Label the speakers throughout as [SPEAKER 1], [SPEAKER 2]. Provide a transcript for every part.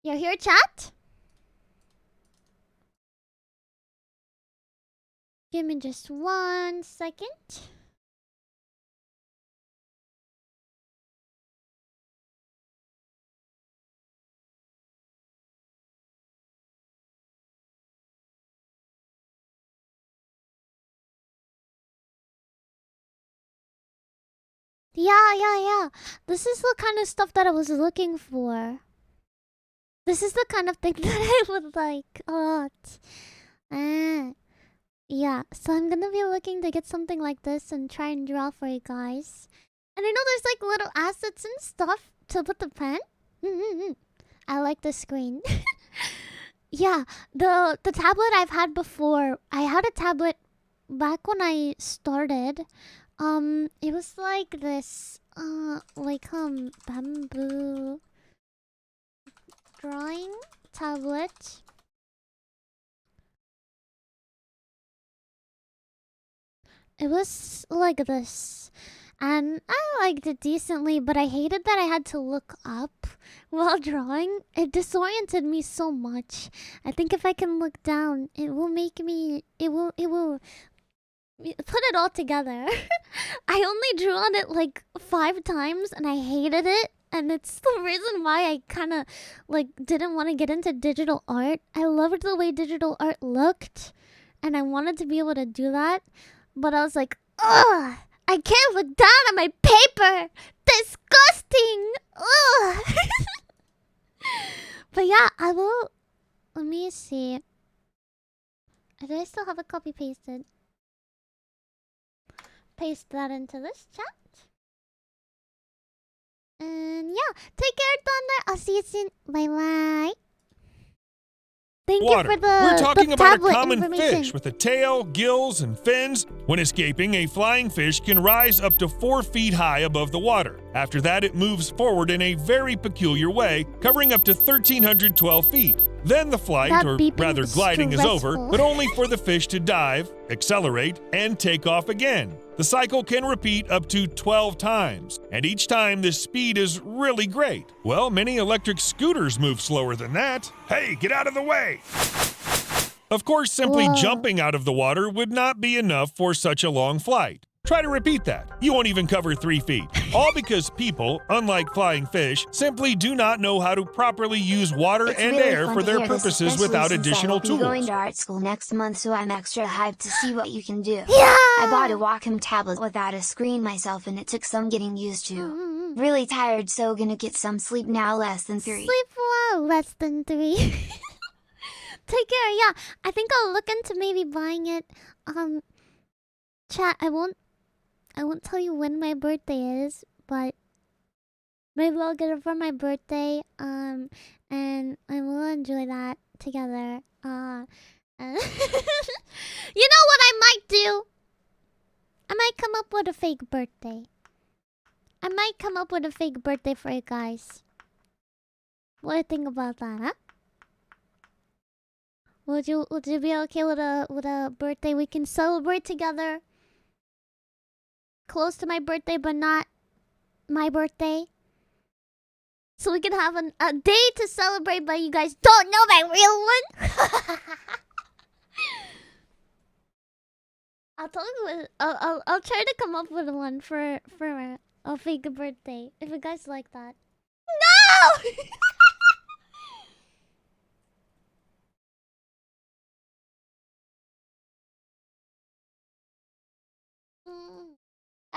[SPEAKER 1] You're here, chat? Give me just 1 second. Yeah. This is the kind of stuff that I was looking for. This is the kind of thing that I would like a lot. Yeah, so I'm gonna be looking to get something like this and try and draw for you guys. And I know there's like little assets and stuff to put the pen. I like the screen. Yeah, the tablet I've had before. I had a tablet back when I started. It was like this, bamboo drawing tablet. It was like this. And I liked it decently, but I hated that I had to look up while drawing. It disoriented me so much. I think if I can look down, it will make me... It will put it all together. I only drew on it like 5 times and I hated it. And it's the reason why I kind of like didn't want to get into digital art. I loved the way digital art looked and I wanted to be able to do that. But I was like, ugh, I can't look down at my paper. Disgusting. Ugh. But yeah, I will. Let me see. Do I still have a copy pasted? Paste that into this chat. And yeah, take care, Thunder. I'll see you soon. Bye bye. Thank
[SPEAKER 2] Water.
[SPEAKER 1] you for the
[SPEAKER 2] We're talking about a
[SPEAKER 1] tablet
[SPEAKER 2] common fish with a tail, gills, and fins. When escaping, a flying fish can rise up to 4 feet high above the water. After that, it moves forward in a very peculiar way, covering up to 1,312 feet. Then the flight, or rather gliding, is over, but only for the fish to dive, accelerate, and take off again. The cycle can repeat up to 12 times, and each time the speed is really great. Well, many electric scooters move slower than that. Hey, get out of the way! Of course, simply jumping out of the water would not be enough for such a long flight. Try to repeat that. You won't even cover 3 feet. All because people, unlike flying fish, simply do not know how to properly use water and air for their purposes without additional tools.
[SPEAKER 3] I'm going to art school next month, so I'm extra hyped to see what you can do.
[SPEAKER 1] Yeah!
[SPEAKER 3] I bought a Wacom tablet without a screen myself and it took some getting used to. Really tired, so gonna get some sleep now, less than 3.
[SPEAKER 1] Sleep well, less than 3. Take care, yeah. I think I'll look into maybe buying it. Chat, I won't tell you when my birthday is, but maybe I'll get it for my birthday. And we'll enjoy that together. You know what I might do? I might come up with a fake birthday. I might come up with a fake birthday for you guys. What do you think about that, huh? Would you be okay with a birthday we can celebrate together? Close to my birthday, but not my birthday. So we can have a day to celebrate, but you guys don't know my real one. I'll tell you. I'll try to come up with one for a fake birthday if you guys like that. No.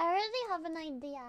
[SPEAKER 1] I already have an idea.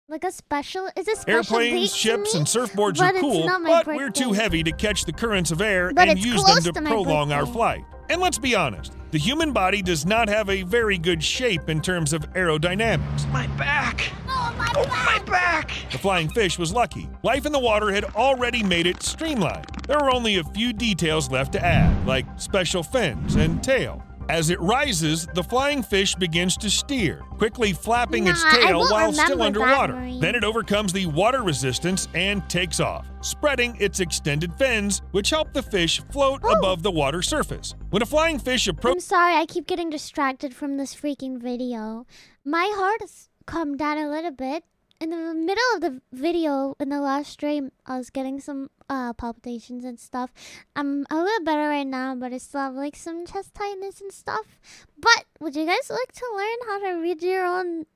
[SPEAKER 1] Like a special... Is a special
[SPEAKER 2] Airplanes, ships, and surfboards are cool, but we're too heavy to catch the currents of air and use them to prolong our flight. And let's be honest, the human body does not have a very good shape in terms of aerodynamics.
[SPEAKER 4] My back!
[SPEAKER 1] Oh,
[SPEAKER 4] my back!
[SPEAKER 2] The flying fish was lucky. Life in the water had already made it streamlined. There were only a few details left to add, like special fins and tail. As it rises, the flying fish begins to steer, quickly flapping its tail while still underwater. Then it overcomes the water resistance and takes off, spreading its extended fins, which help the fish float above the water surface. When a flying fish approaches...
[SPEAKER 1] I'm sorry, I keep getting distracted from this freaking video. My heart has calmed down a little bit. in the middle of the video in the last stream, I was getting some palpitations and stuff. I'm a little better right now, but I still have like some chest tightness and stuff. But would you guys like to learn how to read your own,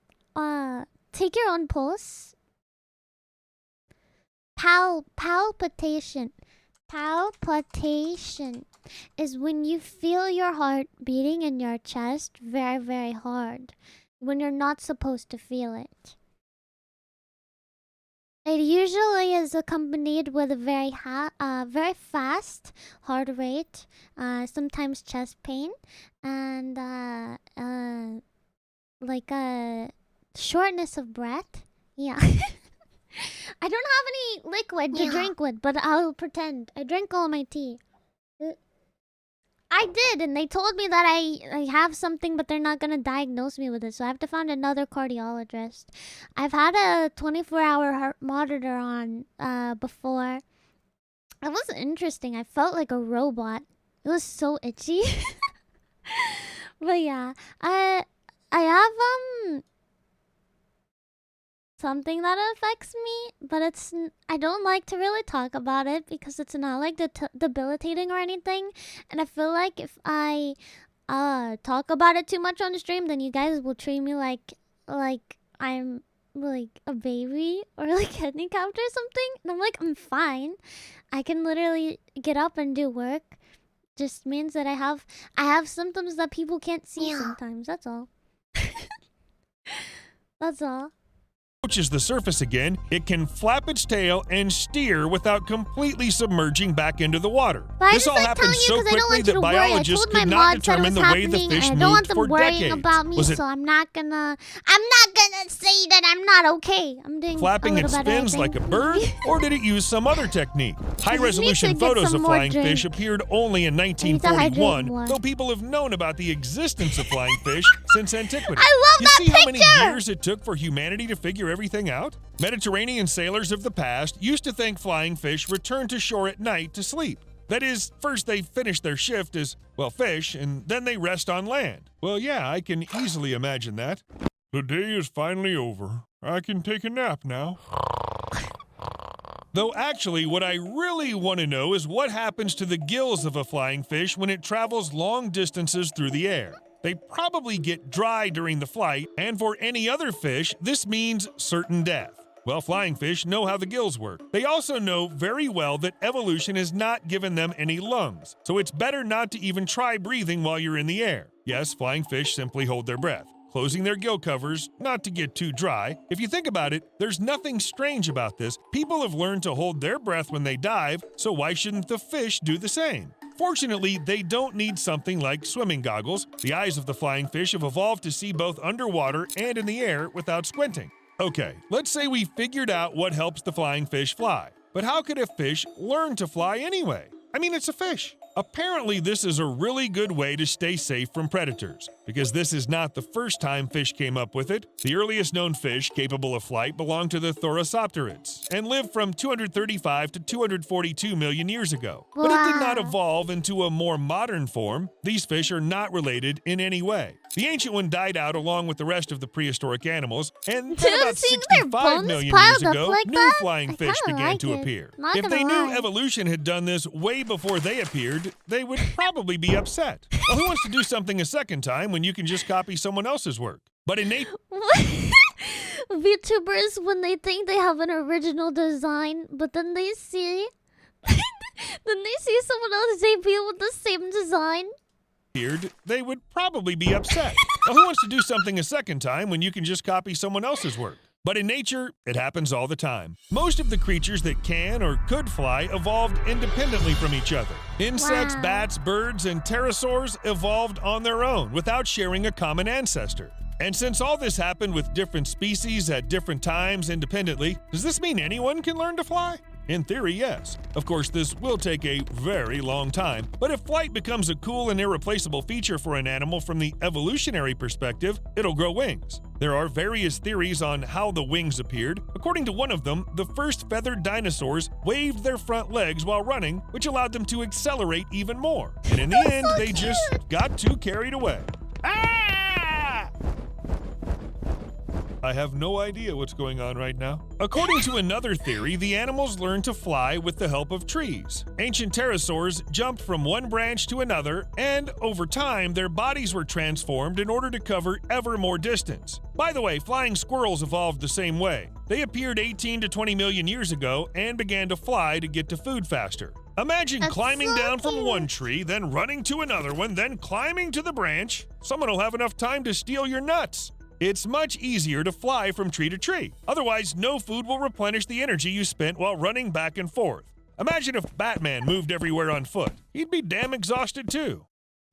[SPEAKER 1] take your own pulse? Palpitation is when you feel your heart beating in your chest very, very hard when you're not supposed to feel it. It usually is accompanied with a very fast heart rate, sometimes chest pain, and like a shortness of breath. Yeah. I don't have any liquid to drink with, but I'll pretend. I drank all my tea. I did, and they told me that I have something, but they're not going to diagnose me with it, so I have to find another cardiologist. I've had a 24-hour heart monitor on before. It was interesting. I felt like a robot. It was so itchy. But yeah, I have something that affects me, but I don't like to really talk about it because it's not like debilitating or anything, and I feel like if I talk about it too much on the stream, then you guys will treat me like I'm like a baby or like handicapped or something, and I'm like, I'm fine. I can literally get up and do work. Just means that I have symptoms that people can't see sometimes. That's all. That's all.
[SPEAKER 2] Approaches the surface again, it can flap its tail and steer without completely submerging back into the water.
[SPEAKER 1] But
[SPEAKER 2] This all happens so quickly that biologists could not determine the way the fish moved for decades.
[SPEAKER 1] About me,
[SPEAKER 2] Was it
[SPEAKER 1] so I'm not gonna say that I'm not okay. I'm doing
[SPEAKER 2] flapping its fins like a bird, or did it use some other technique? High-resolution photos of flying fish appeared only in 1941, though people have known about the existence of flying fish since antiquity.
[SPEAKER 1] I love
[SPEAKER 2] you
[SPEAKER 1] that
[SPEAKER 2] see how many
[SPEAKER 1] picture!
[SPEAKER 2] years it took for humanity to figure everything out? Mediterranean sailors of the past used to think flying fish returned to shore at night to sleep. That is, first they finish their shift as, well, fish, and then they rest on land. Well, yeah, I can easily imagine that. The day is finally over. I can take a nap now. Though actually, what I really want to know is what happens to the gills of a flying fish when it travels long distances through the air. They probably get dry during the flight, and for any other fish, this means certain death. Well, flying fish know how the gills work. They also know very well that evolution has not given them any lungs, so it's better not to even try breathing while you're in the air. Yes, flying fish simply hold their breath, closing their gill covers, not to get too dry. If you think about it, there's nothing strange about this. People have learned to hold their breath when they dive, so why shouldn't the fish do the same? Fortunately, they don't need something like swimming goggles. The eyes of the flying fish have evolved to see both underwater and in the air without squinting. Okay, let's say we figured out what helps the flying fish fly. But how could a fish learn to fly anyway? I mean, it's a fish. Apparently, this is a really good way to stay safe from predators, because this is not the first time fish came up with it. The earliest known fish capable of flight belonged to the Thoracops and lived from 235 to 242 million years ago. But it did not evolve into a more modern form. These fish are not related in any way. The ancient one died out along with the rest of the prehistoric animals, and then about 65 million years ago,
[SPEAKER 1] like
[SPEAKER 2] new flying fish began to appear. If they knew evolution had done this way before they appeared, they would probably be upset. Well, who wants to do something a second time when you can just copy someone else's work? But in nature...
[SPEAKER 1] VTubers, when they think they have an original design, but then they see... someone else debut with the same design.
[SPEAKER 2] They would probably be upset. Well, who wants to do something a second time when you can just copy someone else's work? But in nature, it happens all the time. Most of the creatures that can or could fly evolved independently from each other. Insects, bats, birds, and pterosaurs evolved on their own without sharing a common ancestor. And since all this happened with different species at different times independently, does this mean anyone can learn to fly? In theory, yes. Of course, this will take a very long time, but if flight becomes a cool and irreplaceable feature for an animal from the evolutionary perspective, it'll grow wings. There are various theories on how the wings appeared. According to one of them, the first feathered dinosaurs waved their front legs while running, which allowed them to accelerate even more. And in the end, they just got too carried away. Ah! I have no idea what's going on right now. According to another theory, the animals learned to fly with the help of trees. Ancient pterosaurs jumped from one branch to another, and over time, their bodies were transformed in order to cover ever more distance. By the way, flying squirrels evolved the same way. They appeared 18 to 20 million years ago and began to fly to get to food faster. Imagine
[SPEAKER 1] That's
[SPEAKER 2] climbing
[SPEAKER 1] so
[SPEAKER 2] down from
[SPEAKER 1] cute.
[SPEAKER 2] one tree, then running to another one, then climbing to the branch. Someone will have enough time to steal your nuts. It's much easier to fly from tree to tree. Otherwise, no food will replenish the energy you spent while running back and forth. Imagine if Batman moved everywhere on foot. He'd be damn exhausted too.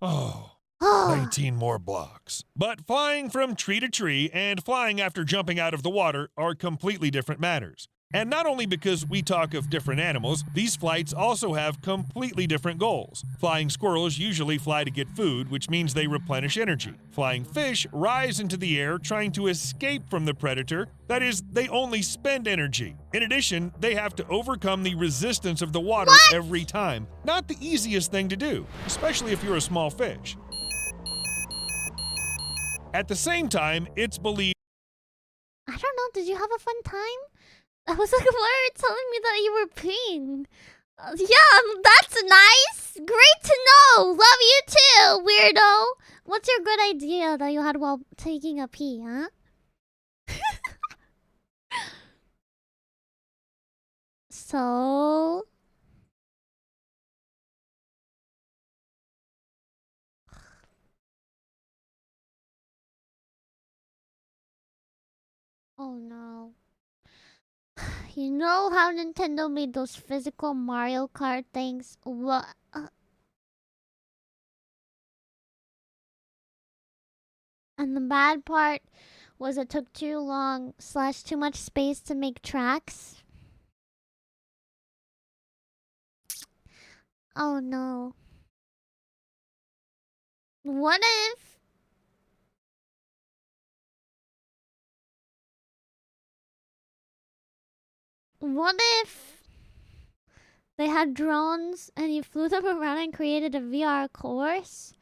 [SPEAKER 2] Oh, 19 more blocks. But flying from tree to tree and flying after jumping out of the water are completely different matters. And not only because we talk of different animals, these flights also have completely different goals. Flying squirrels usually fly to get food, which means they replenish energy. Flying fish rise into the air trying to escape from the predator. That is, they only spend energy. In addition, they have to overcome the resistance of the water every time. Not the easiest thing to do, especially if you're a small fish. At the same time, it's believed
[SPEAKER 1] I don't know. Did you have a fun time? I was like, why are you telling me that you were peeing? Yeah, that's nice. Great to know. Love you too, weirdo. What's your good idea that you had while taking a pee, huh? So... Oh no. You know how Nintendo made those physical Mario Kart things? What? And the bad part was it took too long / too much space to make tracks. Oh no. What if... What if they had drones and you flew them around and created a VR course?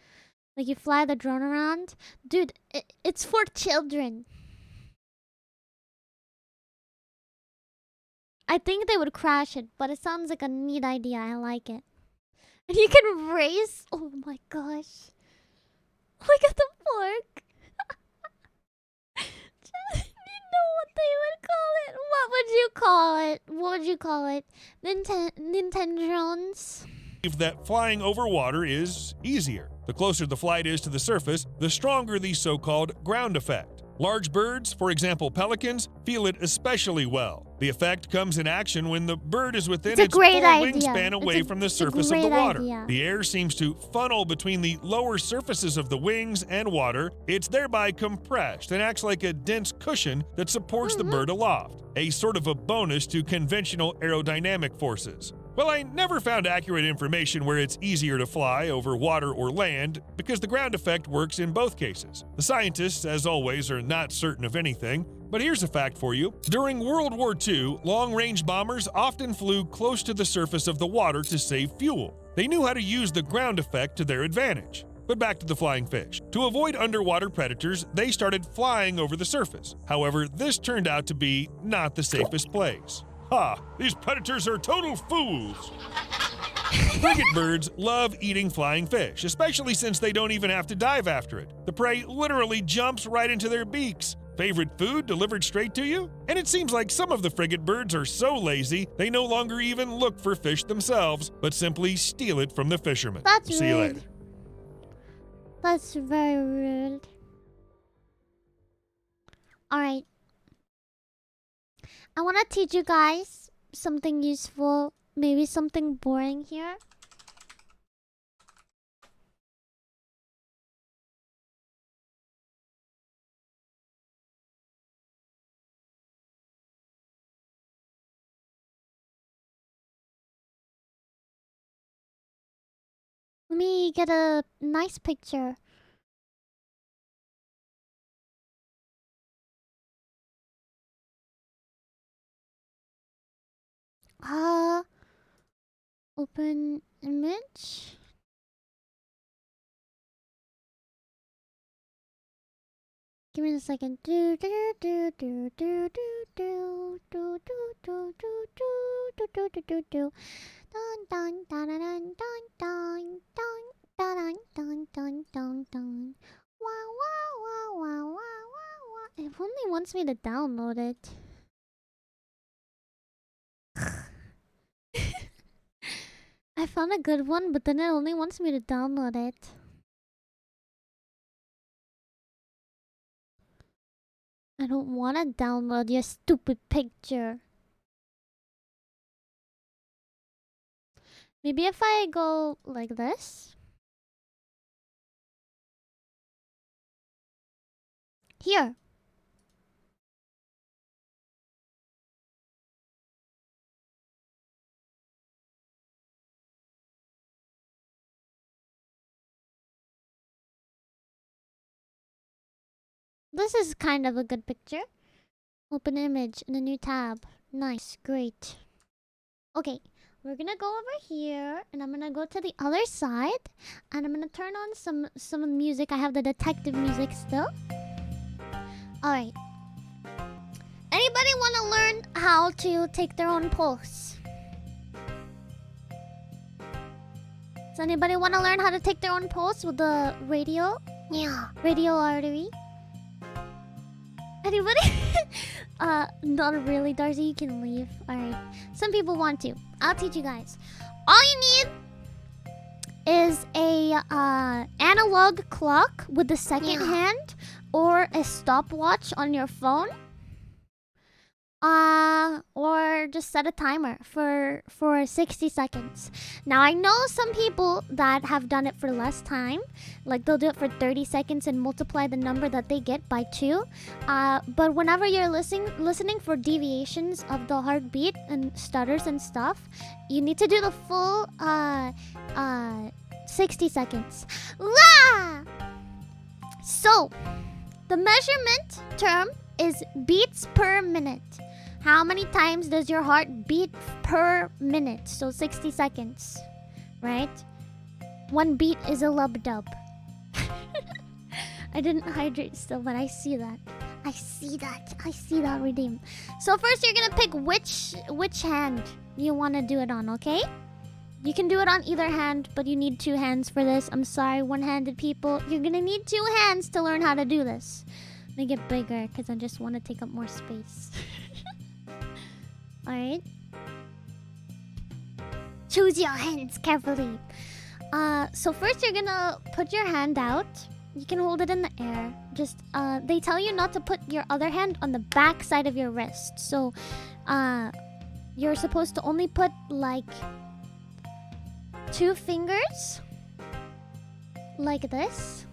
[SPEAKER 1] Like you fly the drone around? Dude, it's for children. I think they would crash it, but it sounds like a neat idea. I like it. And you can race. Oh my gosh. Look at the fork. You know what they would call it? What would you call it? What would you call it? Nintendrons?
[SPEAKER 2] that flying over water is easier. The closer the flight is to the surface, the stronger the so-called ground effect. Large birds, for example pelicans, feel it especially well. The effect comes in action when the bird is within its full wingspan away from the surface of the water. The air seems to funnel between the lower surfaces of the wings and water. It's thereby compressed and acts like a dense cushion that supports the bird aloft, a sort of a bonus to conventional aerodynamic forces. Well, I never found accurate information where it's easier to fly over water or land because the ground effect works in both cases. The scientists, as always, are not certain of anything, but here's a fact for you. During World War II, long-range bombers often flew close to the surface of the water to save fuel. They knew how to use the ground effect to their advantage. But back to the flying fish. To avoid underwater predators, they started flying over the surface. However, this turned out to be not the safest place. Ha! These predators are total fools! Frigate birds love eating flying fish, especially since they don't even have to dive after it. The prey literally jumps right into their beaks. Favorite food delivered straight to you? And it seems like some of the frigate birds are so lazy, they no longer even look for fish themselves, but simply steal it from the fishermen.
[SPEAKER 1] That's
[SPEAKER 2] See you
[SPEAKER 1] rude.
[SPEAKER 2] later.
[SPEAKER 1] That's very rude. Alright. I want to teach you guys something useful, maybe something boring here. Let me get a nice picture. Open image. Give me a second. Do do do do do do do do do do do do do do do do. Dun dun dun dun dun dun dun dun dun dun dun. Wow wow wow wow wow wow. It only wants me to download it. I found a good one, but then it only wants me to download it. I don't want to download your stupid picture. Maybe if I go like this. Here. This is kind of a good picture. Open image in a new tab. Nice, great. Okay, we're gonna go over here and I'm gonna go to the other side and I'm gonna turn on some music. I have the detective music still. Alright. Anybody wanna learn how to take their own pulse? Does anybody wanna learn how to take their own pulse with the radio? Yeah. Radio artery. Anybody? Not really, Darcy. You can leave. Alright. Some people want to. I'll teach you guys. All you need is a analog clock with the second hand or a stopwatch on your phone. Or just set a timer for 60 seconds. Now I know some people that have done it for less time, like they'll do it for 30 seconds and multiply the number that they get by 2. But whenever you're listening for deviations of the heartbeat and stutters and stuff, you need to do the full 60 seconds. La! So the measurement term is beats per minute. How many times does your heart beat per minute? So 60 seconds, right? 1 beat is a lub-dub. I didn't hydrate still, but I see that. I see that, Redeem. So first you're gonna pick which hand you want to do it on, okay? You can do it on either hand, but you need 2 hands for this. I'm sorry, one-handed people. You're gonna need 2 hands to learn how to do this. Make it bigger, because I just want to take up more space. Alright. Choose your hands carefully. So first you're gonna put your hand out. You can hold it in the air. Just, they tell you not to put your other hand on the back side of your wrist. So, you're supposed to only put, like, 2 fingers. Like this.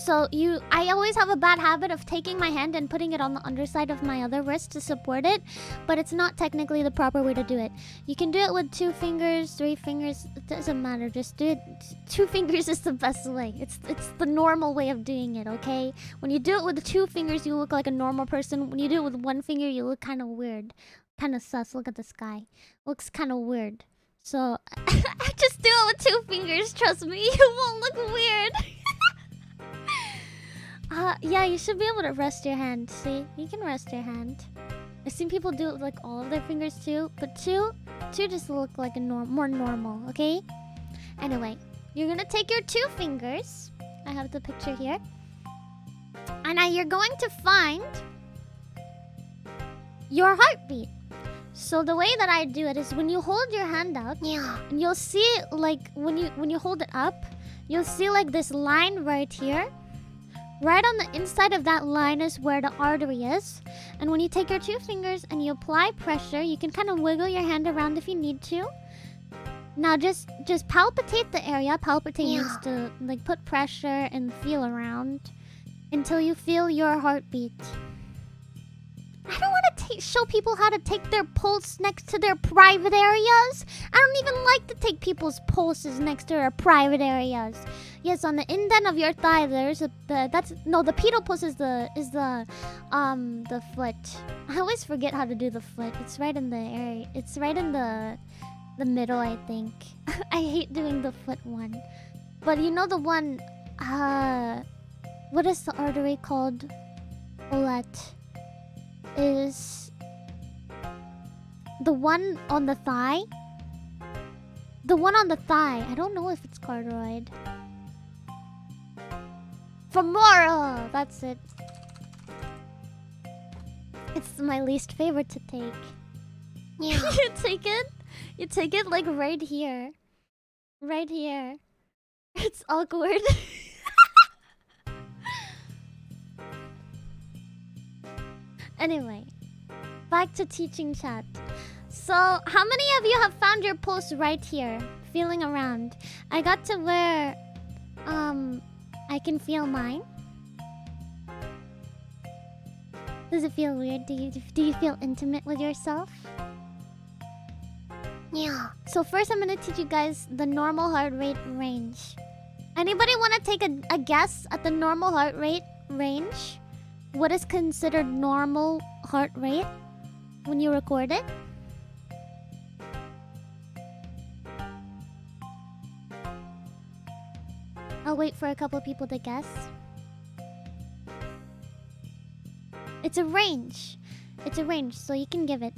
[SPEAKER 1] So I always have a bad habit of taking my hand and putting it on the underside of my other wrist to support it, but it's not technically the proper way to do it. You can do it with 2 fingers, 3 fingers, it doesn't matter, just do it. 2 fingers is the best way. It's the normal way of doing it, okay? When you do it with 2 fingers, you look like a normal person. When you do it with 1 finger, you look kind of weird. Kind of sus. Look at the sky. Looks kind of weird. So, I just do it with 2 fingers, trust me. It won't look weird. Yeah, you should be able to rest your hand. See? You can rest your hand. I've seen people do it with like all of their fingers too, but two just look like a more normal, okay? Anyway, you're gonna take your 2 fingers. I have the picture here. And now you're going to find your heartbeat. So the way that I do it is when you hold your hand out, and you'll see like when you hold it up, you'll see like this line right here. Right on the inside of that line is where the artery is. And when you take your 2 fingers and you apply pressure, you can kind of wiggle your hand around if you need to. Now just palpitate the area. Palpitate means to like put pressure and feel around until you feel your heartbeat. I don't want to show people how to take their pulse next to their private areas. I don't even like to take people's pulses next to their private areas. Yes, on the indent of your thigh, there's the pedal pulse is the foot. I always forget how to do the foot. It's right in the area. It's right in the middle, I think. I hate doing the foot one. But you know the one, what is the artery called? Olette. Is the one on the thigh? The one on the thigh. I don't know if it's carotid. Femoral! That's it. It's my least favorite to take.
[SPEAKER 3] Yeah.
[SPEAKER 1] You take it? You take it like right here. Right here. It's awkward. Anyway, back to teaching chat. So, how many of you have found your pulse right here? Feeling around. I got to where, I can feel mine. Does it feel weird? Do you feel intimate with yourself?
[SPEAKER 3] Yeah.
[SPEAKER 1] So first I'm gonna teach you guys the normal heart rate range. Anybody wanna take a guess at the normal heart rate range? What is considered normal heart rate when you record it? I'll wait for a couple people to guess. It's a range. It's a range, so you can give it.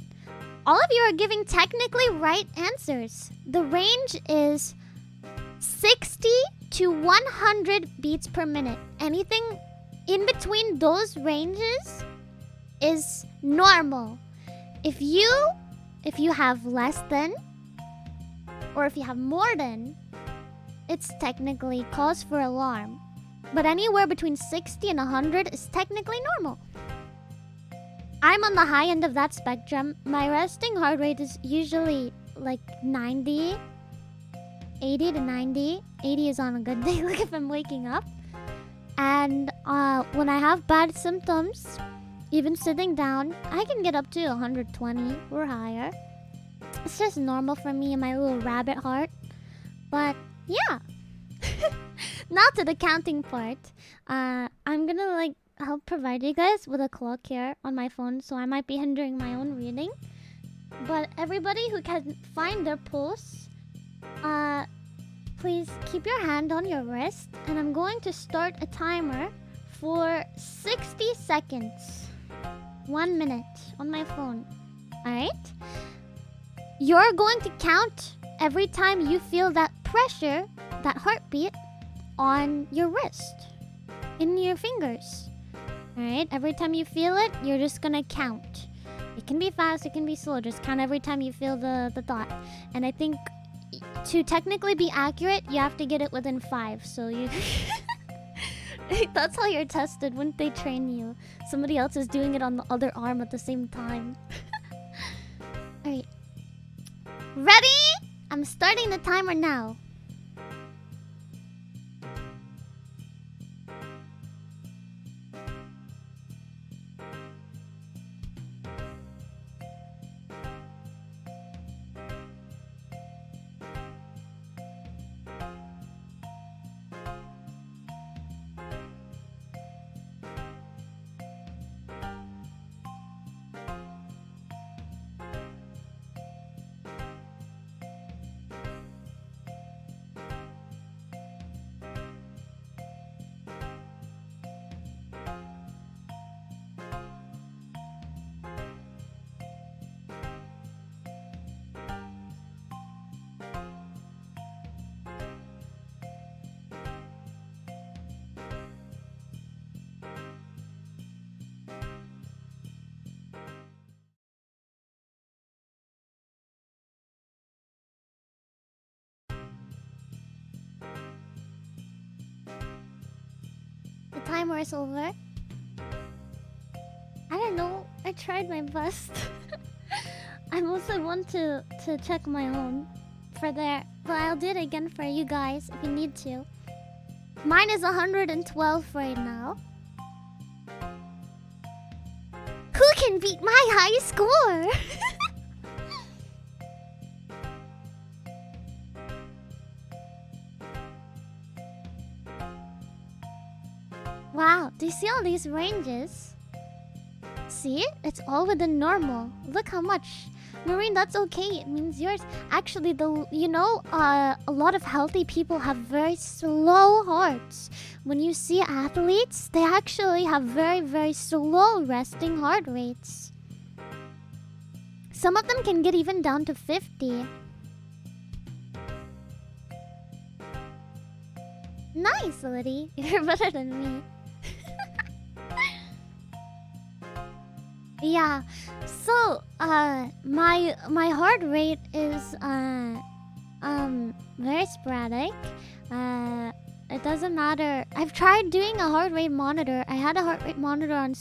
[SPEAKER 1] All of you are giving technically right answers. The range is 60 to 100 beats per minute. Anything in between those ranges is normal. If you have less than, or if you have more than, it's technically cause for alarm. But anywhere between 60 and 100 is technically normal. I'm on the high end of that spectrum. My resting heart rate is usually like 90, 80 to 90. 80 is on a good day, like if I'm waking up. And when I have bad symptoms, even sitting down, I can get up to 120 or higher. It's just normal for me and my little rabbit heart. But yeah. Now to the counting part. I'm gonna help provide you guys with a clock here on my phone, so I might be hindering my own reading. But everybody who can find their pulse, please keep your hand on your wrist, and I'm going to start a timer for 60 seconds. 1 minute on my phone. Alright? You're going to count every time you feel that pressure, that heartbeat, on your wrist, in your fingers. Alright, every time you feel it, you're just gonna count. It can be fast, it can be slow. Just count every time you feel the thought. And I think to technically be accurate, you have to get it within 5. So you... That's how you're tested. Wouldn't they train you? Somebody else is doing it on the other arm at the same time. Alright. Ready? I'm starting the timer now. The timer is over. I don't know. I tried my best. I mostly want to check my own for there, but I'll do it again for you guys if you need to. Mine is 112 right now. Who can beat my high score? Wow, do you see all these ranges? See? It's all within normal. Look how much. Marine, that's okay. It means yours. Actually, a lot of healthy people have very slow hearts. When you see athletes, they actually have very, very slow resting heart rates. Some of them can get even down to 50. Nice, Liddy. You're better than me. Yeah. So, my heart rate is very sporadic. It doesn't matter. I've tried doing a heart rate monitor. I had a heart rate monitor on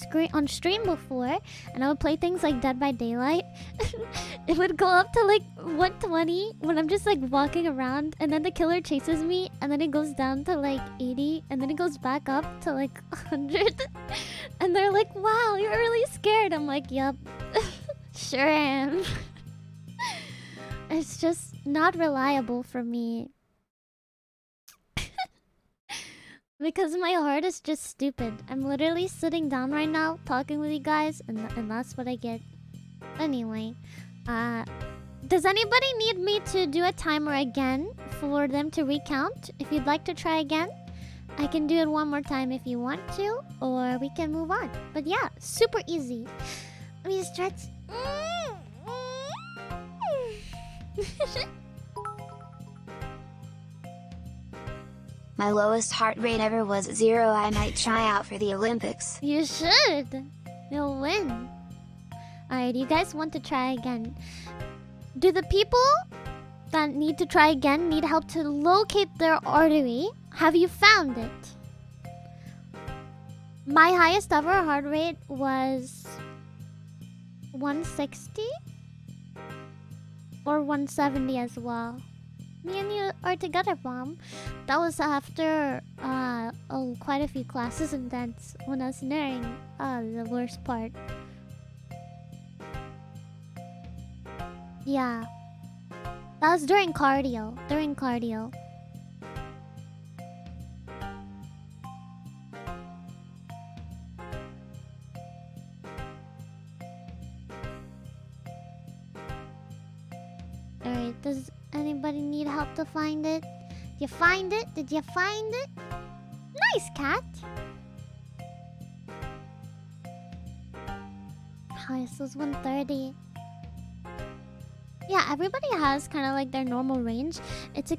[SPEAKER 1] stream before, and I would play things like Dead by Daylight. It would go up to like 120 when I'm just like walking around, and then the killer chases me, and then it goes down to like 80, and then it goes back up to like 100. And they're like, "Wow, you're really scared." I'm like, "Yup, sure am." It's just not reliable for me. Because my heart is just stupid. I'm literally sitting down right now talking with you guys, and that's what I get. Anyway, does anybody need me to do a timer again for them to recount? If you'd like to try again, I can do it one more time if you want to, or we can move on. But yeah, super easy. Let me stretch.
[SPEAKER 3] My lowest heart rate ever was 0. I might try out for the Olympics.
[SPEAKER 1] You should. You'll win. Alright, you guys want to try again. Do the people that need to try again need help to locate their artery? Have you found it? My highest ever heart rate was 160 or 170 as well. Me and you are together, Mom. That was after quite a few classes and dance when I was nearing the worst part. Yeah. That was during cardio. Alright, does anybody need help to find it? Did you find it? Did you find it? Nice, cat! Highest was 130. Yeah, everybody has kind of like their normal range. It's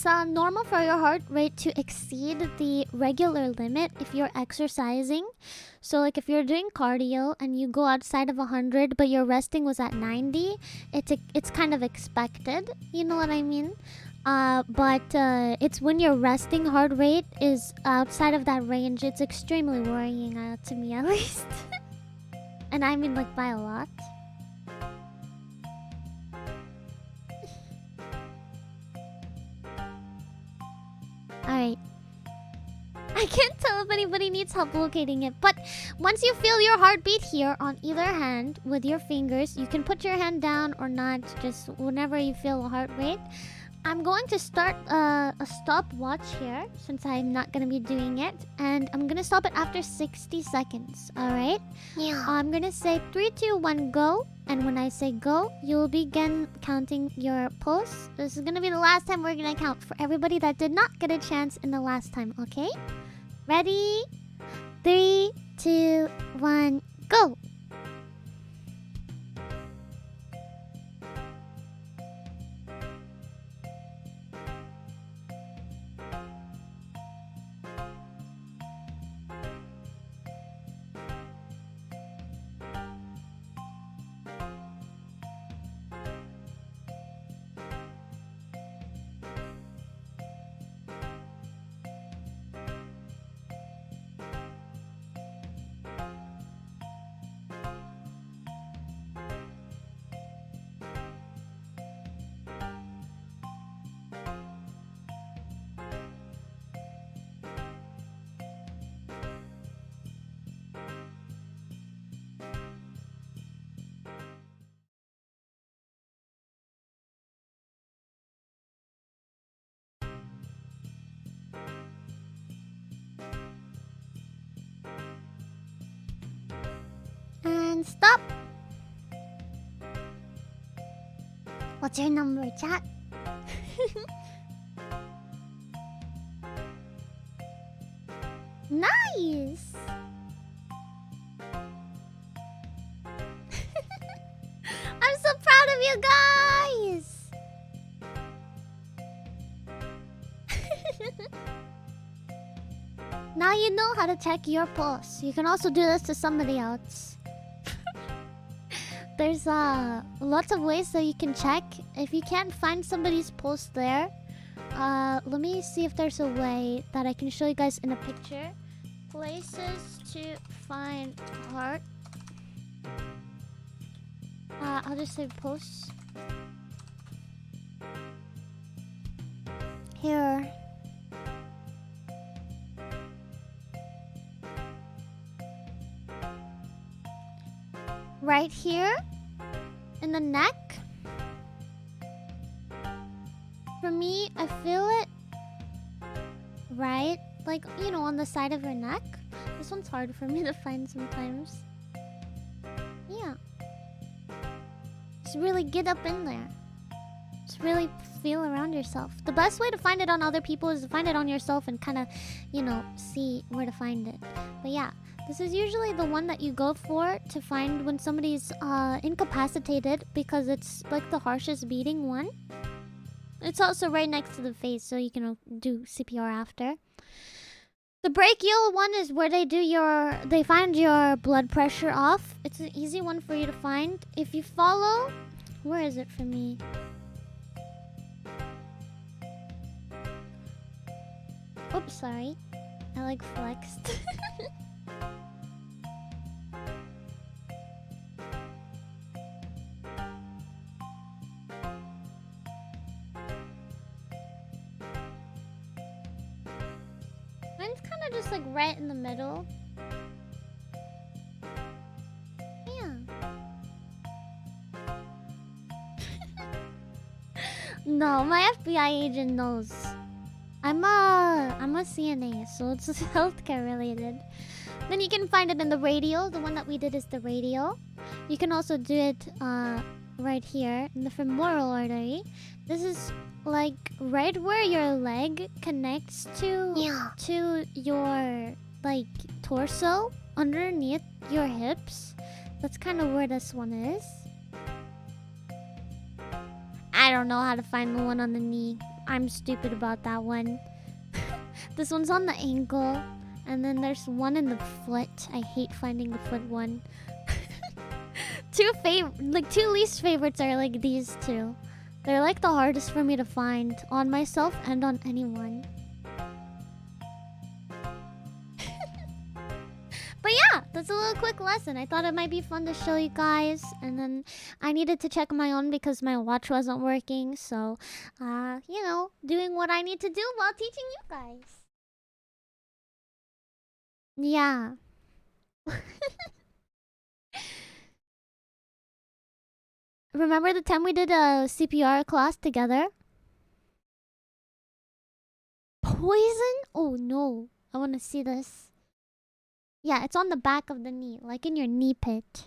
[SPEAKER 1] normal for your heart rate to exceed the regular limit if you're exercising. So like if you're doing cardio and you go outside of 100 but your resting was at 90, it's kind of expected. You know what I mean? But it's when your resting heart rate is outside of that range. It's extremely worrying to me, at least. And I mean like by a lot. Alright. I can't tell if anybody needs help locating it, but once you feel your heartbeat here on either hand with your fingers, you can put your hand down or not, just whenever you feel a heart rate. I'm going to start a stopwatch here, since I'm not going to be doing it, and I'm going to stop it after 60 seconds, alright?
[SPEAKER 3] Yeah.
[SPEAKER 1] I'm going to say 3, 2, 1, go, and when I say go, you'll begin counting your pulse. This is going to be the last time we're going to count for everybody that did not get a chance in the last time, okay? Ready? 3, 2, 1, go! And stop. What's your number, chat? Nice! I'm so proud of you guys! Now you know how to check your pulse. You can also do this to somebody else. There's lots of ways that you can check. If you can't find somebody's pulse there, let me see if there's a way that I can show you guys in a picture. Places to find heart. I'll just say pulse. Here. Right here in the neck. For me, I feel it right, like, you know, on the side of your neck. This one's hard for me to find sometimes. Yeah. Just really get up in there. Just really feel around yourself. The best way to find it on other people is to find it on yourself and kind of, you know, see where to find it. But yeah. This is usually the one that you go for to find when somebody's incapacitated, because it's like the harshest beating one. It's also right next to the face, so you can do CPR after. The brachial one is where they find your blood pressure off. It's an easy one for you to find. If you follow, where is it for me? Oops, sorry. I like flexed. Mine's kind of just like right in the middle. Yeah. No, my FBI agent knows. I'm a CNA, so it's healthcare related. Then you can find it in the radial. The one that we did is the radial. You can also do it right here in the femoral artery. This is like right where your leg connects to your like torso, underneath your hips. That's kind of where this one is. I don't know how to find the one on the knee. I'm stupid about that one. This one's on the ankle. And then there's one in the foot. I hate finding the foot one. Two least favorites are like these two. They're like the hardest for me to find on myself and on anyone. But yeah, that's a little quick lesson. I thought it might be fun to show you guys. And then I needed to check my own because my watch wasn't working. So, you know, doing what I need to do while teaching you guys. Yeah. Remember the time we did a CPR class together? Poison? Oh no. I want to see this. Yeah, it's on the back of the knee, like in your knee pit.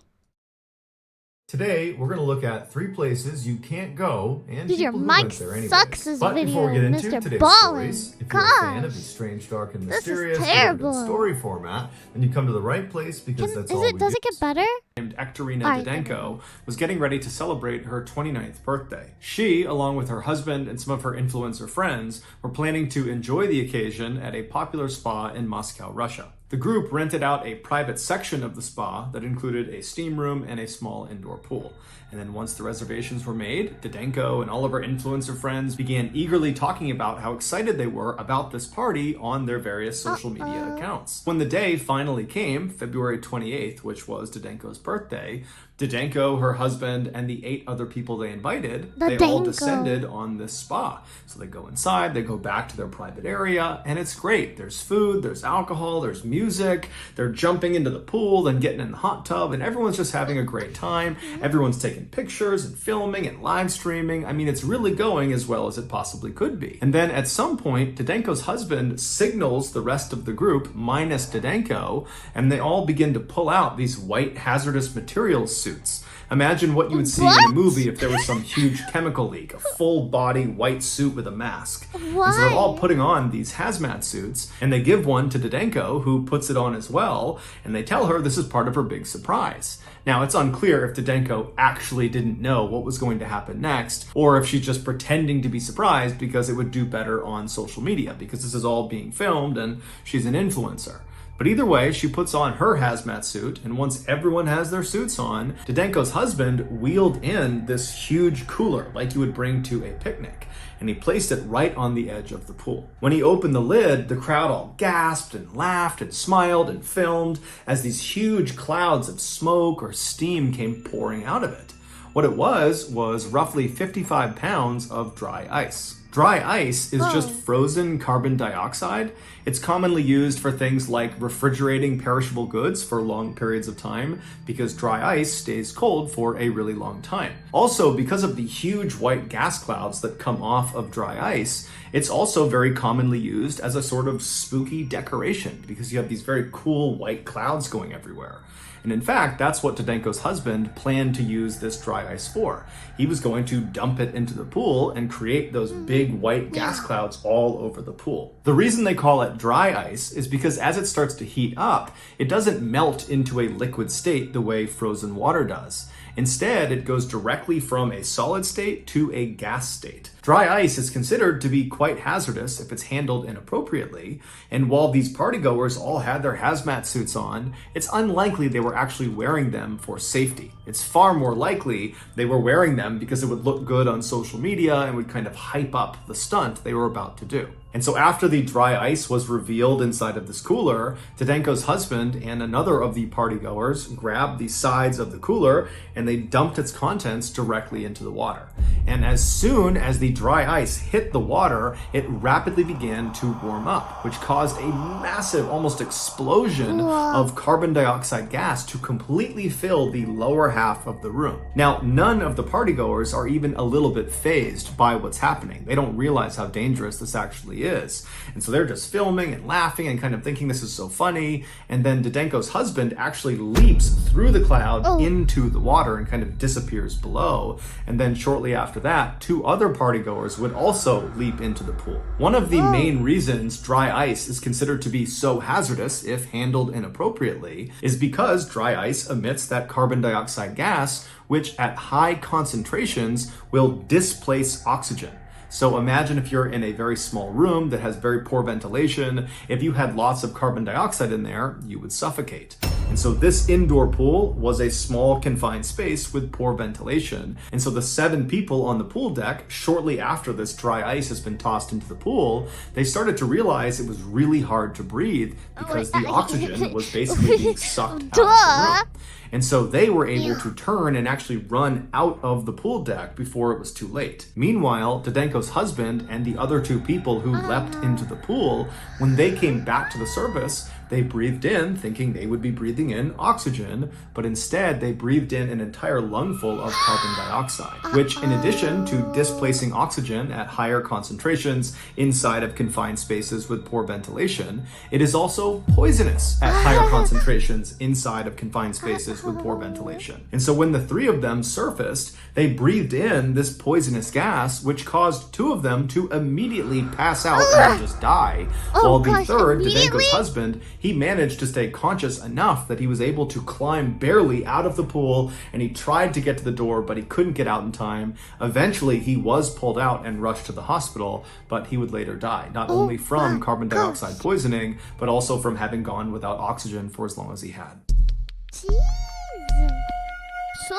[SPEAKER 5] Today, we're going to look at 3 places you can't go and
[SPEAKER 1] Dude, your
[SPEAKER 5] people who
[SPEAKER 1] mic
[SPEAKER 5] went there anyways.
[SPEAKER 1] sucks this
[SPEAKER 5] But
[SPEAKER 1] video,
[SPEAKER 5] before we get into
[SPEAKER 1] Mr.
[SPEAKER 5] today's
[SPEAKER 1] Ballin.
[SPEAKER 5] stories, if you're a fan of the strange, dark, and
[SPEAKER 1] This is
[SPEAKER 5] mysterious
[SPEAKER 1] terrible.
[SPEAKER 5] story format, then you come to the right place because that's all we
[SPEAKER 1] Does
[SPEAKER 5] do.
[SPEAKER 1] it get better?
[SPEAKER 6] Named Ekaterina
[SPEAKER 1] Alright,
[SPEAKER 6] Didenko was getting ready to celebrate her 29th birthday. She, along with her husband and some of her influencer friends, were planning to enjoy the occasion at a popular spa in Moscow, Russia. The group rented out a private section of the spa that included a steam room and a small indoor pool. And then once the reservations were made, Didenko and all of her influencer friends began eagerly talking about how excited they were about this party on their various social media accounts. When the day finally came, February 28th, which was Didenko's birthday, Didenko, her husband, and the 8 other people they invited, they all descended on this spa. So they go inside, they go back to their private area, and it's great. There's food, there's alcohol, there's music, they're jumping into the pool, then getting in the hot tub, and everyone's just having a great time. Everyone's taking pictures and filming and live streaming. I mean, it's really going as well as it possibly could be. And then at some point, Didenko's husband signals the rest of the group, minus Didenko, and they all begin to pull out these white hazardous materials suits suits. Imagine what you would see in a movie if there was some huge chemical leak, a full body white suit with a mask.
[SPEAKER 1] Why?
[SPEAKER 6] And so they're all putting on these hazmat suits, and they give one to Didenko, who puts it on as well, and they tell her this is part of her big surprise. Now, it's unclear if Didenko actually didn't know what was going to happen next, or if she's just pretending to be surprised because it would do better on social media, because this is all being filmed and she's an influencer. But either way, she puts on her hazmat suit, and once everyone has their suits on, Didenko's husband wheeled in this huge cooler like you would bring to a picnic, and he placed it right on the edge of the pool. When he opened the lid, the crowd all gasped and laughed and smiled and filmed as these huge clouds of smoke or steam came pouring out of it. What it was roughly 55 pounds of dry ice. Dry ice is just frozen carbon dioxide. It's commonly used for things like refrigerating perishable goods for long periods of time because dry ice stays cold for a really long time. Also, because of the huge white gas clouds that come off of dry ice, it's also very commonly used as a sort of spooky decoration because you have these very cool white clouds going everywhere. And in fact, that's what Didenko's husband planned to use this dry ice for. He was going to dump it into the pool and create those big white gas clouds all over the pool. The reason they call it dry ice is because as it starts to heat up, it doesn't melt into a liquid state the way frozen water does. Instead, it goes directly from a solid state to a gas state. Dry ice is considered to be quite hazardous if it's handled inappropriately, and while these partygoers all had their hazmat suits on, it's unlikely they were actually wearing them for safety. It's far more likely they were wearing them because it would look good on social media and would kind of hype up the stunt they were about to do. And so after the dry ice was revealed inside of this cooler, Didenko's husband and another of the partygoers grabbed the sides of the cooler and they dumped its contents directly into the water. And as soon as the dry ice hit the water, it rapidly began to warm up, which caused a massive, almost explosion of carbon dioxide gas to completely fill the lower half of the room. Now, none of the partygoers are even a little bit fazed by what's happening. They don't realize how dangerous this actually is. And so they're just filming and laughing and kind of thinking this is so funny. And then Didenko's husband actually leaps through the cloud into the water and kind of disappears below. And then shortly after that, two other partygoers would also leap into the pool. One of the main reasons dry ice is considered to be so hazardous if handled inappropriately is because dry ice emits that carbon dioxide gas, which at high concentrations will displace oxygen. So imagine if you're in a very small room that has very poor ventilation. If you had lots of carbon dioxide in there, you would suffocate. And so this indoor pool was a small confined space with poor ventilation. And so the 7 people on the pool deck, shortly after this dry ice has been tossed into the pool, they started to realize it was really hard to breathe because the oxygen was basically being sucked out of the room. And so they were able to turn and actually run out of the pool deck before it was too late. Meanwhile, Didenko's husband and the other 2 people who leapt into the pool, when they came back to the surface, they breathed in thinking they would be breathing in oxygen, but instead they breathed in an entire lungful of carbon dioxide, which in addition to displacing oxygen at higher concentrations inside of confined spaces with poor ventilation, it is also poisonous at higher concentrations inside of confined spaces with poor ventilation. And so when the 3 of them surfaced, they breathed in this poisonous gas, which caused 2 of them to immediately pass out and just die, while the third, Didenko's husband, he managed to stay conscious enough that he was able to climb barely out of the pool, and he tried to get to the door, but he couldn't get out in time. Eventually, he was pulled out and rushed to the hospital, but he would later die, not only from carbon dioxide poisoning, but also from having gone without oxygen for as long as he had.
[SPEAKER 1] Jeez. So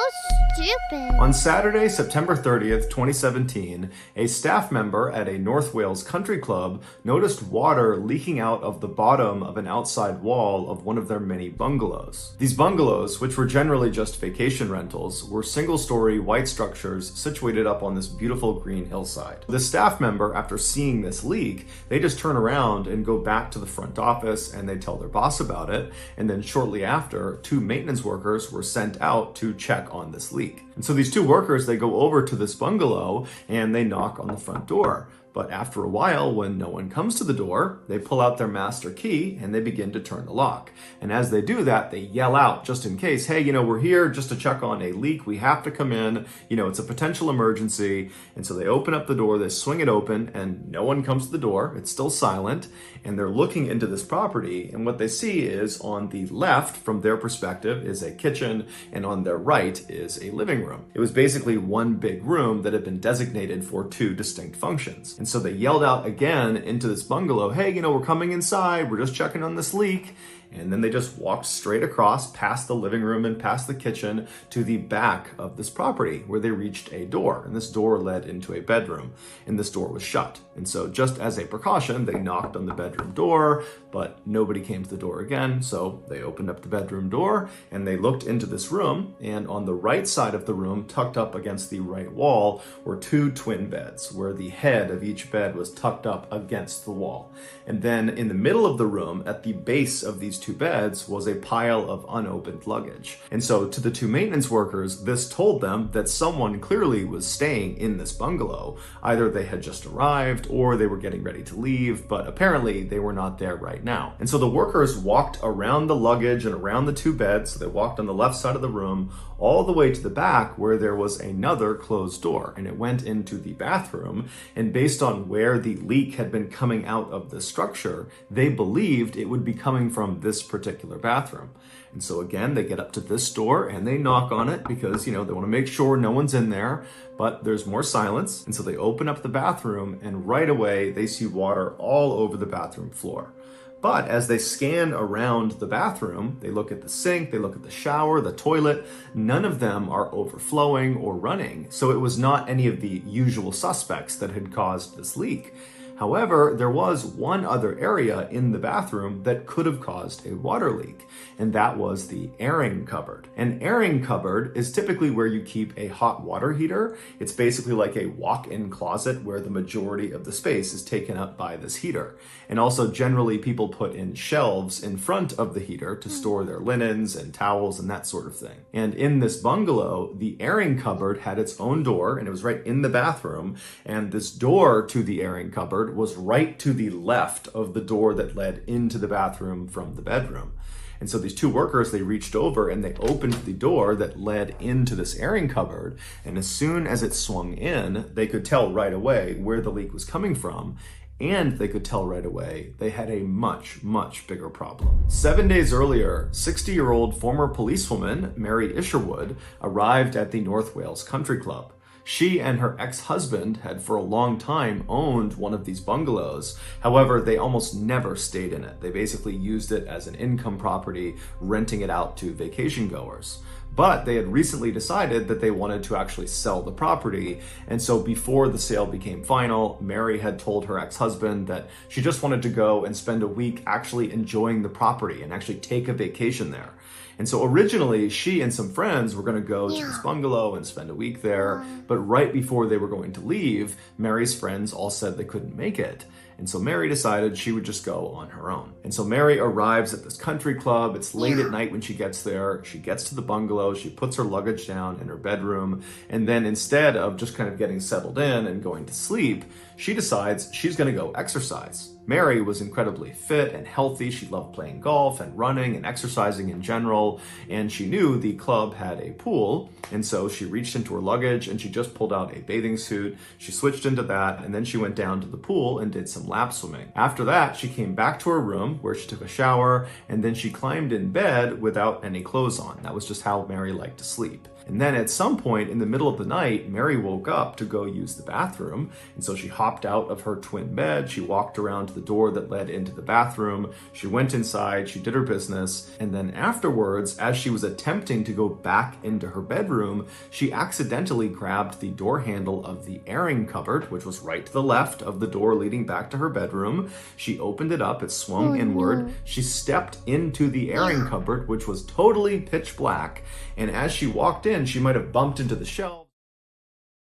[SPEAKER 1] stupid.
[SPEAKER 6] On Saturday, September 30th, 2017, a staff member at a North Wales country club noticed water leaking out of the bottom of an outside wall of one of their many bungalows. These bungalows, which were generally just vacation rentals, were single-story white structures situated up on this beautiful green hillside. The staff member, after seeing this leak, they just turn around and go back to the front office and they tell their boss about it, and then shortly after, 2 maintenance workers were sent out to check on this leak. And so these 2 workers, they go over to this bungalow and they knock on the front door. But after a while, when no one comes to the door, they pull out their master key and they begin to turn the lock. And as they do that, they yell out just in case, hey, we're here just to check on a leak. We have to come in. It's a potential emergency. And so they open up the door, they swing it open, and no one comes to the door. It's still silent. And they're looking into this property. And what they see is on the left, from their perspective, is a kitchen. And on their right is a living room. It was basically one big room that had been designated for two distinct functions. And so they yelled out again into this bungalow, hey, we're coming inside. We're just checking on this leak. And then they just walked straight across past the living room and past the kitchen to the back of this property where they reached a door. And this door led into a bedroom, and this door was shut. And so just as a precaution, they knocked on the bedroom door, but nobody came to the door again. So they opened up the bedroom door and they looked into this room. And on the right side of the room, tucked up against the right wall, were two twin beds where the head of each bed was tucked up against the wall. And then in the middle of the room, at the base of these two beds, was a pile of unopened luggage. And so to the two maintenance workers, this told them that someone clearly was staying in this bungalow. Either they had just arrived or they were getting ready to leave, but apparently they were not there right now. And so the workers walked around the luggage and around the two beds. So they walked on the left side of the room all the way to the back where there was another closed door, and it went into the bathroom. And based on where the leak had been coming out of the structure, they believed it would be coming from this particular bathroom. And so again, they get up to this door and they knock on it because, they want to make sure no one's in there, but there's more silence. And so they open up the bathroom and right away they see water all over the bathroom floor. But as they scan around the bathroom, they look at the sink, they look at the shower, the toilet, none of them are overflowing or running. So it was not any of the usual suspects that had caused this leak. However, there was one other area in the bathroom that could have caused a water leak, and that was the airing cupboard. An airing cupboard is typically where you keep a hot water heater. It's basically like a walk-in closet where the majority of the space is taken up by this heater. And also generally people put in shelves in front of the heater to store their linens and towels and that sort of thing. And in this bungalow, the airing cupboard had its own door, and it was right in the bathroom, and this door to the airing cupboard was right to the left of the door that led into the bathroom from the bedroom. And so these two workers, they reached over and they opened the door that led into this airing cupboard. And as soon as it swung in, they could tell right away where the leak was coming from. And they could tell right away they had a much, much bigger problem. 7 days earlier, 60-year-old former policewoman Mary Isherwood arrived at the North Wales Country Club. She and her ex-husband had for a long time owned one of these bungalows. However, they almost never stayed in it. They basically used it as an income property, renting it out to vacation goers. But they had recently decided that they wanted to actually sell the property. And so before the sale became final, Mary had told her ex-husband that she just wanted to go and spend a week actually enjoying the property and actually take a vacation there. And so originally, she and some friends were going to go to this bungalow and spend a week there. But right before they were going to leave, Mary's friends all said they couldn't make it. And so Mary decided she would just go on her own. And so Mary arrives at this country club. It's late at night when she gets there. She gets to the bungalow. She puts her luggage down in her bedroom. And then instead of just kind of getting settled in and going to sleep, she decides she's going to go exercise. Mary was incredibly fit and healthy. She loved playing golf and running and exercising in general. And she knew the club had a pool. And so she reached into her luggage and she just pulled out a bathing suit. She switched into that, and then she went down to the pool and did some lap swimming. After that, she came back to her room where she took a shower, and then she climbed in bed without any clothes on. That was just how Mary liked to sleep. And then at some point in the middle of the night, Mary woke up to go use the bathroom. And so she hopped out of her twin bed. She walked around to the door that led into the bathroom. She went inside, she did her business. And then afterwards, as she was attempting to go back into her bedroom, she accidentally grabbed the door handle of the airing cupboard, which was right to the left of the door leading back to her bedroom. She opened it up, it swung inward. No. She stepped into the airing cupboard, which was totally pitch black. And as she walked in, she might have bumped into the shelf.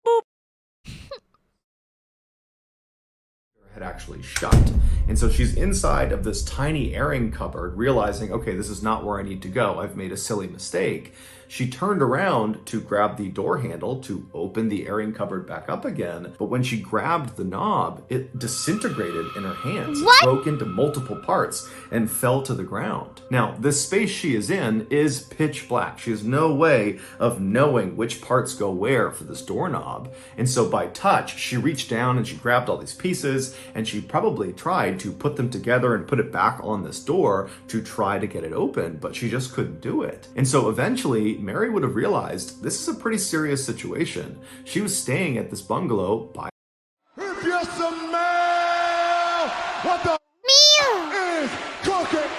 [SPEAKER 6] Boop. Had actually shut. And so she's inside of this tiny airing cupboard, realizing, okay, this is not where I need to go. I've made a silly mistake. She turned around to grab the door handle to open the airing cupboard back up again, but when she grabbed the knob, it disintegrated in her hands.
[SPEAKER 1] What?
[SPEAKER 6] It broke into multiple parts and fell to the ground. Now, the space she is in is pitch black. She has no way of knowing which parts go where for this doorknob. And so by touch, she reached down and she grabbed all these pieces, and she probably tried to put them together and put it back on this door to try to get it open, but she just couldn't do it. And so eventually, Mary would have realized this is a pretty serious situation. She was staying at this bungalow by
[SPEAKER 4] If you smell what the is cooking.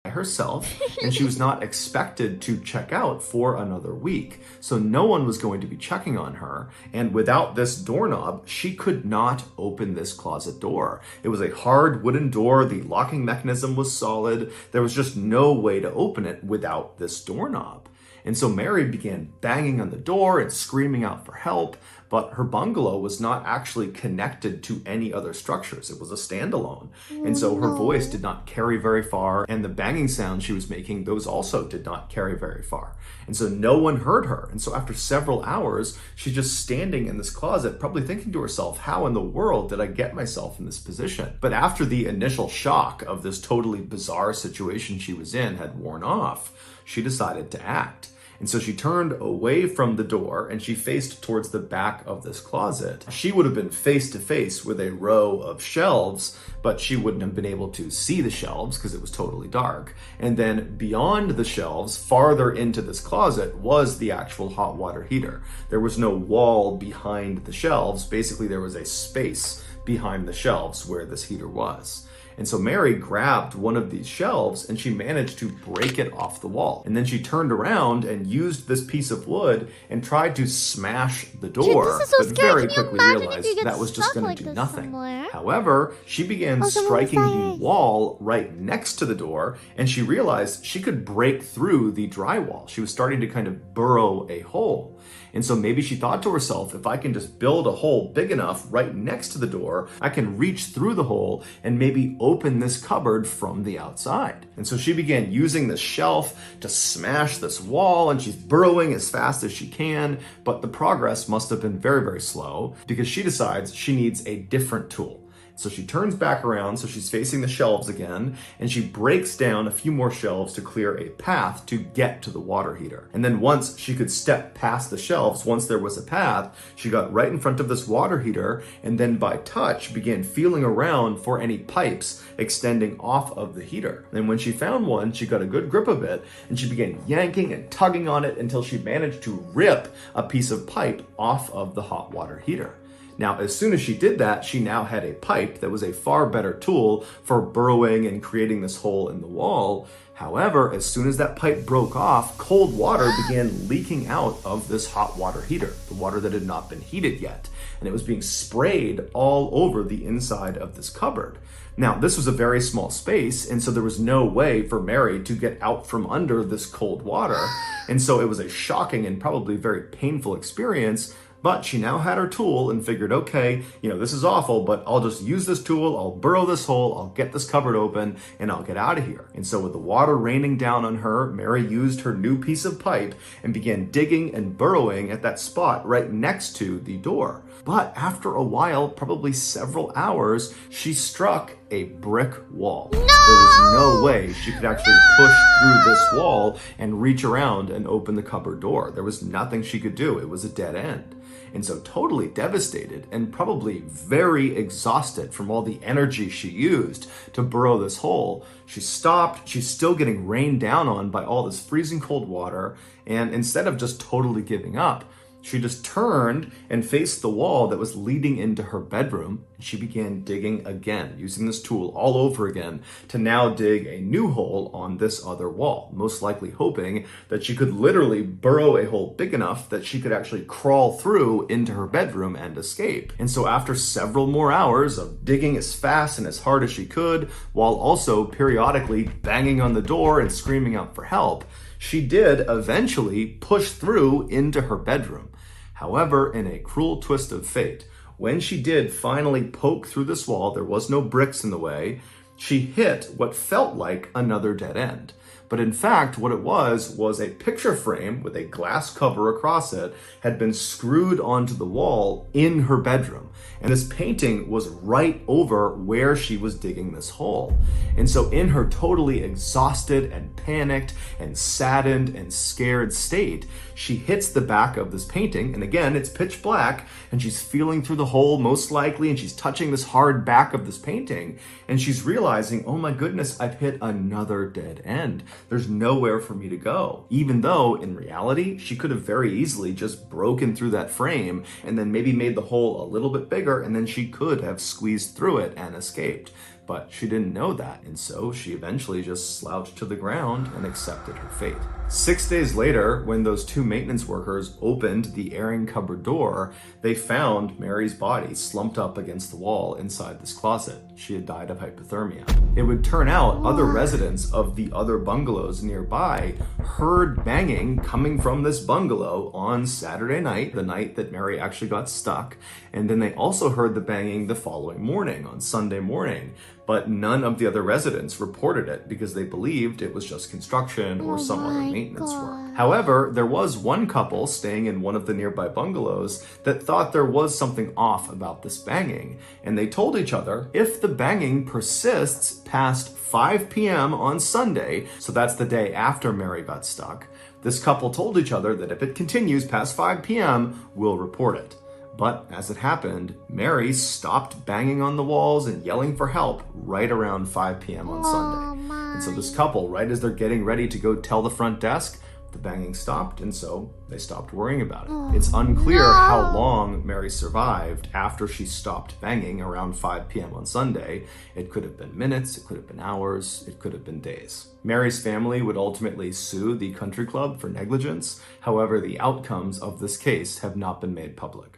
[SPEAKER 6] herself, and she was not expected to check out for another week. So no one was going to be checking on her, and without this doorknob, she could not open this closet door. It was a hard wooden door, the locking mechanism was solid, there was just no way to open it without this doorknob. And so Mary began banging on the door and screaming out for help, but her bungalow was not actually connected to any other structures. It was a standalone. And so her voice did not carry very far, and the banging sounds she was making, those also did not carry very far. And so no one heard her. And so after several hours, she's just standing in this closet, probably thinking to herself, how in the world did I get myself in this position? But after the initial shock of this totally bizarre situation she was in had worn off, she decided to act. And so she turned away from the door and she faced towards the back of this closet. She would have been face to face with a row of shelves, but she wouldn't have been able to see the shelves because it was totally dark. And then beyond the shelves, farther into this closet, was the actual hot water heater. There was no wall behind the shelves. Basically, there was a space behind the shelves where this heater was. And so Mary grabbed one of these shelves and she managed to break it off the wall. And then she turned around and used this piece of wood and tried to smash the door,
[SPEAKER 1] Dude, this is so
[SPEAKER 6] but
[SPEAKER 1] scary.
[SPEAKER 6] very
[SPEAKER 1] Can you
[SPEAKER 6] quickly
[SPEAKER 1] imagine if
[SPEAKER 6] realized
[SPEAKER 1] you get
[SPEAKER 6] that was just
[SPEAKER 1] stuck
[SPEAKER 6] going
[SPEAKER 1] like
[SPEAKER 6] to do
[SPEAKER 1] this
[SPEAKER 6] nothing.
[SPEAKER 1] somewhere?
[SPEAKER 6] However, she began
[SPEAKER 1] someone
[SPEAKER 6] striking the
[SPEAKER 1] fired.
[SPEAKER 6] wall right next to the door, and she realized she could break through the drywall. She was starting to kind of burrow a hole. And so maybe she thought to herself, if I can just build a hole big enough right next to the door, I can reach through the hole and maybe open this cupboard from the outside. And so she began using this shelf to smash this wall, and she's burrowing as fast as she can, but the progress must have been very, very slow because she decides she needs a different tool. So she turns back around, so she's facing the shelves again, and she breaks down a few more shelves to clear a path to get to the water heater. And then once she could step past the shelves, once there was a path, she got right in front of this water heater, and then by touch began feeling around for any pipes extending off of the heater. And when she found one, she got a good grip of it, and she began yanking and tugging on it until she managed to rip a piece of pipe off of the hot water heater. Now, as soon as she did that, she now had a pipe that was a far better tool for burrowing and creating this hole in the wall. However, as soon as that pipe broke off, cold water began leaking out of this hot water heater, the water that had not been heated yet, and it was being sprayed all over the inside of this cupboard. Now, this was a very small space, and so there was no way for Mary to get out from under this cold water, and so it was a shocking and probably very painful experience. But she now had her tool and figured, okay, this is awful, but I'll just use this tool, I'll burrow this hole, I'll get this cupboard open, and I'll get out of here. And so with the water raining down on her, Mary used her new piece of pipe and began digging and burrowing at that spot right next to the door. But after a while, probably several hours, she struck a brick wall.
[SPEAKER 1] No!
[SPEAKER 6] There was no way she could actually push through this wall and reach around and open the cupboard door. There was nothing she could do. It was a dead end. And so totally devastated and probably very exhausted from all the energy she used to burrow this hole, she stopped. She's still getting rained down on by all this freezing cold water. And instead of just totally giving up, she just turned and faced the wall that was leading into her bedroom. She began digging again, using this tool all over again to now dig a new hole on this other wall, most likely hoping that she could literally burrow a hole big enough that she could actually crawl through into her bedroom and escape. And so after several more hours of digging as fast and as hard as she could, while also periodically banging on the door and screaming out for help, she did eventually push through into her bedroom. However, in a cruel twist of fate,
[SPEAKER 5] When she did finally poke through this wall, there was no bricks in the way, she hit what felt like another dead end. But in fact, what it was a picture frame with a glass cover across it had been screwed onto the wall in her bedroom. And this painting was right over where she was digging this hole. And so in her totally exhausted and panicked and saddened and scared state, she hits the back of this painting. And again, it's pitch black and she's feeling through the hole most likely, and she's touching this hard back of this painting. And she's realizing, oh my goodness, I've hit another dead end. There's nowhere for me to go. Even though in reality, she could have very easily just broken through that frame and then maybe made the hole a little bit bigger, and then she could have squeezed through it and escaped. But she didn't know that, and so she eventually just slouched to the ground and accepted her fate. 6 days later, when those two maintenance workers opened the airing cupboard door, they found Mary's body slumped up against the wall inside this closet. She had died of hypothermia. It would turn out other residents of the other bungalows nearby heard banging coming from this bungalow on Saturday night, the night that Mary actually got stuck, and then they also heard the banging the following morning, on Sunday morning. But none of the other residents reported it because they believed it was just construction or some other maintenance work. However, there was one couple staying in one of the nearby bungalows that thought there was something off about this banging, and they told each other, if the banging persists past 5 p.m. on Sunday, so that's the day after Mary got stuck, this couple told each other that if it continues past 5 p.m., we'll report it. But as it happened, Mary stopped banging on the walls and yelling for help right around 5 p.m. on Sunday. And so this couple, right as they're getting ready to go tell the front desk, the banging stopped, and so they stopped worrying about it. It's unclear how long Mary survived after she stopped banging around 5 p.m. on Sunday. It could have been minutes, it could have been hours, it could have been days. Mary's family would ultimately sue the country club for negligence. However, the outcomes of this case have not been made public.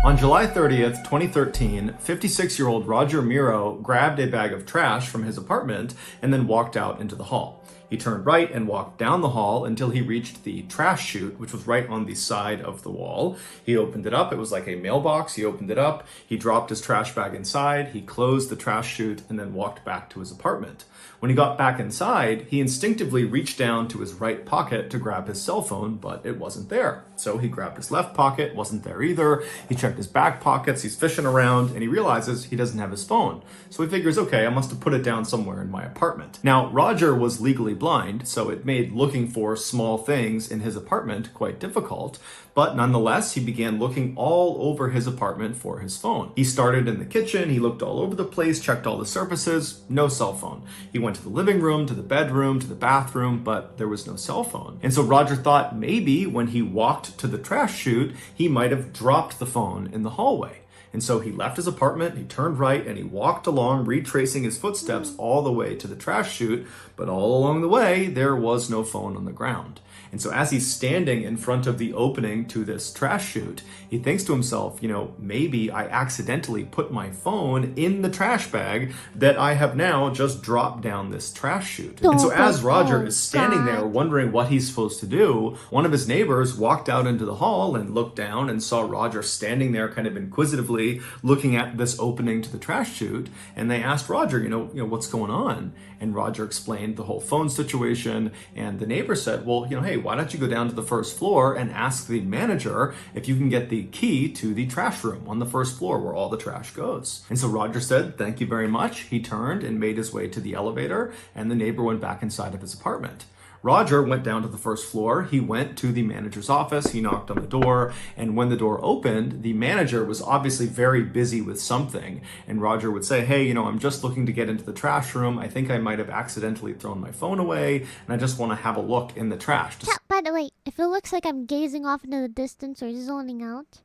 [SPEAKER 5] On July 30th, 2013, 56-year-old Roger Miro grabbed a bag of trash from his apartment and then walked out into the hall. He turned right and walked down the hall until he reached the trash chute, which was right on the side of the wall. He opened it up. It was like a mailbox. He opened it up. He dropped his trash bag inside. He closed the trash chute and then walked back to his apartment. When he got back inside, he instinctively reached down to his right pocket to grab his cell phone, but it wasn't there. So he grabbed his left pocket, wasn't there either. He checked his back pockets, he's fishing around, and he realizes he doesn't have his phone. So he figures, okay, I must have put it down somewhere in my apartment. Now, Roger was legally blind, so it made looking for small things in his apartment quite difficult. But nonetheless, he began looking all over his apartment for his phone. He started in the kitchen, he looked all over the place, checked all the surfaces, no cell phone. He went to the living room, to the bedroom, to the bathroom, but there was no cell phone. And so Roger thought maybe when he walked to the trash chute, he might have dropped the phone in the hallway. And so he left his apartment, he turned right, and he walked along, retracing his footsteps all the way to the trash chute. But all along the way, there was no phone on the ground. And so as he's standing in front of the opening to this trash chute, he thinks to himself, maybe I accidentally put my phone in the trash bag that I have now just dropped down this trash chute. And so as Roger is standing there wondering what he's supposed to do, one of his neighbors walked out into the hall and looked down and saw Roger standing there kind of inquisitively looking at this opening to the trash chute. And they asked Roger, what's going on? And Roger explained the whole phone situation. And the neighbor said, well, hey, why don't you go down to the first floor and ask the manager if you can get the key to the trash room on the first floor where all the trash goes. And so Roger said, thank you very much. He turned and made his way to the elevator, and the neighbor went back inside of his apartment. Roger went down to the first floor. He went to the manager's office. He knocked on the door. And when the door opened, the manager was obviously very busy with something. And Roger would say, hey, I'm just looking to get into the trash room. I think I might have accidentally thrown my phone away. And I just want to have a look in the trash.
[SPEAKER 1] By the way, if it looks like I'm gazing off into the distance or zoning out,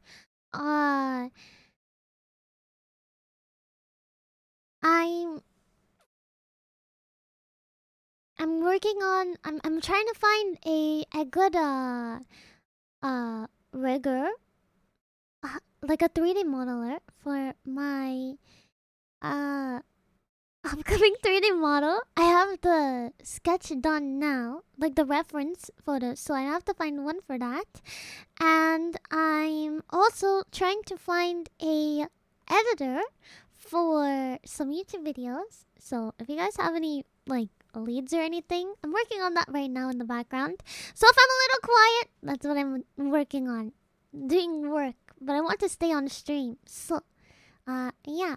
[SPEAKER 1] I'm working on I'm trying to find a good rigger, like a 3D modeler for my upcoming 3D model. I have the sketch done now, like the reference photos, so I have to find one for that. And I'm also trying to find a editor for some YouTube videos. So if you guys have any like leads or anything, I'm working on that right now in the background. So if I'm a little quiet, that's what I'm working on. Doing work, but I want to stay on stream. So yeah.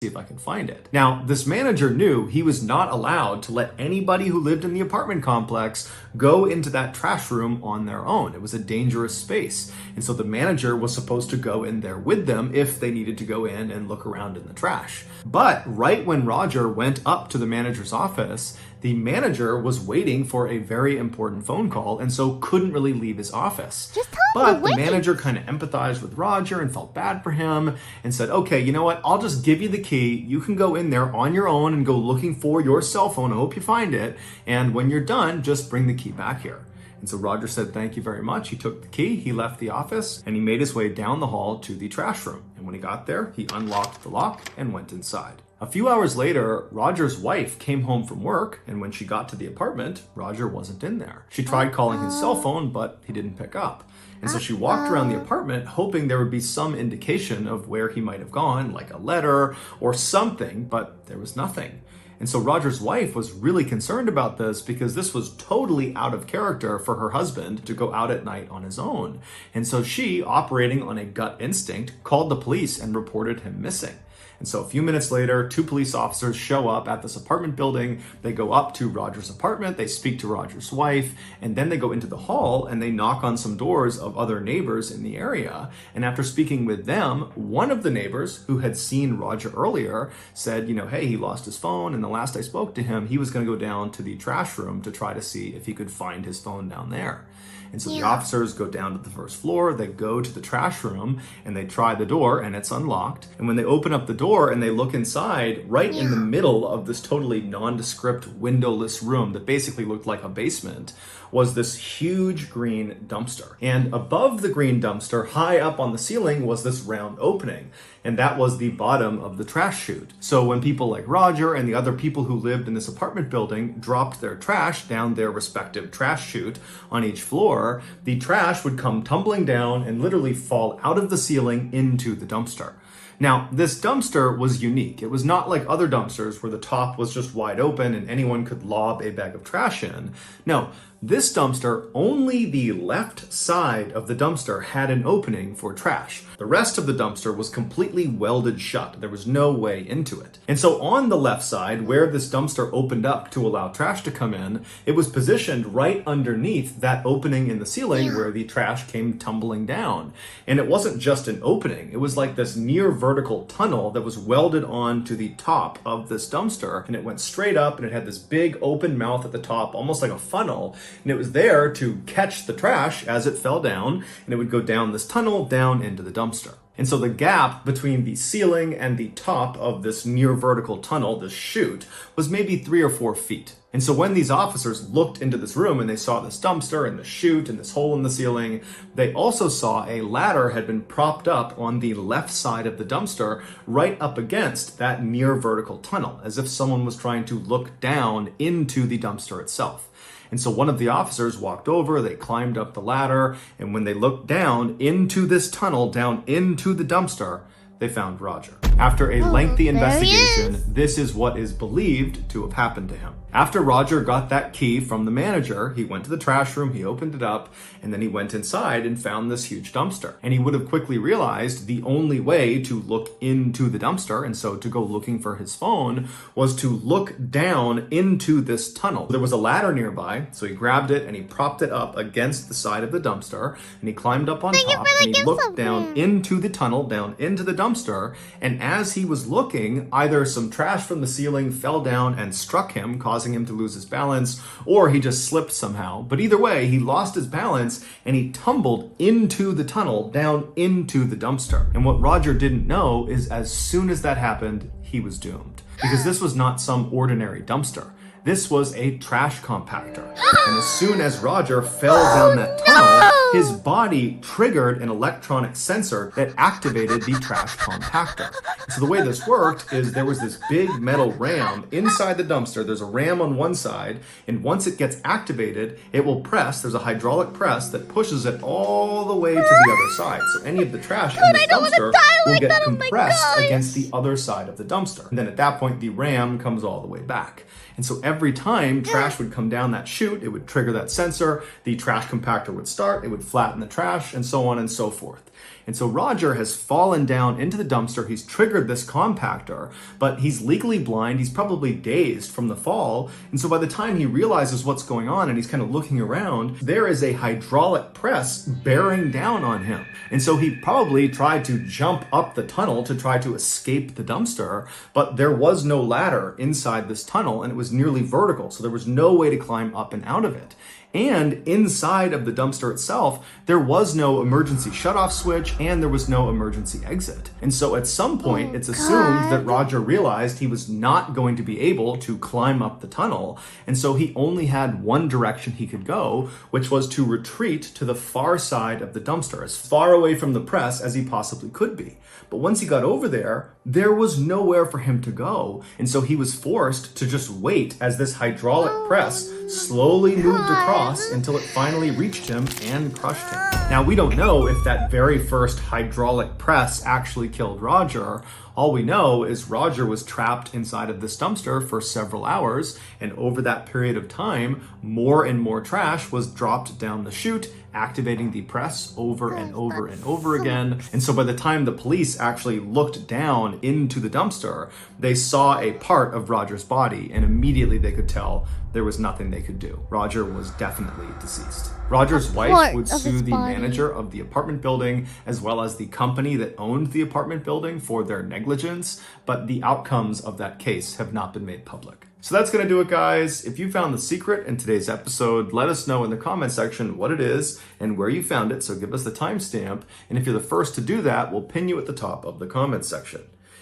[SPEAKER 6] See if I can find it. Now, this manager knew he was not allowed to let anybody who lived in the apartment complex go into that trash room on their own. It was a dangerous space. And so the manager was supposed to go in there with them if they needed to go in and look around in the trash. But right when Roger went up to the manager's office, the manager was waiting for a very important phone call and so couldn't really leave his office.
[SPEAKER 1] Just tell him to
[SPEAKER 6] But the
[SPEAKER 1] wait.
[SPEAKER 6] manager kind of empathized with Roger and felt bad for him and said, okay, you know what? I'll just give you the key. You can go in there on your own and go looking for your cell phone. I hope you find it. And when you're done, just bring the key back here. And so Roger said, thank you very much. He took the key, he left the office, and he made his way down the hall to the trash room. And when he got there, he unlocked the lock and went inside. A few hours later, Roger's wife came home from work, and when she got to the apartment, Roger wasn't in there. She tried calling his cell phone, but he didn't pick up. And so she walked around the apartment hoping there would be some indication of where he might have gone, like a letter or something, but there was nothing. And so Roger's wife was really concerned about this because this was totally out of character for her husband to go out at night on his own. And so she, operating on a gut instinct, called the police and reported him missing. And so a few minutes later, 2 police officers show up at this apartment building. They go up to Roger's apartment, they speak to Roger's wife, and then they go into the hall and they knock on some doors of other neighbors in the area. And after speaking with them, one of the neighbors who had seen Roger earlier said, hey, he lost his phone, and the last I spoke to him, he was going to go down to the trash room to try to see if he could find his phone down there. And so the officers go down to the first floor, they go to the trash room, and they try the door, and it's unlocked. And when they open up the door and they look inside, right in the middle of this totally nondescript windowless room that basically looked like a basement, was this huge green dumpster. And above the green dumpster, high up on the ceiling, was this round opening. And that was the bottom of the trash chute. So when people like Roger and the other people who lived in this apartment building dropped their trash down their respective trash chute on each floor, the trash would come tumbling down and literally fall out of the ceiling into the dumpster. Now, this dumpster was unique. It was not like other dumpsters where the top was just wide open and anyone could lob a bag of trash in. No, this dumpster, only the left side of the dumpster had an opening for trash. The rest of the dumpster was completely welded shut. There was no way into it. And so on the left side, where this dumpster opened up to allow trash to come in, it was positioned right underneath that opening in the ceiling where the trash came tumbling down. And it wasn't just an opening. It was like this near vertical tunnel that was welded on to the top of this dumpster. And it went straight up and it had this big open mouth at the top, almost like a funnel. And it was there to catch the trash as it fell down, and it would go down this tunnel down into the dumpster. And so the gap between the ceiling and the top of this near vertical tunnel, this chute, was maybe 3 or 4 feet. And so when these officers looked into this room and they saw this dumpster and the chute and this hole in the ceiling, they also saw a ladder had been propped up on the left side of the dumpster right up against that near vertical tunnel, as if someone was trying to look down into the dumpster itself. And so one of the officers walked over, they climbed up the ladder, and when they looked down into this tunnel, down into the dumpster, they found Roger. After a lengthy investigation, this is what is believed to have happened to him. After Roger got that key from the manager, he went to the trash room, he opened it up, and then he went inside and found this huge dumpster. And he would have quickly realized the only way to look into the dumpster, and so to go looking for his phone, was to look down into this tunnel. There was a ladder nearby, so he grabbed it and he propped it up against the side of the dumpster, and he climbed up on top, and he looked down into the tunnel, down into the dumpster, and as he was looking, either some trash from the ceiling fell down and struck him, causing him to lose his balance, or he just slipped somehow. But either way, he lost his balance and he tumbled into the tunnel, down into the dumpster. And what Roger didn't know is as soon as that happened, he was doomed. Because this was not some ordinary dumpster.
[SPEAKER 5] This was a trash compactor. And as soon as Roger fell down that tunnel, his body triggered an electronic sensor that activated the trash compactor. So the way this worked is there was this big metal ram inside the dumpster. There's a ram on one side, and once it gets activated, it will press. There's a hydraulic press that pushes it all the way to the other side. So any of the trash in this dumpster will get compressed against the other side of the dumpster. And then at that point, the ram comes all the way back. And so every time trash would come down that chute, it would trigger that sensor, the trash compactor would start, it would flatten the trash, and so on and so forth. And so Roger has fallen down into the dumpster. He's triggered this compactor, but he's legally blind. He's probably dazed from the fall. And so by the time he realizes what's going on and he's kind of looking around, there is a hydraulic press bearing down on him. And so he probably tried to jump up the tunnel to try to escape the dumpster, but there was no ladder inside this tunnel and it was nearly vertical. So there was no way to climb up and out of it. And inside of the dumpster itself, there was no emergency shutoff switch and there was no emergency exit. And so at some point, it's assumed that Roger realized he was not going to be able to climb up the tunnel. And so he only had one direction he could go, which was to retreat to the far side of the dumpster, as far away from the press as he possibly could be. But once he got over there, there was nowhere for him to go. And so he was forced to just wait as this hydraulic press slowly moved across until it finally reached him and crushed him. Now, we don't know if that very first hydraulic press actually killed Roger. All we know is Roger was trapped inside of this dumpster for several hours, and over that period of time, more and more trash was dropped down the chute, activating the press over and over and over again. And so by the time the police actually looked down into the dumpster, they saw a part of Roger's body, and immediately they could tell there was nothing they could do. Roger was definitely deceased. Roger's wife would sue the manager of the apartment building as well as the company that owned the apartment building for their negligence, but the outcomes of that case have not been made public. So that's going to do it, guys. If you found the secret in today's episode, let us know in the comment section what it is and where you found it, so give us the timestamp. And if you're the first to do that, we'll pin you at the top of the comment section.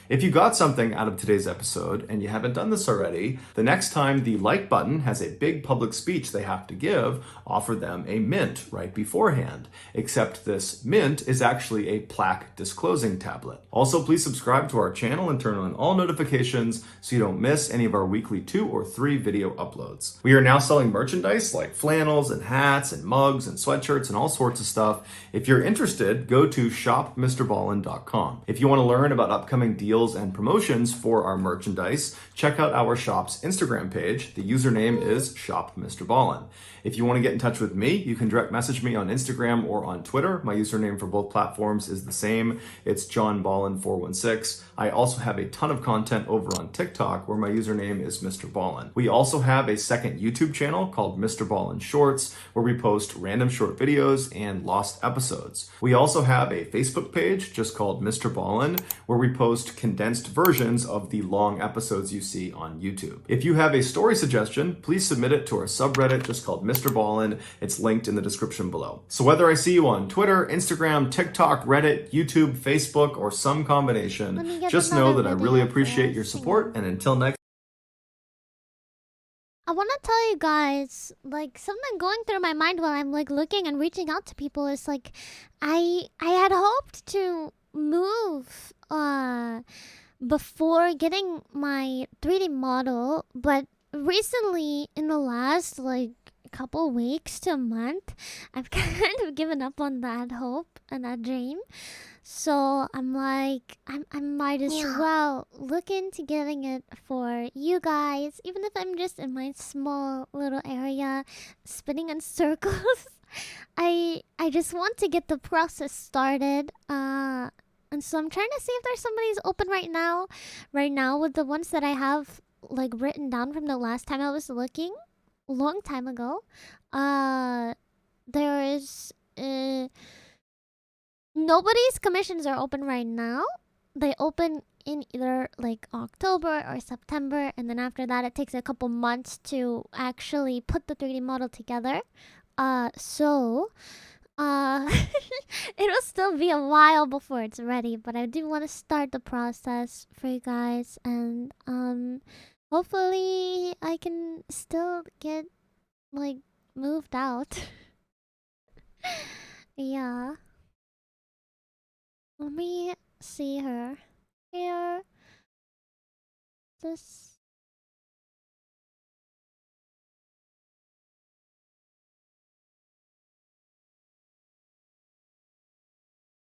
[SPEAKER 5] If you got something out of today's episode and you haven't done this already, the next time the like button has a big public speech they have to give, offer them a mint right beforehand. Except this mint is actually a plaque disclosing tablet. Also, please subscribe to our channel and turn on all notifications so you don't miss any of our weekly 2 or 3 video uploads. We are now selling merchandise like flannels and hats and mugs and sweatshirts and all sorts of stuff. If you're interested, go to shopmrballin.com. If you want to learn about upcoming deals and promotions for our merchandise, check out our shop's Instagram page. The username is shopmrballin. If you want to get in touch with me, you can direct message me on Instagram or on Twitter. My username for both platforms is the same. It's johnballin416. I also have a ton of content over on TikTok where my username is Mr. Ballin. We also have a second YouTube channel called Mr. Ballin Shorts where we post random short videos and lost episodes. We also have a Facebook page just called Mr. Ballin where we post condensed versions of the long episodes you see on YouTube. If you have a story suggestion, please submit it to our subreddit just called Mr. Ballin. It's linked in the description below. So whether I see you on Twitter, Instagram, TikTok, Reddit, YouTube, Facebook, or some combination, just know that I really appreciate your support, and until next
[SPEAKER 1] I want to tell you guys, like, something going through my mind while I'm, like, looking and reaching out to people is, like, I had hoped to move, before getting my 3D model, but recently, in the last, like, couple weeks to a month, I've kind of given up on that hope and that dream. So I'm like, I might as well look into getting it for you guys, even if I'm just in my small little area spinning in circles. I just want to get the process started. And so I'm trying to see if there's somebody who's open right now. Right now, with the ones that I have, like, written down from the last time I was looking, long time ago, there is nobody's commissions are open right now. They open in either like October or September, and then after that it takes a couple months to actually put the 3D model together. So it'll still be a while before it's ready, but I do want to start the process for you guys. And Hopefully, I can still get, like, moved out. Yeah. Let me see her. Here. This.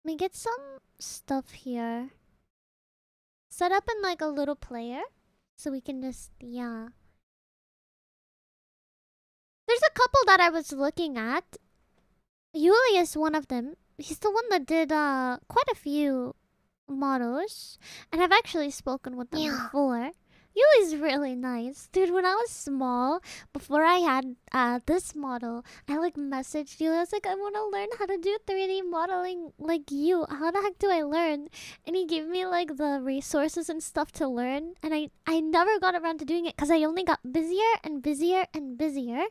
[SPEAKER 1] Let me get some stuff here. Set up in like a little player. So we can just, yeah. There's a couple that I was looking at. Yuli is one of them. He's the one that did quite a few models. And I've actually spoken with them before. Yuli's really nice. Dude, when I was small, before I had this model, I like messaged Yuli. I was like, I want to learn how to do 3D modeling like you. How the heck do I learn? And he gave me like the resources and stuff to learn. And I never got around to doing it because I only got busier and busier and busier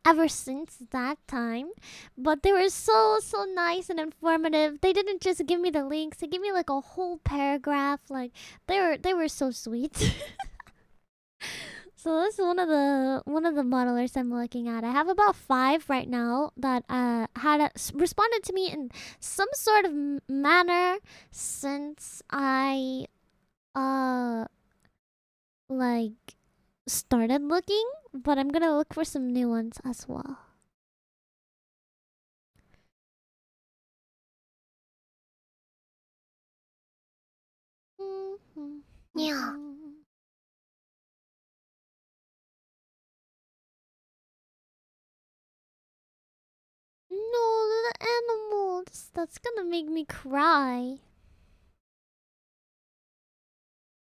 [SPEAKER 1] ever since that time. But they were so nice and informative. They didn't just give me the links. They gave me like a whole paragraph. Like they were so sweet. So this is one of the modelers I'm looking at. I have about 5 right now that responded to me in some sort of manner since I like started looking, but I'm gonna look for some new ones as well.
[SPEAKER 3] Yeah.
[SPEAKER 1] No, the animals. That's gonna make me cry.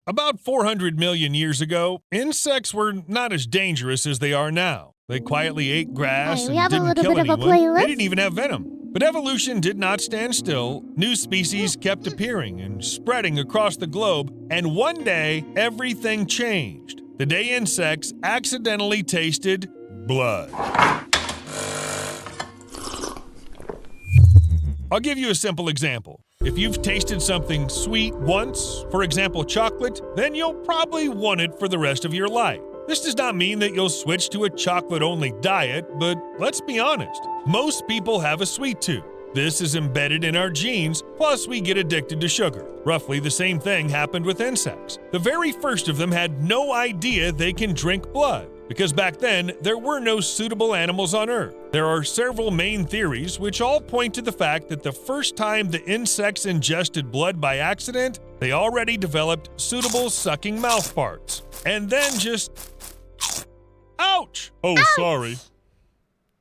[SPEAKER 2] About 400 million years ago, insects were not as dangerous as they are now. They quietly ate grass
[SPEAKER 1] Hey, we
[SPEAKER 2] and
[SPEAKER 1] have a
[SPEAKER 2] didn't
[SPEAKER 1] little
[SPEAKER 2] kill
[SPEAKER 1] bit of a
[SPEAKER 2] anyone.
[SPEAKER 1] playlist.
[SPEAKER 2] They didn't even have venom. But evolution did not stand still. New species kept appearing and spreading across the globe, and one day, everything changed. The day insects accidentally tasted blood. I'll give you a simple example. If you've tasted something sweet once, for example chocolate, then you'll probably want it for the rest of your life. This does not mean that you'll switch to a chocolate-only diet, but let's be honest, most people have a sweet tooth. This is embedded in our genes, plus we get addicted to sugar. Roughly the same thing happened with insects. The very first of them had no idea they can drink blood, because back then, there were no suitable animals on Earth. There are several main theories which all point to the fact that the first time the insects ingested blood by accident, they already developed suitable sucking mouth parts. And then just... Ouch! Oh, sorry.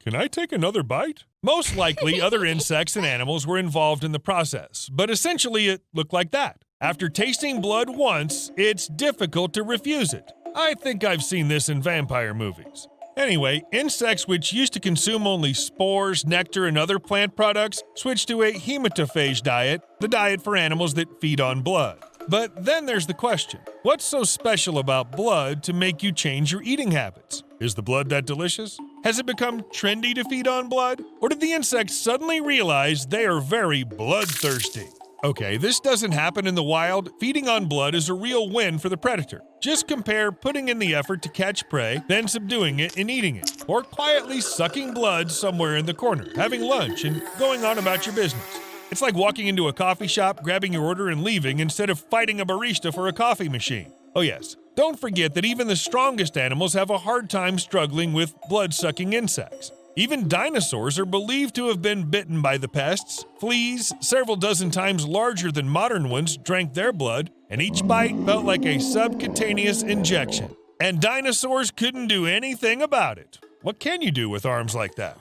[SPEAKER 2] Can I take another bite? Most likely, other insects and animals were involved in the process, but essentially it looked like that. After tasting blood once, it's difficult to refuse it. I think I've seen this in vampire movies. Anyway, insects which used to consume only spores, nectar, and other plant products switched to a hematophage diet, the diet for animals that feed on blood. But then there's the question, what's so special about blood to make you change your eating habits? Is the blood that delicious? Has it become trendy to feed on blood? Or did the insects suddenly realize they are very bloodthirsty? Okay, this doesn't happen in the wild. Feeding on blood is a real win for the predator. Just compare putting in the effort to catch prey, then subduing it and eating it. Or quietly sucking blood somewhere in the corner, having lunch, and going on about your business. It's like walking into a coffee shop, grabbing your order, and leaving instead of fighting a barista for a coffee machine. Oh yes, don't forget that even the strongest animals have a hard time struggling with blood-sucking insects. Even dinosaurs are believed to have been bitten by the pests. Fleas, several dozen times larger than modern ones, drank their blood, and each bite felt like a subcutaneous injection. And dinosaurs couldn't do anything about it. What can you do with arms like that?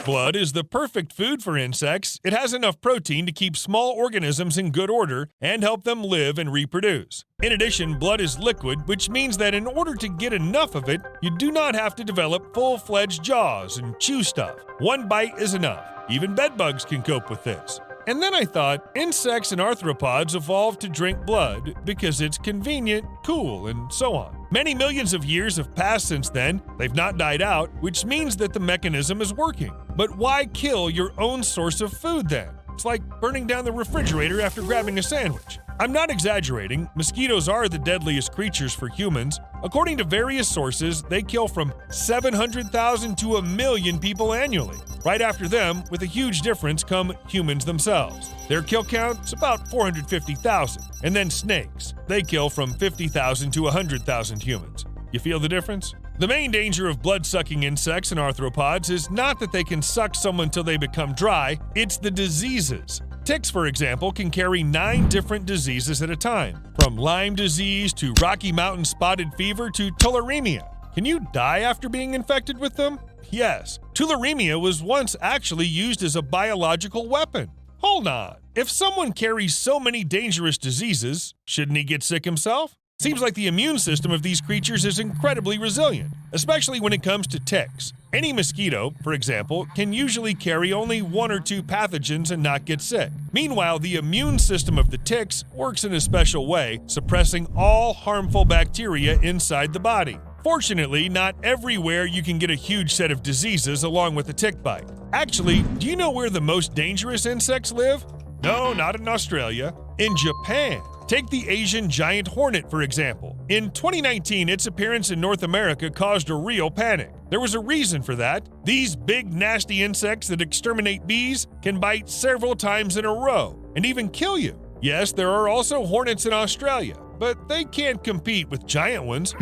[SPEAKER 2] Blood is the perfect food for insects. It has enough protein to keep small organisms in good order and help them live and reproduce. In addition, blood is liquid, which means that in order to get enough of it, you do not have to develop full-fledged jaws and chew stuff. One bite is enough. Even bedbugs can cope with this. And then I thought, insects and arthropods evolved to drink blood because it's convenient, cool, and so on. Many millions of years have passed since then. They've not died out, which means that the mechanism is working. But why kill your own source of food then? It's like burning down the refrigerator after grabbing a sandwich. I'm not exaggerating, mosquitoes are the deadliest creatures for humans. According to various sources, they kill from 700,000 to 1 million people annually. Right after them, with a huge difference, come humans themselves. Their kill count is about 450,000. And then snakes. They kill from 50,000 to 100,000 humans. You feel the difference? The main danger of blood-sucking insects and arthropods is not that they can suck someone till they become dry, it's the diseases. Ticks, for example, can carry 9 different diseases at a time, from Lyme disease to Rocky Mountain spotted fever to tularemia. Can you die after being infected with them? Yes. Tularemia was once actually used as a biological weapon. Hold on. If someone carries so many dangerous diseases, shouldn't he get sick himself? Seems like the immune system of these creatures is incredibly resilient, especially when it comes to ticks. Any mosquito, for example, can usually carry only 1 or 2 pathogens and not get sick. Meanwhile, the immune system of the ticks works in a special way, suppressing all harmful bacteria inside the body. Fortunately, not everywhere you can get a huge set of diseases along with a tick bite. Actually, do you know where the most dangerous insects live? No, not in Australia. In Japan. Take the Asian giant hornet, for example. In 2019, its appearance in North America caused a real panic. There was a reason for that. These big, nasty insects that exterminate bees can bite several times in a row and even kill you. Yes, there are also hornets in Australia, but they can't compete with giant ones.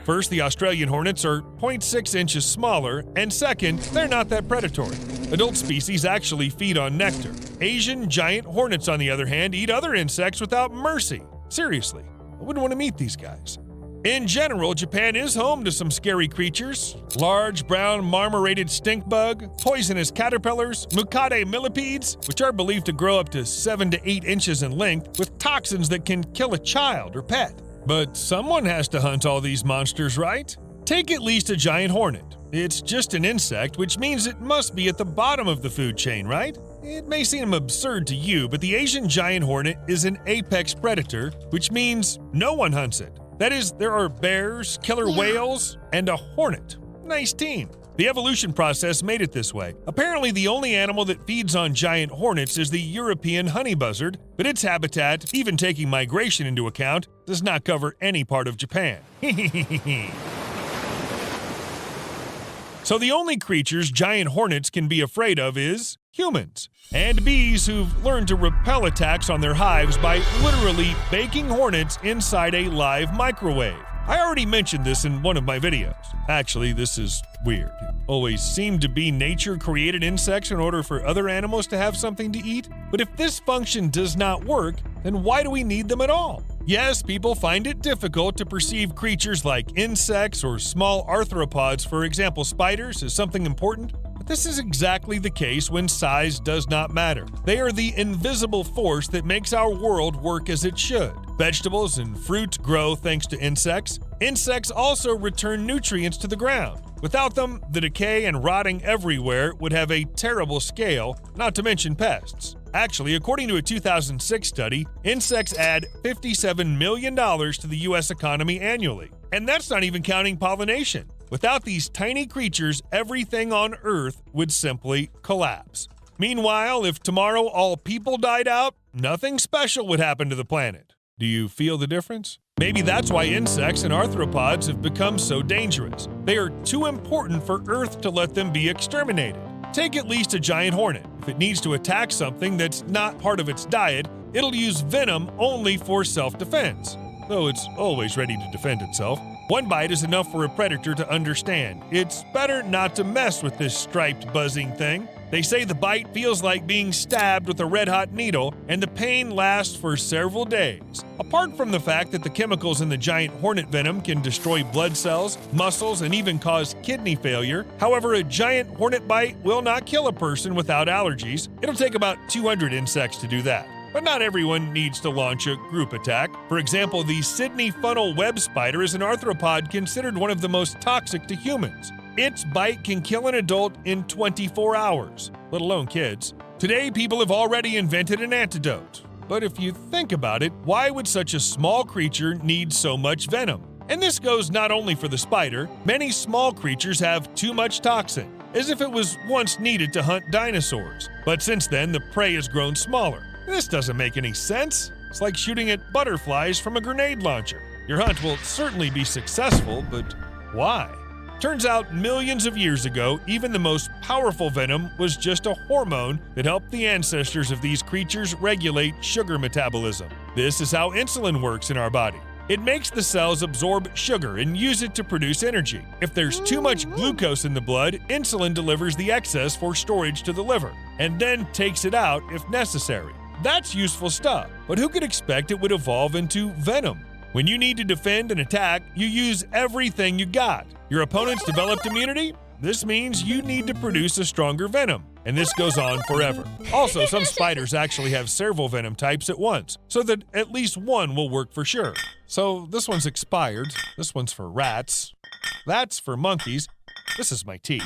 [SPEAKER 2] First, the Australian hornets are 0.6 inches smaller, and second, they're not that predatory. Adult species actually feed on nectar. Asian giant hornets, on the other hand, eat other insects without mercy. Seriously, I wouldn't want to meet these guys. In general, Japan is home to some scary creatures. Large brown marmorated stink bug, poisonous caterpillars, Mucade millipedes, which are believed to grow up to 7 to 8 inches in length, with toxins that can kill a child or pet. But someone has to hunt all these monsters, right? Take at least a giant hornet. It's just an insect, which means it must be at the bottom of the food chain, right? It may seem absurd to you, but the Asian giant hornet is an apex predator, which means no one hunts it. That is, there are bears, killer whales, and a hornet. Nice team. The evolution process made it this way. Apparently, the only animal that feeds on giant hornets is the European honey buzzard, but its habitat, even taking migration into account, does not cover any part of Japan. So the only creatures giant hornets can be afraid of is humans, and bees who've learned to repel attacks on their hives by literally baking hornets inside a live microwave. I already mentioned this in one of my videos. Actually, this is weird. It always seemed to be nature created insects in order for other animals to have something to eat. But if this function does not work, then why do we need them at all? Yes, people find it difficult to perceive creatures like insects or small arthropods, for example spiders, as something important. But this is exactly the case when size does not matter. They are the invisible force that makes our world work as it should. Vegetables and fruits grow thanks to insects. Insects also return nutrients to the ground. Without them, the decay and rotting everywhere would have a terrible scale, not to mention pests. Actually, according to a 2006 study, insects add $57 million to the U.S. economy annually. And that's not even counting pollination. Without these tiny creatures, everything on Earth would simply collapse. Meanwhile, if tomorrow all people died out, nothing special would happen to the planet. Do you feel the difference? Maybe that's why insects and arthropods have become so dangerous. They are too important for Earth to let them be exterminated. Take at least a giant hornet. If it needs to attack something that's not part of its diet, it'll use venom only for self-defense, though it's always ready to defend itself. One bite is enough for a predator to understand. It's better not to mess with this striped buzzing thing. They say the bite feels like being stabbed with a red-hot needle, and the pain lasts for several days. Apart from the fact that the chemicals in the giant hornet venom can destroy blood cells, muscles, and even cause kidney failure, however, a giant hornet bite will not kill a person without allergies. It'll take about 200 insects to do that. But not everyone needs to launch a group attack. For example, the Sydney funnel web spider is an arthropod considered one of the most toxic to humans. Its bite can kill an adult in 24 hours, let alone kids. Today, people have already invented an antidote. But if you think about it, why would such a small creature need so much venom? And this goes not only for the spider. Many small creatures have too much toxin, as if it was once needed to hunt dinosaurs. But since then, the prey has grown smaller. This doesn't make any sense. It's like shooting at butterflies from a grenade launcher. Your hunt will certainly be successful, but why? Turns out millions of years ago, even the most powerful venom was just a hormone that helped the ancestors of these creatures regulate sugar metabolism. This is how insulin works in our body. It makes the cells absorb sugar and use it to produce energy. If there's too much glucose in the blood, insulin delivers the excess for storage to the liver, and then takes it out if necessary. That's useful stuff, but who could expect it would evolve into venom? When you need to defend and attack, you use everything you got. Your opponents developed immunity? This means you need to produce a stronger venom, and this goes on forever. Also, some spiders actually have several venom types at once, so that at least one will work for sure. So this one's expired, this one's for rats, that's for monkeys, this is my tea.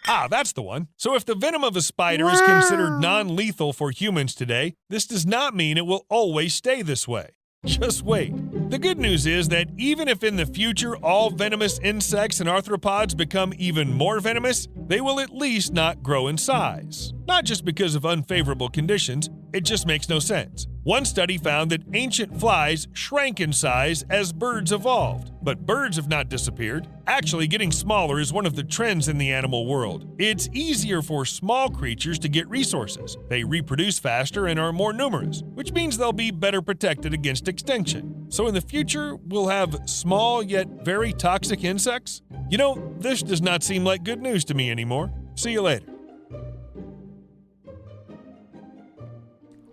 [SPEAKER 2] Ah, that's the one. So if the venom of a spider is considered non-lethal for humans today, this does not mean it will always stay this way. Just wait. The good news is that even if in the future all venomous insects and arthropods become even more venomous, they will at least not grow in size. Not just because of unfavorable conditions, it just makes no sense. One study found that ancient flies shrank in size as birds evolved, but birds have not disappeared. Actually, getting smaller is one of the trends in the animal world. It's easier for small creatures to get resources. They reproduce faster and are more numerous, which means they'll be better protected against extinction. So in the future, we'll have small yet very toxic insects? You know, this does not seem like good news to me anymore. See you later.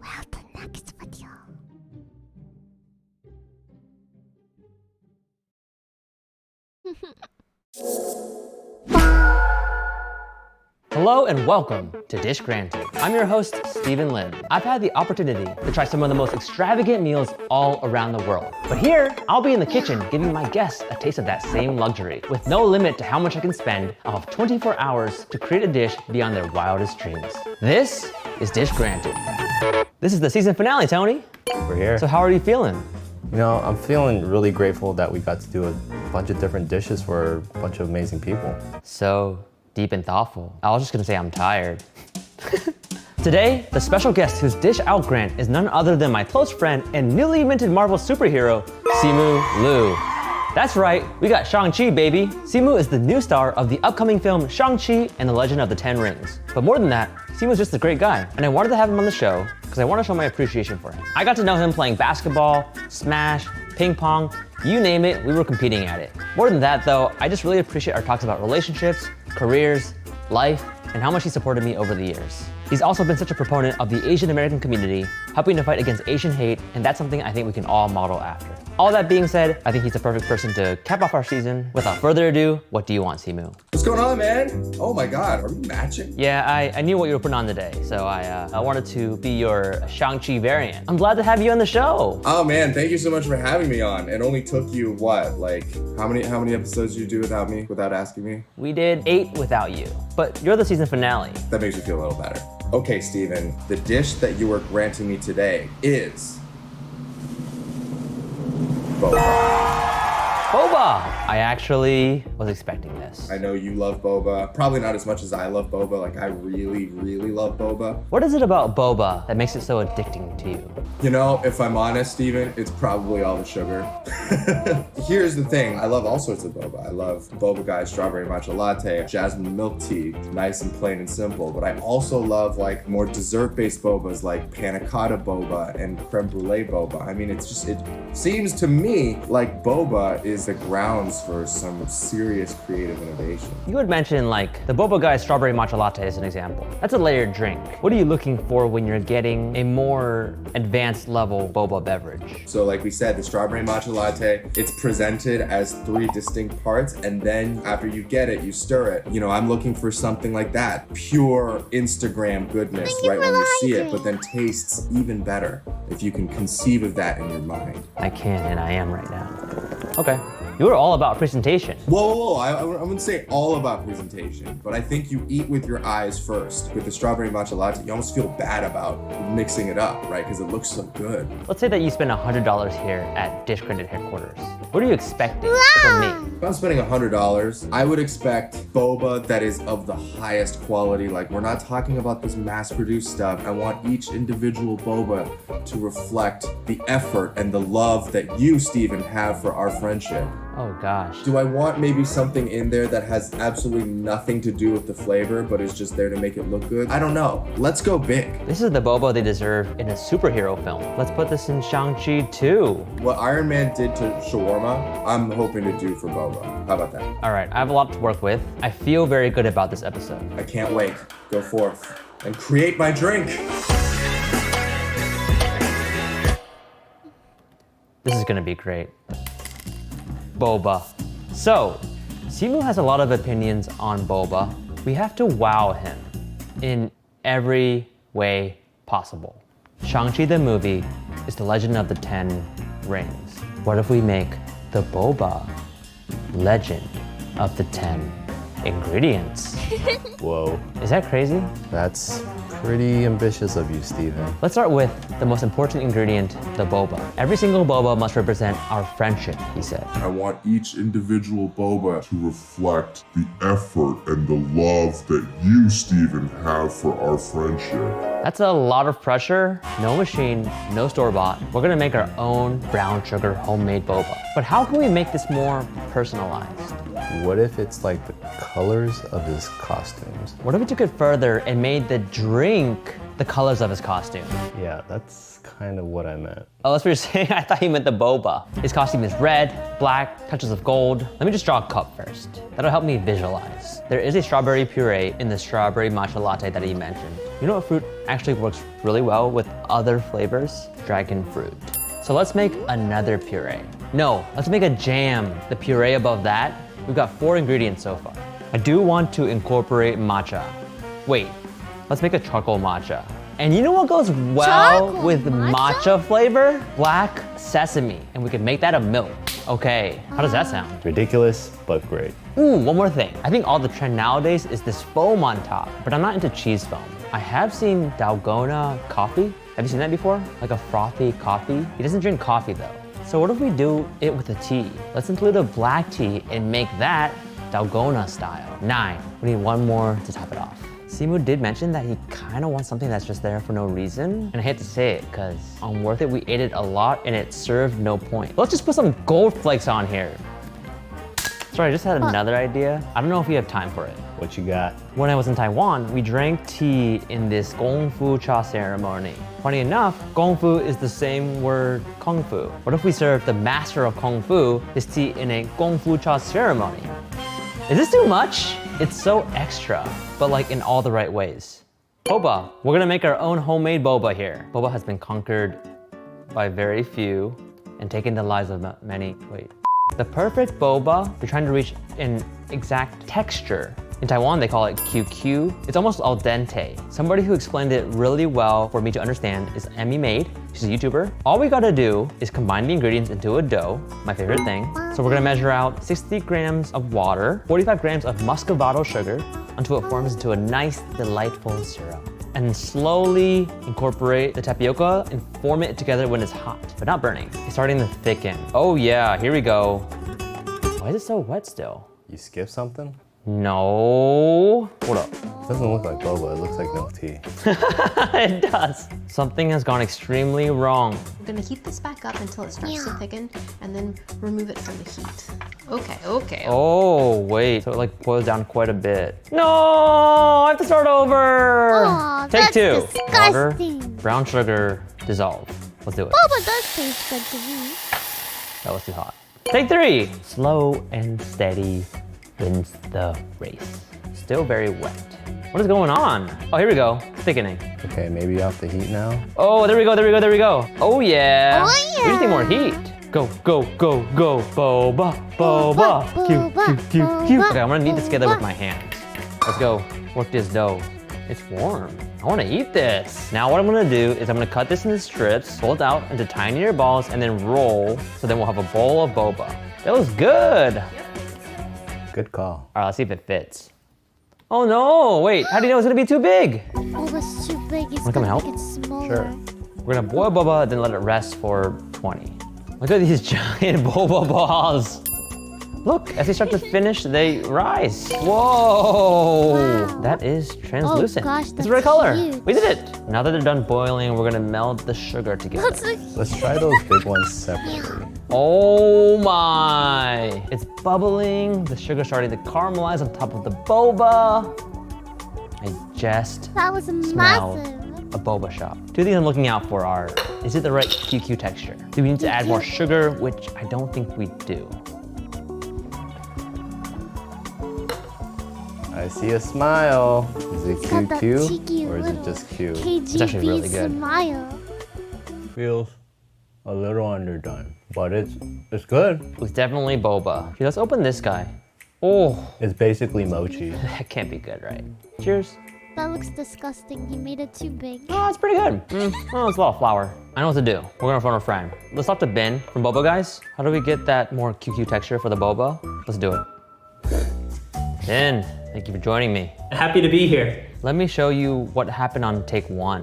[SPEAKER 1] Well, the next video.
[SPEAKER 7] Hello and welcome to Dish Granted. I'm your host, Stephen Lin. I've had the opportunity to try some of the most extravagant meals all around the world. But here, I'll be in the kitchen giving my guests a taste of that same luxury. With no limit to how much I can spend, I'll have 24 hours to create a dish beyond their wildest dreams. This is Dish Granted. This is the season finale, Tony.
[SPEAKER 8] We're here.
[SPEAKER 7] So how are you feeling?
[SPEAKER 8] You know, I'm feeling really grateful that we got to do a bunch of different dishes for a bunch of amazing people.
[SPEAKER 7] So deep and thoughtful. I was just gonna say I'm tired. Today, the special guest whose dish I'll grant is none other than my close friend and newly minted Marvel superhero, Simu Liu. That's right, we got Shang-Chi, baby. Simu is the new star of the upcoming film Shang-Chi and the Legend of the Ten Rings. But more than that, Simu's just a great guy, and I wanted to have him on the show because I want to show my appreciation for him. I got to know him playing basketball, smash, ping pong, you name it, we were competing at it. More than that though, I just really appreciate our talks about relationships, careers, life, and how much he supported me over the years. He's also been such a proponent of the Asian American community, helping to fight against Asian hate, and that's something I think we can all model after. All that being said, I think he's the perfect person to cap off our season. Without further ado, what do you want, Simu?
[SPEAKER 9] What's going on, man? Oh my God, are we matching?
[SPEAKER 7] Yeah, I knew what you were putting on today, so I wanted to be your Shang-Chi variant. I'm glad to have you on the show.
[SPEAKER 9] Oh man, thank you so much for having me on. It only took you what, like how many episodes did you do without me, without asking me?
[SPEAKER 7] We did 8 without you, but you're the season finale.
[SPEAKER 9] That makes me feel a little better. Okay, Steven, the dish that you are granting me today is boba.
[SPEAKER 7] Boba! I actually was expecting this.
[SPEAKER 9] I know you love boba. Probably not as much as I love boba. Like, I really, really love boba.
[SPEAKER 7] What is it about boba that makes it so addicting to you?
[SPEAKER 9] You know, if I'm honest, Steven, it's probably all the sugar. Here's the thing. I love all sorts of boba. I love boba guys, strawberry matcha latte, jasmine milk tea, nice and plain and simple. But I also love like more dessert-based bobas like panna cotta boba and creme brulee boba. I mean, it seems to me like boba is the grounds for some serious creative innovation.
[SPEAKER 7] You had mentioned like the boba guy's strawberry matcha latte as an example. That's a layered drink. What are you looking for when you're getting a more advanced level boba beverage?
[SPEAKER 9] So like we said, the strawberry matcha latte, it's presented as 3 distinct parts, and then after you get it, you stir it. You know, I'm looking for something like that. Pure Instagram goodness right when you see it, but then tastes even better if you can conceive of that in your mind.
[SPEAKER 7] I can, and I am right now. Okay. You were all about presentation.
[SPEAKER 9] Whoa. I wouldn't say all about presentation, but I think you eat with your eyes first. With the strawberry matcha latte, you almost feel bad about mixing it up, right? Because it looks so good.
[SPEAKER 7] Let's say that you spend $100 here at Dish Credit headquarters. What are you expecting from me?
[SPEAKER 9] If I'm spending $100, I would expect boba that is of the highest quality. Like, we're not talking about this mass-produced stuff. I want each individual boba to reflect the effort and the love that you, Steven, have for our friendship.
[SPEAKER 7] Oh gosh.
[SPEAKER 9] Do I want maybe something in there that has absolutely nothing to do with the flavor, but is just there to make it look good? I don't know. Let's go big.
[SPEAKER 7] This is the boba they deserve in a superhero film. Let's put this in Shang-Chi too.
[SPEAKER 9] What Iron Man did to shawarma, I'm hoping to do for boba. How about that?
[SPEAKER 7] All right, I have a lot to work with. I feel very good about this episode.
[SPEAKER 9] I can't wait. Go forth and create my drink.
[SPEAKER 7] This is gonna be great. Boba. So, Simu has a lot of opinions on boba. We have to wow him in every way possible. Shang-Chi the movie is the legend of the 10 rings. What if we make the boba legend of the 10 ingredients?
[SPEAKER 8] Whoa,
[SPEAKER 7] Is that crazy?
[SPEAKER 8] that's pretty ambitious of you, Steven.
[SPEAKER 7] Let's start with the most important ingredient, the boba. Every single boba must represent our friendship, he said.
[SPEAKER 10] I want each individual boba to reflect the effort and the love that you, Steven, have for our friendship.
[SPEAKER 7] That's a lot of pressure. No machine, no store-bought. We're gonna make our own brown sugar homemade boba. But how can we make this more personalized?
[SPEAKER 8] What if it's like the colors of his costumes?
[SPEAKER 7] What if we took it further and made the drink the colors of his costume?
[SPEAKER 8] Yeah, that's kind of what I meant.
[SPEAKER 7] Oh, that's what you're saying? I thought you meant the boba. His costume is red, black, touches of gold. Let me just draw a cup first. That'll help me visualize. There is a strawberry puree in the strawberry matcha latte that he mentioned. You know what fruit actually works really well with other flavors? Dragon fruit. So let's make another puree. No, let's make a jam. The puree above that. We've got 4 ingredients so far. I do want to incorporate matcha. Wait, let's make a charcoal matcha. And you know what goes well
[SPEAKER 1] Charcoal
[SPEAKER 7] with
[SPEAKER 1] matcha?
[SPEAKER 7] matcha flavor? Black sesame. And we can make that a milk. Okay, how does that sound?
[SPEAKER 8] Ridiculous, but great.
[SPEAKER 7] Ooh, one more thing. I think all the trend nowadays is this foam on top, but I'm not into cheese foam. I have seen Dalgona coffee. Have you seen that before? Like a frothy coffee? He doesn't drink coffee though. So what if we do it with a tea? Let's include a black tea and make that Dalgona style. 9, we need 1 more to top it off. Simu did mention that he kind of wants something that's just there for no reason. And I hate to say it, because on Worth It, we ate it a lot and it served no point. Let's just put some gold flakes on here. Sorry, I just had another idea. I don't know if we have time for it.
[SPEAKER 8] What you got?
[SPEAKER 7] When I was in Taiwan, we drank tea in this Gong Fu Cha ceremony. Funny enough, Gong Fu is the same word Kung Fu. What if we serve the master of Kung Fu this tea in a Gong Fu Cha ceremony? Is this too much? It's so extra, but like in all the right ways. Boba. We're gonna make our own homemade boba here. Boba has been conquered by very few and taken the lives of many. Wait. The perfect boba, they're trying to reach an exact texture. In Taiwan, they call it QQ. It's almost al dente. Somebody who explained it really well for me to understand is Emmy Made. She's a YouTuber. All we gotta do is combine the ingredients into a dough, my favorite thing. So we're gonna measure out 60 grams of water, 45 grams of muscovado sugar, until it forms into a nice, delightful syrup. And slowly incorporate the tapioca and form it together when it's hot, but not burning. It's starting to thicken. Oh yeah, here we go. Why is it so wet still?
[SPEAKER 8] You skipped something?
[SPEAKER 7] No. Hold up.
[SPEAKER 8] It doesn't look like boba, it looks like milk tea.
[SPEAKER 7] It does. Something has gone extremely wrong.
[SPEAKER 11] I'm gonna heat this back up until it starts to thicken and then remove it from the heat. Okay.
[SPEAKER 7] Oh, wait. So it like boils down quite a bit. No, I have to start over.
[SPEAKER 1] Aw,
[SPEAKER 7] Take
[SPEAKER 1] that's
[SPEAKER 7] 2. Water,
[SPEAKER 1] disgusting.
[SPEAKER 7] brown sugar, dissolve. Let's do it.
[SPEAKER 1] Boba does taste good to me.
[SPEAKER 7] That was too hot. Take 3. Slow and steady wins the race. Still very wet. What is going on? Oh, here we go. Thickening.
[SPEAKER 8] Okay, maybe off the heat now.
[SPEAKER 7] Oh, there we go. Oh yeah.
[SPEAKER 1] Oh, yeah.
[SPEAKER 7] We just need more heat. Go. Boba.
[SPEAKER 1] Boba,
[SPEAKER 7] Q.
[SPEAKER 1] boba,
[SPEAKER 7] Okay, I'm gonna knead this together with my hands. Let's go. Work this dough. It's warm. I want to eat this. Now what I'm gonna do is I'm gonna cut this into strips, fold it out into tinier balls, and then roll. So then we'll have a bowl of boba. That was good.
[SPEAKER 8] Good call.
[SPEAKER 7] All right, let's see if it fits. Oh no, wait, how do you know it's gonna be too big?
[SPEAKER 1] Oh, it's too big. It's
[SPEAKER 7] Wanna come
[SPEAKER 1] gonna
[SPEAKER 7] help?
[SPEAKER 1] make it smaller.
[SPEAKER 8] Sure.
[SPEAKER 7] We're gonna boil boba, then let it rest for 20. Look at these giant boba balls. Look, as they start to finish, they rise. Whoa!
[SPEAKER 1] Wow.
[SPEAKER 7] That is translucent.
[SPEAKER 1] Oh gosh,
[SPEAKER 7] it's
[SPEAKER 1] that's
[SPEAKER 7] the right color.
[SPEAKER 1] huge.
[SPEAKER 7] We did it. Now that they're done boiling, we're gonna melt the sugar together.
[SPEAKER 1] That's a
[SPEAKER 8] Let's try those big ones separately.
[SPEAKER 7] Oh my! It's bubbling. The sugar's starting to caramelize on top of the boba. I just
[SPEAKER 1] That was
[SPEAKER 7] smelled
[SPEAKER 1] massive.
[SPEAKER 7] a boba shop. Two things I'm looking out for are, is it the right QQ texture? Do we need to add more sugar, which I don't think we do.
[SPEAKER 8] I see a smile. Is it
[SPEAKER 1] got that
[SPEAKER 8] QQ
[SPEAKER 1] cheeky
[SPEAKER 8] or is it
[SPEAKER 1] little
[SPEAKER 8] just Q?
[SPEAKER 1] KGB
[SPEAKER 7] actually really good.
[SPEAKER 1] smile.
[SPEAKER 8] Feels a little underdone, but it's good.
[SPEAKER 7] It's definitely boba. Okay, let's open this guy. Oh,
[SPEAKER 8] It's basically mochi.
[SPEAKER 7] that can't be good, right? Cheers.
[SPEAKER 1] That looks disgusting. He made it too big.
[SPEAKER 7] Oh, it's pretty good. Oh, it's a lot of flour. I know what to do. We're gonna phone a friend. Let's talk to Ben from Boba Guys. How do we get that more QQ texture for the boba? Let's do it. Ben, thank you for joining me.
[SPEAKER 12] Happy to be here.
[SPEAKER 7] Let me show you what happened on take one.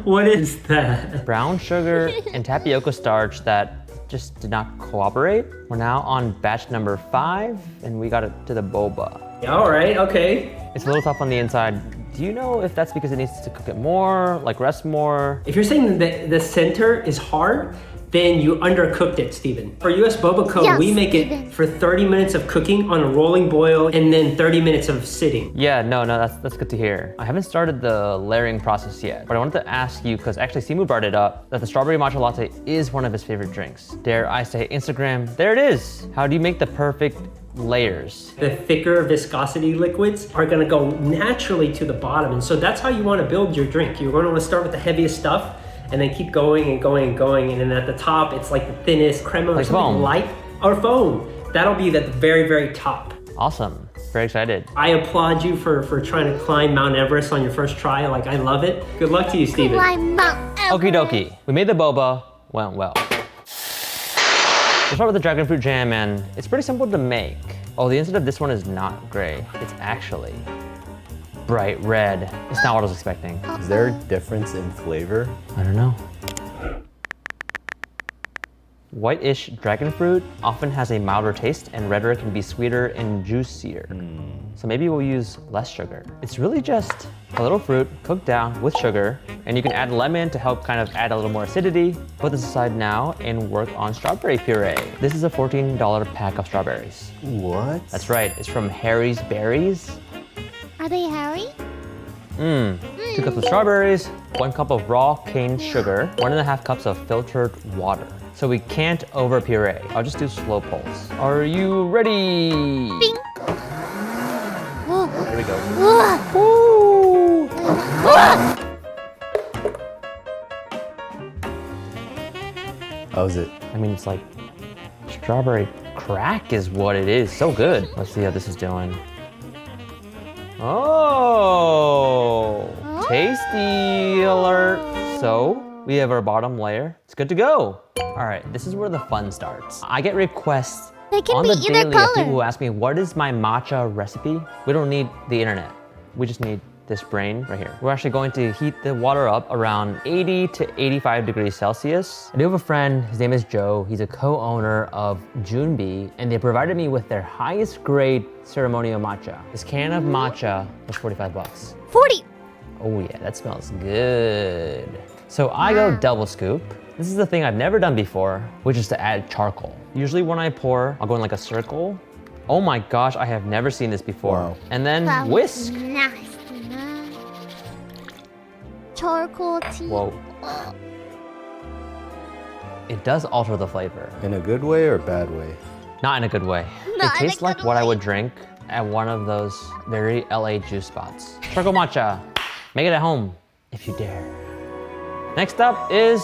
[SPEAKER 12] What is that?
[SPEAKER 7] Brown sugar and tapioca starch that just did not cooperate. We're now on batch number 5 and we got it to the boba.
[SPEAKER 12] All right, okay.
[SPEAKER 7] It's a little tough on the inside. Do you know if that's because it needs to cook it more, like rest more?
[SPEAKER 12] If you're saying that the center is hard, then you undercooked it, Steven. For US Boba Co,
[SPEAKER 1] Yes,
[SPEAKER 12] we make
[SPEAKER 1] Steven.
[SPEAKER 12] it for 30 minutes of cooking on a rolling boil and then 30 minutes of sitting.
[SPEAKER 7] Yeah, no, that's good to hear. I haven't started the layering process yet, but I wanted to ask you, because actually Simu brought it up, that the strawberry matcha latte is one of his favorite drinks. Dare I say Instagram, there it is. How do you make the perfect layers?
[SPEAKER 12] The thicker viscosity liquids are gonna go naturally to the bottom. And so that's how you wanna build your drink. You're gonna wanna start with the heaviest stuff and then keep going and going and going. And then at the top, it's like the thinnest crema or
[SPEAKER 7] Like
[SPEAKER 12] something
[SPEAKER 7] foam.
[SPEAKER 12] light or foam. That'll be at the very, very top.
[SPEAKER 7] Awesome, very excited.
[SPEAKER 12] I applaud you for trying to climb Mount Everest on your first try. Like, I love it. Good luck to you, Steven.
[SPEAKER 1] Climb Mount Everest.
[SPEAKER 7] Okie dokie, we made the boba, went well. We'll start with the dragon fruit jam and it's pretty simple to make. Oh, the inside of this one is not gray. It's actually bright red. It's not what I was expecting.
[SPEAKER 8] Is there a difference in flavor?
[SPEAKER 7] I don't know. White-ish dragon fruit often has a milder taste and redder can be sweeter and juicier. So maybe we'll use less sugar. It's really just a little fruit cooked down with sugar, and you can add lemon to help kind of add a little more acidity. Put this aside now and work on strawberry puree. This is a $14 pack of strawberries.
[SPEAKER 8] What?
[SPEAKER 7] That's right, it's from Harry's Berries.
[SPEAKER 1] Are they hairy?
[SPEAKER 7] 2 cups of strawberries, 1 cup of raw cane sugar, 1.5 cups of filtered water. So we can't over puree. I'll just do slow pulse. Are you ready?
[SPEAKER 1] Bing. Oh.
[SPEAKER 8] There we go.
[SPEAKER 1] Woo.
[SPEAKER 8] How's it?
[SPEAKER 7] I mean, it's like strawberry crack is what it is. So good. Let's see how this is doing. Oh, tasty alert. So we have our bottom layer. It's good to go. All right, this is where the fun starts. I get requests
[SPEAKER 1] They can
[SPEAKER 7] on
[SPEAKER 1] be
[SPEAKER 7] the
[SPEAKER 1] either
[SPEAKER 7] daily of people
[SPEAKER 1] color.
[SPEAKER 7] who ask me, what is my matcha recipe? We don't need the internet. We just need this brain right here. We're actually going to heat the water up around 80 to 85 degrees Celsius. I do have a friend, his name is Joe. He's a co-owner of Junbi, and they provided me with their highest grade ceremonial matcha. This can of matcha was 45 bucks.
[SPEAKER 1] 40.
[SPEAKER 7] Oh yeah, that smells good. So I go double scoop. This is the thing I've never done before, which is to add charcoal. Usually when I pour, I'll go in like a circle. Oh my gosh, I have never seen this before.
[SPEAKER 8] Wow.
[SPEAKER 7] And then
[SPEAKER 1] That was
[SPEAKER 7] whisk.
[SPEAKER 1] nasty, man. Charcoal tea.
[SPEAKER 7] Whoa. It does alter the flavor.
[SPEAKER 8] In a good way or bad way?
[SPEAKER 7] Not in a good way.
[SPEAKER 1] Not
[SPEAKER 7] It
[SPEAKER 1] in a
[SPEAKER 7] tastes like
[SPEAKER 1] good
[SPEAKER 7] what I
[SPEAKER 1] way.
[SPEAKER 7] would drink at one of those very LA juice spots. Charcoal matcha. Make it at home if you dare. Next up is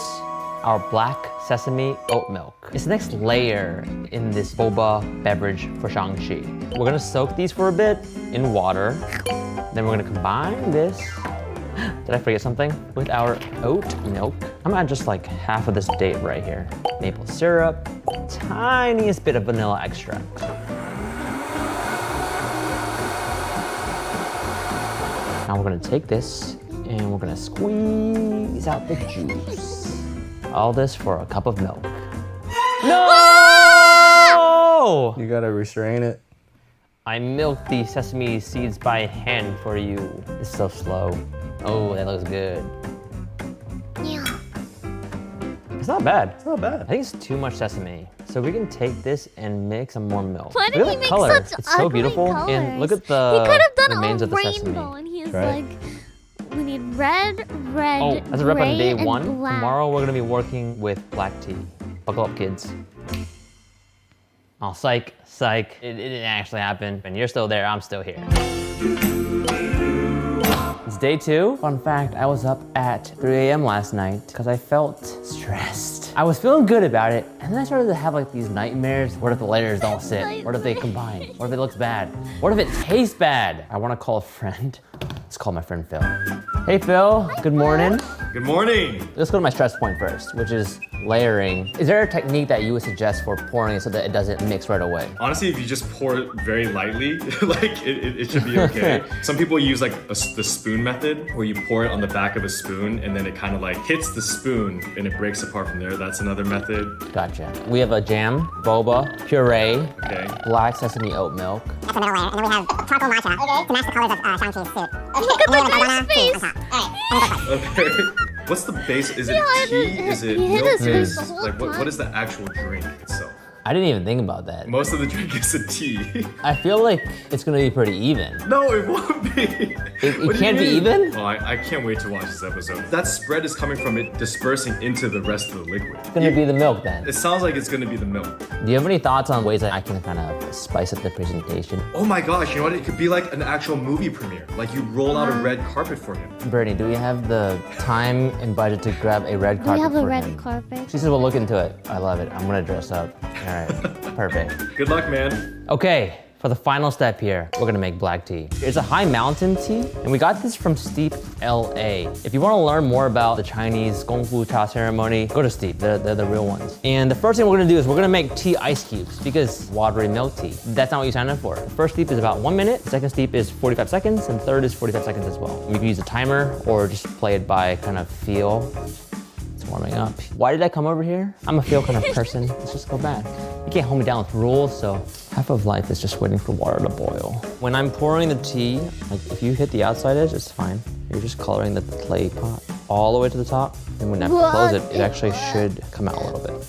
[SPEAKER 7] our black sesame oat milk. It's the next layer in this boba beverage for Shang-Chi. We're gonna soak these for a bit in water. Then we're gonna combine this. Did I forget something? With our oat milk. I'm gonna add just like half of this date right here. Maple syrup, tiniest bit of vanilla extract. Now we're gonna take this and we're gonna squeeze out the juice. All this for a cup of milk. No!
[SPEAKER 8] You gotta restrain it.
[SPEAKER 7] I milked the sesame seeds by hand for you. It's so slow. Oh, that looks good.
[SPEAKER 1] Yeah.
[SPEAKER 7] It's not bad.
[SPEAKER 8] It's not bad.
[SPEAKER 7] I think it's too much sesame. So we can take this and make some more milk.
[SPEAKER 1] Why did
[SPEAKER 7] Look
[SPEAKER 1] he
[SPEAKER 7] at the
[SPEAKER 1] make
[SPEAKER 7] color.
[SPEAKER 1] such
[SPEAKER 7] It's so
[SPEAKER 1] ugly
[SPEAKER 7] beautiful.
[SPEAKER 1] colors?
[SPEAKER 7] And look at
[SPEAKER 1] He could have done
[SPEAKER 7] remains
[SPEAKER 1] a
[SPEAKER 7] of the sesame.
[SPEAKER 1] rainbow, and he's
[SPEAKER 8] Right.
[SPEAKER 1] like, we need red,
[SPEAKER 7] Oh, that's a wrap on
[SPEAKER 1] gray,
[SPEAKER 7] day
[SPEAKER 1] and
[SPEAKER 7] 1.
[SPEAKER 1] black.
[SPEAKER 7] Tomorrow we're gonna be working with black tea. Buckle up, kids. Oh, psych. It didn't actually happen. And you're still there, I'm still here. It's day 2. Fun fact, I was up at 3 a.m. last night because I felt stressed. I was feeling good about it, and then I started to have like these nightmares. What if the layers don't sit? What if they combine? What if it looks bad? What if it tastes bad? I wanna call a friend. Let's call my friend Phil. Hey Phil, good morning.
[SPEAKER 6] Good morning.
[SPEAKER 7] Let's go to my stress point first, which is layering. Is there a technique that you would suggest for pouring it so that it doesn't mix right away?
[SPEAKER 6] Honestly, if you just pour it very lightly, like it should be okay. Some people use like the spoon method, where you pour it on the back of a spoon and then it kind of like hits the spoon and it breaks apart from there. That's another method.
[SPEAKER 7] Gotcha. We have a jam, boba, puree,
[SPEAKER 6] Okay.
[SPEAKER 7] black sesame oat milk.
[SPEAKER 13] That's the middle layer. And then we have charcoal matcha to match the colors of Shang-Chi's suit.
[SPEAKER 1] Look at the guy's face.
[SPEAKER 6] Okay. What's the base? Is it tea? Is it
[SPEAKER 1] he hit
[SPEAKER 6] milk
[SPEAKER 1] his face
[SPEAKER 6] base?
[SPEAKER 1] the whole
[SPEAKER 6] Like what
[SPEAKER 1] time.
[SPEAKER 6] is the actual drink itself?
[SPEAKER 7] I didn't even think about that.
[SPEAKER 6] Most of the drink is a tea.
[SPEAKER 7] I feel like it's gonna be pretty even.
[SPEAKER 6] No, it won't be.
[SPEAKER 7] It
[SPEAKER 6] What do you
[SPEAKER 7] can't be
[SPEAKER 6] mean?
[SPEAKER 7] even?
[SPEAKER 6] Oh, I can't wait to watch this episode. That spread is coming from it dispersing into the rest of the liquid.
[SPEAKER 7] It's gonna be the milk then.
[SPEAKER 6] It sounds like it's gonna be the milk.
[SPEAKER 7] Do you have any thoughts on ways that I can kind of spice up the presentation?
[SPEAKER 6] Oh my gosh, you know what? It could be like an actual movie premiere. Like you roll out a red carpet for him.
[SPEAKER 7] Brittany, do we have the time and budget to grab a red
[SPEAKER 1] We
[SPEAKER 7] carpet
[SPEAKER 1] have a
[SPEAKER 7] for
[SPEAKER 1] red
[SPEAKER 7] him?
[SPEAKER 1] carpet.
[SPEAKER 7] She said we'll look into it. I love it. I'm gonna dress up. All right, perfect.
[SPEAKER 6] Good luck, man.
[SPEAKER 7] Okay, for the final step here, we're gonna make black tea. It's a high mountain tea, and we got this from Steep LA. If you wanna learn more about the Chinese Gong Fu Cha ceremony, go to Steep, they're the real ones. And the first thing we're gonna do is we're gonna make tea ice cubes, because watery milk tea, that's not what you signed up for. The first steep is about 1 minute, the second steep is 45 seconds, and third is 45 seconds as well. You can use a timer, or just play it by kind of feel. Warming up. Why did I come over here? I'm a feel kind of person. Let's just go back. You can't hold me down with rules, so half of life is just waiting for water to boil. When I'm pouring the tea, like if you hit the outside edge, it's fine. You're just coloring the clay pot all the way to the top, and when I close it, it actually should come out a little bit.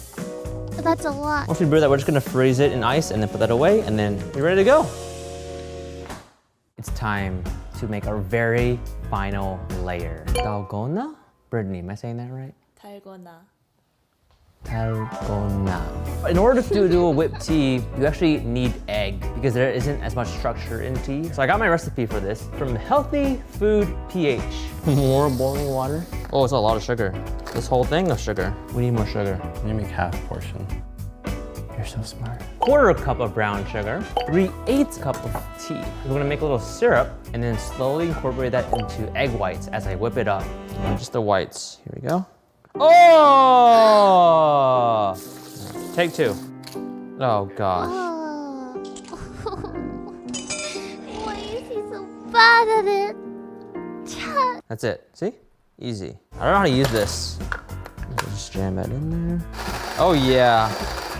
[SPEAKER 1] That's a lot.
[SPEAKER 7] Once we brew that, we're just gonna freeze it in ice and then put that away, and then you're ready to go. It's time to make our very final layer. Dalgona? Brittany, am I saying that right? Dalgona. In order to do a whipped tea, you actually need egg because there isn't as much structure in tea. So I got my recipe for this from Healthy Food PH. More boiling water. Oh, it's a lot of sugar. This whole thing of sugar. We need more sugar.
[SPEAKER 8] You make half portion.
[SPEAKER 7] You're so smart. 1/4 cup of brown sugar, 3/8 cup of tea. We're gonna make a little syrup and then slowly incorporate that into egg whites as I whip it up. Just the whites. Here we go. Oh! Take 2. Oh gosh.
[SPEAKER 1] Why is he so bad at it?
[SPEAKER 7] That's it. See? Easy. I don't know how to use this. Just jam that in there. Oh yeah.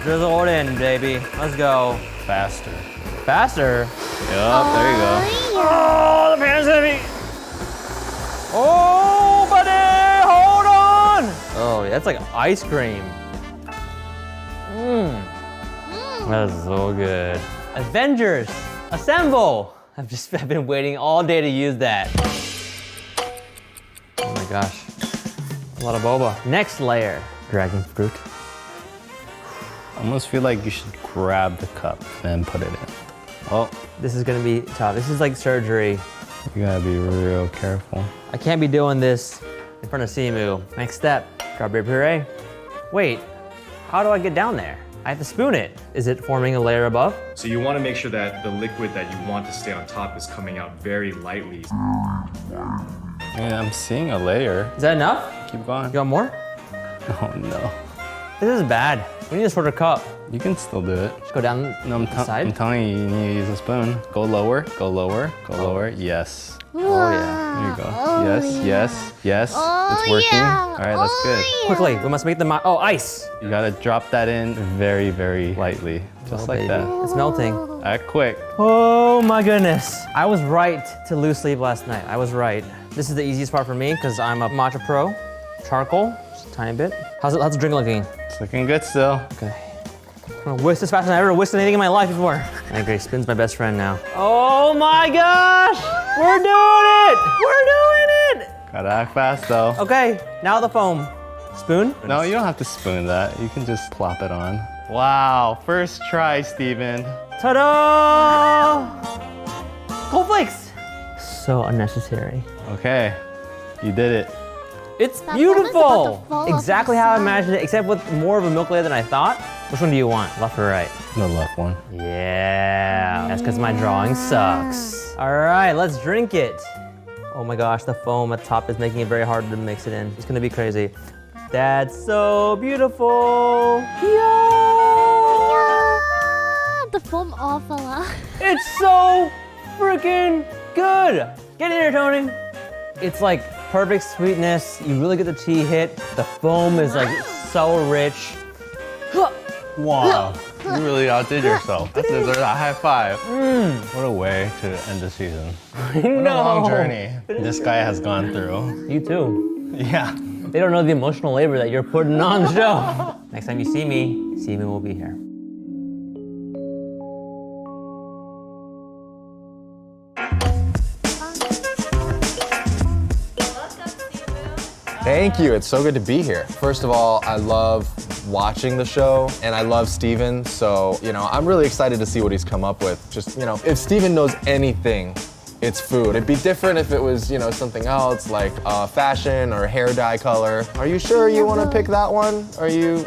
[SPEAKER 7] Drizzle it in, baby. Let's go.
[SPEAKER 8] Faster.
[SPEAKER 7] Faster?
[SPEAKER 8] Yup, there you go.
[SPEAKER 7] Oh, the pan's heavy. Oh, buddy, hold on. Oh, that's like ice cream. That is so good. Avengers, assemble. I've been waiting all day to use that. Oh my gosh. A lot of boba. Next layer, dragon fruit.
[SPEAKER 8] I almost feel like you should grab the cup and put it in.
[SPEAKER 7] Oh, this is gonna be tough. This is like surgery.
[SPEAKER 8] You gotta be real careful.
[SPEAKER 7] I can't be doing this in front of Simu. Next step, strawberry puree. Wait, how do I get down there? I have to spoon it. Is it forming a layer above?
[SPEAKER 6] So you want to make sure that the liquid that you want to stay on top is coming out very lightly.
[SPEAKER 8] Yeah, I'm seeing a layer.
[SPEAKER 7] Is that enough?
[SPEAKER 8] Keep going.
[SPEAKER 7] You want more?
[SPEAKER 8] Oh no.
[SPEAKER 7] This is bad. We need a shorter cup.
[SPEAKER 8] You can still do it.
[SPEAKER 7] Just go down
[SPEAKER 8] No,
[SPEAKER 7] the side.
[SPEAKER 8] I'm telling you, you need to use a spoon. Go lower, go lower, go lower. Yes.
[SPEAKER 7] Oh yeah.
[SPEAKER 8] There you go. Yes, yes, yes. It's working.
[SPEAKER 1] yeah.
[SPEAKER 8] All right, that's good.
[SPEAKER 7] Quickly, we must make the ice.
[SPEAKER 8] You gotta drop that in very, very lightly. Just like that.
[SPEAKER 7] It's melting.
[SPEAKER 8] Act quick.
[SPEAKER 7] Oh my goodness. I was right to loose leaf last night. I was right. This is the easiest part for me because I'm a matcha pro. Charcoal, just a tiny bit. How's the drink looking?
[SPEAKER 8] It's looking good still.
[SPEAKER 7] Okay. I'm gonna whisk as fast as I've ever whisked anything in my life before. And Grace Spin's my best friend now. Oh my gosh! We're doing it! We're doing it!
[SPEAKER 8] Gotta act fast though.
[SPEAKER 7] Okay, now the foam. Spoon?
[SPEAKER 8] No, you don't have to spoon that. You can just plop it on. Wow, first try, Steven.
[SPEAKER 7] Ta-da! Gold flakes! So unnecessary.
[SPEAKER 8] Okay, you did it.
[SPEAKER 7] It's
[SPEAKER 1] That foam is about
[SPEAKER 7] beautiful!
[SPEAKER 1] to fall off
[SPEAKER 7] Exactly
[SPEAKER 1] the
[SPEAKER 7] how I
[SPEAKER 1] side.
[SPEAKER 7] imagined it, except with more of a milk layer than I thought. Which one do you want, left or right?
[SPEAKER 8] The left one.
[SPEAKER 7] Yeah, that's because my drawing sucks. All right, let's drink it. Oh my gosh, the foam at the top is making it very hard to mix it in. It's gonna be crazy. That's so beautiful. Yeah!
[SPEAKER 1] The foam all fell out.
[SPEAKER 7] It's so freaking good. Get in here, Tony. It's like perfect sweetness. You really get the tea hit. The foam is like so rich.
[SPEAKER 8] Wow, you really outdid yourself. That deserves a high five. What a way to end the season.
[SPEAKER 7] I
[SPEAKER 8] What a
[SPEAKER 7] know.
[SPEAKER 8] long journey this guy has gone through.
[SPEAKER 7] You too.
[SPEAKER 8] Yeah.
[SPEAKER 7] They don't know the emotional labor that you're putting on the show. Next time you see me will be here.
[SPEAKER 9] Thank you. It's so good to be here. First of all, I love watching the show and I love Steven. So, I'm really excited to see what he's come up with. Just, if Steven knows anything, it's food. It'd be different if it was, something else like fashion or hair dye color. Are you sure you want to pick that one? Are you?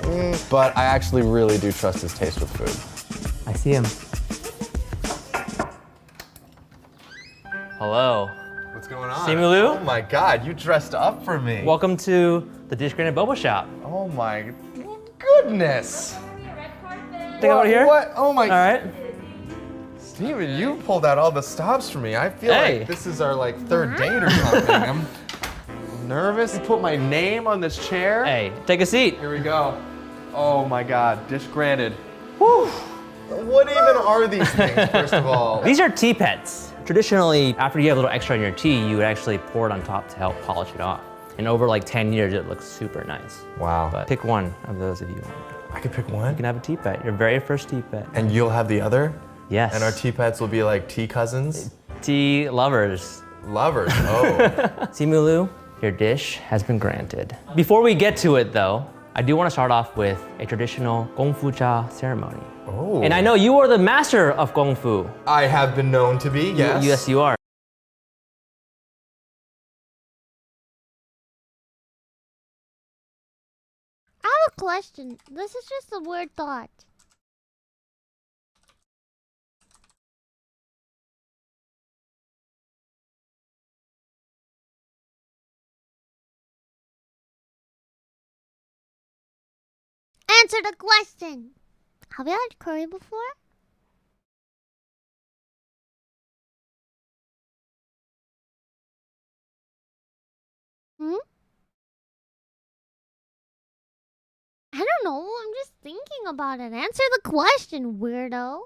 [SPEAKER 9] But I actually really do trust his taste with food.
[SPEAKER 7] I see him. Hello.
[SPEAKER 9] What's going on?
[SPEAKER 7] Simu Liu?
[SPEAKER 9] Oh my God, you dressed up for me.
[SPEAKER 7] Welcome to the Dish Granted Boba Shop.
[SPEAKER 9] Oh my goodness.
[SPEAKER 7] Take it over here.
[SPEAKER 9] What? Oh my.
[SPEAKER 7] All right.
[SPEAKER 9] Steven, you pulled out all the stops for me. I feel
[SPEAKER 7] Hey.
[SPEAKER 9] like this is our third date or something. I'm nervous. You put my name on this chair.
[SPEAKER 7] Hey, take a seat.
[SPEAKER 9] Here we go. Oh my God, dish granted. Whew. What even are these things, first of all?
[SPEAKER 7] These are tea pets. Traditionally, after you have a little extra in your tea, you would actually pour it on top to help polish it off. And over 10 years, it looks super nice.
[SPEAKER 9] Wow.
[SPEAKER 7] But pick one of those if you want.
[SPEAKER 9] I could pick one?
[SPEAKER 7] You can have a tea pet, your very first tea pet.
[SPEAKER 9] And you'll have the other?
[SPEAKER 7] Yes.
[SPEAKER 9] And our tea pets will be like tea cousins?
[SPEAKER 7] Tea lovers.
[SPEAKER 9] Lovers, oh.
[SPEAKER 7] Simu Liu, your dish has been granted. Before we get to it though, I do want to start off with a traditional Gong Fu Cha ceremony.
[SPEAKER 9] Oh.
[SPEAKER 7] And I know you are the master of Gong Fu.
[SPEAKER 9] I have been known to be, yes.
[SPEAKER 7] Yes, you are.
[SPEAKER 1] I have a question. This is just a weird thought. Answer the question. Have you had curry before? Hmm? I don't know. I'm just thinking about it. Answer the question, weirdo.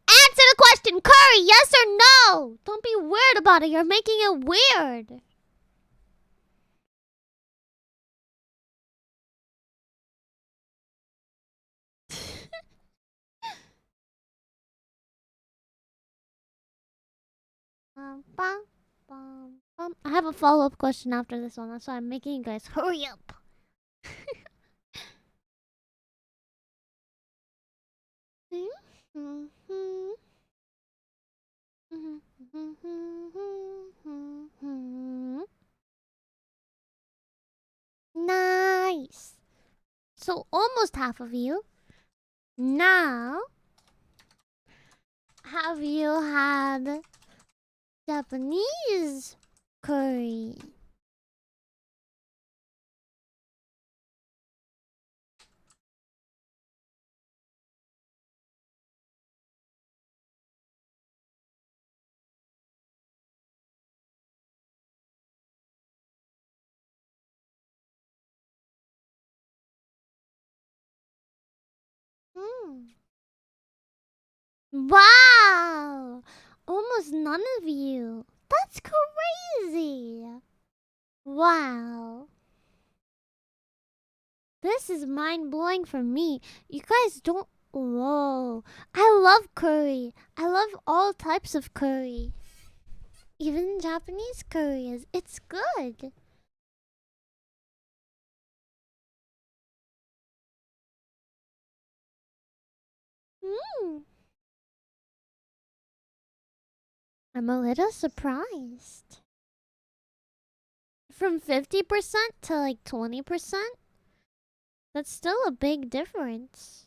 [SPEAKER 1] Answer the question. Curry, yes or no? Don't be weird about it. You're making it weird. Bum, bum, bum. I have a follow-up question after this one. That's why I'm making you guys hurry up. Nice. So almost half of you. Now, have you had Japanese curry? Wow! Almost none of you. That's crazy. Wow. This is mind-blowing for me. You guys don't... Whoa. I love curry. I love all types of curry. Even Japanese curry it's good. I'm a little surprised. From 50% to like 20%? That's still a big difference.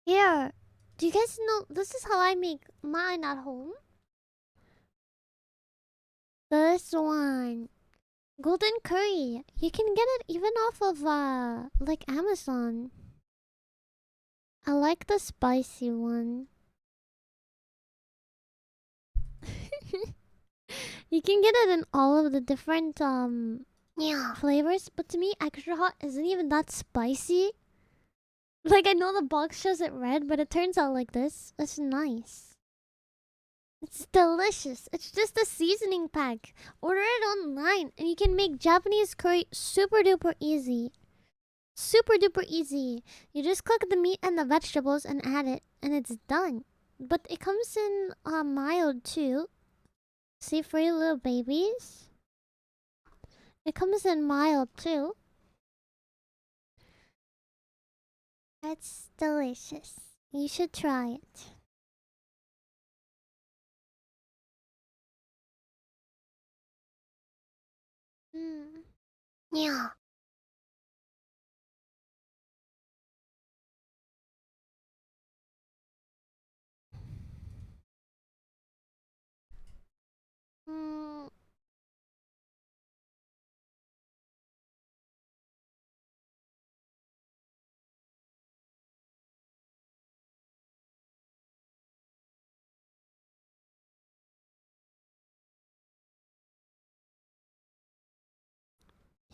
[SPEAKER 1] Here, do you guys know this is how I make mine at home? This one. Golden curry. You can get it even off of like Amazon. I like the spicy one. You can get it in all of the different flavors, but to me extra hot isn't even that spicy. Like, I know the box shows it red, but it turns out like this. It's nice. It's delicious. It's just a seasoning pack. Order it online, and you can make Japanese curry super duper easy. Super duper easy. You just cook the meat and the vegetables and add it, and it's done. But it comes in mild too. See, for you little babies. It comes in mild too. It's delicious. You should try it. Yeah.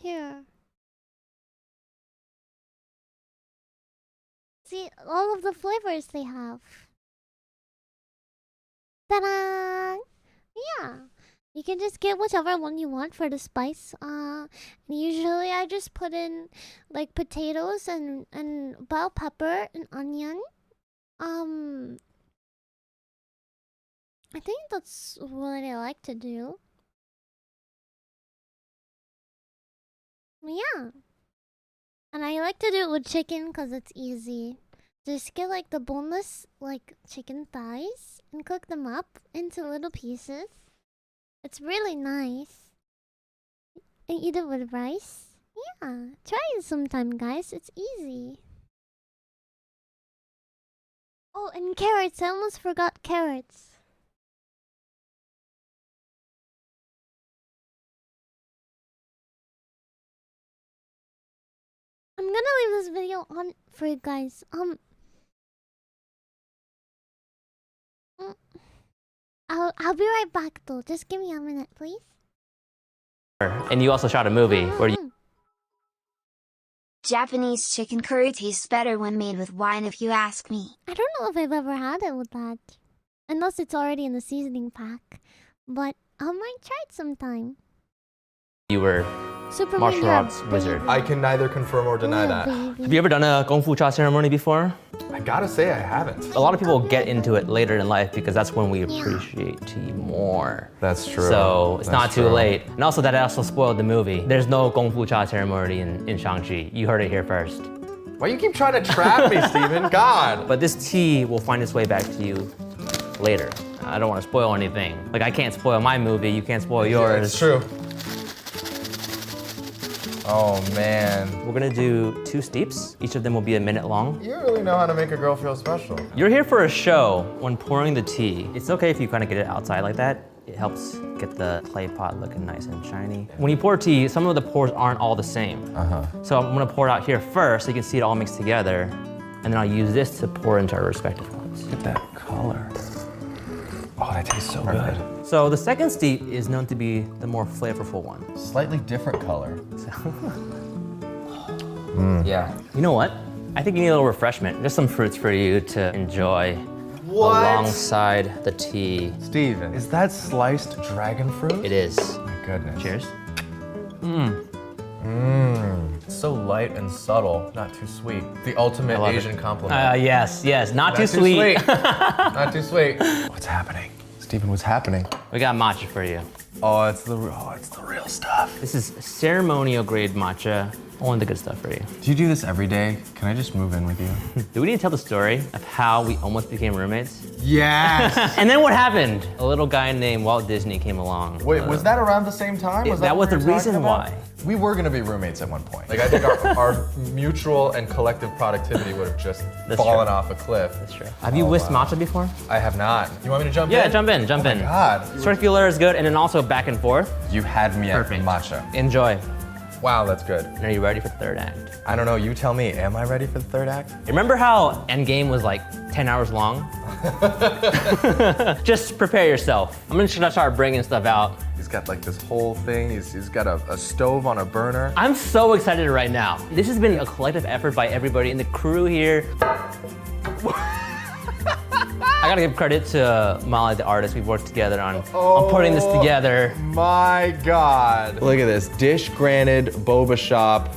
[SPEAKER 1] Here. See, all of the flavors they have. Ta-da! Yeah. You can just get whichever one you want for the spice. Usually I just put in like potatoes and bell pepper and onion. I think that's what I like to do. Yeah. And I like to do it with chicken because it's easy. Just get like the boneless like chicken thighs and cook them up into little pieces. It's really nice. And eat it with rice. Yeah, try it sometime, guys. It's easy. Oh, and carrots. I almost forgot carrots. I'm gonna leave this video on for you guys. I'll be right back though. Just give me a minute, please.
[SPEAKER 7] And you also shot a movie where you...
[SPEAKER 3] Japanese chicken curry tastes better when made with wine if you ask me.
[SPEAKER 1] I don't know if I've ever had it with that. Unless it's already in the seasoning pack. But I might try it sometime.
[SPEAKER 7] you were
[SPEAKER 1] Superman
[SPEAKER 7] martial
[SPEAKER 1] had
[SPEAKER 7] arts wizard.
[SPEAKER 9] I can neither confirm or deny that.
[SPEAKER 7] Have you ever done a Kung Fu Cha ceremony before?
[SPEAKER 9] I gotta say I haven't.
[SPEAKER 7] A lot of people get into it later in life because that's when we appreciate tea more.
[SPEAKER 9] That's true.
[SPEAKER 7] So it's
[SPEAKER 9] That's
[SPEAKER 7] not too
[SPEAKER 9] true.
[SPEAKER 7] late. And also that also spoiled the movie. There's no Kung Fu Cha ceremony in Shang-Chi. You heard it here first.
[SPEAKER 9] Why you keep trying to trap me, Steven? God.
[SPEAKER 7] But this tea will find its way back to you later. I don't want to spoil anything. Like I can't spoil my movie, you can't spoil yours.
[SPEAKER 9] Yeah, it's true. Oh man.
[SPEAKER 7] We're gonna do 2 steeps. Each of them will be a minute long.
[SPEAKER 9] You really know how to make a girl feel special.
[SPEAKER 7] You're here for a show. When pouring the tea, it's okay if you kind of get it outside like that. It helps get the clay pot looking nice and shiny. When you pour tea, some of the pours aren't all the same. So I'm gonna pour it out here first so you can see it all mixed together. And then I'll use this to pour into our respective ones.
[SPEAKER 9] Look at that color. Oh, that tastes so good.
[SPEAKER 7] So the second steep is known to be the more flavorful one.
[SPEAKER 9] Slightly different color.
[SPEAKER 7] Yeah. You know what? I think you need a little refreshment. There's some fruits for you to enjoy alongside the tea.
[SPEAKER 9] Steven, is that sliced dragon fruit?
[SPEAKER 7] It is.
[SPEAKER 9] My goodness.
[SPEAKER 7] Cheers.
[SPEAKER 9] It's so light and subtle, not too sweet. The ultimate Asian compliment.
[SPEAKER 7] Yes, not too sweet.
[SPEAKER 9] Not too sweet. What's happening? Steven, what's happening?
[SPEAKER 7] We got matcha for you.
[SPEAKER 9] Oh, it's the real stuff.
[SPEAKER 7] This is ceremonial grade matcha. Only the good stuff for you.
[SPEAKER 9] Do you do this every day? Can I just move in with you?
[SPEAKER 7] Do we need to tell the story of how we almost became roommates?
[SPEAKER 9] Yes.
[SPEAKER 7] And then what happened? A little guy named Walt Disney came along.
[SPEAKER 9] Wait, was that around the same time?
[SPEAKER 7] That was
[SPEAKER 9] what
[SPEAKER 7] the
[SPEAKER 9] we were
[SPEAKER 7] reason
[SPEAKER 9] talking about?
[SPEAKER 7] why.
[SPEAKER 9] We were gonna be roommates at one point. Like I think our mutual and collective productivity would have just fallen off a cliff.
[SPEAKER 7] That's true. Have you whisked matcha before?
[SPEAKER 9] I have not. You want me to jump in?
[SPEAKER 7] Yeah, jump in.
[SPEAKER 9] Oh my God.
[SPEAKER 7] Circular is good, and then also back and forth.
[SPEAKER 9] You had me at matcha.
[SPEAKER 7] Enjoy.
[SPEAKER 9] Wow, that's good.
[SPEAKER 7] And are you ready for the third act?
[SPEAKER 9] I don't know, you tell me, am I ready for the third act?
[SPEAKER 7] Remember how Endgame was like 10 hours long? Just prepare yourself. I'm gonna start bringing stuff out.
[SPEAKER 9] He's got like this whole thing. He's got a stove on a burner.
[SPEAKER 7] I'm so excited right now. This has been a collective effort by everybody in the crew here. I gotta give credit to Molly, the artist. We've worked together on putting this together.
[SPEAKER 9] My God. Look at this, dish granted boba shop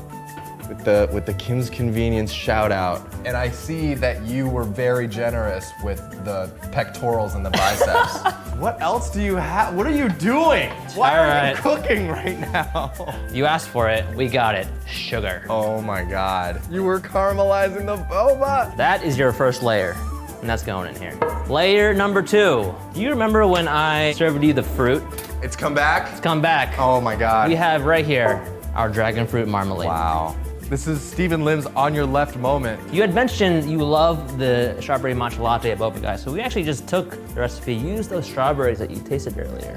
[SPEAKER 9] with the Kim's Convenience shout out. And I see that you were very generous with the pectorals and the biceps. What else do you have? What are you doing? Why are you cooking right now?
[SPEAKER 7] You asked for it, we got it. Sugar.
[SPEAKER 9] Oh my God. You were caramelizing the boba.
[SPEAKER 7] That is your first layer, and that's going in here. Layer number 2. Do you remember when I served you the fruit?
[SPEAKER 9] It's come back?
[SPEAKER 7] It's come back.
[SPEAKER 9] Oh my God.
[SPEAKER 7] We have right here our dragon fruit marmalade.
[SPEAKER 9] Wow. This is Steven Lim's on your left moment.
[SPEAKER 7] You had mentioned you love the strawberry matcha latte at Boba Guy, so we actually just took the recipe, used those strawberries that you tasted earlier,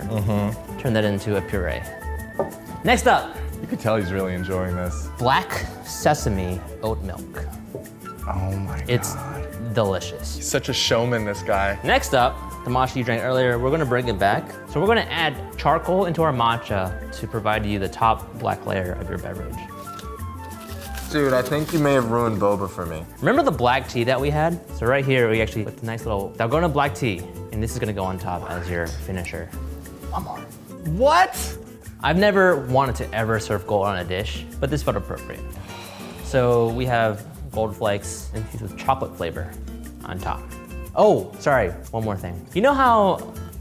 [SPEAKER 7] turned that into a puree. Next up.
[SPEAKER 9] You can tell he's really enjoying this.
[SPEAKER 7] Black sesame oat milk.
[SPEAKER 9] Oh my God.
[SPEAKER 7] It's delicious.
[SPEAKER 9] He's such a showman, this guy.
[SPEAKER 7] Next up, the matcha you drank earlier, we're gonna bring it back. So we're gonna add charcoal into our matcha to provide you the top black layer of your beverage.
[SPEAKER 9] Dude, I think you may have ruined boba for me.
[SPEAKER 7] Remember the black tea that we had? So right here, we actually put a nice little Dalgona black tea, and this is gonna go on top as your finisher. One more.
[SPEAKER 9] What?
[SPEAKER 7] I've never wanted to ever serve gold on a dish, but this felt appropriate. So we have gold flakes infused with chocolate flavor on top. Oh, sorry, one more thing. You know how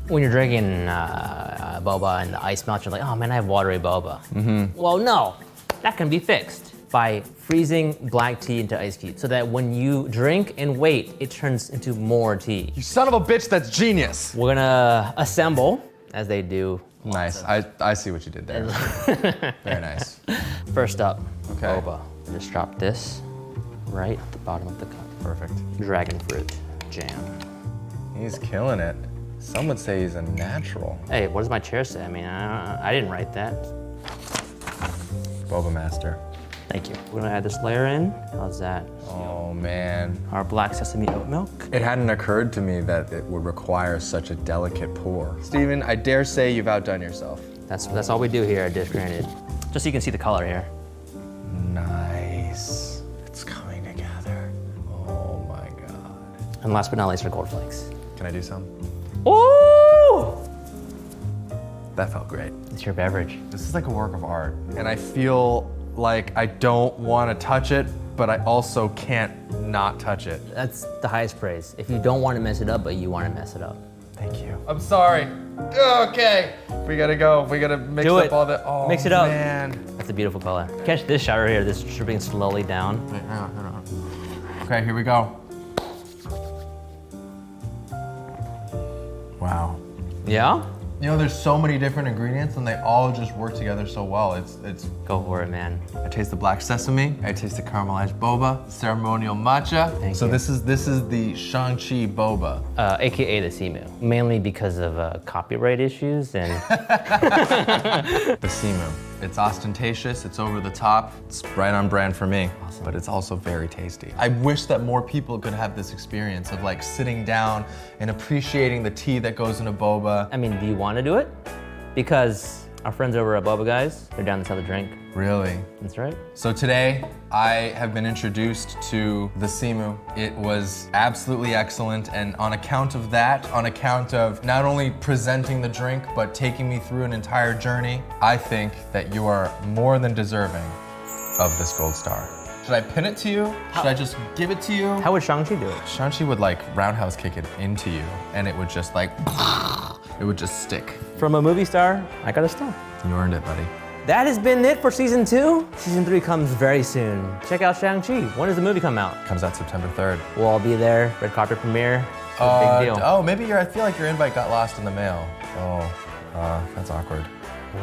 [SPEAKER 7] when you're drinking boba and the ice melts, you're like, oh man, I have watery boba. Well, no, that can be fixed by freezing black tea into ice cubes so that when you drink and wait, it turns into more tea.
[SPEAKER 9] You son of a bitch, that's genius.
[SPEAKER 7] We're gonna assemble, as they do.
[SPEAKER 9] Nice, I see what you did there. Very nice.
[SPEAKER 7] First up, boba. Just drop this right at the bottom of the cup.
[SPEAKER 9] Perfect.
[SPEAKER 7] Dragon fruit jam.
[SPEAKER 9] He's killing it. Some would say he's a natural.
[SPEAKER 7] Hey, what does my chair say? I mean, I didn't write that.
[SPEAKER 9] Boba master.
[SPEAKER 7] Thank you. We're gonna add this layer in. How's that?
[SPEAKER 9] Oh man.
[SPEAKER 7] Our black sesame oat milk.
[SPEAKER 9] It hadn't occurred to me that it would require such a delicate pour. Steven, I dare say you've outdone yourself.
[SPEAKER 7] That's all we do here at Dish Granted. Just so you can see the color here.
[SPEAKER 9] Nice. It's coming together. Oh my God.
[SPEAKER 7] And last but not least, our gold flakes.
[SPEAKER 9] Can I do some?
[SPEAKER 7] Ooh!
[SPEAKER 9] That felt great.
[SPEAKER 7] It's your beverage.
[SPEAKER 9] This is like a work of art, and I feel like I don't want to touch it, but I also can't not touch it.
[SPEAKER 7] That's the highest praise. If you don't want to mess it up, but you want to mess it up.
[SPEAKER 9] Thank you. I'm sorry. Okay, we gotta go. We gotta mix
[SPEAKER 7] Do
[SPEAKER 9] up
[SPEAKER 7] it.
[SPEAKER 9] all the. Oh,
[SPEAKER 7] Mix it up.
[SPEAKER 9] man.
[SPEAKER 7] That's a beautiful color. Catch this shot right here. This is dripping slowly down.
[SPEAKER 9] Wait, hang on. Okay, here we go. Wow.
[SPEAKER 7] Yeah?
[SPEAKER 9] You know, there's so many different ingredients and they all just work together so well. It's
[SPEAKER 7] Go for it, man.
[SPEAKER 9] I taste the black sesame, I taste the caramelized boba, ceremonial matcha.
[SPEAKER 7] Thank
[SPEAKER 9] so
[SPEAKER 7] you.
[SPEAKER 9] this is the Shang-Chi boba.
[SPEAKER 7] AKA the Simu. Mainly because of copyright issues and
[SPEAKER 9] The Simu. It's ostentatious, it's over the top, it's right on brand for me, but it's also very tasty. I wish that more people could have this experience of like sitting down and appreciating the tea that goes into boba.
[SPEAKER 7] I mean, do you want to do it? Because our friends over at Boba Guys, they're down to sell the drink.
[SPEAKER 9] Really?
[SPEAKER 7] That's right.
[SPEAKER 9] So today, I have been introduced to the Simu. It was absolutely excellent, and on account of that, on account of not only presenting the drink, but taking me through an entire journey, I think that you are more than deserving of this gold star. Should I pin it to you? Should I just give it to you?
[SPEAKER 7] How would Shang-Chi do it?
[SPEAKER 9] Shang-Chi would like roundhouse kick it into you, and it would just like, it would just stick.
[SPEAKER 7] From a movie star, I got a star.
[SPEAKER 9] You earned it, buddy.
[SPEAKER 7] That has been it for season 2. Season 3 comes very soon. Check out Shang-Chi. When does the movie come out?
[SPEAKER 9] Comes out September 3rd.
[SPEAKER 7] We'll all be there. Red carpet premiere. It's a big deal.
[SPEAKER 9] Oh, maybe I feel like your invite got lost in the mail. Oh, that's awkward.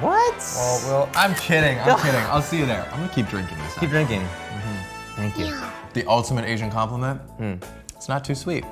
[SPEAKER 7] What?
[SPEAKER 9] Oh, well, I'm kidding. I'll see you there. I'm gonna keep drinking this.
[SPEAKER 7] Keep drinking. Thank you.
[SPEAKER 9] The ultimate Asian compliment. It's not too sweet.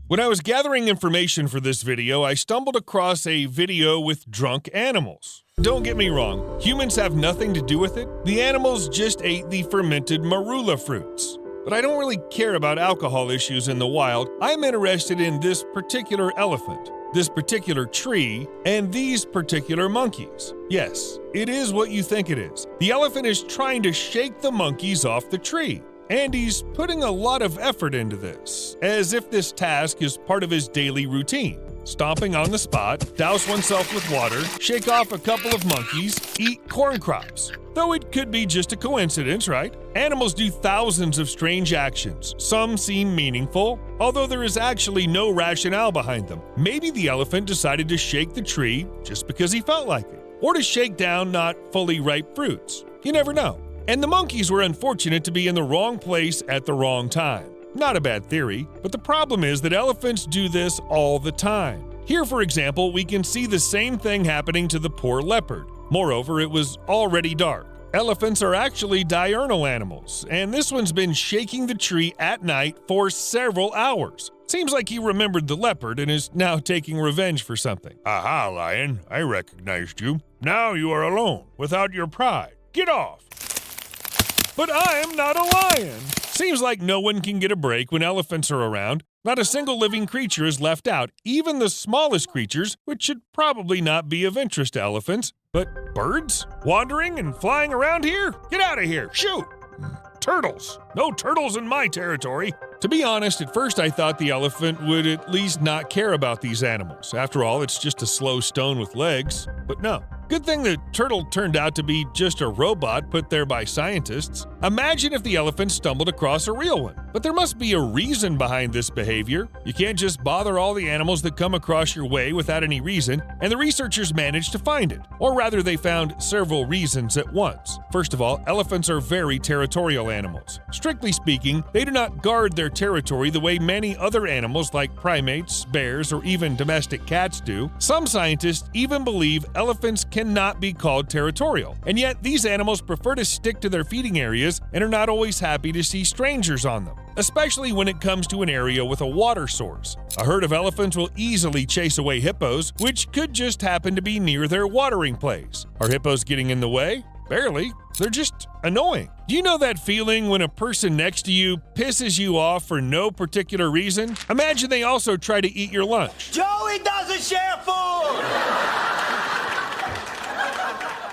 [SPEAKER 2] When I was gathering information for this video, I stumbled across a video with drunk animals. Don't get me wrong, humans have nothing to do with it. The animals just ate the fermented marula fruits. But I don't really care about alcohol issues in the wild. I'm interested in this particular elephant, this particular tree, and these particular monkeys. Yes, it is what you think it is. The elephant is trying to shake the monkeys off the tree. And he's putting a lot of effort into this, as if this task is part of his daily routine. Stomping on the spot, douse oneself with water, shake off a couple of monkeys, eat corn crops. Though it could be just a coincidence, right? Animals do thousands of strange actions. Some seem meaningful, although there is actually no rationale behind them. Maybe the elephant decided to shake the tree just because he felt like it, or to shake down not fully ripe fruits. You never know. And the monkeys were unfortunate to be in the wrong place at the wrong time. Not a bad theory, but the problem is that elephants do this all the time. Here, for example, we can see the same thing happening to the poor leopard. Moreover, it was already dark. Elephants are actually diurnal animals, and this one's been shaking the tree at night for several hours. Seems like he remembered the leopard and is now taking revenge for something. Aha, lion, I recognized you. Now you are alone, without your pride. Get off! But I am not a lion! Seems like no one can get a break when elephants are around. Not a single living creature is left out, even the smallest creatures, which should probably not be of interest to elephants. But birds? Wandering and flying around here? Get out of here! Shoot! Turtles! No turtles in my territory! To be honest, at first I thought the elephant would at least not care about these animals. After all, it's just a slow stone with legs. But no. Good thing the turtle turned out to be just a robot put there by scientists. Imagine if the elephant stumbled across a real one. But there must be a reason behind this behavior. You can't just bother all the animals that come across your way without any reason, and the researchers managed to find it. Or rather, they found several reasons at once. First of all, elephants are very territorial animals. Strictly speaking, they do not guard their territory the way many other animals like primates, bears, or even domestic cats do. Some scientists even believe elephants cannot be called territorial, and yet these animals prefer to stick to their feeding areas and are not always happy to see strangers on them. especially when it comes to an area with a water source. A herd of elephants will easily chase away hippos, which could just happen to be near their watering place. Are hippos getting in the way? Barely. They're just annoying. Do you know that feeling when a person next to you pisses you off for no particular reason? Imagine they also try to eat your lunch.
[SPEAKER 14] Joey doesn't share food!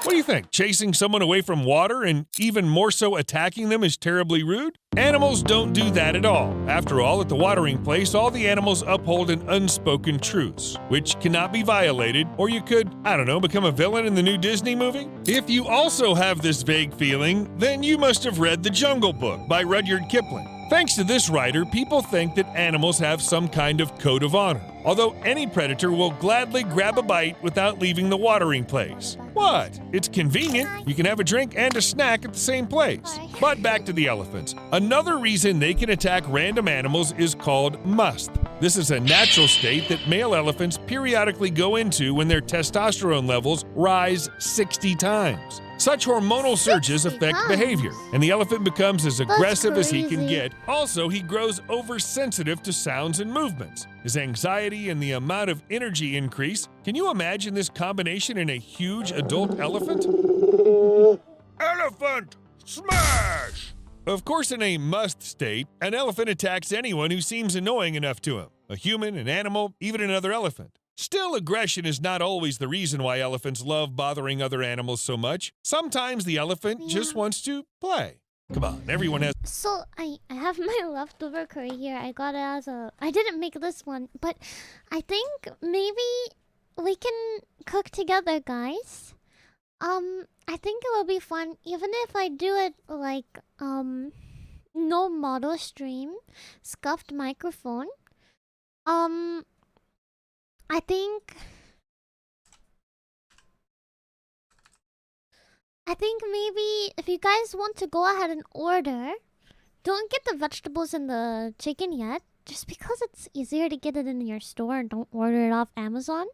[SPEAKER 2] What do you think? Chasing someone away from water and even more so attacking them is terribly rude? Animals don't do that at all. After all, at the watering place, all the animals uphold an unspoken truce, which cannot be violated, or you could, I don't know, become a villain in the new Disney movie? If you also have this vague feeling, then you must have read The Jungle Book by Rudyard Kipling. Thanks to this writer, people think that animals have some kind of code of honor, although any predator will gladly grab a bite without leaving the watering place. What? It's convenient. You can have a drink and a snack at the same place. But back to the elephants. Another reason they can attack random animals is called must. This is a natural state that male elephants periodically go into when their testosterone levels rise 60 times. Such hormonal surges affect behavior, and the elephant becomes as aggressive as he can get. Also, he grows oversensitive to sounds and movements. His anxiety and the amount of energy increase. Can you imagine this combination in a huge adult elephant? Elephant! Smash! Of course, in a must state, an elephant attacks anyone who seems annoying enough to him. A human, an animal, even another elephant. Still, aggression is not always the reason why elephants love bothering other animals so much. Sometimes the elephant just wants to play. Come on, everyone has...
[SPEAKER 1] So, I have my leftover curry here. I got it as a... I didn't make this one, but I think maybe we can cook together, guys. I think it will be fun, even if I do it like, no model stream, scuffed microphone. I think maybe if you guys want to go ahead and order, don't get the vegetables and the chicken yet, just because it's easier to get it in your store and don't order it off Amazon.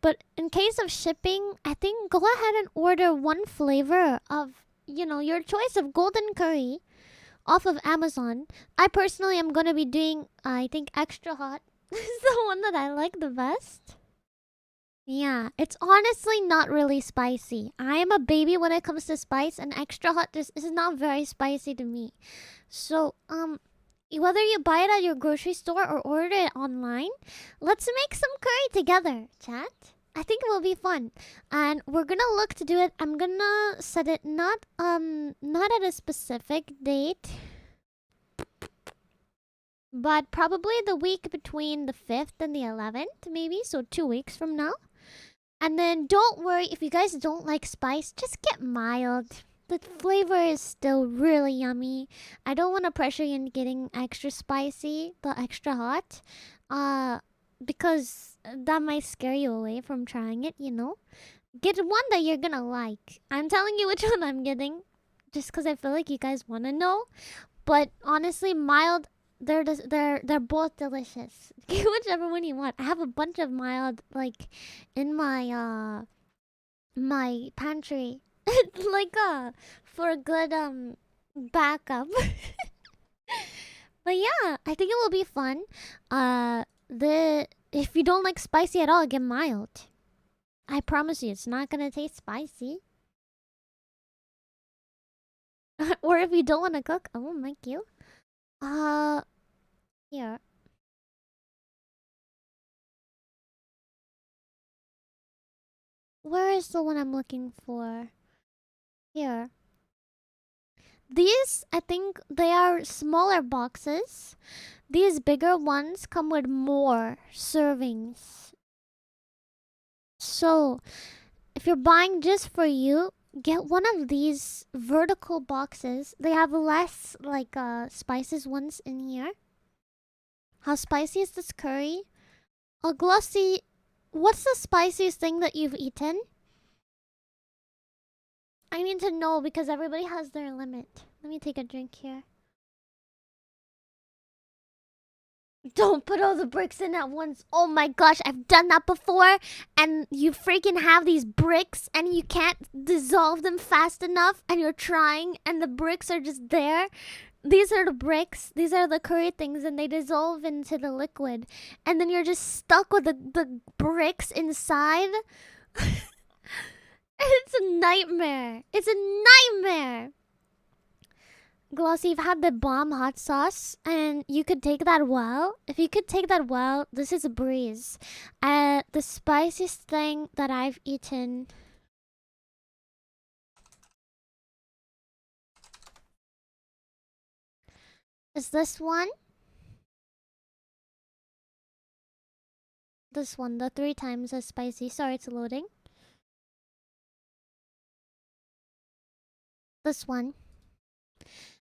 [SPEAKER 1] But in case of shipping, I think go ahead and order one flavor of, you know, your choice of golden curry off of Amazon. I personally am going to be doing, I think, extra hot. This is the one that I like the best. Yeah, it's honestly not really spicy. I am a baby when it comes to spice, and extra hot is not very spicy to me. So, whether you buy it at your grocery store or order it online, let's make some curry together, chat. I think it will be fun. And we're gonna look to do it. I'm gonna set it not at a specific date, but probably the week between the 5th and the 11th, maybe, so 2 weeks from now. And then don't worry, if you guys don't like spice, just get mild. The flavor is still really yummy. I don't want to pressure you into getting extra spicy, but extra hot. Because that might scare you away from trying it, you know? Get one that you're gonna like. I'm telling you which one I'm getting, just because I feel like you guys want to know. But honestly, mild... They're both delicious. Get whichever one you want. I have a bunch of mild, like, in my my pantry, like for a good backup. But yeah, I think it will be fun. If you don't like spicy at all, get mild. I promise you, it's not gonna taste spicy. Or if you don't want to cook, oh, thank you. Here. Where is the one I'm looking for? Here. These, I think they are smaller boxes. These bigger ones come with more servings. So, if you're buying just for you, get one of these vertical boxes. They have less, like, spices ones in here. How spicy is this curry? Oh, Glossy, what's the spiciest thing that you've eaten? I need to know because everybody has their limit. Let me take a drink here. Don't put all the bricks in at once. Oh my gosh, I've done that before. And you freaking have these bricks and you can't dissolve them fast enough. And you're trying and the bricks are just there. these are the bricks. These are the curry things, and they dissolve into the liquid. And then you're just stuck with the bricks inside. It's a nightmare. It's a nightmare. Glossy, you've had the bomb hot sauce, and you could take that well. If you could take that well, this is a breeze. The spiciest thing that I've eaten... is this one. This one, the 3 times as spicy. Sorry, it's loading. This one.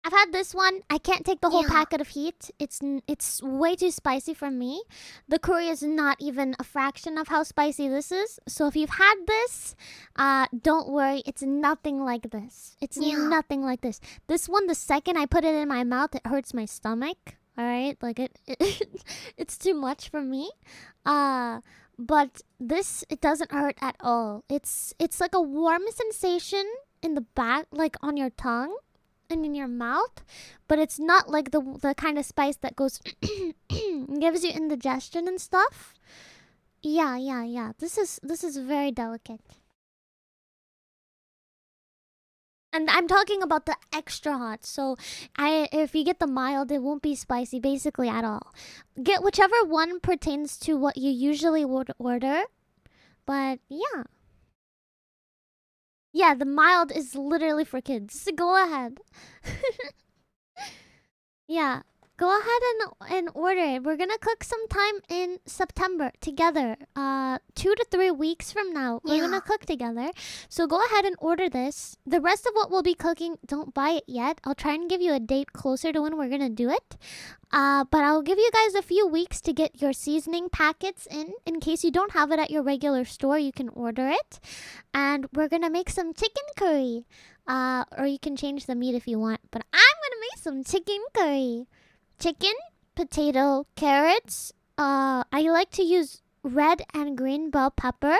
[SPEAKER 1] I've had this one. I can't take the whole packet of heat. It's way too spicy for me. The curry is not even a fraction of how spicy this is. So if you've had this, don't worry. It's nothing like this. It's nothing like this. This one, the second I put it in my mouth, it hurts my stomach. All right, like it's too much for me. But this, it doesn't hurt at all. It's like a warm sensation in the back, like on your tongue and in your mouth, but it's not like the kind of spice that goes gives you indigestion and stuff. Yeah. This is very delicate. And I'm talking about the extra hot. So if you get the mild, it won't be spicy basically at all. Get whichever one pertains to what you usually would order. But yeah. Yeah, the mild is literally for kids. So go ahead. Yeah, go ahead and order it. We're gonna cook sometime in September together. 2 to 3 weeks from now, we're gonna cook together. So go ahead and order this. The rest of what we'll be cooking, don't buy it yet. I'll try and give you a date closer to when we're gonna do it. But I'll give you guys a few weeks to get your seasoning packets in case you don't have it at your regular store. You can order it. And we're gonna make some chicken curry. Or you can change the meat if you want. But I'm gonna make some chicken curry. Chicken, potato, carrots. I like to use red and green bell pepper.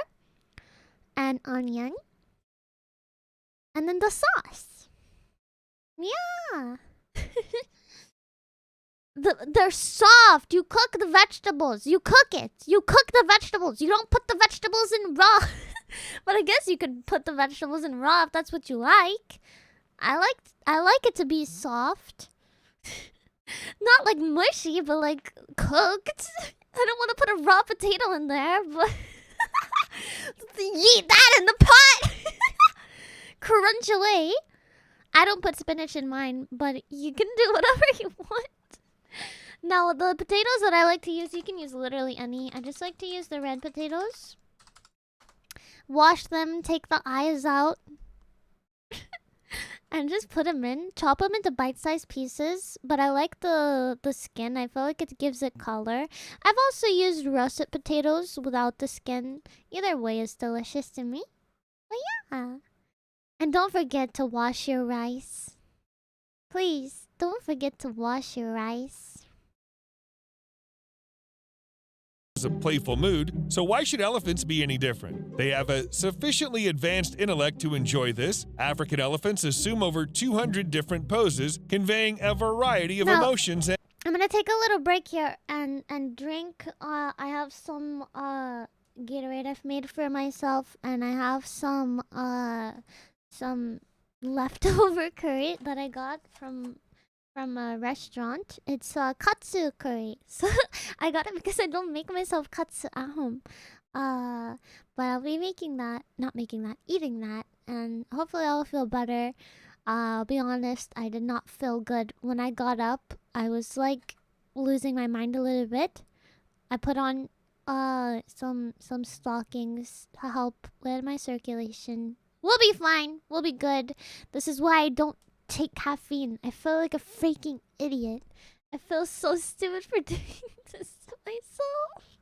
[SPEAKER 1] And onion. And then the sauce. Yeah. They're soft. You cook the vegetables. You cook it. You cook the vegetables. You don't put the vegetables in raw. But I guess you could put the vegetables in raw if that's what you like. I like it to be soft. Not like mushy, but like cooked. I don't want to put a raw potato in there, but yeet that in the pot. Crunch away. I don't put spinach in mine, but you can do whatever you want. Now, the potatoes that I like to use, you can use literally any. I just like to use the red potatoes. Wash them, take the eyes out. And just put them in. Chop them into bite-sized pieces. But I like the skin. I feel like it gives it color. I've also used russet potatoes without the skin. Either way is delicious to me. But yeah. And don't forget to wash your rice. Please, don't forget to wash your rice.
[SPEAKER 2] A playful mood, so why should elephants be any different? They have a sufficiently advanced intellect to enjoy this. African elephants assume over 200 different poses, conveying a variety of emotions.
[SPEAKER 1] I'm gonna take a little break here and drink. I have some Gatorade I've made for myself, and I have some leftover curry that I got from a restaurant. It's katsu curry. So I got it because I don't make myself katsu at home. But I'll be eating that, and hopefully I'll feel better. I'll be honest, I did not feel good when I got up. I was like losing my mind a little bit. I put on some stockings to help with my circulation. We'll be fine. We'll be good. This is why I don't take caffeine. I feel like a freaking idiot. I feel so stupid for doing this to myself.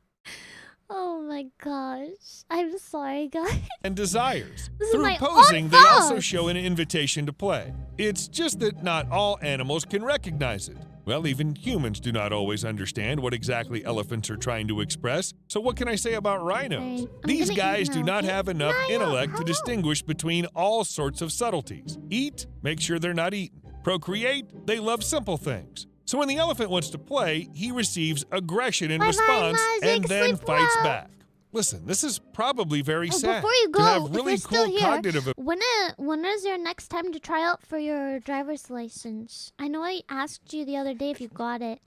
[SPEAKER 1] Oh my gosh. I'm sorry, guys.
[SPEAKER 2] And desires.
[SPEAKER 1] This is
[SPEAKER 2] Through
[SPEAKER 1] my
[SPEAKER 2] posing,
[SPEAKER 1] own
[SPEAKER 2] they also
[SPEAKER 1] fault.
[SPEAKER 2] show an invitation to play. It's just that not all animals can recognize it. Well, even humans do not always understand what exactly elephants are trying to express. So what can I say about rhinos? These guys do not have enough intellect to distinguish between all sorts of subtleties. Eat, make sure they're not eaten. Procreate, they love simple things. So when the elephant wants to play, he receives aggression in response and then fights back. Listen, this is probably very sad.
[SPEAKER 1] Before you go,
[SPEAKER 2] to have
[SPEAKER 1] if
[SPEAKER 2] really
[SPEAKER 1] you're still
[SPEAKER 2] cool
[SPEAKER 1] here,
[SPEAKER 2] cognitive.
[SPEAKER 1] when is your next time to try out for your driver's license? I know I asked you the other day if you got it.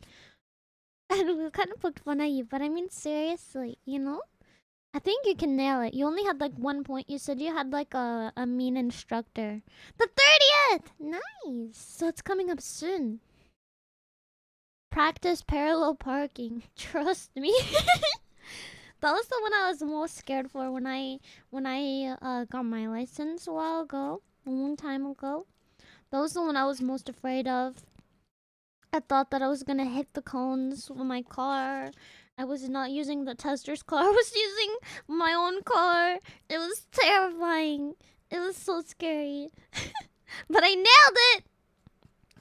[SPEAKER 1] And we kind of poked fun at you, but I mean seriously, you know? I think you can nail it. You only had like 1 point. You said you had like a mean instructor. The 30th! Nice! So it's coming up soon. Practice parallel parking. Trust me. That was the one I was most scared for when I got my license a while ago, a long time ago. That was the one I was most afraid of. I thought that I was gonna hit the cones with my car. I was not using the tester's car. I was using my own car. It was terrifying. It was so scary. But I nailed it!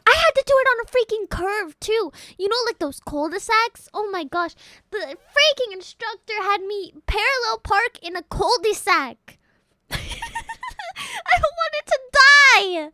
[SPEAKER 1] I had to do it on a freaking curve, too. You know, like those cul-de-sacs? Oh my gosh. The freaking instructor had me parallel park in a cul-de-sac. I wanted to die!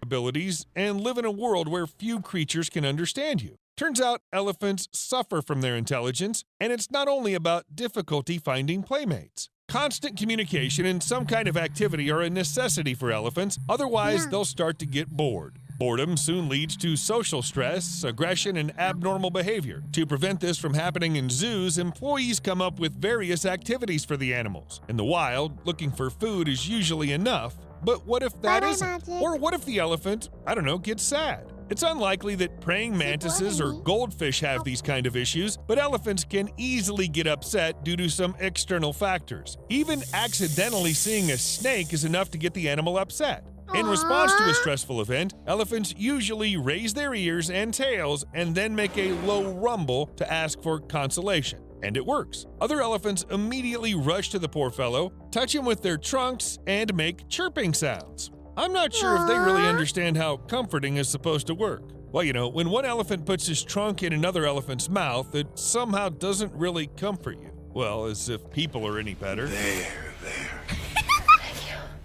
[SPEAKER 2] Abilities and live in a world where few creatures can understand you. Turns out elephants suffer from their intelligence, and it's not only about difficulty finding playmates. Constant communication and some kind of activity are a necessity for elephants, otherwise they'll start to get bored. Boredom soon leads to social stress, aggression, and abnormal behavior. To prevent this from happening in zoos, employees come up with various activities for the animals. In the wild, looking for food is usually enough, but what if that isn't? Or what if the elephant, I don't know, gets sad? It's unlikely that praying mantises or goldfish have these kind of issues, but elephants can easily get upset due to some external factors. Even accidentally seeing a snake is enough to get the animal upset. In response to a stressful event, elephants usually raise their ears and tails and then make a low rumble to ask for consolation. And it works. Other elephants immediately rush to the poor fellow, touch him with their trunks, and make chirping sounds. I'm not sure if they really understand how comforting is supposed to work. Well, you know, when one elephant puts his trunk in another elephant's mouth, it somehow doesn't really comfort you. Well, as if people are any better. There.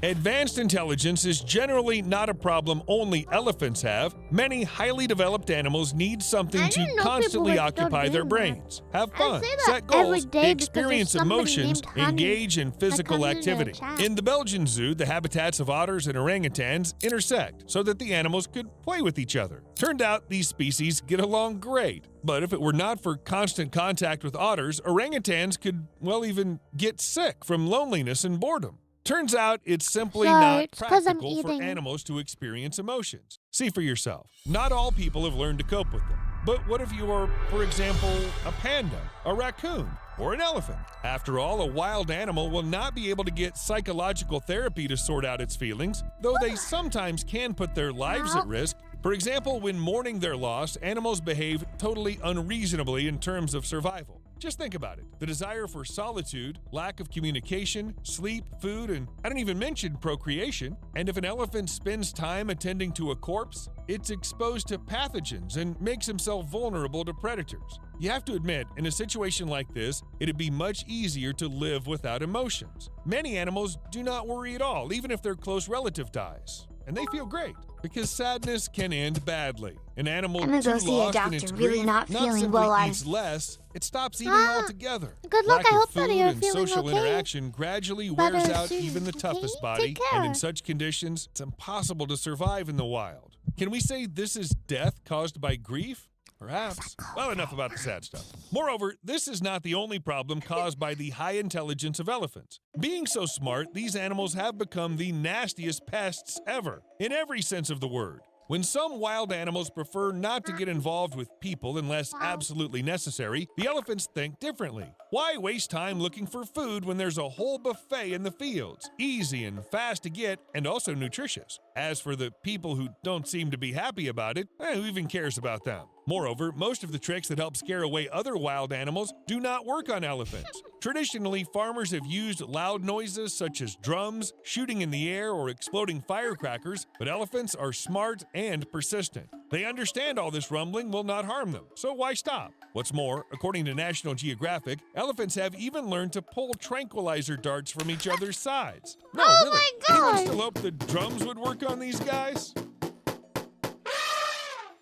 [SPEAKER 2] Advanced intelligence is generally not a problem only elephants have. Many highly developed animals need something to constantly occupy their brains. Have fun, set goals, experience emotions, engage in physical activity. In the Belgian Zoo, the habitats of otters and orangutans intersect so that the animals could play with each other. Turned out these species get along great. But if it were not for constant contact with otters, orangutans could, well, even get sick from loneliness and boredom. Turns out it's simply not practical for animals to experience emotions. See for yourself. Not all people have learned to cope with them. But what if you are, for example, a panda, a raccoon, or an elephant? After all, a wild animal will not be able to get psychological therapy to sort out its feelings, though they sometimes can put their lives at risk. For example, when mourning their loss, animals behave totally unreasonably in terms of survival. Just think about it. The desire for solitude, lack of communication, sleep, food, and I don't even mention procreation. And if an elephant spends time attending to a corpse, it's exposed to pathogens and makes himself vulnerable to predators. You have to admit, in a situation like this, it'd be much easier to live without emotions. Many animals do not worry at all, even if their close relative dies. And they feel great, because sadness can end badly. An animal too lost in its grief not simply eats less, it stops eating altogether.
[SPEAKER 1] Good luck.
[SPEAKER 2] Lack
[SPEAKER 1] I
[SPEAKER 2] of
[SPEAKER 1] hope that
[SPEAKER 2] food
[SPEAKER 1] you're
[SPEAKER 2] and
[SPEAKER 1] feeling
[SPEAKER 2] social
[SPEAKER 1] okay.
[SPEAKER 2] interaction gradually wears out even the toughest body, and in such conditions, it's impossible to survive in the wild. Can we say this is death caused by grief? Perhaps. Well, enough about the sad stuff. Moreover, this is not the only problem caused by the high intelligence of elephants. Being so smart, these animals have become the nastiest pests ever, in every sense of the word. When some wild animals prefer not to get involved with people unless absolutely necessary, the elephants think differently. Why waste time looking for food when there's a whole buffet in the fields? Easy and fast to get, and also nutritious. As for the people who don't seem to be happy about it, who even cares about them? Moreover, most of the tricks that help scare away other wild animals do not work on elephants. Traditionally, farmers have used loud noises such as drums, shooting in the air, or exploding firecrackers, but elephants are smart and persistent. They understand all this rumbling will not harm them, so why stop? What's more, according to National Geographic, elephants have even learned to pull tranquilizer darts from each other's sides. No, really.
[SPEAKER 1] My God!
[SPEAKER 2] Anyone still hope the drums would work on these guys?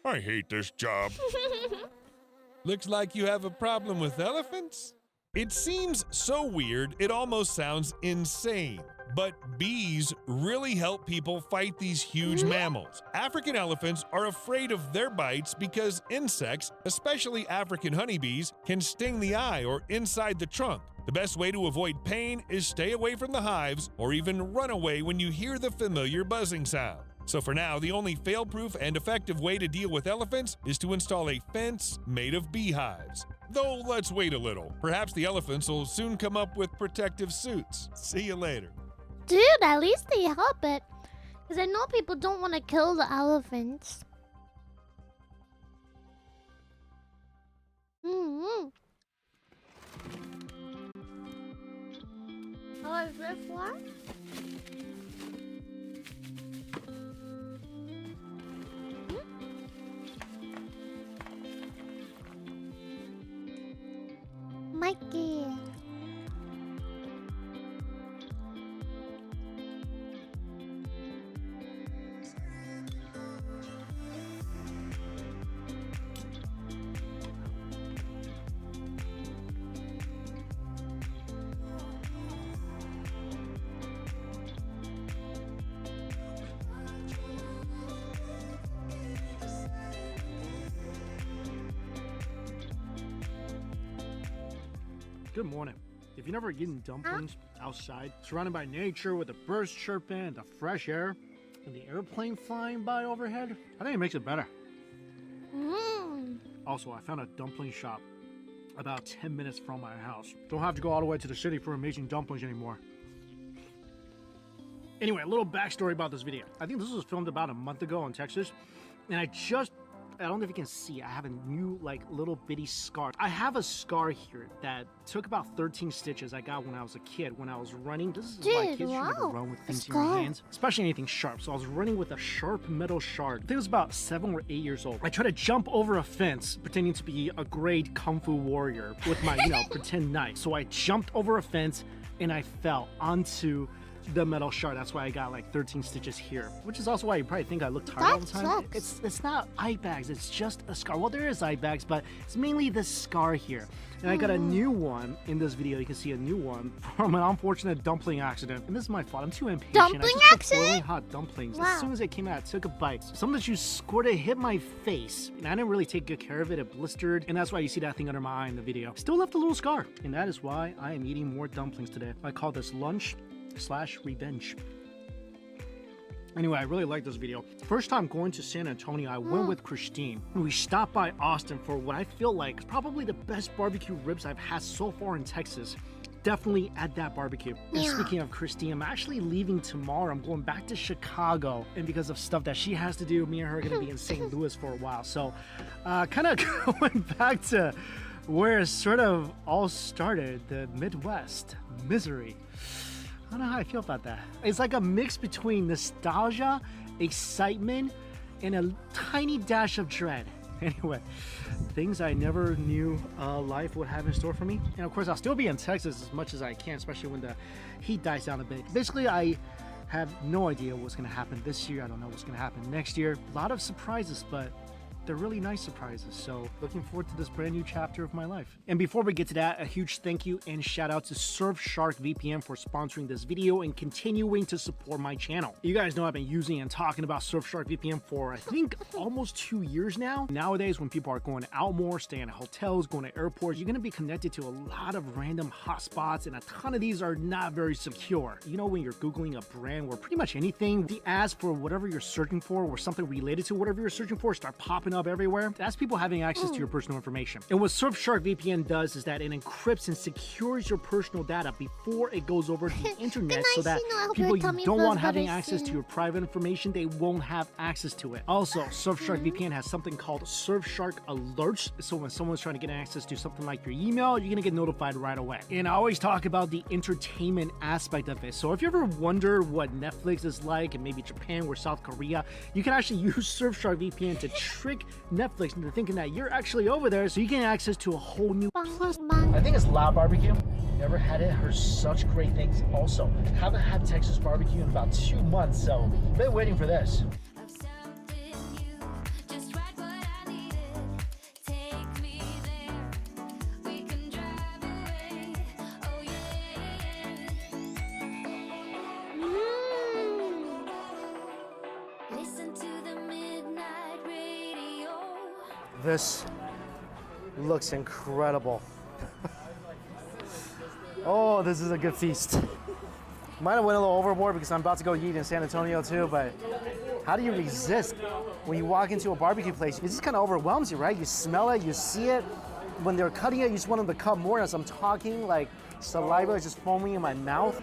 [SPEAKER 2] I hate this job. Looks like you have a problem with elephants? It seems so weird, it almost sounds insane. But bees really help people fight these huge mammals. African elephants are afraid of their bites because insects, especially African honeybees, can sting the eye or inside the trunk. The best way to avoid pain is stay away from the hives or even run away when you hear the familiar buzzing sound. So for now, the only fail-proof and effective way to deal with elephants is to install a fence made of beehives. Though let's wait a little. Perhaps the elephants will soon come up with protective suits. See you later.
[SPEAKER 1] Dude, at least they help it. Because I know people don't want to kill the elephants. Oh, is this one? Mikey.
[SPEAKER 15] Good morning. If you've never eaten dumplings outside, surrounded by nature with the birds chirping and the fresh air and the airplane flying by overhead, I think it makes it better. Also, I found a dumpling shop about 10 minutes from my house. Don't have to go all the way to the city for amazing dumplings anymore. Anyway, a little backstory about this video. I think this was filmed about a month ago in Texas, and I don't know if you can see, I have a new, like, little bitty scar. I have a scar here that took about 13 stitches I got when I was a kid, when I was running. This is why kids should never run with things in your hands, especially anything sharp. So I was running with a sharp metal shard. I think it was about 7 or 8 years old. I tried to jump over a fence, pretending to be a great kung fu warrior with my, pretend knife. So I jumped over a fence, and I fell onto the metal shard. That's why I got like 13 stitches here, which is also why you probably think I look tired all the time. It's not eye bags, it's just a scar. Well, there is eye bags, but it's mainly the scar here. And I got a new one in this video. You can see a new one from an unfortunate dumpling accident. And this is my fault. I'm too impatient.
[SPEAKER 1] Dumpling accident?
[SPEAKER 15] Boiling hot dumplings. Wow. As soon as it came out, I took a bite. Some of the juice squirted, hit my face, and I didn't really take good care of it. It blistered, and that's why you see that thing under my eye in the video. Still left a little scar, and that is why I am eating more dumplings today. I call this lunch/revenge. Anyway, I really like this video. First time going to San Antonio, I went with Christine. We stopped by Austin for what I feel like is probably the best barbecue ribs I've had so far in Texas. Definitely at that barbecue. And speaking of Christine, I'm actually leaving tomorrow. I'm going back to Chicago. And because of stuff that she has to do, me and her are going to be in St. Louis for a while. So kind of going back to where it sort of all started, the Midwest, misery. I don't know how I feel about that. It's like a mix between nostalgia, excitement, and a tiny dash of dread. Anyway, things I never knew life would have in store for me. And of course, I'll still be in Texas as much as I can, especially when the heat dies down a bit. Basically, I have no idea what's going to happen this year. I don't know what's going to happen next year. A lot of surprises, but they're really nice surprises. So looking forward to this brand new chapter of my life. And before we get to that, a huge thank you and shout out to Surfshark VPN for sponsoring this video and continuing to support my channel. You guys know I've been using and talking about Surfshark VPN for I think almost 2 years now. Nowadays, when people are going out more, staying at hotels, going to airports, you're gonna be connected to a lot of random hotspots, and a ton of these are not very secure. You know, when you're Googling a brand or pretty much anything, the ads for whatever you're searching for or something related to whatever you're searching for start popping up everywhere. That's people having access to your personal information. And what Surfshark VPN does is that it encrypts and secures your personal data before it goes over the internet so that people you don't want having access to your private information, they won't have access to it. Also, Surfshark VPN has something called Surfshark Alerts. So when someone's trying to get access to something like your email, you're gonna get notified right away. And I always talk about the entertainment aspect of it. So if you ever wonder what Netflix is like, and maybe Japan or South Korea, you can actually use Surfshark VPN to trick Netflix into thinking that you're actually over there, so you can get access to a whole new plus. I think it's Loud Barbecue. Never had it, heard such great things. Also, haven't had Texas barbecue in about 2 months, so been waiting for this. This looks incredible. Oh, this is a good feast. Might have went a little overboard because I'm about to go eat in San Antonio too, but how do you resist when you walk into a barbecue place? It just kind of overwhelms you, right? You smell it, you see it. When they're cutting it, you just want them to cut more. As I'm talking, like saliva is just foaming in my mouth.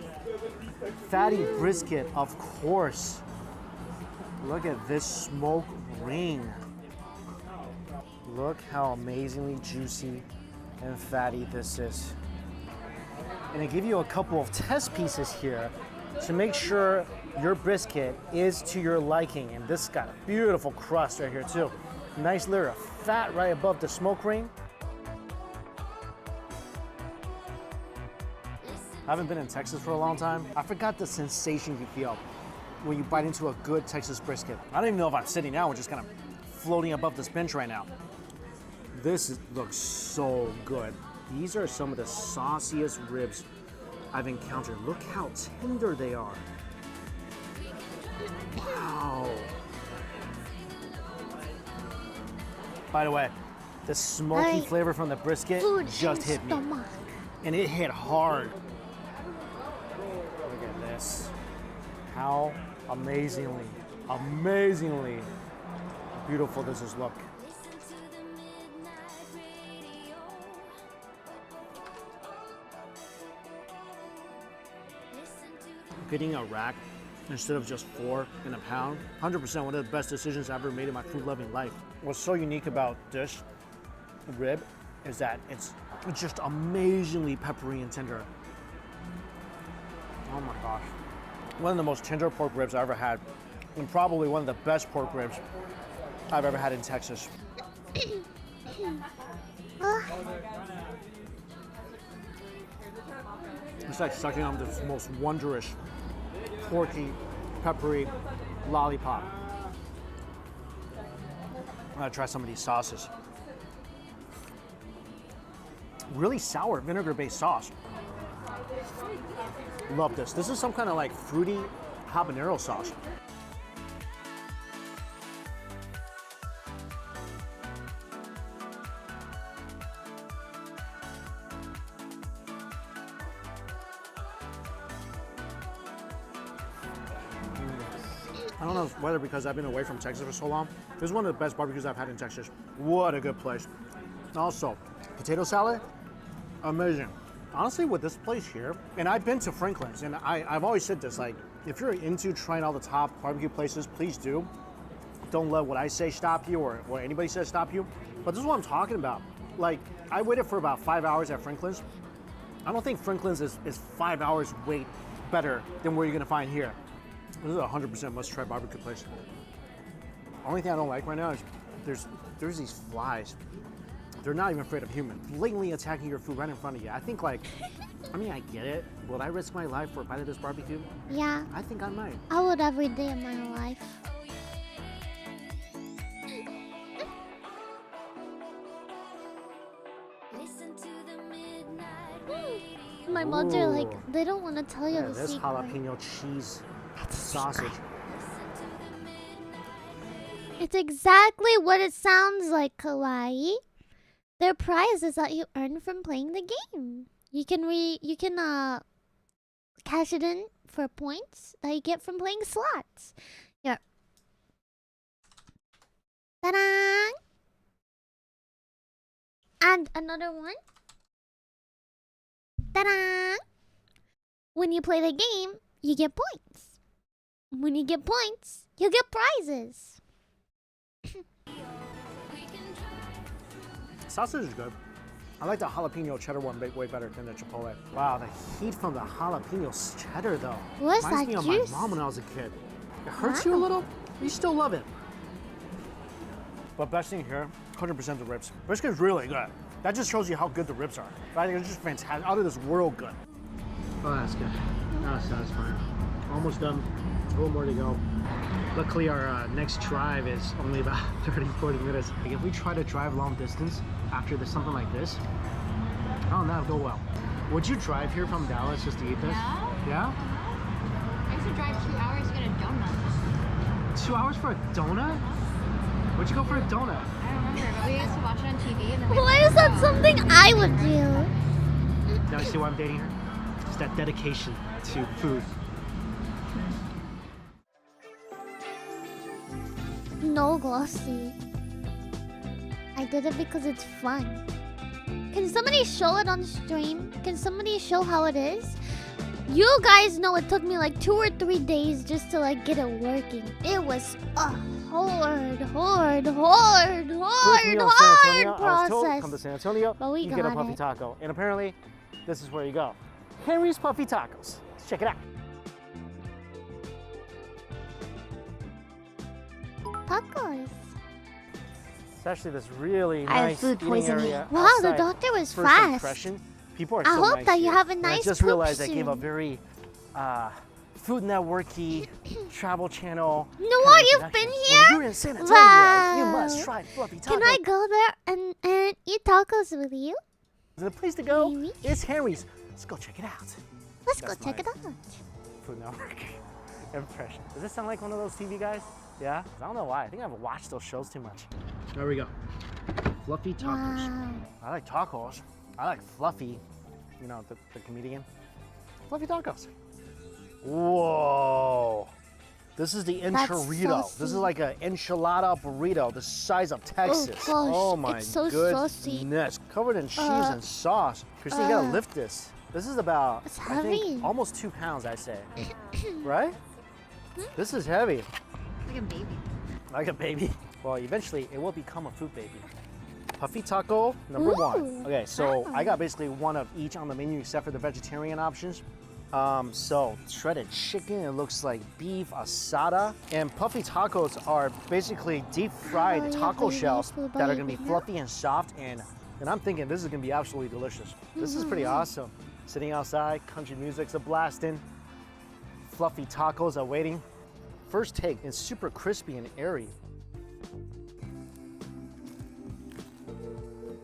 [SPEAKER 15] Fatty brisket, of course. Look at this smoked ring. Look how amazingly juicy and fatty this is. And I give you a couple of test pieces here to make sure your brisket is to your liking. And this got a beautiful crust right here too. Nice layer of fat right above the smoke ring. I haven't been in Texas for a long time. I forgot the sensation you feel when you bite into a good Texas brisket. I don't even know if I'm sitting down, we're just kind of floating above this bench right now. Looks so good. These are some of the sauciest ribs I've encountered. Look how tender they are. Wow. By the way, the smoky flavor from the brisket just hit me. And it hit hard. Look at this. How amazingly beautiful does this look. Getting a rack instead of just 4 in a pound, 100% one of the best decisions I've ever made in my food-loving life. What's so unique about this rib is that it's just amazingly peppery and tender. Oh my gosh. One of the most tender pork ribs I ever had, and probably one of the best pork ribs I've ever had in Texas. It's like sucking on the most wondrous, porky, peppery lollipop. I'm gonna try some of these sauces. Really sour vinegar-based sauce. Love this. This is some kind of like fruity habanero sauce. I don't know whether because I've been away from Texas for so long, this is one of the best barbecues I've had in Texas. What a good place. Also, potato salad, amazing. Honestly, with this place here, and I've been to Franklin's, and I've always said this, like, if you're into trying all the top barbecue places, please do. Don't let what I say stop you or what anybody says stop you. But this is what I'm talking about. Like, I waited for about 5 hours at Franklin's. I don't think Franklin's is 5 hours wait better than what you're gonna find here. This is a 100% must-try barbecue place. Only thing I don't like right now is there's these flies. They're not even afraid of humans. Blatantly attacking your food right in front of you. I think like, I mean, I get it. Would I risk my life for a bite of this barbecue?
[SPEAKER 1] Yeah.
[SPEAKER 15] I think I might.
[SPEAKER 1] I would every day of my life. My mods are like, they don't want to tell you the
[SPEAKER 15] this
[SPEAKER 1] secret.
[SPEAKER 15] jalapeno cheese sausage.
[SPEAKER 1] It's exactly what it sounds like, Kawaii. Their prize is that you earn from playing the game. You can cash it in for points that you get from playing slots. Here. Ta-da! And another one. Ta-da! When you play the game, you get points. When you get points, you get prizes.
[SPEAKER 15] Sausage is good. I like the jalapeno cheddar one way better than the chipotle. Wow, the heat from the jalapeno cheddar though.
[SPEAKER 1] What's
[SPEAKER 15] Reminds
[SPEAKER 1] that
[SPEAKER 15] me of
[SPEAKER 1] juice?
[SPEAKER 15] my mom when I was a kid. It hurts you a little, you still love it. But best thing here, 100% the ribs. Brisket is really good. That just shows you how good the ribs are. Right? They're just fantastic, out of this world good. Oh, that's good. That's satisfying. Almost done. A little more to go. Luckily, our next drive is only about 30-40 minutes. Like, if we try to drive long distance after something like this, I don't know, it'll go well. Would you drive here from Dallas just to eat this? Yeah?
[SPEAKER 11] I used to drive 2 hours to get a donut.
[SPEAKER 15] 2 hours for a donut? What'd you go for a donut?
[SPEAKER 11] I don't remember, but we used to watch it on TV and then
[SPEAKER 1] Why is that something I would do?
[SPEAKER 15] Now you see why I'm dating her? It's that dedication to food.
[SPEAKER 1] No, Glossy. I did it because it's fun. Can somebody show it on stream? Can somebody show how it is? You guys know it took me like 2 or 3 days just to like get it working. It was a hard process.
[SPEAKER 15] Come to San Antonio,
[SPEAKER 1] But we
[SPEAKER 15] you get a
[SPEAKER 1] got
[SPEAKER 15] Puffy
[SPEAKER 1] it.
[SPEAKER 15] Taco. And apparently, this is where you go. Henry's Puffy Tacos. Let's check it out.
[SPEAKER 1] Tacos.
[SPEAKER 15] It's actually this really
[SPEAKER 3] I have
[SPEAKER 15] nice
[SPEAKER 3] food
[SPEAKER 15] eating
[SPEAKER 3] poisoning.
[SPEAKER 15] area
[SPEAKER 1] Wow, the
[SPEAKER 15] outside.
[SPEAKER 1] doctor was
[SPEAKER 15] First
[SPEAKER 1] fast.
[SPEAKER 15] impression, people are
[SPEAKER 1] I
[SPEAKER 15] so
[SPEAKER 1] hope
[SPEAKER 15] nice
[SPEAKER 1] that you
[SPEAKER 15] here.
[SPEAKER 1] have a
[SPEAKER 15] And
[SPEAKER 1] nice
[SPEAKER 15] I just
[SPEAKER 1] poop
[SPEAKER 15] realized I gave a
[SPEAKER 1] soon.
[SPEAKER 15] very Food Networky Travel Channel.
[SPEAKER 1] No,
[SPEAKER 15] kind of
[SPEAKER 1] what? You've
[SPEAKER 15] introduction.
[SPEAKER 1] been
[SPEAKER 15] When
[SPEAKER 1] here?
[SPEAKER 15] you're in San Antonio, you
[SPEAKER 1] Wow.
[SPEAKER 15] must try Fluffy Tacos.
[SPEAKER 1] Can I go there and eat tacos with you?
[SPEAKER 15] The place to go is Henry's. Let's go check it out.
[SPEAKER 1] Let's
[SPEAKER 15] That's
[SPEAKER 1] go check it
[SPEAKER 15] my
[SPEAKER 1] out.
[SPEAKER 15] Food Network impression. Does this sound like one of those TV guys? Yeah? I don't know why. I think I've watched those shows too much. There we go. Fluffy Tacos.
[SPEAKER 1] Wow.
[SPEAKER 15] I like tacos. I like Fluffy. You know, the comedian. Fluffy Tacos. Whoa. This is the
[SPEAKER 1] That's
[SPEAKER 15] enchilada.
[SPEAKER 1] saucy.
[SPEAKER 15] This is like an enchilada burrito the size of Texas.
[SPEAKER 1] gosh,
[SPEAKER 15] Oh my
[SPEAKER 1] it's so
[SPEAKER 15] goodness.
[SPEAKER 1] saucy.
[SPEAKER 15] Covered in cheese and sauce. Christine, you gotta
[SPEAKER 1] uh,
[SPEAKER 15] lift this. This is about,
[SPEAKER 1] It's
[SPEAKER 15] I think,
[SPEAKER 1] heavy.
[SPEAKER 15] almost 2 pounds, I say. Right? This is heavy.
[SPEAKER 11] like a baby.
[SPEAKER 15] Like a baby. Well, eventually it will become a food baby. Puffy taco number 1.
[SPEAKER 1] Ooh,
[SPEAKER 15] Okay, so
[SPEAKER 1] wow.
[SPEAKER 15] I got basically one of each on the menu except for the vegetarian options. So shredded chicken, it looks like beef asada, and puffy tacos are basically deep fried
[SPEAKER 1] Oh, yeah,
[SPEAKER 15] taco
[SPEAKER 1] baby,
[SPEAKER 15] shells
[SPEAKER 1] food
[SPEAKER 15] that are gonna be
[SPEAKER 1] baby.
[SPEAKER 15] fluffy and soft, and I'm thinking this is gonna be absolutely delicious. This is pretty awesome. Sitting outside, country music's a blasting, fluffy tacos are waiting. First take, it's super crispy and airy.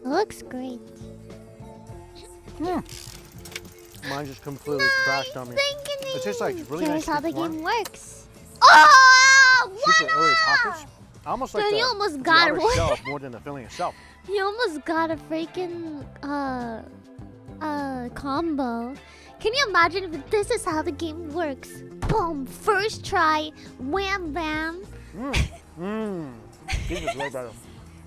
[SPEAKER 1] Looks great.
[SPEAKER 15] Mine just completely crashed on me. It tastes like really
[SPEAKER 1] Here's
[SPEAKER 15] nice
[SPEAKER 1] how the
[SPEAKER 15] sweet corn.
[SPEAKER 1] game works. Oh,
[SPEAKER 15] Super airy tacos. I almost like
[SPEAKER 1] Dude,
[SPEAKER 15] the,
[SPEAKER 1] you almost
[SPEAKER 15] the
[SPEAKER 1] got
[SPEAKER 15] outer
[SPEAKER 1] one.
[SPEAKER 15] shell more than the filling itself.
[SPEAKER 1] You almost got a freaking combo. Can you imagine if this is how the game works? Boom, first try, wham bam.
[SPEAKER 15] This is way better.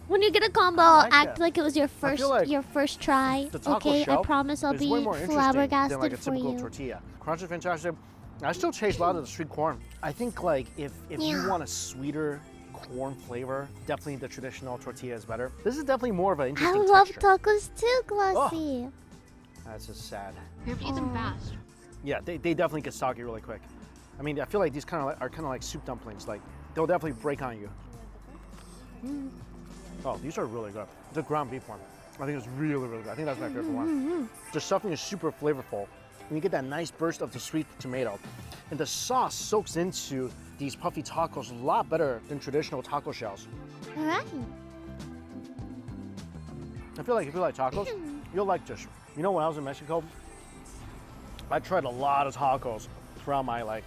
[SPEAKER 1] When you get a combo,
[SPEAKER 15] like
[SPEAKER 1] act
[SPEAKER 15] that.
[SPEAKER 1] like it was your
[SPEAKER 15] I feel like
[SPEAKER 1] first try.
[SPEAKER 15] The taco
[SPEAKER 1] Okay, I
[SPEAKER 15] shell
[SPEAKER 1] promise I'll
[SPEAKER 15] is
[SPEAKER 1] be
[SPEAKER 15] way more interesting
[SPEAKER 1] flabbergasted
[SPEAKER 15] than like a
[SPEAKER 1] for
[SPEAKER 15] typical
[SPEAKER 1] you.
[SPEAKER 15] tortilla. Crunch is fantastic. I still chase a lot of the sweet corn. I think like if you
[SPEAKER 1] Yeah.
[SPEAKER 15] want a sweeter corn flavor, definitely the traditional tortilla is better. This is definitely more of an
[SPEAKER 1] I
[SPEAKER 15] interesting
[SPEAKER 1] love
[SPEAKER 15] texture.
[SPEAKER 1] tacos too, Glossy.
[SPEAKER 15] That's just sad.
[SPEAKER 11] You have to eat them fast.
[SPEAKER 15] Yeah, they definitely get soggy really quick. I mean, I feel like these are kind of like soup dumplings. Like they'll definitely break on you. Oh, these are really good. The ground beef one, I think it's really, really good. I think that's my favorite one. The stuffing is super flavorful. And you get that nice burst of the sweet tomato. And the sauce soaks into these puffy tacos a lot better than traditional taco shells.
[SPEAKER 1] All right.
[SPEAKER 15] I feel like if you like tacos, you'll like this. You know, when I was in Mexico, I tried a lot of tacos throughout my like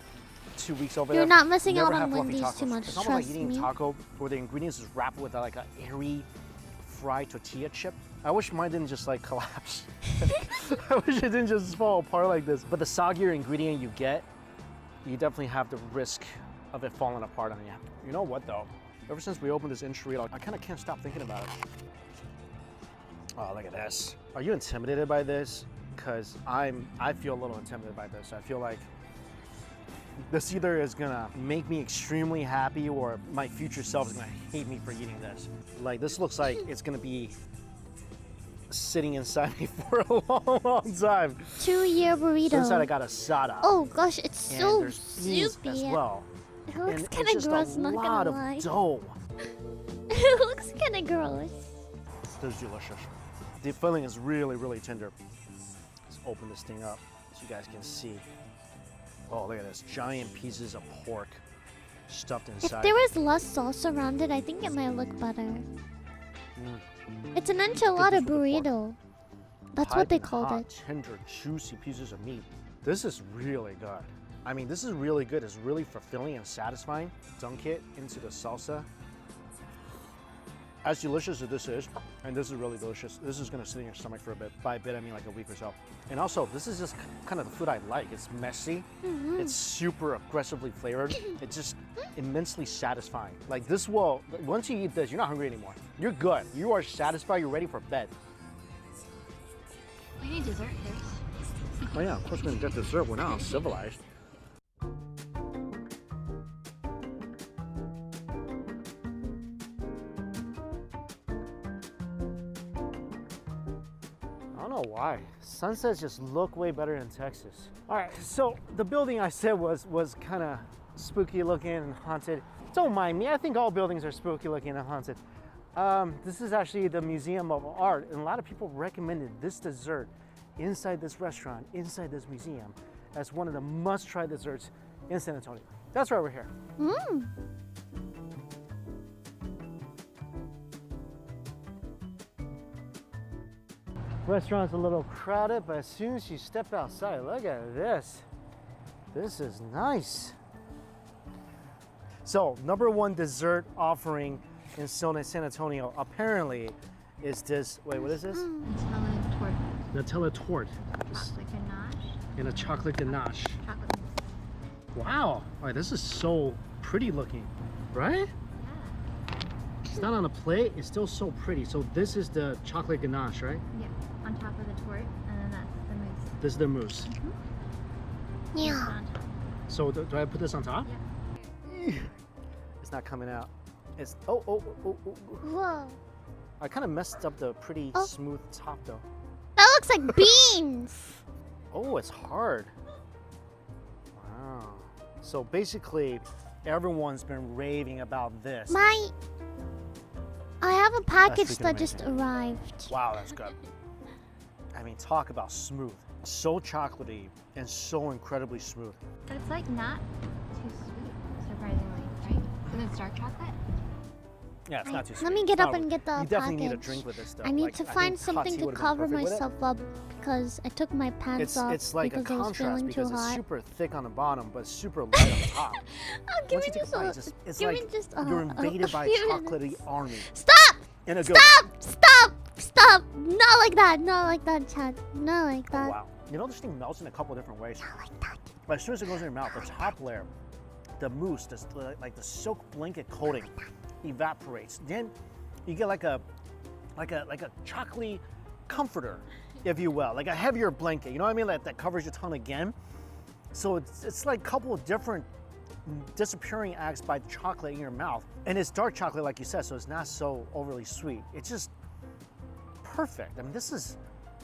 [SPEAKER 15] 2 weeks over there.
[SPEAKER 1] You're not missing
[SPEAKER 15] Never
[SPEAKER 1] out
[SPEAKER 15] had
[SPEAKER 1] on
[SPEAKER 15] fluffy
[SPEAKER 1] Wendy's
[SPEAKER 15] tacos.
[SPEAKER 1] too much,
[SPEAKER 15] It's almost like
[SPEAKER 1] trust
[SPEAKER 15] eating
[SPEAKER 1] me.
[SPEAKER 15] taco where the ingredients is wrapped with like an airy fried tortilla chip. I wish mine didn't just like collapse. I wish it didn't just fall apart like this. But the soggier ingredient you get, you definitely have the risk of it falling apart on you. You know what though? Ever since we opened this enchilada, I kind of can't stop thinking about it. Oh, look at this. Are you intimidated by this? Because I feel a little intimidated by this. I feel like this either is gonna make me extremely happy or my future self is gonna hate me for eating this. Like this looks like it's gonna be sitting inside me for a long, long time.
[SPEAKER 1] 2-year burrito.
[SPEAKER 15] So inside I got asada.
[SPEAKER 1] Oh gosh, it's
[SPEAKER 15] and
[SPEAKER 1] so
[SPEAKER 15] there's beans
[SPEAKER 1] soupy.
[SPEAKER 15] as well.
[SPEAKER 1] It looks
[SPEAKER 15] And
[SPEAKER 1] kind
[SPEAKER 15] it's
[SPEAKER 1] of
[SPEAKER 15] just
[SPEAKER 1] gross,
[SPEAKER 15] a
[SPEAKER 1] not
[SPEAKER 15] lot
[SPEAKER 1] gonna
[SPEAKER 15] of
[SPEAKER 1] lie.
[SPEAKER 15] dough.
[SPEAKER 1] It looks kind of gross.
[SPEAKER 15] This is delicious. The filling is really, really tender. Let's open this thing up so you guys can see. Oh, look at this. Giant pieces of pork stuffed
[SPEAKER 1] If
[SPEAKER 15] inside.
[SPEAKER 1] there was less sauce around it, I think it might look better. It's an enchilada burrito. That's what they
[SPEAKER 15] Piping
[SPEAKER 1] called
[SPEAKER 15] hot,
[SPEAKER 1] it.
[SPEAKER 15] Tender, juicy pieces of meat. This is really good. I mean, this is really good. It's really fulfilling and satisfying. Dunk it into the salsa. as delicious as this is, and this is really delicious, this is gonna sit in your stomach for a bit. By a bit, I mean like a week or so. And also, this is just kind of the food I like. It's messy, it's super aggressively flavored. It's just immensely satisfying. Like this will, once you eat this, you're not hungry anymore. You're good, you are satisfied, you're ready for bed.
[SPEAKER 11] We need dessert here.
[SPEAKER 15] Oh yeah, of course we're gonna get dessert, we're not civilized. I don't know why. Sunsets just look way better in Texas. All right, so the building I said was kind of spooky looking and haunted. Don't mind me, I think all buildings are spooky looking and haunted. This is actually the Museum of Art, and a lot of people recommended this dessert inside this restaurant, inside this museum, as one of the must-try desserts in San Antonio. That's why we're here. Restaurant's a little crowded, but as soon as you step outside, look at this. This is nice. So, #1 dessert offering in San Antonio apparently is this, wait, what is this?
[SPEAKER 11] Nutella tort.
[SPEAKER 15] Nutella tort.
[SPEAKER 11] Chocolate ganache.
[SPEAKER 15] And a chocolate ganache.
[SPEAKER 11] Chocolate.
[SPEAKER 15] Wow, right, this is so pretty looking, right?
[SPEAKER 11] Yeah.
[SPEAKER 15] It's not on a plate, it's still so pretty. So this is the chocolate ganache, right?
[SPEAKER 11] Yeah. On top of the tort, and then that's the mousse.
[SPEAKER 15] This is the mousse.
[SPEAKER 1] Yeah.
[SPEAKER 15] So do I put this on top?
[SPEAKER 11] Yeah.
[SPEAKER 15] It's not coming out. It's, oh.
[SPEAKER 1] Whoa.
[SPEAKER 15] I kind of messed up the pretty smooth top though.
[SPEAKER 1] That looks like beans.
[SPEAKER 15] Oh, it's hard. Wow. So basically, everyone's been raving about this.
[SPEAKER 1] I have a package
[SPEAKER 15] freaking
[SPEAKER 1] that just
[SPEAKER 15] amazing.
[SPEAKER 1] arrived.
[SPEAKER 15] Wow, that's good. I mean, talk about smooth. So chocolatey and so incredibly smooth.
[SPEAKER 11] But it's like not too sweet, surprisingly, right? And it's dark chocolate.
[SPEAKER 15] Yeah, it's not too sweet.
[SPEAKER 1] Let me get up and get the
[SPEAKER 15] You definitely
[SPEAKER 1] package.
[SPEAKER 15] need a drink with this stuff.
[SPEAKER 1] I need
[SPEAKER 15] Like,
[SPEAKER 1] to
[SPEAKER 15] I
[SPEAKER 1] find
[SPEAKER 15] think
[SPEAKER 1] something
[SPEAKER 15] hot tea
[SPEAKER 1] to
[SPEAKER 15] would've been
[SPEAKER 1] cover
[SPEAKER 15] perfect with it.
[SPEAKER 1] myself up because I took my pants off
[SPEAKER 15] It's like a
[SPEAKER 1] because I was
[SPEAKER 15] contrast
[SPEAKER 1] feeling
[SPEAKER 15] because
[SPEAKER 1] too
[SPEAKER 15] it's
[SPEAKER 1] hot.
[SPEAKER 15] super thick on the bottom, but super light on the top.
[SPEAKER 1] Oh, give
[SPEAKER 15] Once
[SPEAKER 1] me
[SPEAKER 15] you take a
[SPEAKER 1] just
[SPEAKER 15] bite,
[SPEAKER 1] a,
[SPEAKER 15] it's
[SPEAKER 1] give
[SPEAKER 15] like
[SPEAKER 1] me just
[SPEAKER 15] you're invaded by a
[SPEAKER 1] few
[SPEAKER 15] chocolatey
[SPEAKER 1] minutes.
[SPEAKER 15] army.
[SPEAKER 1] Stop!
[SPEAKER 15] In a good
[SPEAKER 1] Stop! Not like that. Not like that, Chad. Not like
[SPEAKER 15] Oh,
[SPEAKER 1] that.
[SPEAKER 15] wow. You know, this thing melts in a couple different ways. Not like that. But as soon as it goes in your mouth, the top layer, the mousse, like the silk blanket coating, evaporates. Then you get like a chocolatey comforter, if you will, like a heavier blanket. You know what I mean? Like that covers your tongue again. So it's like a couple of different disappearing acts by chocolate in your mouth, and it's dark chocolate, like you said, so it's not so overly sweet. It's just perfect. I mean, this is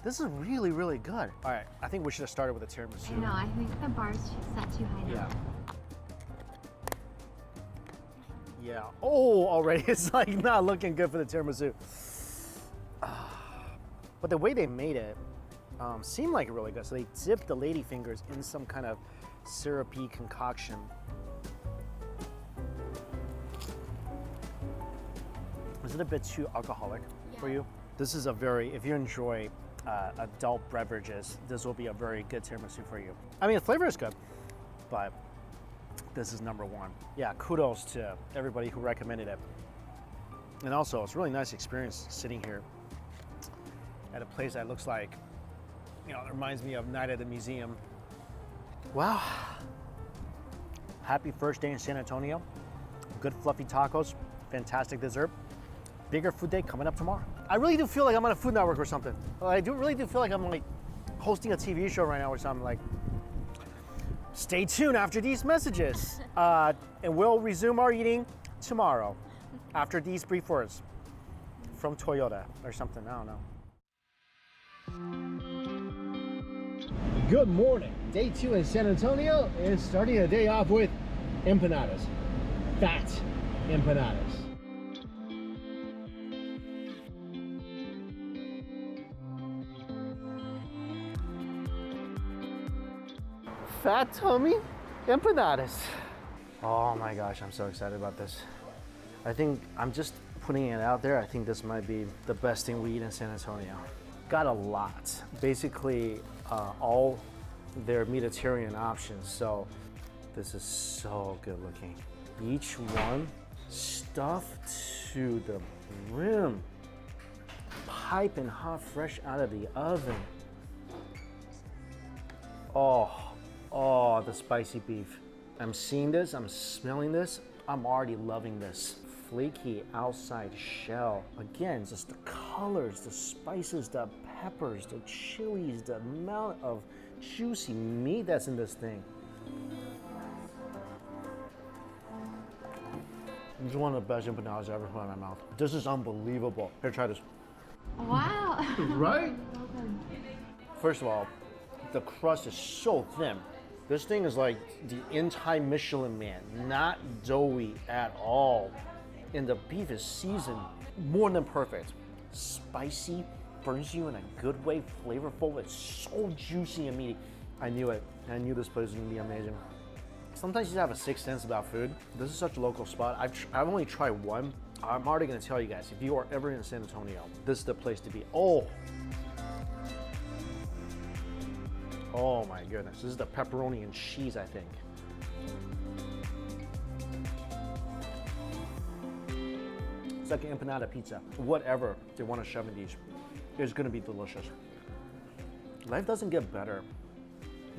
[SPEAKER 15] really, really good. All right, I think we should have started with a tiramisu.
[SPEAKER 11] I know, I think the bar's set too high now.
[SPEAKER 15] Yeah. Yeah. Oh, already it's like not looking good for the tiramisu. But the way they made it seemed like really good. So they dipped the ladyfingers in some kind of syrupy concoction. Is it a bit too alcoholic for you? This is a very, if you enjoy adult beverages, this will be a very good tiramisu for you. I mean, the flavor is good, but this is #1. Yeah, kudos to everybody who recommended it. And also, it's a really nice experience sitting here at a place that looks like, you know, it reminds me of Night at the Museum. Wow. Happy first day in San Antonio. Good fluffy tacos, fantastic dessert. Bigger food day coming up tomorrow. I really do feel like I'm on a Food Network or something. I really do feel like I'm like hosting a TV show right now or something. Like, stay tuned after these messages. And we'll resume our eating tomorrow after these brief words from Toyota or something, I don't know. Good morning. Day 2 in San Antonio is starting the day off with empanadas. Fat empanadas. Fat tummy empanadas. Oh my gosh, I'm so excited about this. I think I'm just putting it out there. I think this might be the best thing we eat in San Antonio. Got a lot. Basically, all their Mediterranean options. So this is so good looking. Each one stuffed to the brim. Piping hot, fresh out of the oven. Oh, the spicy beef. I'm seeing this, I'm smelling this, I'm already loving this. Flaky outside shell. Again, just the colors, the spices, the peppers, the chilies, the amount of juicy meat that's in this thing. This is one of the best empanadas I've ever put in my mouth. This is unbelievable. Here, try this.
[SPEAKER 11] Wow.
[SPEAKER 15] Right? First of all, the crust is so thin. This thing is like the anti-Michelin Man, not doughy at all. And the beef is seasoned more than perfect. Spicy, burns you in a good way, flavorful. It's so juicy and meaty. I knew it. I knew this place was gonna be amazing. Sometimes you have a sixth sense about food. This is such a local spot. I've only tried one. I'm already gonna tell you guys, if you are ever in San Antonio, this is the place to be. Oh my goodness. This is the pepperoni and cheese, I think. It's like an empanada pizza. Whatever they want to shove in these is gonna be delicious. Life doesn't get better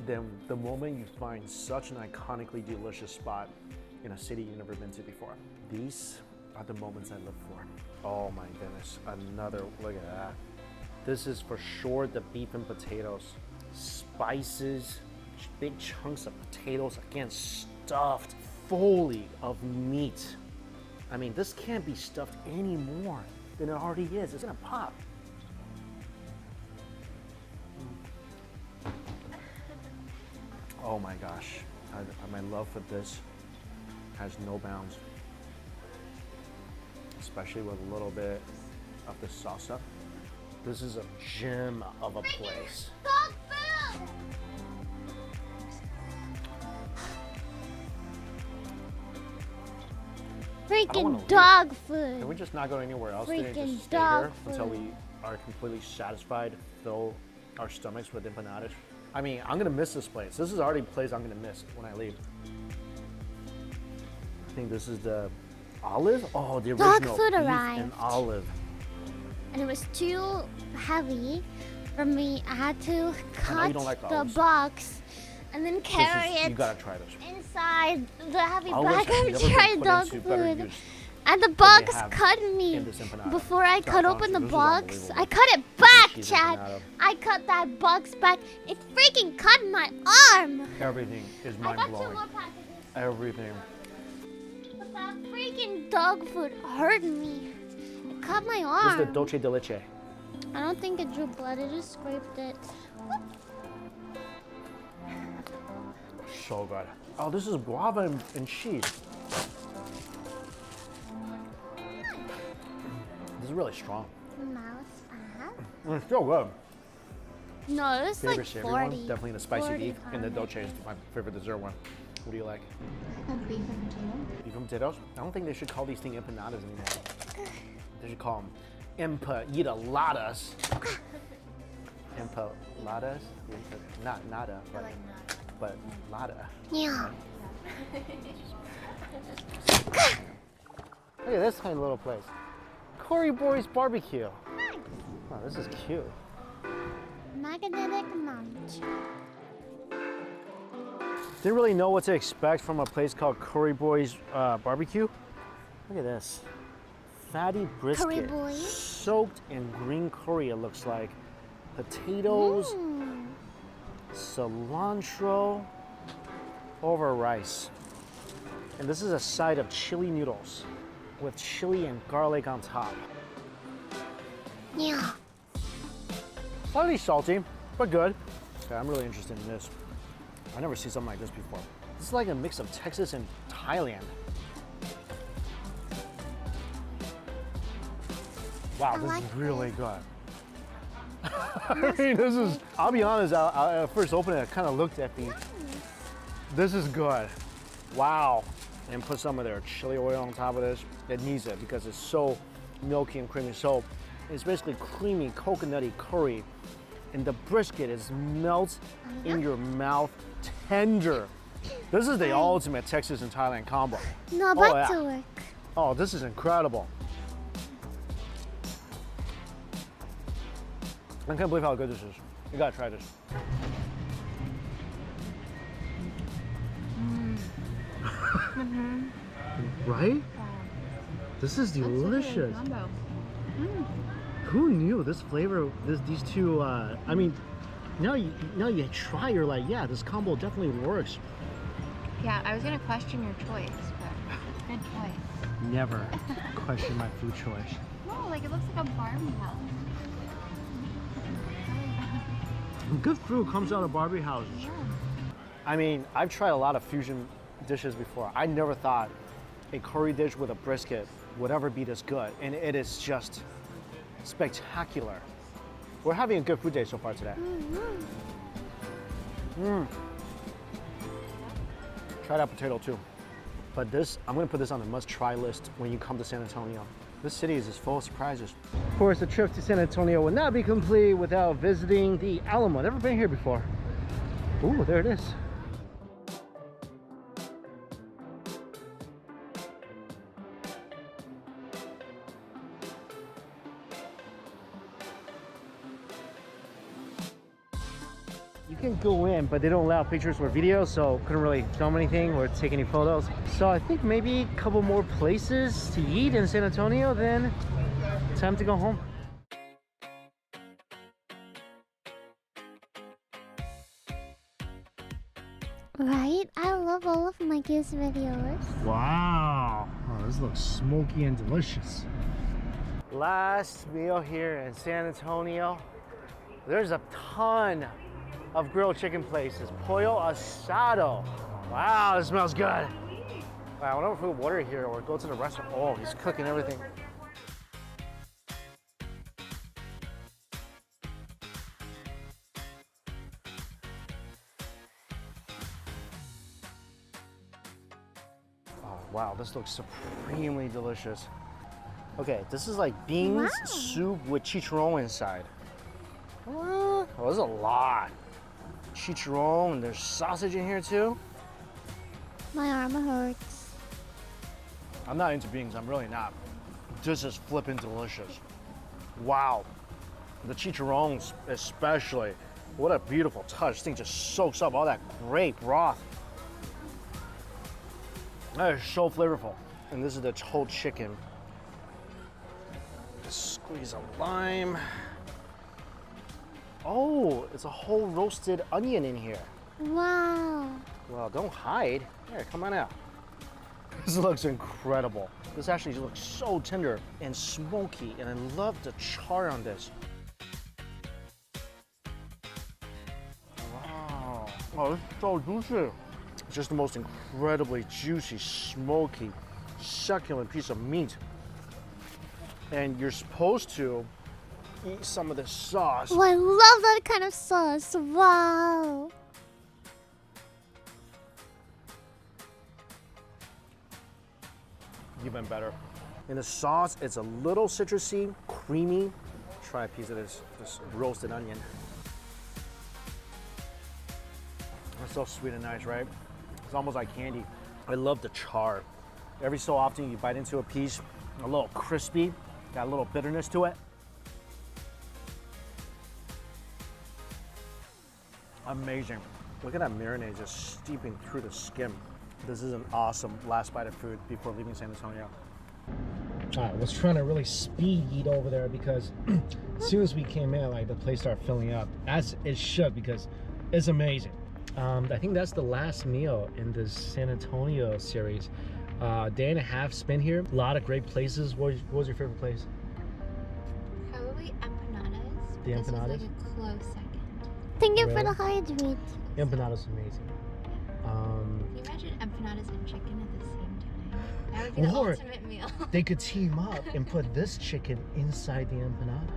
[SPEAKER 15] than the moment you find such an iconically delicious spot in a city you've never been to before. These are the moments I live for. Oh my goodness, another, look at that. This is for sure the beef and potatoes. Spices, big chunks of potatoes, again, stuffed fully of meat. I mean, this can't be stuffed any more than it already is. It's gonna pop. Oh my gosh, my love for this has no bounds. Especially with a little bit of the salsa. This is a gem of a place.
[SPEAKER 1] Freaking dog food.
[SPEAKER 15] Can we just not go anywhere else today and
[SPEAKER 1] Freaking
[SPEAKER 15] just stay
[SPEAKER 1] dog
[SPEAKER 15] here until
[SPEAKER 1] food.
[SPEAKER 15] we are completely satisfied, fill our stomachs with empanadas? I mean, I'm gonna miss this place. This is already a place I'm gonna miss when I leave. I think this is the olive? Oh, the
[SPEAKER 1] Dog
[SPEAKER 15] original
[SPEAKER 1] food
[SPEAKER 15] beef
[SPEAKER 1] arrived.
[SPEAKER 15] and olive.
[SPEAKER 1] And it was too heavy for me. I had to cut
[SPEAKER 15] you don't like
[SPEAKER 1] the
[SPEAKER 15] olives.
[SPEAKER 1] box and then carry
[SPEAKER 15] You
[SPEAKER 1] it
[SPEAKER 15] gotta try this.
[SPEAKER 1] inside the heavy
[SPEAKER 15] Olives
[SPEAKER 1] bag
[SPEAKER 15] have
[SPEAKER 1] of
[SPEAKER 15] never been
[SPEAKER 1] dried
[SPEAKER 15] put
[SPEAKER 1] dog
[SPEAKER 15] into better
[SPEAKER 1] food.
[SPEAKER 15] use
[SPEAKER 1] And the
[SPEAKER 15] than they
[SPEAKER 1] box
[SPEAKER 15] have
[SPEAKER 1] cut me
[SPEAKER 15] in this empanada.
[SPEAKER 1] before I cut
[SPEAKER 15] Gosh,
[SPEAKER 1] open the
[SPEAKER 15] this is
[SPEAKER 1] box.
[SPEAKER 15] unbelievable.
[SPEAKER 1] I cut it back,
[SPEAKER 15] Cheese
[SPEAKER 1] Chad.
[SPEAKER 15] empanada.
[SPEAKER 1] I cut that box back. It freaking cut my arm.
[SPEAKER 15] Everything is
[SPEAKER 1] I got 2
[SPEAKER 15] mind-blowing.
[SPEAKER 1] more packages.
[SPEAKER 15] Everything.
[SPEAKER 1] But that freaking dog food hurt me. It cut my
[SPEAKER 15] This is the
[SPEAKER 1] arm.
[SPEAKER 15] dolce de leche.
[SPEAKER 1] I don't think it drew blood. I just scraped it.
[SPEAKER 15] So good. Oh, this is guava and cheese. This is really strong. It's still good.
[SPEAKER 1] No, it's
[SPEAKER 15] Favorite
[SPEAKER 1] like
[SPEAKER 15] savory
[SPEAKER 1] 40.
[SPEAKER 15] one? Definitely the spicy
[SPEAKER 1] 40
[SPEAKER 15] beef. And the
[SPEAKER 1] pounds.
[SPEAKER 15] dolce is my favorite dessert one. What do you like?
[SPEAKER 11] Beef and potato.
[SPEAKER 15] Beef and potatoes? I don't think they should call these things empanadas anymore. They should call them empanadas. Empanadas? Not nada, but lada.
[SPEAKER 1] Yeah.
[SPEAKER 15] Look at this tiny little place. Curry Boys Barbecue. Oh, this is cute.
[SPEAKER 1] Magnetic Munch.
[SPEAKER 15] Didn't really know what to expect from a place called Curry Boys Barbecue. Look at this. Fatty brisket.
[SPEAKER 1] Curry Boys.
[SPEAKER 15] Soaked in green curry, it looks like. Potatoes, cilantro, over rice. And this is a side of chili noodles with chili and garlic on top.
[SPEAKER 1] Yeah.
[SPEAKER 15] Slightly salty, but good. Okay, I'm really interested in this. I've never seen something like this before. This is like a mix of Texas and Thailand. Wow, this is really good. I mean, this is, I'll be honest, I first opened it, I kind of looked at the, this is good. Wow. And put some of their chili oil on top of this. It needs it because it's so milky and creamy. So it's basically creamy, coconutty curry. And the brisket is melts in your mouth, tender. This is the ultimate Texas and Thailand combo.
[SPEAKER 1] No,
[SPEAKER 15] Oh,
[SPEAKER 1] back
[SPEAKER 15] yeah.
[SPEAKER 1] to work.
[SPEAKER 15] Oh, this is incredible. I can't believe how good this is. You gotta try this. Right? This is delicious. Who knew this flavor? These two. I mean, now you try. You're like, yeah, this combo definitely works.
[SPEAKER 11] Yeah, I was gonna question your choice, but good choice.
[SPEAKER 15] Never question my food choice.
[SPEAKER 11] No, like it looks like a Barbie house.
[SPEAKER 15] Good food comes out of Barbie houses.
[SPEAKER 11] Yeah.
[SPEAKER 15] I mean, I've tried a lot of fusion dishes before. I never thought a curry dish with a brisket would ever be this good, and it is just spectacular. We're having a good food day so far today. Try that potato too. But this, I'm gonna put this on the must-try list when you come to San Antonio. This city is just full of surprises. Of course, the trip to San Antonio will not be complete without visiting the Alamo. Never been here before. Ooh, there it is. You can go in, but they don't allow pictures or videos, so couldn't really film anything or take any photos. So I think maybe a couple more places to eat in San Antonio, then time to go home.
[SPEAKER 1] Right? I love all of my kids' videos.
[SPEAKER 15] Wow, oh, this looks smoky and delicious. Last meal here in San Antonio. There's a ton of grilled chicken places. Pollo asado. Wow, this smells good. Wow, I wonder if we order here or go to the restaurant. Oh, he's cooking everything. Oh, wow, this looks supremely delicious. Okay, this is like beans soup with chicharron inside. Oh, there's a lot. Chicharron, and there's sausage in here too.
[SPEAKER 1] My arm hurts.
[SPEAKER 15] I'm not into beans, I'm really not. This is flipping delicious. Wow. The chicharrones especially. What a beautiful touch. This thing just soaks up all that great broth. That is so flavorful. And this is the whole chicken. Squeeze a lime. Oh, it's a whole roasted onion in here.
[SPEAKER 1] Wow.
[SPEAKER 15] Well, don't hide. Here, come on out. This looks incredible. This actually looks so tender and smoky, and I love the char on this. Wow. Oh, this is so juicy. It's just the most incredibly juicy, smoky, succulent piece of meat. And you're supposed to eat some of this sauce.
[SPEAKER 1] Oh, I love that kind of sauce. Wow.
[SPEAKER 15] Even better. In the sauce, it's a little citrusy, creamy. Try a piece of this roasted onion. It's so sweet and nice, right? It's almost like candy. I love the char. Every so often you bite into a piece, a little crispy, got a little bitterness to it. Amazing. Look at that marinade just steeping through the skin. This is an awesome last bite of food before leaving San Antonio. All right, I was trying to really speed eat over there because as soon as we came in, like the place started filling up, as it should, because it's amazing. I think that's the last meal in this San Antonio series. Day and a half spent here. A lot of great places. What was your favorite place?
[SPEAKER 11] Probably empanadas.
[SPEAKER 15] The
[SPEAKER 11] This was
[SPEAKER 15] empanadas?
[SPEAKER 11] like a close second.
[SPEAKER 1] Thank you for
[SPEAKER 15] Really?
[SPEAKER 1] the hydrate.
[SPEAKER 15] Empanadas amazing.
[SPEAKER 11] Can you imagine empanadas and chicken at the same time? That would be the
[SPEAKER 15] Or
[SPEAKER 11] ultimate meal.
[SPEAKER 15] they could team up and put this chicken inside the empanada.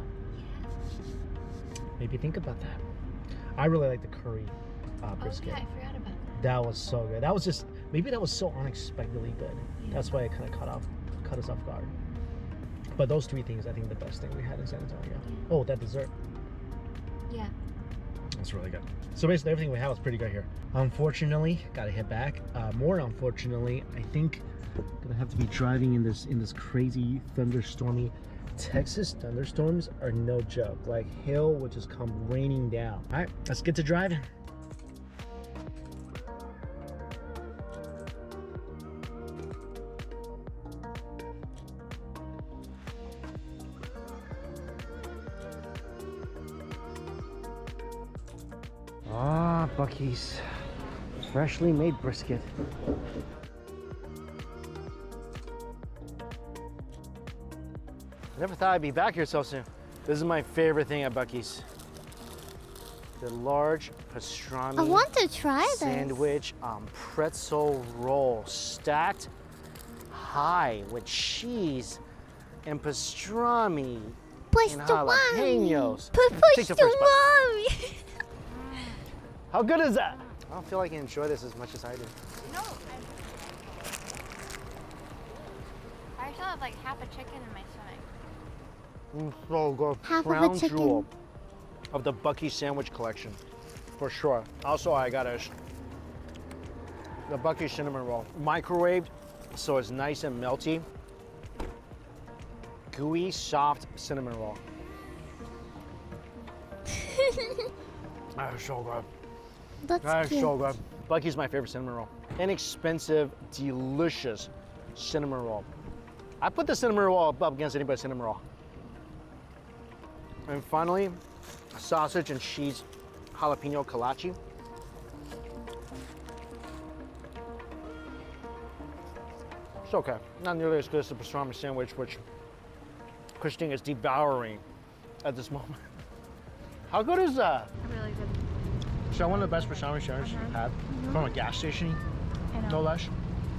[SPEAKER 15] Maybe think about that. I really like the curry brisket.
[SPEAKER 11] Oh yeah, I forgot about that.
[SPEAKER 15] That was so good. That was just, maybe that was so unexpectedly good. That's why it kind of cut us off guard. But those three things, I think the best thing we had in San Antonio. Oh, that dessert.
[SPEAKER 11] Yeah.
[SPEAKER 15] That's really good. So basically everything we had was pretty good here. Unfortunately, gotta head back. More unfortunately, I think I'm gonna have to be driving in this crazy thunderstormy Texas thunderstorms are no joke. Like hail would just come raining down. All right, let's get to driving. Ah, Buc-ee's freshly made brisket. Never thought I'd be back here so soon. This is my favorite thing at Buc-ee's. The large pastrami
[SPEAKER 1] I want to try this.
[SPEAKER 15] sandwich on pretzel roll, stacked high with cheese and pastrami and jalapenos. Take the first bite. How good is that? I don't feel like I enjoy this as much as I do.
[SPEAKER 16] No, I still have like half a chicken in my stomach.
[SPEAKER 15] So good.
[SPEAKER 1] Half of a
[SPEAKER 15] Crown
[SPEAKER 1] chicken.
[SPEAKER 15] jewel of the Buc-ee's sandwich collection, for sure. Also, I got the Buc-ee's cinnamon roll, microwaved, so it's nice and melty. Gooey, soft cinnamon roll. That is so good.
[SPEAKER 1] That's cute.
[SPEAKER 15] So good. Buc-ee's my favorite cinnamon roll. Inexpensive, delicious cinnamon roll. I put the cinnamon roll up against anybody's cinnamon roll. And finally, sausage and cheese jalapeno kolache. It's okay. Not nearly as good as the pastrami sandwich, which Christine is devouring at this moment. How good is that?
[SPEAKER 16] Really good.
[SPEAKER 15] So one of the best pastrami sandwiches I've had from a gas station, no less.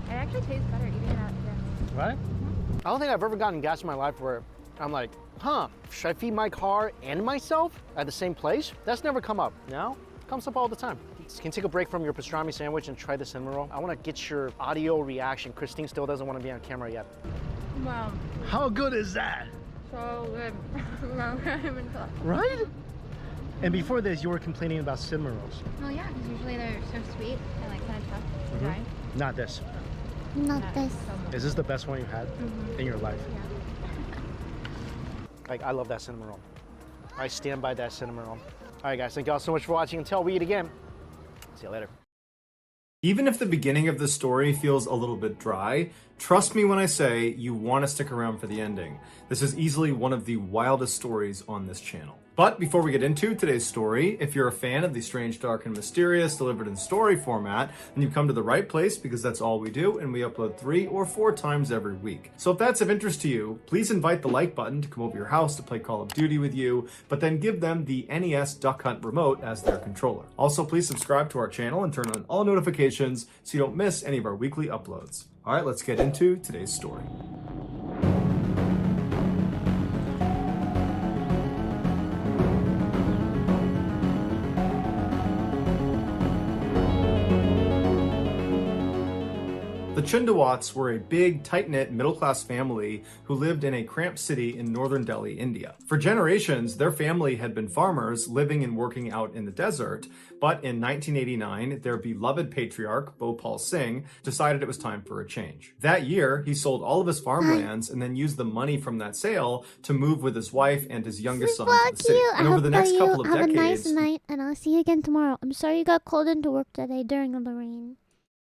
[SPEAKER 16] It actually tastes better eating it out here.
[SPEAKER 15] Right? I don't think I've ever gotten gas in my life where I'm like, huh, should I feed my car and myself at the same place? That's never come up. Now, it comes up all the time. Can you take a break from your pastrami sandwich and try the cinnamon roll? I want to get your audio reaction. Christine still doesn't want to be on camera yet.
[SPEAKER 16] Wow.
[SPEAKER 15] How good is that?
[SPEAKER 16] So good.
[SPEAKER 15] Right? And before this, you were complaining about cinnamon rolls.
[SPEAKER 16] Well, yeah, because usually they're so sweet and like kind of tough to dry.
[SPEAKER 15] Not this.
[SPEAKER 1] Not this.
[SPEAKER 15] Is this the best one you've had in your life?
[SPEAKER 16] Yeah.
[SPEAKER 15] Like, I love that cinnamon roll. I stand by that cinnamon roll. All right, guys, thank y'all so much for watching. Until we eat again, see you later.
[SPEAKER 6] Even if the beginning of the story feels a little bit dry, trust me when I say you want to stick around for the ending. This is easily one of the wildest stories on this channel. But before we get into today's story, if you're a fan of the strange, dark, and mysterious delivered in story format, then you've come to the right place because that's all we do, and we upload 3 or 4 times every week. So if that's of interest to you, please invite the like button to come over your house to play Call of Duty with you, but then give them the NES Duck Hunt remote as their controller. Also, please subscribe to our channel and turn on all notifications so you don't miss any of our weekly uploads. All right, let's get into today's story. The Chundawats were a big, tight-knit, middle-class family who lived in a cramped city in northern Delhi, India. For generations, their family had been farmers living and working out in the desert, but in 1989, their beloved patriarch, Bhopal Singh, decided it was time for a change. That year, he sold all of his farmlands and then used the money from that sale to move with his wife and his youngest son to the city. And over the next couple of decades,
[SPEAKER 1] have a nice night, and I'll see you again tomorrow. I'm sorry you got called into work today during the rain.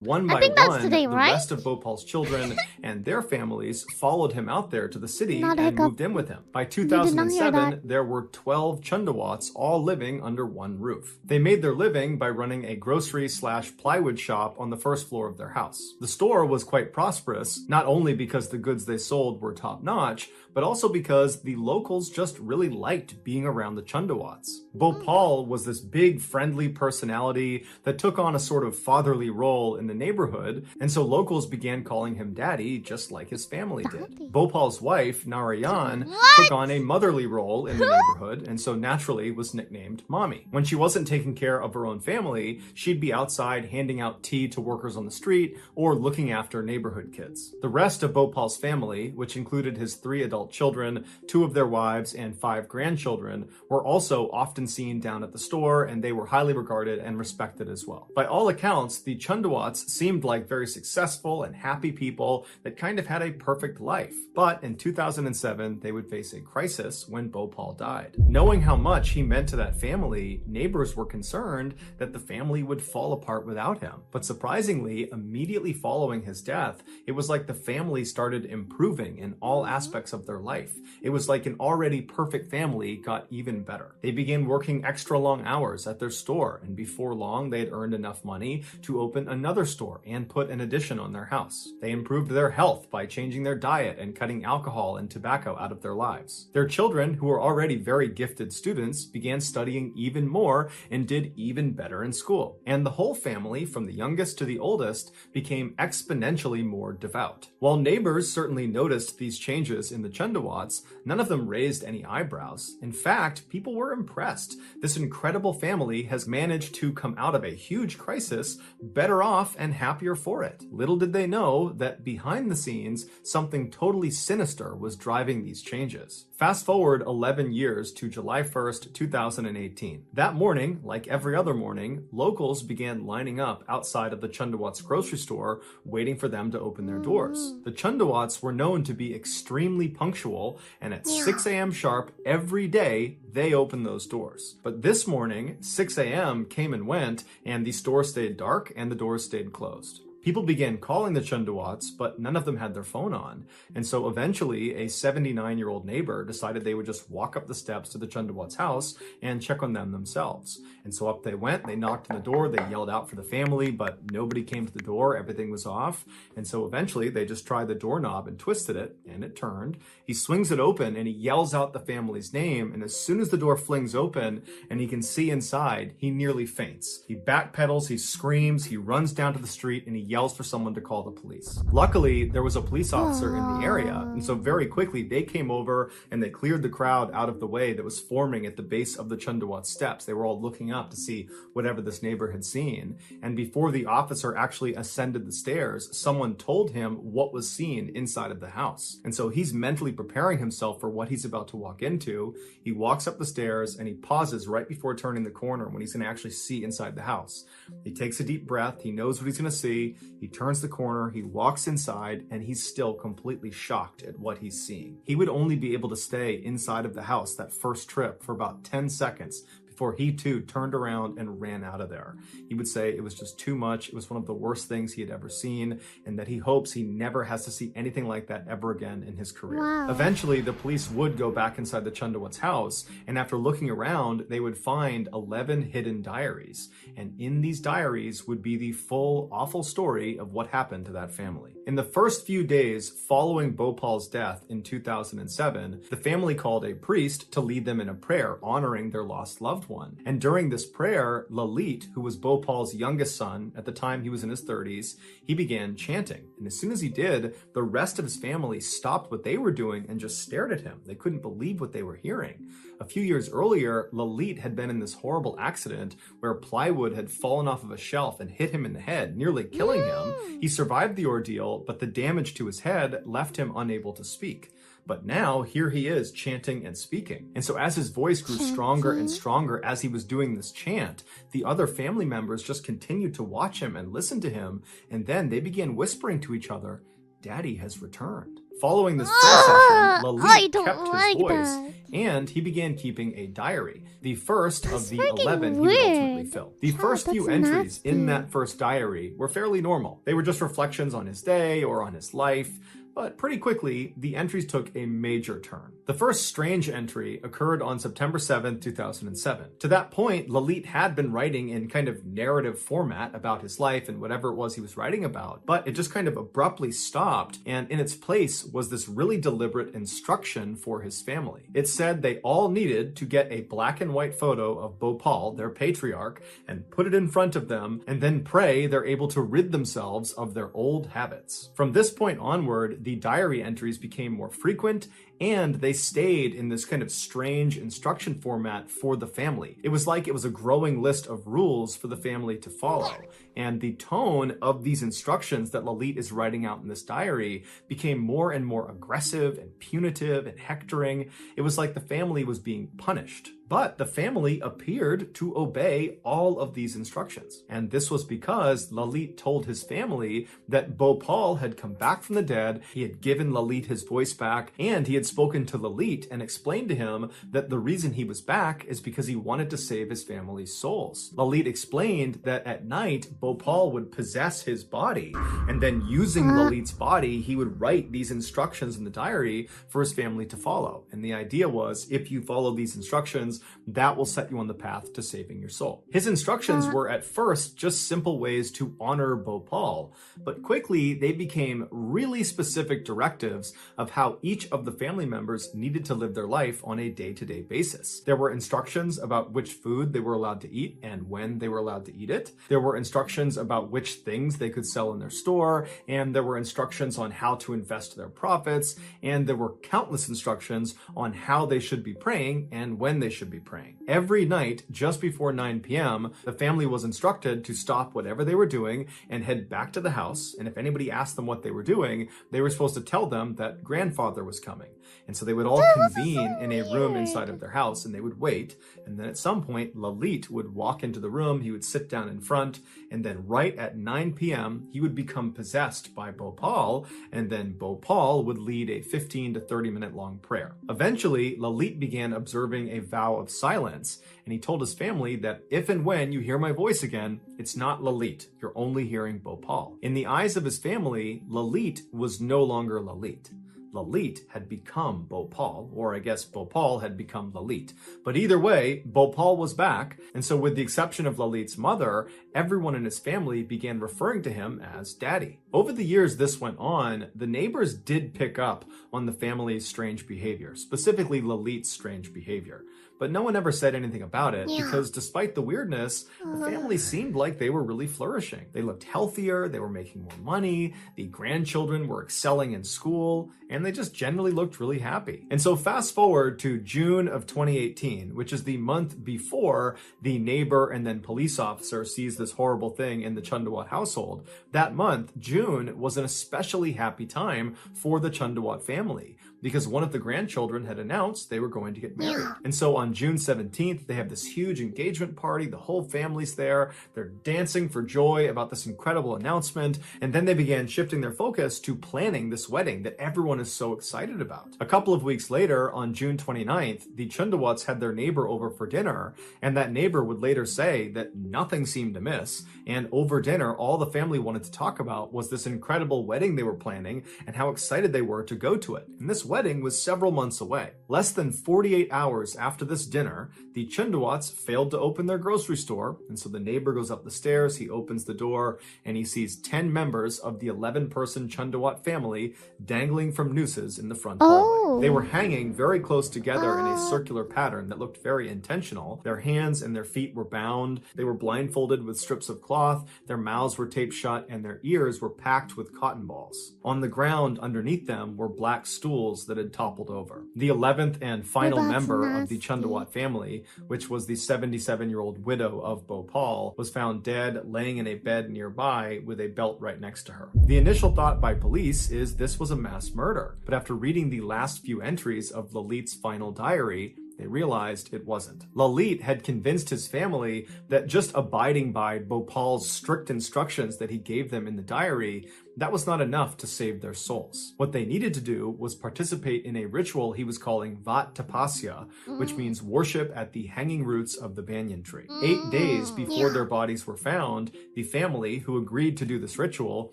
[SPEAKER 6] one by one, the rest of Bhopal's children and their families followed him out there to the city and moved in with him. By 2007, there were 12 Chundawats all living under one roof. They made their living by running a grocery/plywood shop on the first floor of their house. The store was quite prosperous, not only because the goods they sold were top-notch, but also because the locals just really liked being around the Chundawats. Bhopal was this big, friendly personality that took on a sort of fatherly role in the neighborhood, and so locals began calling him Daddy, just like his family did. Bhopal's wife, Narayan, took on a motherly role in the neighborhood, and so naturally was nicknamed Mommy. When she wasn't taking care of her own family, she'd be outside handing out tea to workers on the street or looking after neighborhood kids. The rest of Bhopal's family, which included his 3 adult children, 2 of their wives, and 5 grandchildren, were also often seen down at the store, and they were highly regarded and respected as well. By all accounts, the Chundawats Chundoats seemed like very successful and happy people that kind of had a perfect life. But in 2007, they would face a crisis when Bhopal died. Knowing how much he meant to that family, neighbors were concerned that the family would fall apart without him. But surprisingly, immediately following his death, it was like the family started improving in all aspects of their life. It was like an already perfect family got even better. They began working extra long hours at their store, and before long, they had earned enough money to open another store and put an addition on their house. They improved their health by changing their diet and cutting alcohol and tobacco out of their lives. Their children, who were already very gifted students, began studying even more and did even better in school. And the whole family, from the youngest to the oldest, became exponentially more devout. While neighbors certainly noticed these changes in the Chundoats, none of them raised any eyebrows. In fact, people were impressed. This incredible family has managed to come out of a huge crisis better off and happier for it. Little did they know that behind the scenes, something totally sinister was driving these changes. Fast forward 11 years to July 1st, 2018. That morning, like every other morning, locals began lining up outside of the Chundoats grocery store, waiting for them to open their doors. The Chundoats were known to be extremely punctual, and at 6 a.m. sharp every day, they opened those doors. But this morning, 6 a.m. came and went, and the store stayed dark and the doors stayed closed. People began calling the Chundoats, but none of them had their phone on. And so eventually, a 79-year-old neighbor decided they would just walk up the steps to the Chundoats' house and check on them themselves. And so up they went, they knocked on the door, they yelled out for the family, but nobody came to the door, everything was off. And so eventually, they just tried the doorknob and twisted it, and it turned. He swings it open, and he yells out the family's name, and as soon as the door flings open, and he can see inside, he nearly faints. He backpedals, he screams, he runs down to the street, and he yells for someone to call the police. Luckily, there was a police officer in the area, and so very quickly they came over and they cleared the crowd out of the way that was forming at the base of the Chundoat steps. They were all looking up to see whatever this neighbor had seen, and before the officer actually ascended the stairs, someone told him what was seen inside of the house. And so he's mentally preparing himself for what he's about to walk into. He walks up the stairs and he pauses right before turning the corner when he's going to actually see inside the house. He takes a deep breath, he knows what he's going to see, he turns the corner, he walks inside, and he's still completely shocked at what he's seeing. He would only be able to stay inside of the house that first trip for about 10 seconds before he too turned around and ran out of there. He would say it was just too much, it was one of the worst things he had ever seen, and that he hopes he never has to see anything like that ever again in his career.
[SPEAKER 1] Wow.
[SPEAKER 6] Eventually, the police would go back inside the Chundoats' house, and after looking around, they would find 11 hidden diaries. And in these diaries would be the full, awful story of what happened to that family. In the first few days following Bhopal's death in 2007, the family called a priest to lead them in a prayer honoring their lost loved one. And during this prayer, Lalit, who was Bhopal's youngest son, at the time he was in his 30s, he began chanting. And as soon as he did, the rest of his family stopped what they were doing and just stared at him. They couldn't believe what they were hearing. A few years earlier, Lalit had been in this horrible accident where plywood had fallen off of a shelf and hit him in the head, nearly killing him. He survived the ordeal, but the damage to his head left him unable to speak. But now, here he is chanting and speaking. And so as his voice grew stronger and stronger as he was doing this chant, the other family members just continued to watch him and listen to him, and then they began whispering to each other, "Daddy has returned." Following this prayer session, Lalit kept his voice, and he began keeping a diary. The first of the 11 he would ultimately fill. The first few entries in that first diary were fairly normal. They were just reflections on his day or on his life. But pretty quickly, the entries took a major turn. The first strange entry occurred on September 7, 2007. To that point, Lalit had been writing in kind of narrative format about his life and whatever it was he was writing about, but it just kind of abruptly stopped, and in its place was this really deliberate instruction for his family. It said they all needed to get a black and white photo of Bhopal, their patriarch, and put it in front of them, and then pray they're able to rid themselves of their old habits. From this point onward, the diary entries became more frequent, and they stayed in this kind of strange instruction format for the family. It was like it was a growing list of rules for the family to follow. And the tone of these instructions that Lalit is writing out in this diary became more and more aggressive and punitive and hectoring. It was like the family was being punished. But the family appeared to obey all of these instructions. And this was because Lalit told his family that Bhopal had come back from the dead, he had given Lalit his voice back, and he had spoken to Lalit and explained to him that the reason he was back is because he wanted to save his family's souls. Lalit explained that at night, Bhopal would possess his body, and then using Lalit's body, he would write these instructions in the diary for his family to follow. And the idea was, if you follow these instructions, that will set you on the path to saving your soul. His instructions were at first just simple ways to honor Bhopal, but quickly they became really specific directives of how each of the family members needed to live their life on a day-to-day basis. There were instructions about which food they were allowed to eat and when they were allowed to eat it. There were instructions about which things they could sell in their store, and there were instructions on how to invest their profits, and there were countless instructions on how they should be praying and when they should be praying. Every night, just before 9 p.m., the family was instructed to stop whatever they were doing and head back to the house, and if anybody asked them what they were doing, they were supposed to tell them that grandfather was coming. And so they would all convene in a room inside of their house, and they would wait, and then at some point, Lalit would walk into the room, he would sit down in front, and then right at 9 p.m., he would become possessed by Bhopal, and then Bhopal would lead a 15 to 30 minute long prayer. Eventually, Lalit began observing a vow of silence, and he told his family that if and when you hear my voice again, it's not Lalit, you're only hearing Bhopal. In the eyes of his family, Lalit was no longer Lalit. Lalit had become Bhopal, or I guess Bhopal had become Lalit. But either way, Bhopal was back, and so with the exception of Lalit's mother, everyone in his family began referring to him as Daddy. Over the years this went on, the neighbors did pick up on the family's strange behavior, specifically Lalit's strange behavior. But no one ever said anything about it because despite the weirdness, the family seemed like they were really flourishing. They looked healthier, they were making more money, the grandchildren were excelling in school, and they just generally looked really happy. And so fast forward to June of 2018, which is the month before the neighbor and then police officer sees this horrible thing in the Chundawat household. That month, June, was an especially happy time for the Chundawat family because one of the grandchildren had announced they were going to get married. And so on June 17th, they have this huge engagement party. The whole family's there. They're dancing for joy about this incredible announcement. And then they began shifting their focus to planning this wedding that everyone is so excited about. A couple of weeks later, on June 29th, the Chundawats had their neighbor over for dinner, and that neighbor would later say that nothing seemed amiss. And over dinner, all the family wanted to talk about was this incredible wedding they were planning and how excited they were to go to it. And this wedding was several months away. Less than 48 hours after this dinner, the Chundawats failed to open their grocery store, and so the neighbor goes up the stairs, he opens the door, and he sees 10 members of the 11-person Chundawat family dangling from nooses in the front hallway. They were hanging very close together in a circular pattern that looked very intentional. Their hands and their feet were bound, they were blindfolded with strips of cloth, their mouths were taped shut, and their ears were packed with cotton balls. On the ground underneath them were black stools that had toppled over. The 11th and final member of the Chundawat family, which was the 77-year-old widow of Bhopal, was found dead laying in a bed nearby with a belt right next to her. The initial thought by police is this was a mass murder, but after reading the last few entries of Lalit's final diary, they realized it wasn't. Lalit had convinced his family that just abiding by Bhopal's strict instructions that he gave them in the diary, that was not enough to save their souls. What they needed to do was participate in a ritual he was calling Vat Tapasya, which means worship at the hanging roots of the banyan tree. 8 days before their bodies were found, the family, who agreed to do this ritual,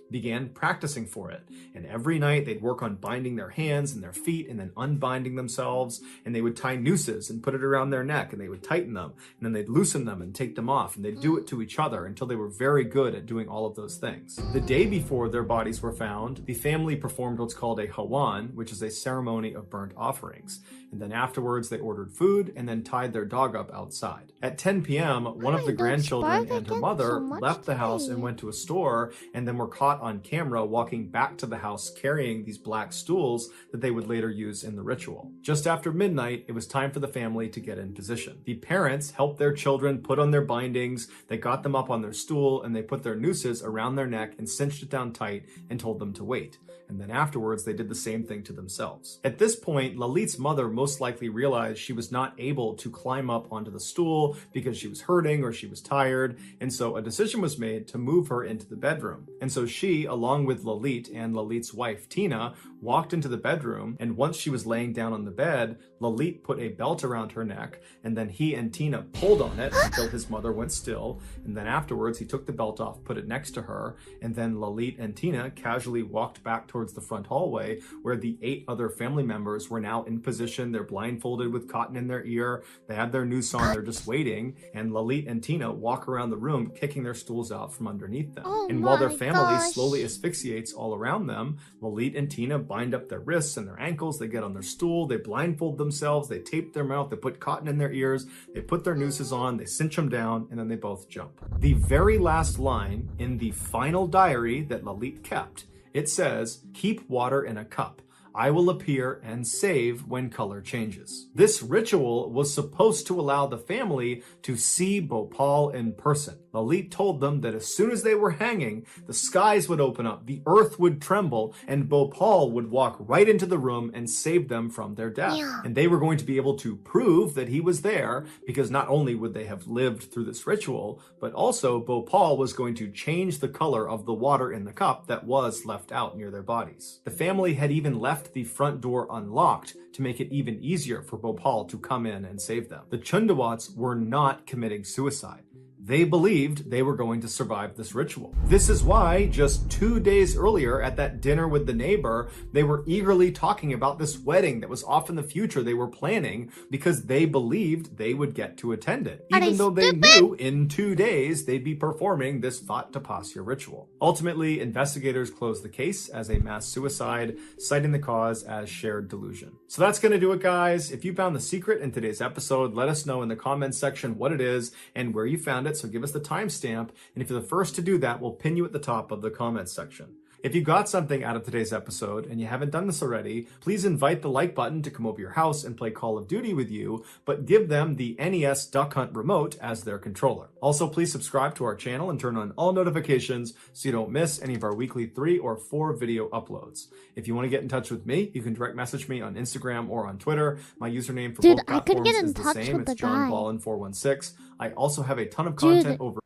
[SPEAKER 6] began practicing for it. And every night they'd work on binding their hands and their feet and then unbinding themselves, and they would tie nooses and put it around their neck, and they would tighten them, and then they'd loosen them and take them off, and they'd do it to each other until they were very good at doing all of those things. The day before their bodies were found, the family performed what's called a hawan, which is a ceremony of burnt offerings. And then afterwards, they ordered food and then tied their dog up outside. At 10 p.m., one of the grandchildren and her mother left the house and went to a store, and then were caught on camera walking back to the house carrying these black stools that they would later use in the ritual. Just after midnight, it was time for the family to get in position. The parents helped their children put on their bindings, they got them up on their stool, and they put their nooses around their neck and cinched it down tight and told them to wait. And then afterwards, they did the same thing to themselves. At this point, Lalit's mother most likely realized she was not able to climb up onto the stool because she was hurting or she was tired, and so a decision was made to move her into the bedroom. And so she, along with Lalit and Lalit's wife Tina, walked into the bedroom, and once she was laying down on the bed, Lalit put a belt around her neck, and then he and Tina pulled on it until his mother went still, and then afterwards he took the belt off, put it next to her, and then Lalit and Tina casually walked back towards the front hallway where the 8 other family members were now in position. They're blindfolded with cotton in their ear, they have their noose on, they're just waiting, and Lalit and Tina walk around the room kicking their stools out from underneath them. And while their family slowly asphyxiates all around them, Lalit and Tina bind up their wrists and their ankles, they get on their stool, they blindfold themselves, they tape their mouth, they put cotton in their ears, they put their nooses on, they cinch them down, and then they both jump. The very last line in the final diary that Lalit kept, it says, "Keep water in a cup. I will appear and save when color changes." This ritual was supposed to allow the family to see Bhopal in person. Lalit told them that as soon as they were hanging, the skies would open up, the earth would tremble, and Bhopal would walk right into the room and save them from their death. And they were going to be able to prove that he was there, because not only would they have lived through this ritual, but also Bhopal was going to change the color of the water in the cup that was left out near their bodies. The family had even left the front door unlocked to make it even easier for Bhopal to come in and save them. The Chundawats were not committing suicide. They believed they were going to survive this ritual. This is why just 2 days earlier at that dinner with the neighbor, they were eagerly talking about this wedding that was off in the future they were planning, because they believed they would get to attend it, even though they knew in 2 days they'd be performing this Vat Tapasya ritual. Ultimately, investigators closed the case as a mass suicide, citing the cause as shared delusion. So that's going to do it, guys. If you found the secret in today's episode, let us know in the comments section what it is and where you found it. So give us the timestamp, and if you're the first to do that, we'll pin you at the top of the comments section. If you got something out of today's episode and you haven't done this already, please invite the like button to come over your house and play Call of Duty with you, but give them the NES Duck Hunt remote as their controller. Also, please subscribe to our channel and turn on all notifications so you don't miss any of our weekly 3 or 4 video uploads. If you want to get in touch with me, you can direct message me on Instagram or on Twitter. My username for both platforms is the same. It's JohnBallin416. I also have a ton of content over.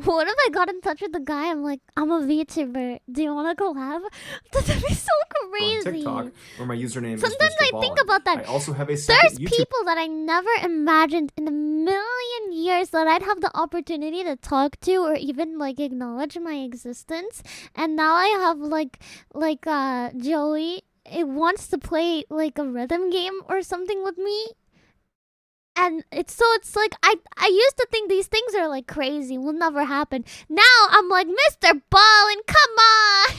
[SPEAKER 1] What if I got in touch with the guy? I'm like, I'm a VTuber. Do you want to collab? That'd be so crazy.
[SPEAKER 6] On TikTok, where my username
[SPEAKER 1] Sometimes
[SPEAKER 6] is Mr.
[SPEAKER 1] I think about that.
[SPEAKER 6] I also have a
[SPEAKER 1] There's
[SPEAKER 6] second YouTube.
[SPEAKER 1] people that I never imagined in a million years that I'd have the opportunity to talk to or even like acknowledge my existence. And now I have like Joey. It wants to play like a rhythm game or something with me. And it's like I used to think these things are like crazy, will never happen. Now I'm like, Mr. Ballin, come on.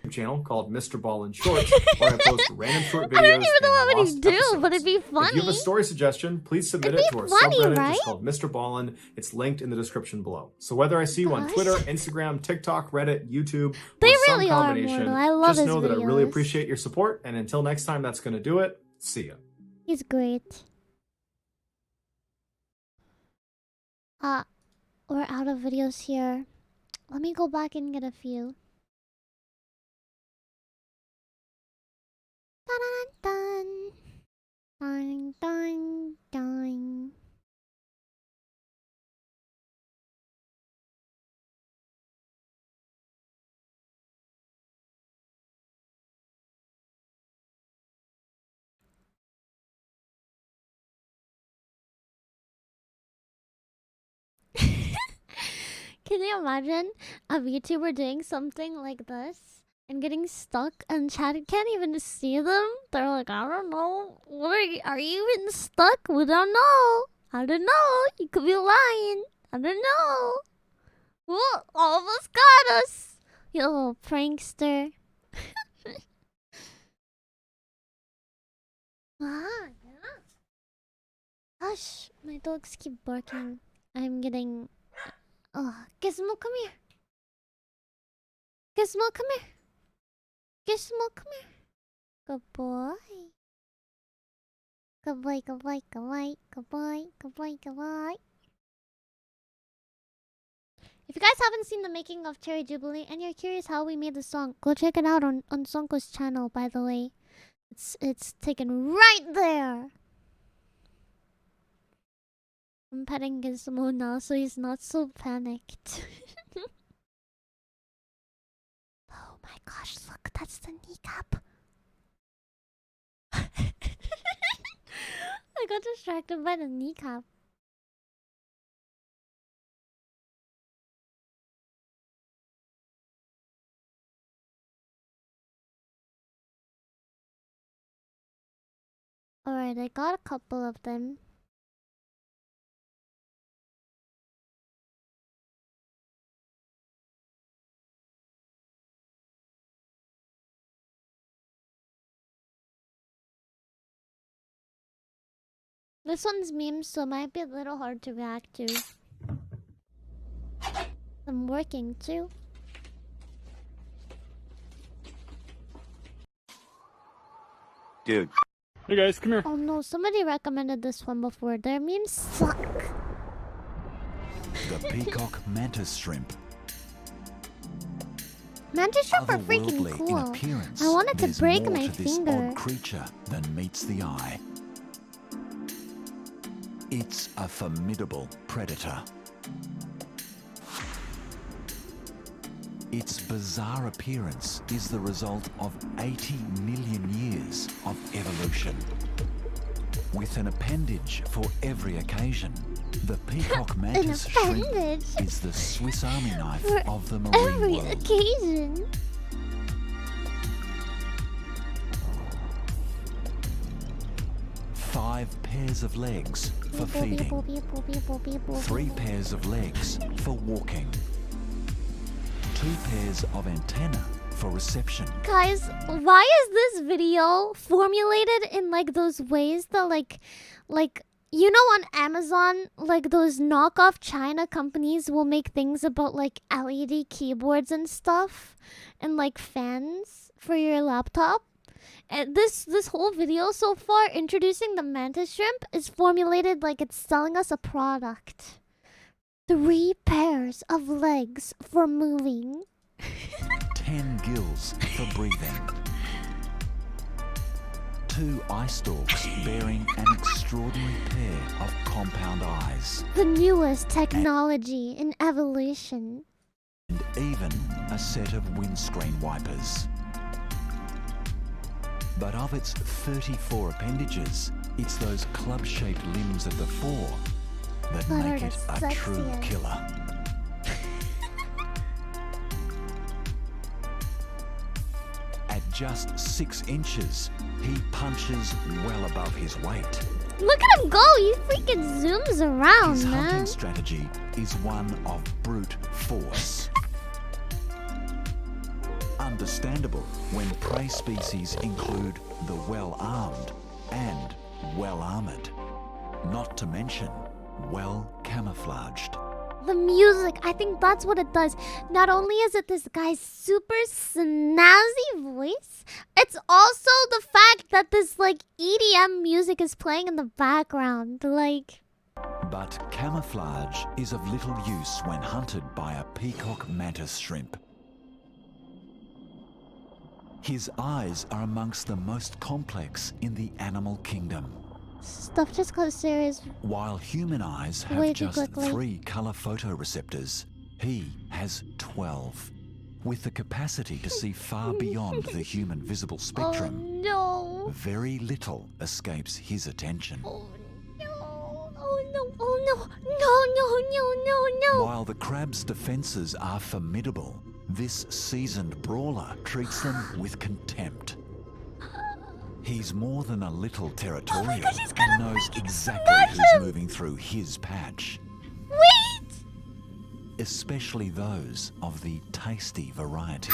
[SPEAKER 6] Channel called Mr. Ballin Shorts, where I post random short videos.
[SPEAKER 1] I don't even know
[SPEAKER 6] and
[SPEAKER 1] what he
[SPEAKER 6] lost
[SPEAKER 1] do,
[SPEAKER 6] episodes.
[SPEAKER 1] but it'd be funny.
[SPEAKER 6] If you have a story suggestion, please submit
[SPEAKER 1] It'd
[SPEAKER 6] it
[SPEAKER 1] be
[SPEAKER 6] to our
[SPEAKER 1] funny,
[SPEAKER 6] subreddit.
[SPEAKER 1] right?
[SPEAKER 6] It's called Mr. Ballin. It's linked in the description below. So whether I see you on Twitter, Instagram, TikTok, Reddit, YouTube,
[SPEAKER 1] They
[SPEAKER 6] or some
[SPEAKER 1] really are
[SPEAKER 6] combination,
[SPEAKER 1] immortal. I love
[SPEAKER 6] just
[SPEAKER 1] his
[SPEAKER 6] know that I really
[SPEAKER 1] videos.
[SPEAKER 6] appreciate your support. And until next time, that's going to do it. See ya.
[SPEAKER 1] He's great. We're out of videos here. Let me go back and get a few. Dun dun dun dun dun. Can you imagine a VTuber doing something like this and getting stuck and chat can't even see them? They're like, I don't know. What are you even stuck? We don't know. I don't know. You could be lying. I don't know. Well, all of us got us. You little prankster. Yeah. Hush. My dogs keep barking. I'm getting... Oh, Gizmo, come here. Gizmo, come here. Gizmo, come here. Good boy. Good boy, good boy, good boy, good boy, good boy, good boy. If you guys haven't seen the making of Cherry Jubilee and you're curious how we made the song, go check it out on Sonko's channel, by the way. It's taken right there. I'm petting Gizmo now, so he's not so panicked. Oh my gosh, look, that's the kneecap. I got distracted by the kneecap. Alright, I got a couple of them. This one's memes, so it might be a little hard to react to. I'm working too.
[SPEAKER 17] Dude.
[SPEAKER 1] Hey guys, come here. Oh no, somebody recommended this one before. Their memes suck.
[SPEAKER 17] The peacock mantis shrimp.
[SPEAKER 1] Mantis shrimp are freaking
[SPEAKER 17] Otherworldly in
[SPEAKER 1] cool.
[SPEAKER 17] appearance,
[SPEAKER 1] I wanted to
[SPEAKER 17] there's
[SPEAKER 1] break
[SPEAKER 17] more
[SPEAKER 1] my
[SPEAKER 17] to this
[SPEAKER 1] finger.
[SPEAKER 17] odd creature than meets the eye. It's a formidable predator. Its bizarre appearance is the result of 80 million years of evolution. With an appendage for every occasion, the peacock mantis shrimp
[SPEAKER 1] appendage?
[SPEAKER 17] is the Swiss Army knife
[SPEAKER 1] For
[SPEAKER 17] of the marine
[SPEAKER 1] every
[SPEAKER 17] world.
[SPEAKER 1] occasion.
[SPEAKER 17] 5 pairs of legs for feeding. 3 pairs of legs for walking. 2 pairs of antennae for reception.
[SPEAKER 1] Guys, why is this video formulated in like those ways that like you know on Amazon, like those knockoff China companies will make things about like LED keyboards and stuff and like fans for your laptop? And this whole video so far introducing the mantis shrimp is formulated like it's selling us a product. 3 pairs of legs for moving.
[SPEAKER 17] 10 gills for breathing. 2 eye stalks bearing an extraordinary pair of compound eyes.
[SPEAKER 1] The newest technology in evolution.
[SPEAKER 17] And even a set of windscreen wipers. But of its 34 appendages, it's those club-shaped limbs at the fore that make it a true killer. At just 6 inches, he punches well above his weight.
[SPEAKER 1] Look at him go! He freaking zooms around,
[SPEAKER 17] His hunting
[SPEAKER 1] man.
[SPEAKER 17] strategy is one of brute force. Understandable when prey species include the well-armed and well-armored, not to mention well-camouflaged.
[SPEAKER 1] The music, I think that's what it does. Not only is it this guy's super snazzy voice, it's also the fact that this like EDM music is playing in the background. Like,
[SPEAKER 17] But camouflage is of little use when hunted by a peacock mantis shrimp. His eyes are amongst the most complex in the animal kingdom.
[SPEAKER 1] stuff just got serious.
[SPEAKER 17] While human eyes have
[SPEAKER 1] Way too
[SPEAKER 17] just
[SPEAKER 1] quickly.
[SPEAKER 17] 3 color photoreceptors, he has 12, with the capacity to see far beyond the human visible spectrum.
[SPEAKER 1] Oh no!
[SPEAKER 17] Very little escapes his attention.
[SPEAKER 1] Oh no! Oh no! No!
[SPEAKER 17] While the crab's defenses are formidable, this seasoned brawler treats them with contempt. He's more than a little territorial and knows exactly who's moving through his patch.
[SPEAKER 1] Wait!
[SPEAKER 17] Especially those of the tasty variety.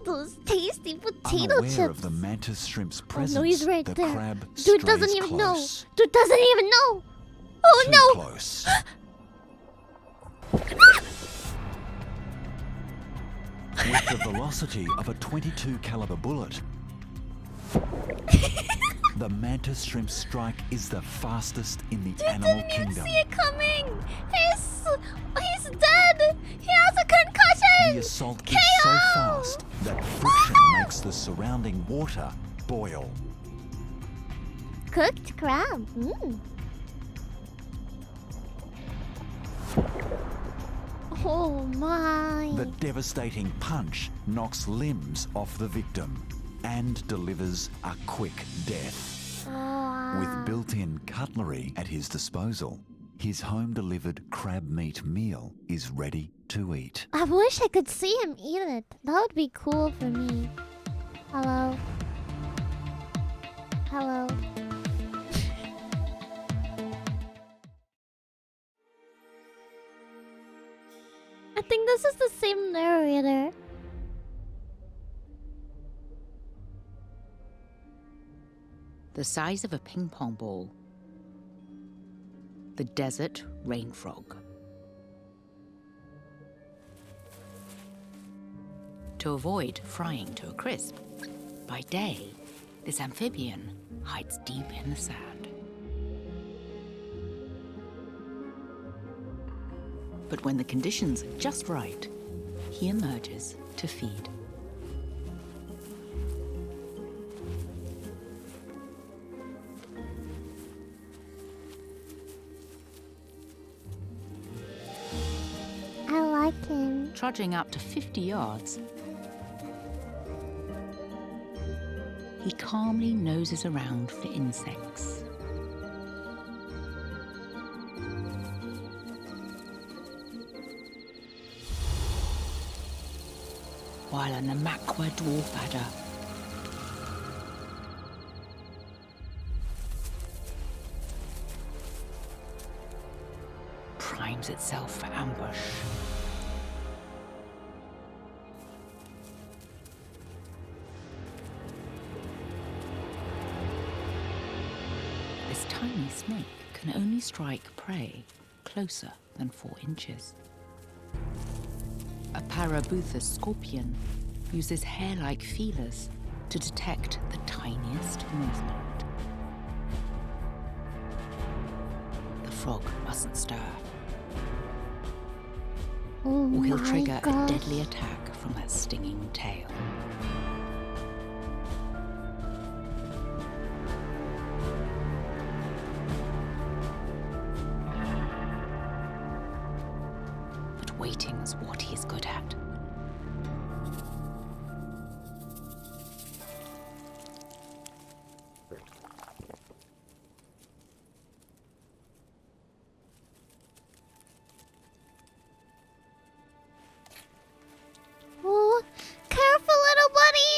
[SPEAKER 1] Those tasty potato
[SPEAKER 17] Unaware
[SPEAKER 1] chips.
[SPEAKER 17] of the mantis shrimp's
[SPEAKER 1] Oh
[SPEAKER 17] presence,
[SPEAKER 1] no, he's right
[SPEAKER 17] the
[SPEAKER 1] there.
[SPEAKER 17] crab
[SPEAKER 1] Dude doesn't
[SPEAKER 17] strays
[SPEAKER 1] even
[SPEAKER 17] close.
[SPEAKER 1] know. Dude doesn't even know. Oh
[SPEAKER 17] Too
[SPEAKER 1] no!
[SPEAKER 17] close. With the velocity of a .22 caliber bullet, the mantis shrimp strike is the fastest in the
[SPEAKER 1] Dude
[SPEAKER 17] animal
[SPEAKER 1] didn't even
[SPEAKER 17] kingdom.
[SPEAKER 1] see it coming. He's dead. He has a concussion.
[SPEAKER 17] The assault is so fast that friction makes the surrounding water boil.
[SPEAKER 1] Cooked crab. Oh my.
[SPEAKER 17] The devastating punch knocks limbs off the victim and delivers a quick death. With built-in cutlery at his disposal, his home-delivered crab meat meal is ready to eat.
[SPEAKER 1] I wish I could see him eat it. That would be cool for me. Hello. Hello. I think this is the same narrator.
[SPEAKER 18] The size of a ping pong ball. The desert rain frog. To avoid frying to a crisp, by day, this amphibian hides deep in the sand. But when the conditions are just right, he emerges to feed.
[SPEAKER 1] I like him.
[SPEAKER 18] Trudging up to 50 yards, he calmly noses around for insects. While a Namaqua dwarf adder primes itself for ambush. This tiny snake can only strike prey closer than 4 inches. A Parabuthus scorpion uses hair-like feelers to detect the tiniest movement. The frog mustn't stir, or he'll trigger a deadly attack from that stinging tail. But waiting's what he's good at.
[SPEAKER 1] Oh, careful, little buddy.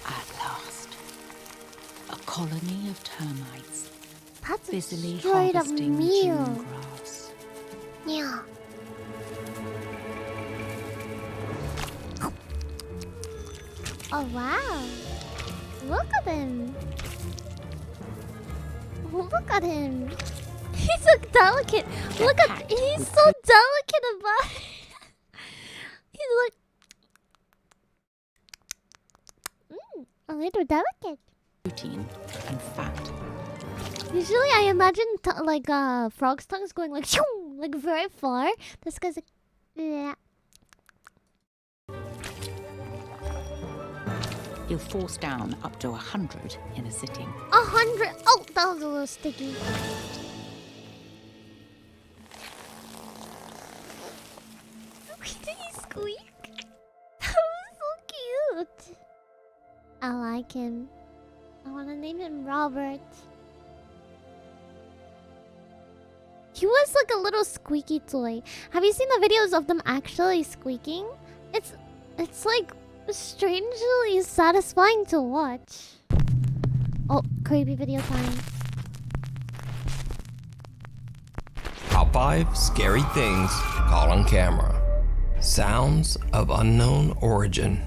[SPEAKER 18] At last, a colony of termites
[SPEAKER 1] That's
[SPEAKER 18] busily
[SPEAKER 1] straight up
[SPEAKER 18] harvesting
[SPEAKER 1] meal.
[SPEAKER 18] June grass.
[SPEAKER 1] Yeah. Oh wow. Look at him. Look at him. He's so delicate. Look at he's so delicate about it. He's like a little delicate.
[SPEAKER 18] Protein and fat.
[SPEAKER 1] Usually I imagine frog's tongues going like shoo, like very far. This guy's like yeah.
[SPEAKER 18] He'll force down up to 100 in a sitting.
[SPEAKER 1] 100. Oh, that was a little sticky. Look, did he squeak? That was so cute. I like him. I want to name him Robert. He was like a little squeaky toy. Have you seen the videos of them actually squeaking? It's like strangely satisfying to watch. Oh, creepy video time.
[SPEAKER 19] Top 5 scary things caught on camera. Sounds of unknown origin.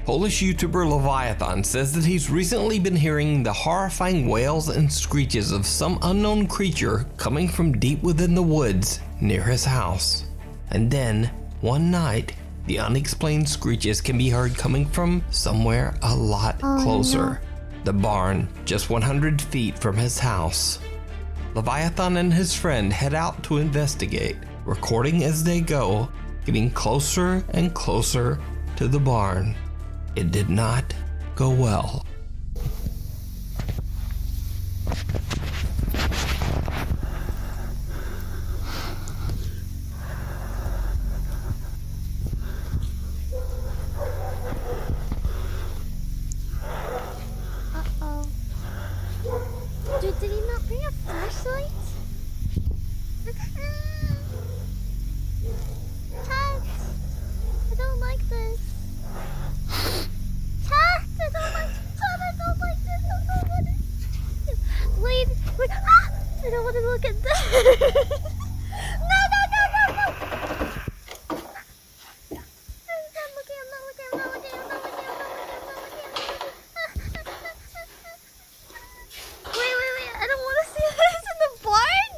[SPEAKER 19] Polish YouTuber Leviathan says that he's recently been hearing the horrifying wails and screeches of some unknown creature coming from deep within the woods near his house. And then, one night, the unexplained screeches can be heard coming from somewhere a lot closer. The barn, just 100 feet from his house. Leviathan and his friend head out to investigate, recording as they go, getting closer and closer to the barn. It did not go well.
[SPEAKER 1] Uh-oh. Dude, did he not bring a flashlight? Chat! I don't like this. Chat! I don't like this. I don't like this. I don't want it. Wait. Ah! I don't want to look at this. No! Wait, I don't want to see this in the barn!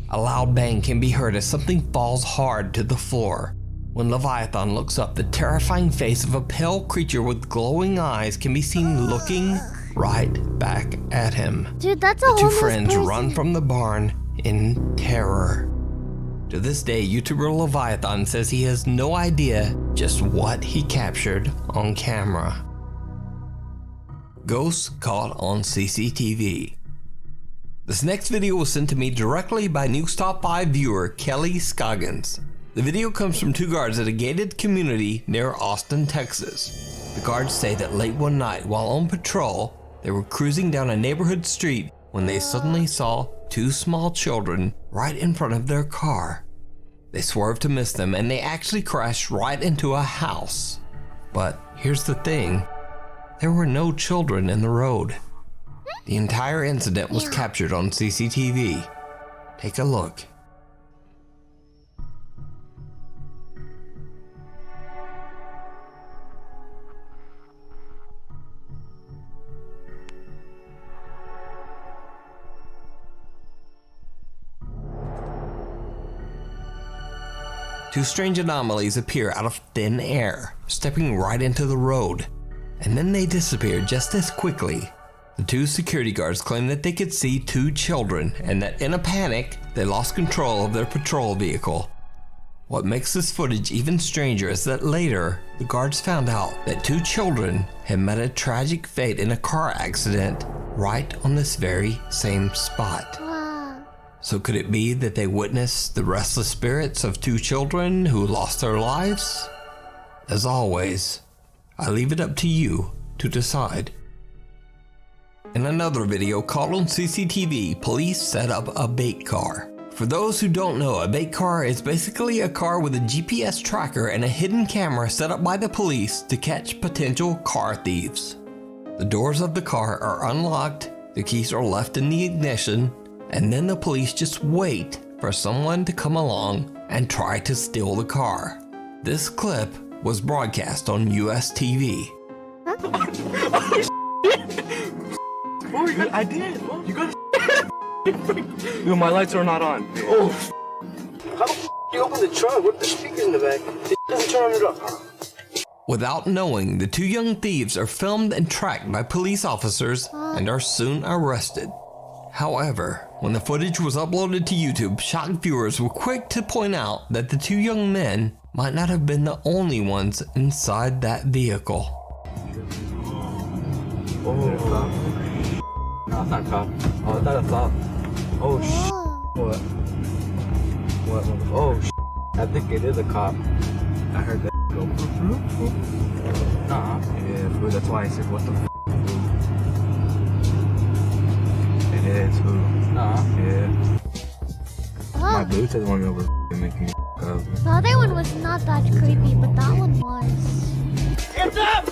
[SPEAKER 19] A loud bang can be heard as something falls hard to the floor. When Leviathan looks up, the terrifying face of a pale creature with glowing eyes can be seen looking right back at him.
[SPEAKER 1] Dude, that's a
[SPEAKER 19] The two
[SPEAKER 1] homeless
[SPEAKER 19] friends
[SPEAKER 1] person.
[SPEAKER 19] run from the barn in terror. To this day, YouTuber Leviathan says he has no idea just what he captured on camera. Ghosts caught on CCTV. This next video was sent to me directly by News Top 5 viewer Kelly Scoggins. The video comes from two guards at a gated community near Austin, Texas. The guards say that late one night while on patrol, they were cruising down a neighborhood street when they suddenly saw two small children right in front of their car. They swerved to miss them and they actually crashed right into a house. But here's the thing, there were no children in the road. The entire incident was captured on CCTV. Take a look. Two strange anomalies appear out of thin air, stepping right into the road, and then they disappear just as quickly. The two security guards claim that they could see two children and that in a panic, they lost control of their patrol vehicle. What makes this footage even stranger is that later, the guards found out that two children had met a tragic fate in a car accident right on this very same spot. So could it be that they witnessed the restless spirits of two children who lost their lives? As always, I leave it up to you to decide. In another video caught on CCTV, police set up a bait car. For those who don't know, a bait car is basically a car with a GPS tracker and a hidden camera set up by the police to catch potential car thieves. The doors of the car are unlocked, the keys are left in the ignition, and then the police just wait for someone to come along and try to steal the car. This clip was broadcast on US TV.
[SPEAKER 20] Oh, I did. You got Dude, my lights are not on. Oh, how the you open the trunk? What the speakers in the back? It doesn't turn it up.
[SPEAKER 19] Without knowing, the two young thieves are filmed and tracked by police officers and are soon arrested. However, when the footage was uploaded to YouTube, shocked viewers were quick to point out that the two young men might not have been the only ones inside that vehicle.
[SPEAKER 20] Oh, no, it's not a cop. Oh, that's a cop. Oh, What? What? Oh, I think it is a cop. I heard that go. Yeah, fool, that's why I said, what the It is, fool. Yeah. My boots are the one that was making me up.
[SPEAKER 1] The other one was not that creepy, but that one was.
[SPEAKER 20] It's up!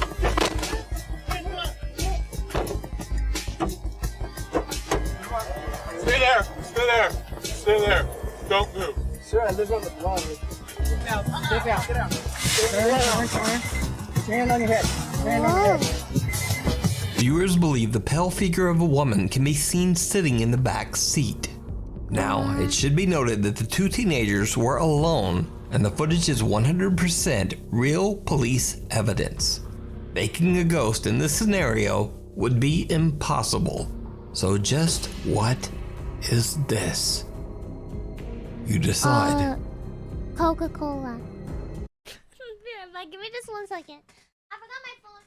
[SPEAKER 10] Stay there! Stay there! Stay there! Don't move!
[SPEAKER 20] Sir, I live on the block. Step out. Step out. Get out. Put your hand on your head. Put your hand on your head.
[SPEAKER 19] Viewers believe the pale figure of a woman can be seen sitting in the back seat. Now, it should be noted that the two teenagers were alone and the footage is 100% real police evidence. Making a ghost in this scenario would be impossible. So just what is this? You decide.
[SPEAKER 1] Coca-Cola. Give me just 1 second. I forgot my phone.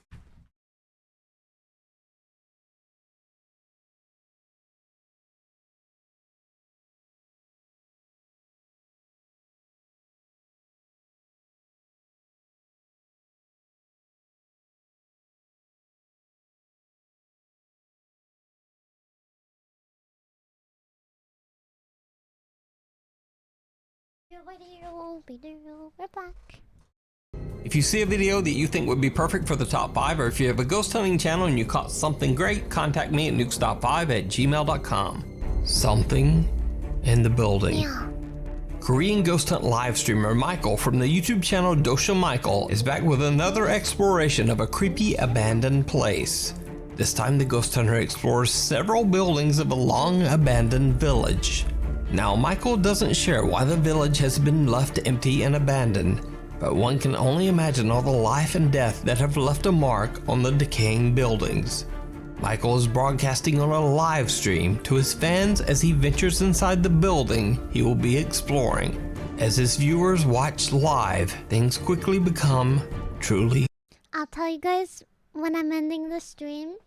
[SPEAKER 1] We're back.
[SPEAKER 19] If you see a video that you think would be perfect for the top 5, or if you have a ghost hunting channel and you caught something great, contact me at nukestop5@gmail.com. Something in the building.
[SPEAKER 1] Yeah.
[SPEAKER 19] Korean ghost hunt live streamer Michael from the YouTube channel Dosha Michael is back with another exploration of a creepy abandoned place. This time the ghost hunter explores several buildings of a long abandoned village. Now Michael doesn't share why the village has been left empty and abandoned, but one can only imagine all the life and death that have left a mark on the decaying buildings. Michael is broadcasting on a live stream to his fans as he ventures inside the building he will be exploring. As his viewers watch live, things quickly become truly.
[SPEAKER 1] I'll tell you guys when I'm ending the stream,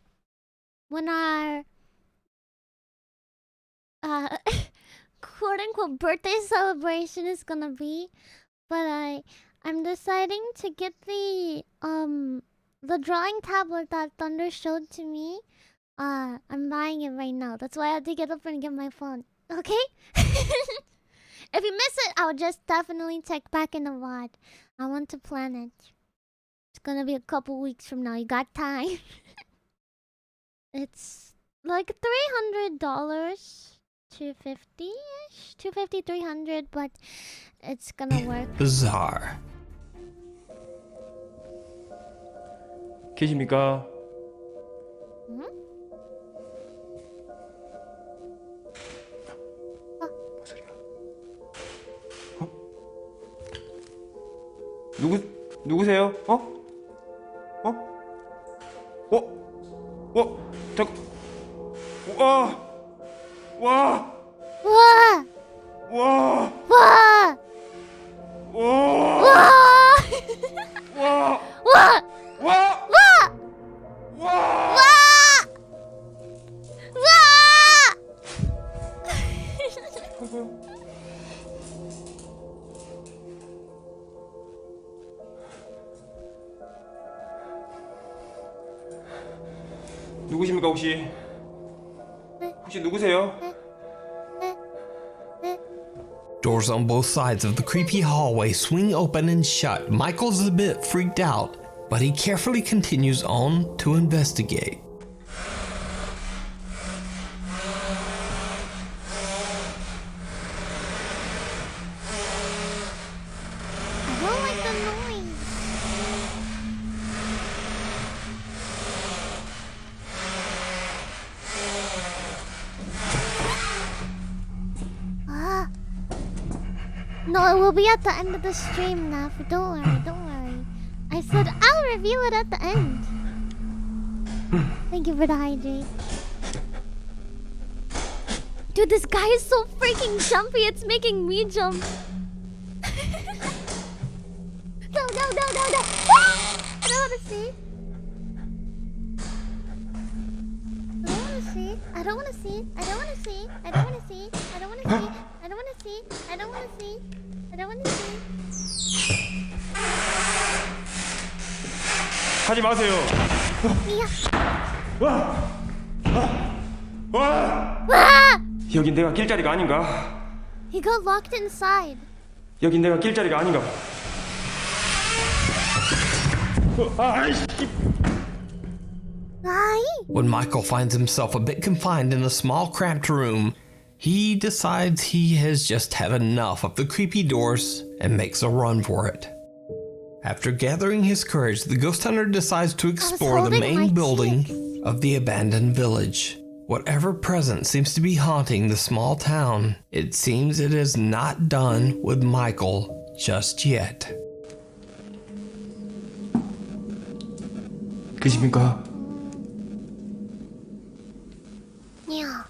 [SPEAKER 1] when our quote-unquote birthday celebration is gonna be, but I'm deciding to get the drawing tablet that Thunder showed to me. I'm buying it right now. That's why I had to get up and get my phone. Okay? If you miss it, I'll just definitely check back in the VOD. I want to plan it. It's gonna be a couple weeks from now. You got time. It's like $300. 250-ish? 250, 300, but it's gonna work.
[SPEAKER 19] Bizarre.
[SPEAKER 20] 계십니까?
[SPEAKER 1] 응?
[SPEAKER 20] 누구세요? 잠깐. 와! 누구십니까 혹시? 혹시 누구세요?
[SPEAKER 19] Doors on both sides of the creepy hallway swing open and shut. Michael's a bit freaked out, but he carefully continues on to investigate.
[SPEAKER 1] I don't like the noise. No, it will be at the end of the stream now. Don't worry, don't worry. I said I'll reveal it at the end. Thank you for the hydrate. Dude, this guy is so freaking jumpy. It's making me jump. No. I don't want to see. I don't want to see. I don't want to see. I don't want to see. I don't want to see. I don't want to see. I don't want to see. I don't want to see.
[SPEAKER 20] 하지 마세요. 여긴 내가 낄 자리가 아닌가?
[SPEAKER 1] He got locked inside.
[SPEAKER 20] 여긴 내가 낄 자리가 아닌가?
[SPEAKER 19] When Michael finds himself a bit confined in a small cramped room, he decides he has just had enough of the creepy doors and makes a run for it. After gathering his courage, the ghost hunter decides to explore the main building of the abandoned village. Whatever presence seems to be haunting the small town, it seems it is not done with Michael just yet.
[SPEAKER 20] 계십니까?
[SPEAKER 1] Yeah.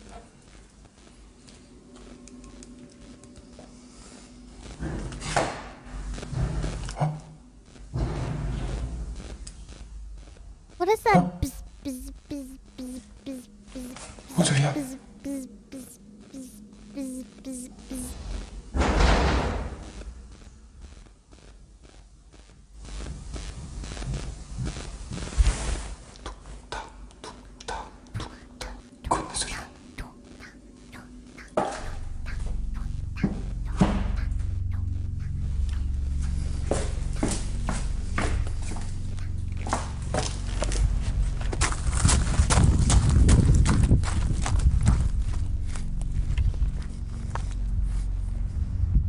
[SPEAKER 1] What is that? Bzz, bzz, bzz, bzz, bzz, bzz,
[SPEAKER 20] 뭔 소리야?
[SPEAKER 1] bzz, bzz, bzz, bzz, bzz, bzz, bzz.
[SPEAKER 20] 걷는 소리야.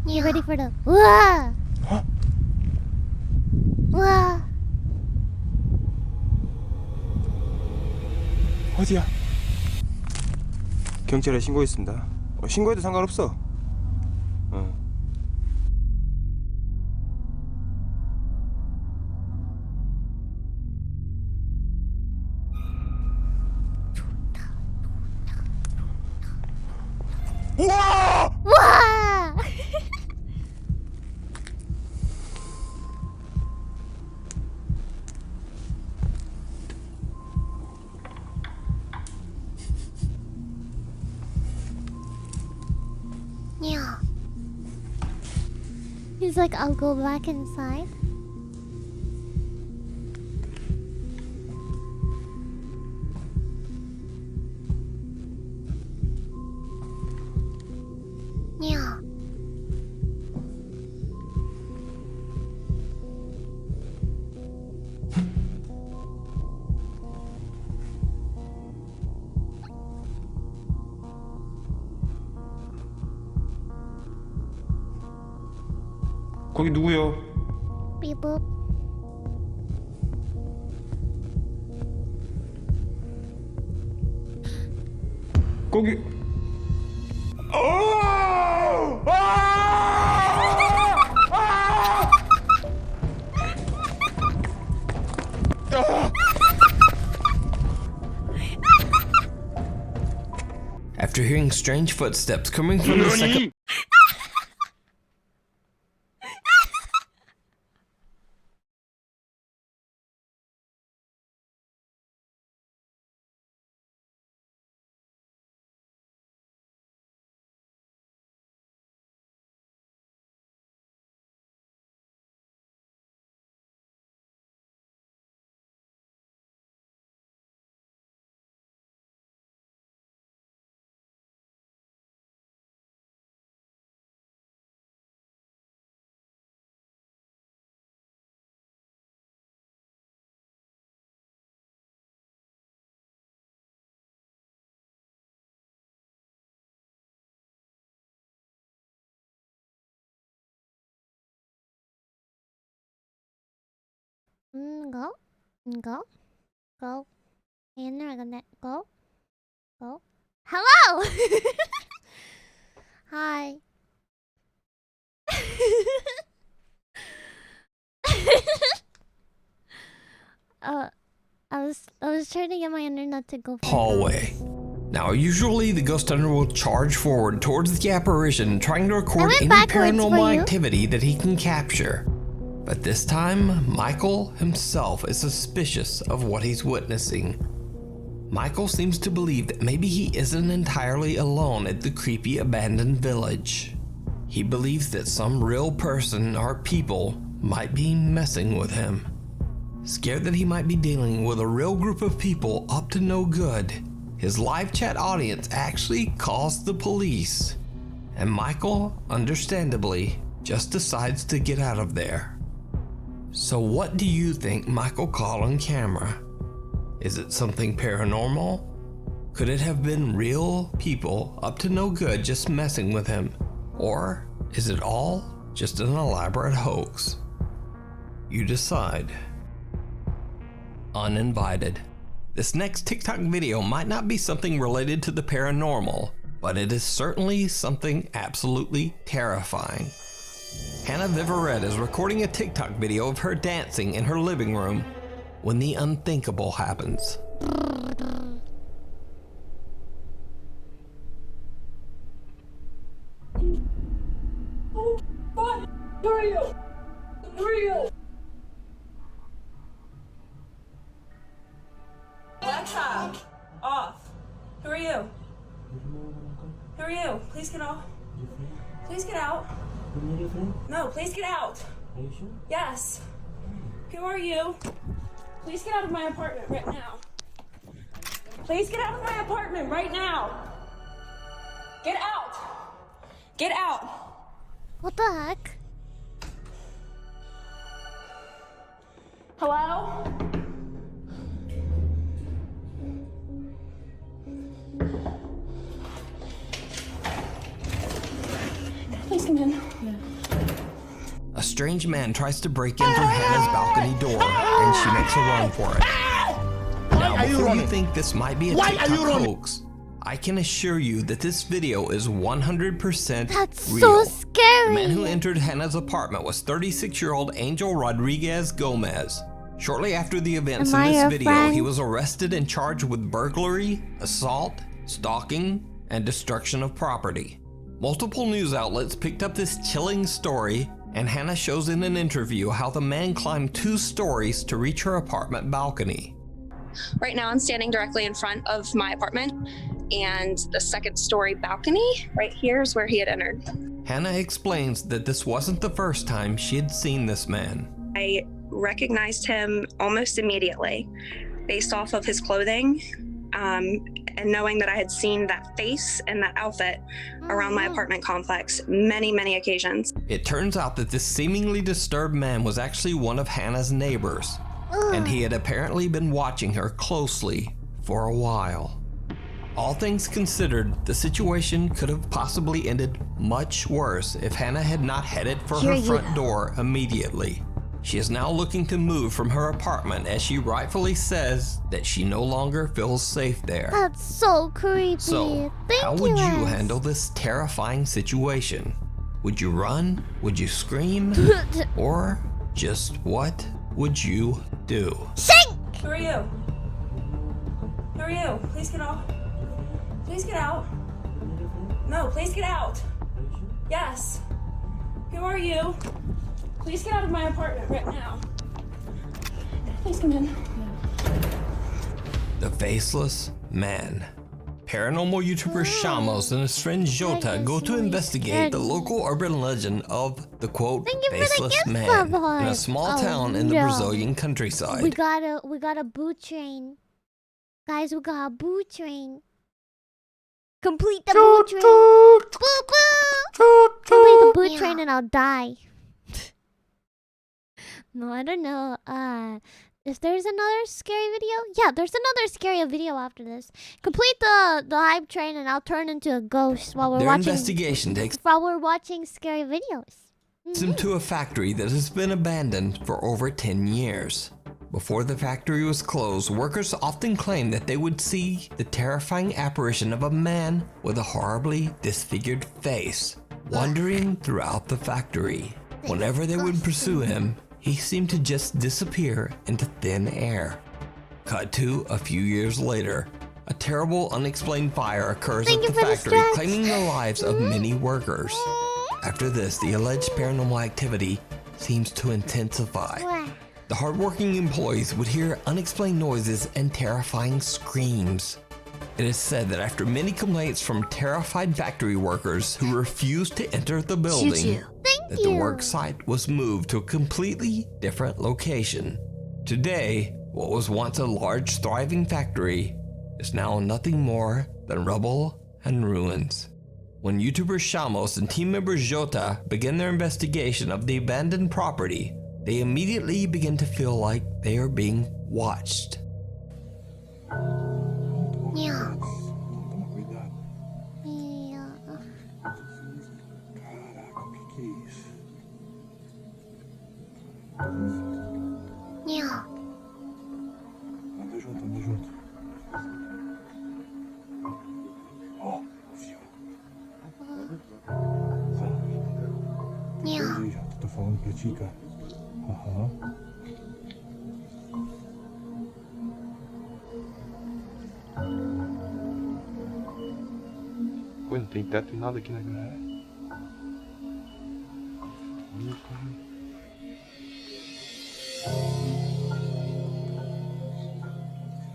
[SPEAKER 1] You ready for the 우와! 우와!
[SPEAKER 20] 어디야? 경찰에 신고했습니다. 신고해도 상관없어.
[SPEAKER 4] 우와!
[SPEAKER 1] 우와! Yeah. He's like, I'll go back inside. Yeah.
[SPEAKER 20] 거기 누구요?
[SPEAKER 1] Beep boop.
[SPEAKER 20] 거기.
[SPEAKER 19] After hearing strange footsteps coming from the second...
[SPEAKER 1] Go. Go. Go. And they're gonna go. Go. Hello! Hi. I was trying to get my internet to go.
[SPEAKER 19] hallway. Now, usually the ghost hunter will charge forward towards the apparition, trying to record any paranormal activity that he can capture. But this time, Michael himself is suspicious of what he's witnessing. Michael seems to believe that maybe he isn't entirely alone at the creepy abandoned village. He believes that some real person or people might be messing with him. Scared that he might be dealing with a real group of people up to no good, his live chat audience actually calls the police. And Michael, understandably, just decides to get out of there. So what do you think Michael caught on camera? Is it something paranormal? Could it have been real people up to no good just messing with him? Or is it all just an elaborate hoax? You decide. Uninvited. This next TikTok video might not be something related to the paranormal, but it is certainly something absolutely terrifying. Hannah Viverette is recording a TikTok video of her dancing in her living room when the unthinkable happens.
[SPEAKER 21] Who are you? Who are you? Alexa, off. Who are you? Who are you? Please get off. Please get out. No, please get out.
[SPEAKER 20] Are you sure?
[SPEAKER 21] Yes. Who are you? Please get out of my apartment right now. Please get out of my apartment right now. Get out. Get out.
[SPEAKER 1] What the heck?
[SPEAKER 21] Hello? Please come in.
[SPEAKER 19] A strange man tries to break in through Hannah's balcony door, and she makes a run for it. Now, before you think this might be a TikTok hoax, I can assure you that this video is 100%
[SPEAKER 1] That's
[SPEAKER 19] real.
[SPEAKER 1] so scary.
[SPEAKER 19] The man who entered Hannah's apartment was 36-year-old Angel Rodriguez Gomez. Shortly after the events
[SPEAKER 1] Am
[SPEAKER 19] in
[SPEAKER 1] I
[SPEAKER 19] this
[SPEAKER 1] your
[SPEAKER 19] video,
[SPEAKER 1] friend?
[SPEAKER 19] he was arrested and charged with burglary, assault, stalking, and destruction of property. Multiple news outlets picked up this chilling story, and Hannah shows in an interview how the man climbed 2 stories to reach her apartment balcony.
[SPEAKER 22] Right now I'm standing directly in front of my apartment, and the 2nd story balcony right here is where he had entered.
[SPEAKER 19] Hannah explains that this wasn't the first time she had seen this man.
[SPEAKER 22] I recognized him almost immediately based off of his clothing, and knowing that I had seen that face and that outfit around my apartment complex many occasions.
[SPEAKER 19] It turns out that this seemingly disturbed man was actually one of Hannah's neighbors, and he had apparently been watching her closely for a while. All things considered, the situation could have possibly ended much worse if Hannah had not headed for her front door immediately. She is now looking to move from her apartment as she rightfully says that she no longer feels safe there.
[SPEAKER 1] That's so creepy.
[SPEAKER 19] So, how would you handle this terrifying situation? Would you run? Would you scream? Or just what would you do?
[SPEAKER 21] Who are you? Who are you? Please get off. Please get out. No, please get out. Yes. Who are you? Please get out of my apartment right now. Please come in.
[SPEAKER 19] The Faceless Man. Paranormal YouTuber Shamos and his friend Jota go to investigate the local urban legend of the quote Faceless Man in a small town in the Brazilian countryside.
[SPEAKER 1] We got a boot train. Guys, we got a boot train. Complete the boot train. Boo boo. Complete the boot train and I'll die. No, I don't know. If there's another scary video, yeah, there's another scary video after this. Complete the hype train, and I'll turn into a ghost while we're
[SPEAKER 19] Their
[SPEAKER 1] watching.
[SPEAKER 19] investigation takes
[SPEAKER 1] While we're watching scary videos.
[SPEAKER 19] them to a factory that has been abandoned for over 10 years. Before the factory was closed, workers often claimed that they would see the terrifying apparition of a man with a horribly disfigured face wandering throughout the factory. Whenever they would pursue him, he seemed to just disappear into thin air. Cut to a few years later, a terrible unexplained fire occurs at the factory, claiming the lives of many workers. After this, the alleged paranormal activity seems to intensify. The hardworking employees would hear unexplained noises and terrifying screams. It is said that after many complaints from terrified factory workers who refused to enter the building, that the work site was moved to a completely different location. Today, what was once a large, thriving factory is now nothing more than rubble and ruins. When YouTuber Shamos and team member Jota begin their investigation of the abandoned property, they immediately begin to feel like they are being watched.
[SPEAKER 1] Yeah. Yeah.
[SPEAKER 20] Anda junto, anda junto.
[SPEAKER 1] Yeah.
[SPEAKER 4] Aí, Jota, tô falando pra ti, cara. Aham.
[SPEAKER 8] Pô, não tem teto e nada aqui, né, cara? Olha, cara.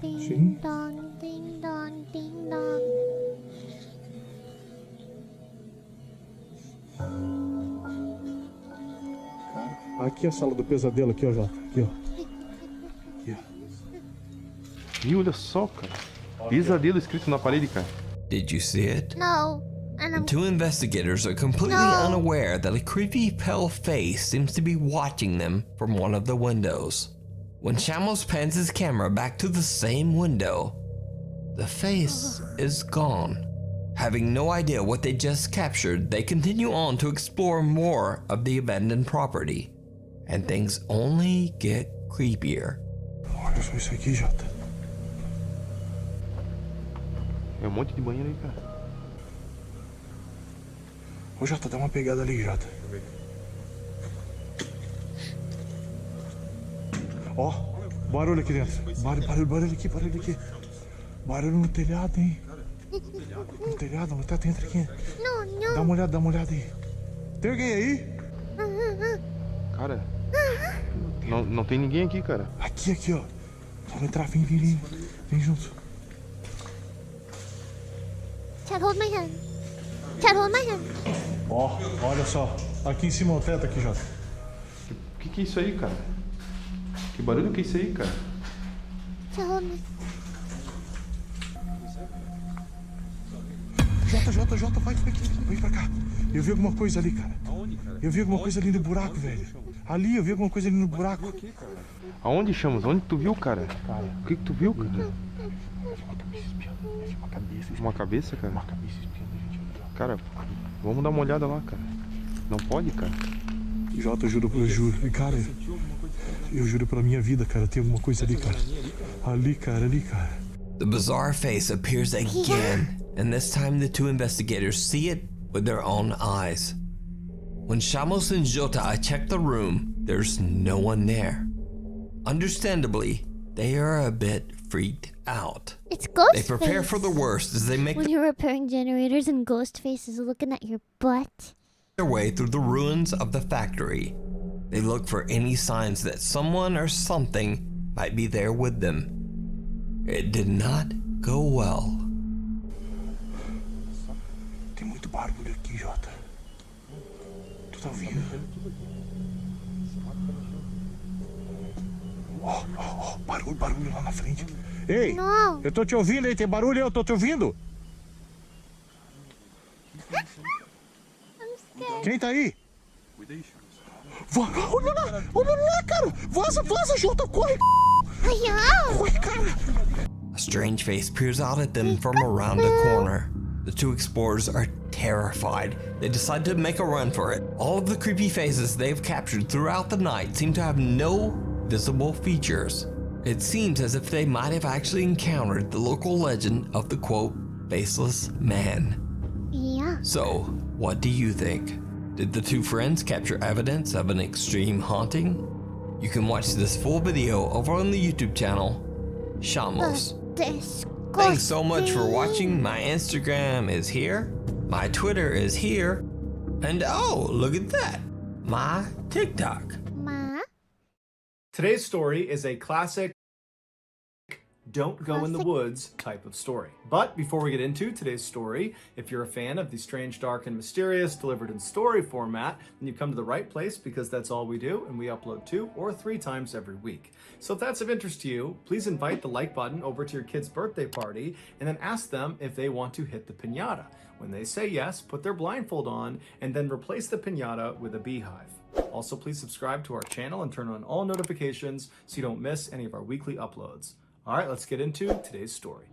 [SPEAKER 1] Ding dong, ding dong, ding dong.
[SPEAKER 4] Aqui é a sala do pesadelo, aqui, ó, Jota. Aqui, ó. Aqui, ó.
[SPEAKER 8] Ih, olha só, cara. Pesadelo escrito na parede, cara.
[SPEAKER 19] Did you see it?
[SPEAKER 1] No.
[SPEAKER 19] The two investigators are completely unaware that a creepy pale face seems to be watching them from one of the windows. When Shamos pans his camera back to the same window, the face is gone. Having no idea what they just captured, they continue on to explore more of the abandoned property. And things only get creepier.
[SPEAKER 4] Olha só isso aqui, Jota.
[SPEAKER 8] É um monte de banheiro aí, cara.
[SPEAKER 4] Ô, Jota, dá uma pegada ali, Jota. Ó, barulho aqui dentro. Barulho aqui, barulho aqui. Barulho no telhado, hein? No telhado, no teto, entra aqui.
[SPEAKER 1] Não.
[SPEAKER 4] Dá uma olhada aí. Tem alguém aí?
[SPEAKER 8] Cara, não tem ninguém aqui, cara.
[SPEAKER 4] Aqui, ó. Vamos entrar, vem junto.
[SPEAKER 1] Chad, hold my hand. Chad, hold my hand.
[SPEAKER 4] Ó, olha só. Aqui em cima o teto aqui, Jota.
[SPEAKER 8] O que é isso aí, cara? Que barulho que é isso aí, cara?
[SPEAKER 1] Chad, hold my.
[SPEAKER 4] Jota, vai pra cá. Eu vi alguma coisa ali, cara. Eu vi alguma coisa ali no buraco, velho. Ali, eu vi alguma coisa ali no buraco.
[SPEAKER 8] Aonde, Chamos? Onde tu viu, cara? O que tu viu, cara? Uma cabeça, cara?
[SPEAKER 4] Uma cabeça espiando a gente.
[SPEAKER 8] Cara, vamos dar uma olhada lá, cara. Não pode, cara.
[SPEAKER 4] Jota, eu juro. Cara, eu juro pela minha vida, cara. Tem alguma coisa ali, cara. Ali, cara.
[SPEAKER 19] The bizarre face appears again, and this time the two investigators see it with their own eyes. When Shamos and Jota check the room, there's no one there. Understandably, they are a bit freaked out.
[SPEAKER 1] It's Ghostface.
[SPEAKER 19] They prepare for the worst as they make
[SPEAKER 1] When you're repairing generators and Ghostface is looking at your butt.
[SPEAKER 19] their way through the ruins of the factory. They look for any signs that someone or something might be there with them. It did not go well.
[SPEAKER 4] Tem muito barulho aqui, Jota. Tu tá ouvindo? Ó, barulho lá na frente. Ei,
[SPEAKER 1] não.
[SPEAKER 4] Eu tô te ouvindo aí, tem barulho aí, eu tô te ouvindo. Quem tá aí? Olha lá, cara. Vaza, Jota, corre. Corre, cara.
[SPEAKER 19] A strange face peers out at them from around a corner. The two explorers are terrified. They decide to make a run for it. All of the creepy faces they've captured throughout the night seem to have no visible features. It seems as if they might have actually encountered the local legend of the quote, faceless man.
[SPEAKER 1] Yeah.
[SPEAKER 19] So, what do you think? Did the two friends capture evidence of an extreme haunting? You can watch this full video over on the YouTube channel, Shamos. Thanks so much for watching. My Instagram is here, my Twitter is here, and oh, look at that, my TikTok.
[SPEAKER 6] Today's story is a classic don't go in the woods type of story. But before we get into today's story, if you're a fan of the strange, dark, and mysterious delivered in story format, then you've come to the right place because that's all we do, and we upload 2 or 3 times every week. So if that's of interest to you, please invite the like button over to your kid's birthday party and then ask them if they want to hit the piñata. When they say yes, put their blindfold on and then replace the piñata with a beehive. Also, please subscribe to our channel and turn on all notifications so you don't miss any of our weekly uploads. All right, let's get into today's story.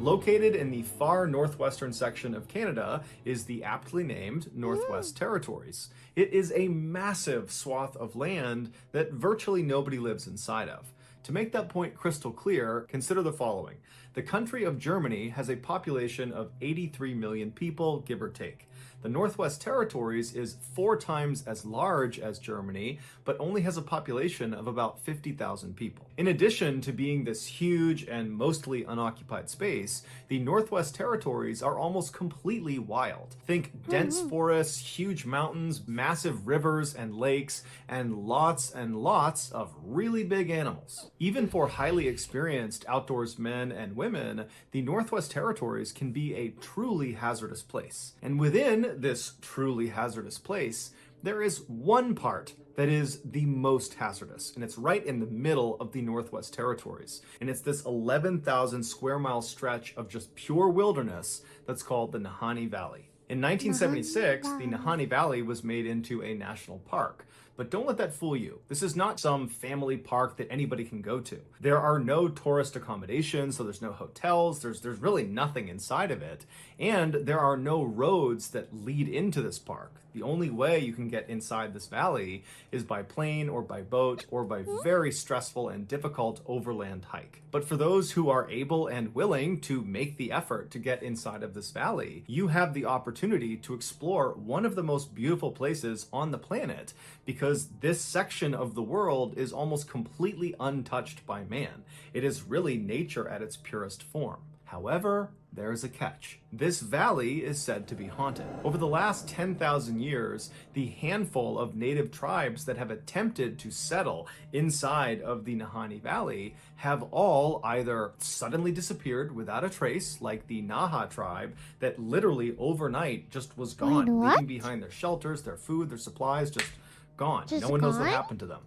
[SPEAKER 6] Located in the far northwestern section of Canada is the aptly named Northwest Territories. It is a massive swath of land that virtually nobody lives inside of. To make that point crystal clear, consider the following. The country of Germany has a population of 83 million people, give or take. The Northwest Territories is 4 times as large as Germany, but only has a population of about 50,000 people. In addition to being this huge and mostly unoccupied space, the Northwest Territories are almost completely wild. Think dense forests, huge mountains, massive rivers and lakes, and lots of really big animals. Even for highly experienced outdoors men and women, the Northwest Territories can be a truly hazardous place. And within this truly hazardous place, there is one part that is the most hazardous, and it's right in the middle of the Northwest Territories. And it's this 11,000 square mile stretch of just pure wilderness that's called the Nahanni Valley. In 1976, the Nahanni Valley was made into a national park. But don't let that fool you. This is not some family park that anybody can go to. There are no tourist accommodations, so there's no hotels, there's really nothing inside of it. And there are no roads that lead into this park. The only way you can get inside this valley is by plane or by boat or by very stressful and difficult overland hike. But for those who are able and willing to make the effort to get inside of this valley, you have the opportunity to explore one of the most beautiful places on the planet, because this section of the world is almost completely untouched by man. It is really nature at its purest form. However, there's a catch. This valley is said to be haunted. Over the last 10,000 years, the handful of native tribes that have attempted to settle inside of the Nahanni Valley have all either suddenly disappeared without a trace, like the Naha tribe, that literally overnight just was gone, leaving behind their shelters, their food, their supplies, just gone. No one knows what happened to them.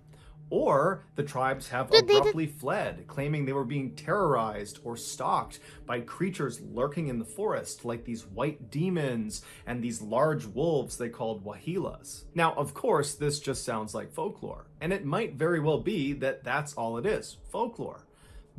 [SPEAKER 6] Or the tribes have abruptly fled, claiming they were being terrorized or stalked by creatures lurking in the forest, like these white demons and these large wolves they called wahilas. Now, of course, this just sounds like folklore, and it might very well be that that's all it is, folklore.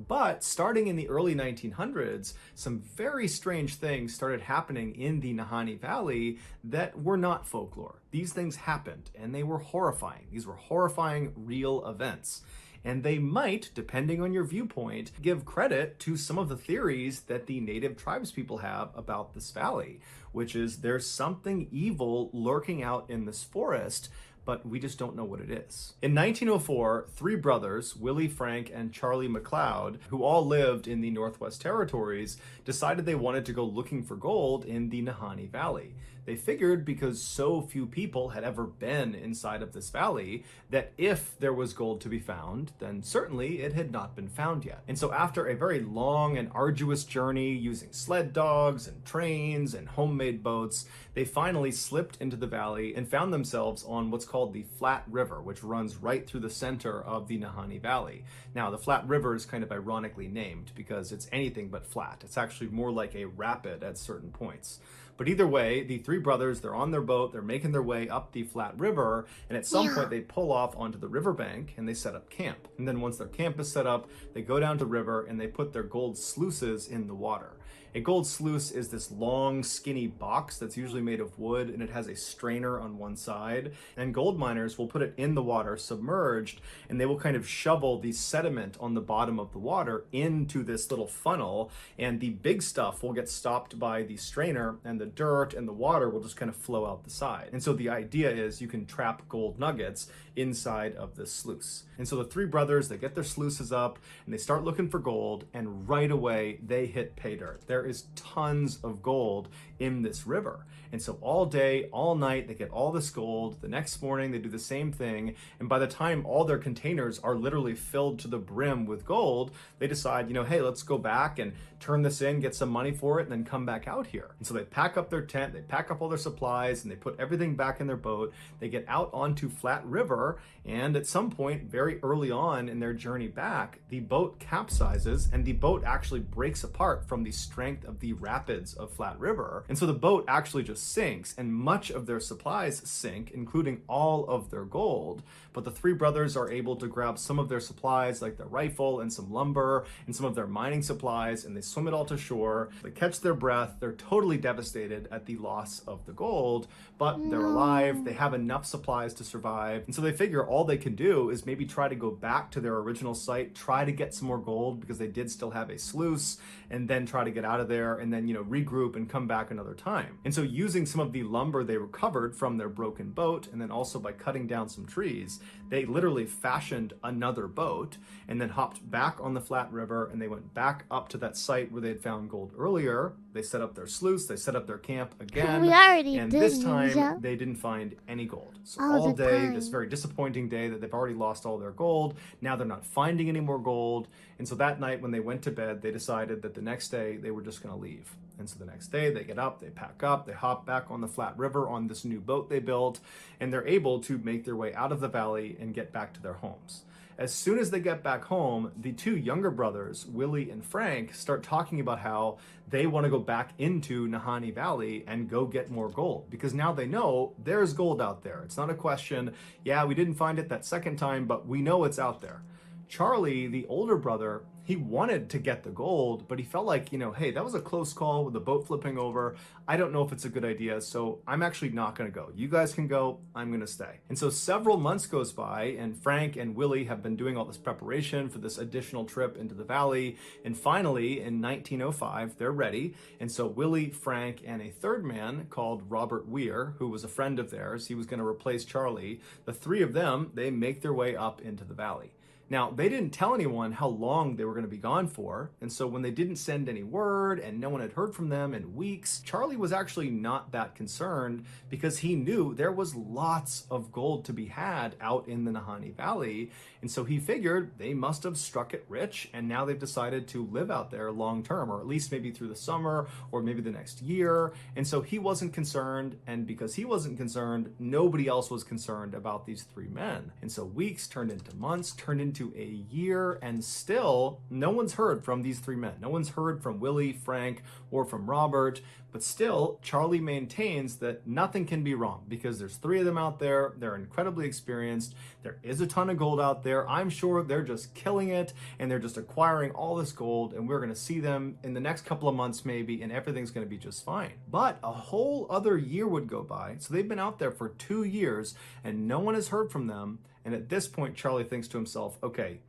[SPEAKER 6] But starting in the early 1900s, some very strange things started happening in the Nahanni Valley that were not folklore. These things happened, and they were horrifying. These were horrifying real events. And they might, depending on your viewpoint, give credit to some of the theories that the native tribes people have about this valley, which is there's something evil lurking out in this forest, but we just don't know what it is. In 1904, 3 brothers, Willie, Frank, and Charlie McLeod, who all lived in the Northwest Territories, decided they wanted to go looking for gold in the Nahanni Valley. They figured because so few people had ever been inside of this valley that if there was gold to be found, then certainly it had not been found yet. And so after a very long and arduous journey using sled dogs and trains and homemade boats, they finally slipped into the valley and found themselves on what's called the Flat River, which runs right through the center of the Nahanni Valley. Now, the Flat River is kind of ironically named because it's anything but flat. It's actually more like a rapid at certain points. But either way, the 3 brothers, they're on their boat, they're making their way up the Flat River, and at some point they pull off onto the riverbank and they set up camp. And then once their camp is set up, they go down to the river and they put their gold sluices in the water. A gold sluice is this long, skinny box that's usually made of wood, and it has a strainer on one side. And gold miners will put it in the water, submerged, and they will kind of shovel the sediment on the bottom of the water into this little funnel, and the big stuff will get stopped by the strainer, and the dirt and the water will just kind of flow out the side. And so the idea is you can trap gold nuggets inside of this sluice. And so the 3 brothers, they get their sluices up, and they start looking for gold, and right away they hit pay dirt. There is tons of gold in this river. And so all day, all night, they get all this gold. The next morning, they do the same thing. And by the time all their containers are literally filled to the brim with gold, they decide, hey, let's go back and turn this in, get some money for it, and then come back out here. And so they pack up their tent, they pack up all their supplies, and they put everything back in their boat. They get out onto Flat River, River, and at some point very early on in their journey back, the boat capsizes and the boat actually breaks apart from the strength of the rapids of Flat River. And so the boat actually just sinks, and much of their supplies sink, including all of their gold. But the three brothers are able to grab some of their supplies, like their rifle and some lumber and some of their mining supplies, and they swim it all to shore. They catch their breath. They're totally devastated at the loss of the gold, but they're alive. They have enough supplies to survive. And so they figure all they can do is maybe try to go back to their original site, try to get some more gold because they did still have a sluice, and then try to get out of there and then, regroup and come back another time. And so using some of the lumber they recovered from their broken boat, and then also by cutting down some trees, they literally fashioned another boat and then hopped back on the Flat River, and they went back up to that site where they had found gold earlier. They set up their sluice, they set up their camp again.
[SPEAKER 1] We already
[SPEAKER 6] and
[SPEAKER 1] did,
[SPEAKER 6] this time
[SPEAKER 1] Ninja.
[SPEAKER 6] they didn't find any gold. So
[SPEAKER 1] All
[SPEAKER 6] all
[SPEAKER 1] the
[SPEAKER 6] day,
[SPEAKER 1] time.
[SPEAKER 6] this very disappointing day that they've already lost all their gold. Now they're not finding any more gold. And so that night when they went to bed, they decided that the next day they were just going to leave. And so the next day they get up, they pack up, they hop back on the Flat River on this new boat they built, and they're able to make their way out of the valley and get back to their homes. As soon as they get back home, the two younger brothers, Willie and Frank, start talking about how they want to go back into Nahanni Valley and go get more gold, because now they know there's gold out there. It's not a question, yeah, we didn't find it that second time, but we know it's out there. Charlie, the older brother, he wanted to get the gold, but he felt like, hey, that was a close call with the boat flipping over. I don't know if it's a good idea, so I'm actually not going to go. You guys can go, I'm going to stay. And so several months goes by, and Frank and Willie have been doing all this preparation for this additional trip into the valley. And finally, in 1905, they're ready. And so Willie, Frank, and a third man called Robert Weir, who was a friend of theirs, he was going to replace Charlie. The three of them, they make their way up into the valley. Now, they didn't tell anyone how long they were going to be gone for, and so when they didn't send any word and no one had heard from them in weeks, Charlie was actually not that concerned because he knew there was lots of gold to be had out in the Nahanni Valley, and so he figured they must have struck it rich, and now they've decided to live out there long term, or at least maybe through the summer, or maybe the next year, and so he wasn't concerned, and because he wasn't concerned, nobody else was concerned about these three men. And so weeks turned into months, turned into a year, and still no one's heard from these three men. No one's heard from Willie, Frank, or from Robert, but still Charlie maintains that nothing can be wrong because there's three of them out there. They're incredibly experienced. There is a ton of gold out there. I'm sure they're just killing it and they're just acquiring all this gold, and we're going to see them in the next couple of months maybe, and everything's going to be just fine. But a whole other year would go by. So they've been out there for 2 years and no one has heard from them. And at this point, Charlie thinks to himself, okay,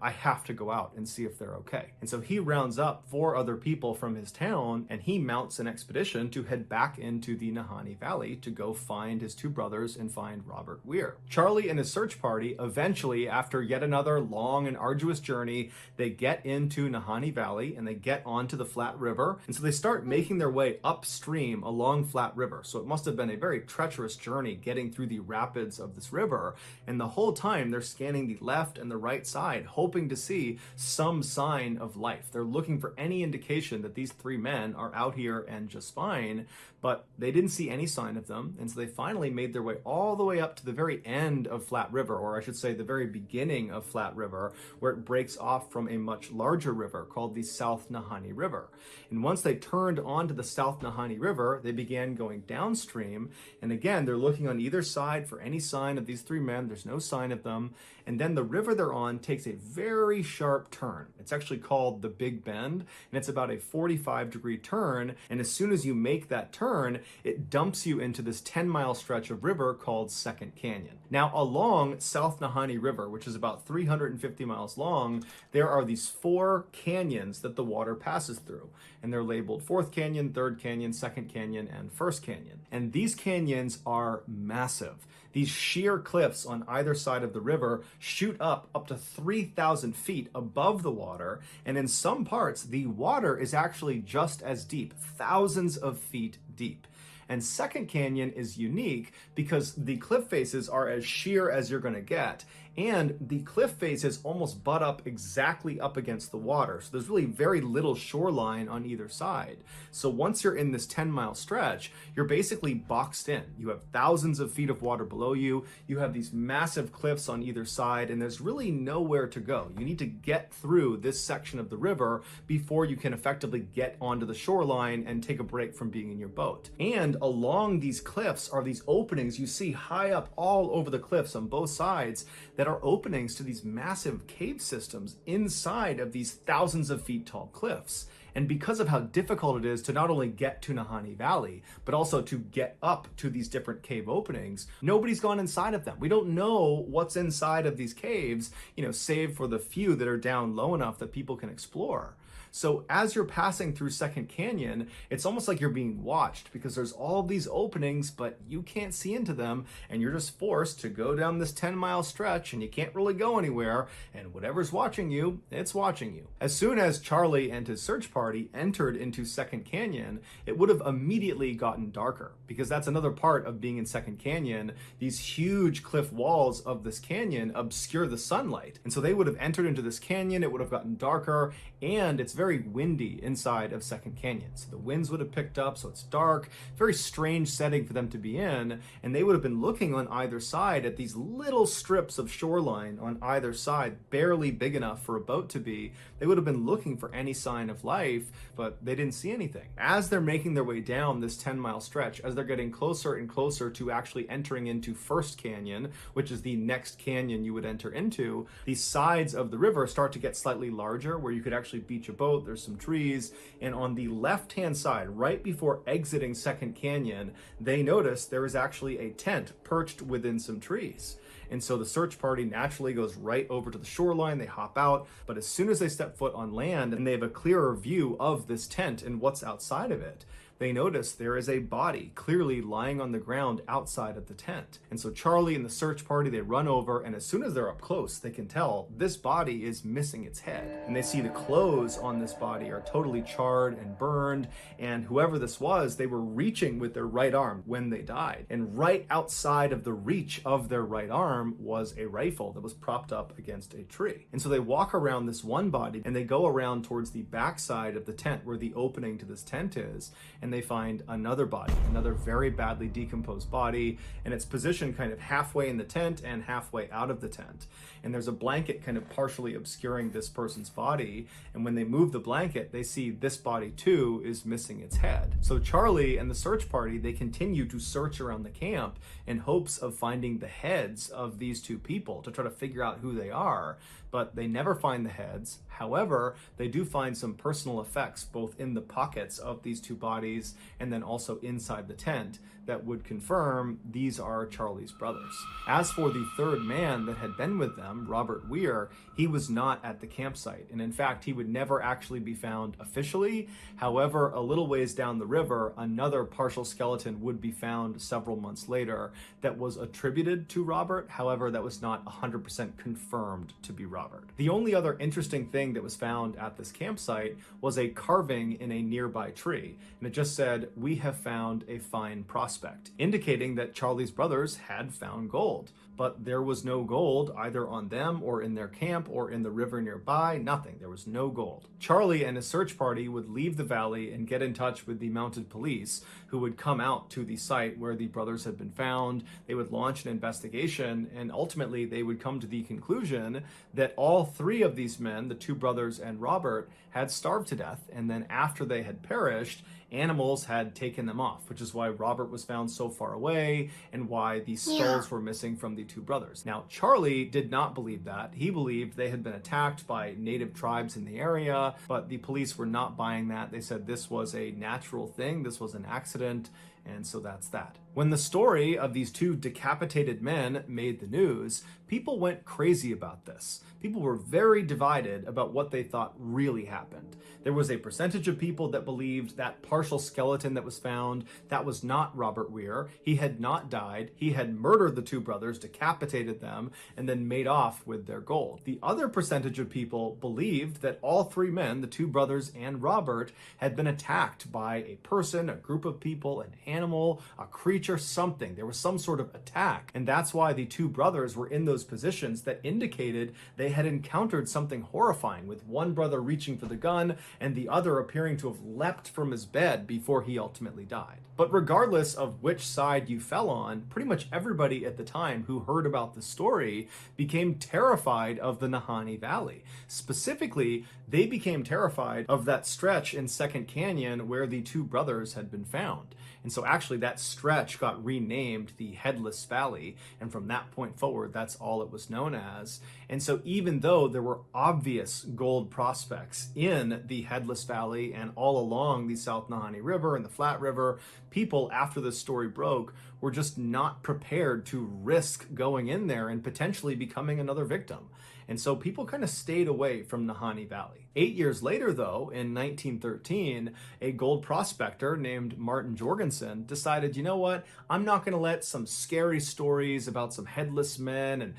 [SPEAKER 6] I have to go out and see if they're okay. And so he rounds up 4 other people from his town, and he mounts an expedition to head back into the Nahanni Valley to go find his 2 brothers and find Robert Weir. Charlie and his search party, eventually, after yet another long and arduous journey, they get into Nahanni Valley and they get onto the Flat River. And so they start making their way upstream along Flat River. So it must have been a very treacherous journey getting through the rapids of this river. And the whole time they're scanning the left and the right side, hoping to see some sign of life. They're looking for any indication that these 3 men are out here and just fine, but they didn't see any sign of them. And so they finally made their way all the way up to the very end of Flat River, or I should say the very beginning of Flat River, where it breaks off from a much larger river called the South Nahanni River. And once they turned onto the South Nahanni River, they began going downstream. And again, they're looking on either side for any sign of these 3 men. There's no sign of them. And then the river they're on takes a very sharp turn. It's actually called the Big Bend, and it's about a 45-degree turn. And as soon as you make that turn, it dumps you into this 10-mile stretch of river called Second Canyon. Now, along South Nahanni River, which is about 350 miles long, there are these 4 canyons that the water passes through. And they're labeled 4th Canyon, 3rd Canyon, 2nd Canyon, and 1st Canyon. And these canyons are massive. These sheer cliffs on either side of the river shoot up to 3,000 feet above the water, and in some parts, the water is actually just as deep, thousands of feet deep. And Second Canyon is unique because the cliff faces are as sheer as you're going to get, And the cliff faces almost butt up exactly up against the water. So there's really very little shoreline on either side. So once you're in this 10-mile stretch, you're basically boxed in. You have thousands of feet of water below you. You have these massive cliffs on either side, and there's really nowhere to go. You need to get through this section of the river before you can effectively get onto the shoreline and take a break from being in your boat. And along these cliffs are these openings you see high up all over the cliffs on both sides that are openings to these massive cave systems inside of these thousands of feet tall cliffs. And because of how difficult it is to not only get to Nahanni Valley, but also to get up to these different cave openings, nobody's gone inside of them. We don't know what's inside of these caves, save for the few that are down low enough that people can explore. So as you're passing through Second Canyon, it's almost like you're being watched because there's all these openings, but you can't see into them, and you're just forced to go down this 10-mile stretch, and you can't really go anywhere, and whatever's watching you, it's watching you. As soon as Charlie and his search party entered into Second Canyon, it would have immediately gotten darker, because that's another part of being in Second Canyon. These huge cliff walls of this canyon obscure the sunlight, and so they would have entered into this canyon, it would have gotten darker, and it's very windy inside of Second Canyon. So the winds would have picked up, so it's dark, very strange setting for them to be in, and they would have been looking on either side at these little strips of shoreline on either side, barely big enough for a boat to be. They would have been looking for any sign of life, but they didn't see anything. As they're making their way down this 10-mile stretch, as they're getting closer and closer to actually entering into First Canyon, which is the next canyon you would enter into, the sides of the river start to get slightly larger, where you could actually beach a boat. There's some trees, and on the left-hand side, right before exiting Second Canyon, they notice there is actually a tent perched within some trees. And so the search party naturally goes right over to the shoreline, they hop out, but as soon as they step foot on land and they have a clearer view of this tent and what's outside of it, they notice there is a body clearly lying on the ground outside of the tent. And so Charlie and the search party, they run over, and as soon as they're up close, they can tell this body is missing its head. And they see the clothes on this body are totally charred and burned, and whoever this was, they were reaching with their right arm when they died. And right outside of the reach of their right arm was a rifle that was propped up against a tree. And so they walk around this one body, and they go around towards the backside of the tent where the opening to this tent is, and they find another body, another very badly decomposed body, and it's positioned kind of halfway in the tent and halfway out of the tent. And there's a blanket kind of partially obscuring this person's body, and when they move the blanket, they see this body too is missing its head. So Charlie and the search party, they continue to search around the camp in hopes of finding the heads of these two people to try to figure out who they are, but they never find the heads. However, they do find some personal effects both in the pockets of these two bodies and then also inside the tent that would confirm these are Charlie's brothers. As for the third man that had been with them, Robert Weir, he was not at the campsite, and in fact he would never actually be found officially. However, a little ways down the river, another partial skeleton would be found several months later that was attributed to Robert. However, that was not 100% confirmed to be Robert. The only other interesting thing that was found at this campsite was a carving in a nearby tree, and it just said, "We have found a fine prospect," indicating that Charlie's brothers had found gold. But there was no gold either on them or in their camp or in the river nearby. Nothing. There was no gold. Charlie and his search party would leave the valley and get in touch with the mounted police, who would come out to the site where the brothers had been found. They would launch an investigation, and ultimately they would come to the conclusion that all three of these men, the two brothers and Robert, had starved to death, and then after they had perished, animals had taken them off, which is why Robert was found so far away and why the skulls were missing from the two brothers. Now, Charlie did not believe that. He believed they had been attacked by native tribes in the area, but the police were not buying that. They said this was a natural thing, this was an accident, and so that's that. When the story of these two decapitated men made the news, people went crazy about this. People were very divided about what they thought really happened. There was a percentage of people that believed that partial skeleton that was found, that was not Robert Weir. He had not died. He had murdered the two brothers, decapitated them, and then made off with their gold. The other percentage of people believed that all three men, the two brothers and Robert, had been attacked by a person, a group of people, and animal, a creature, something. There was some sort of attack. And that's why the two brothers were in those positions that indicated they had encountered something horrifying, with one brother reaching for the gun and the other appearing to have leapt from his bed before he ultimately died. But regardless of which side you fell on, pretty much everybody at the time who heard about the story became terrified of the Nahanni Valley. Specifically, they became terrified of that stretch in Second Canyon where the two brothers had been found. And so actually that stretch got renamed the Headless Valley, and from that point forward, that's all it was known as. And so even though there were obvious gold prospects in the Headless Valley and all along the South Nahanni River and the Flat River, people after this story broke were just not prepared to risk going in there and potentially becoming another victim. And so people kind of stayed away from Nahanni Valley. 8 years later, though, in 1913, a gold prospector named Martin Jorgensen decided, you know what, I'm not going to let some scary stories about some headless men and,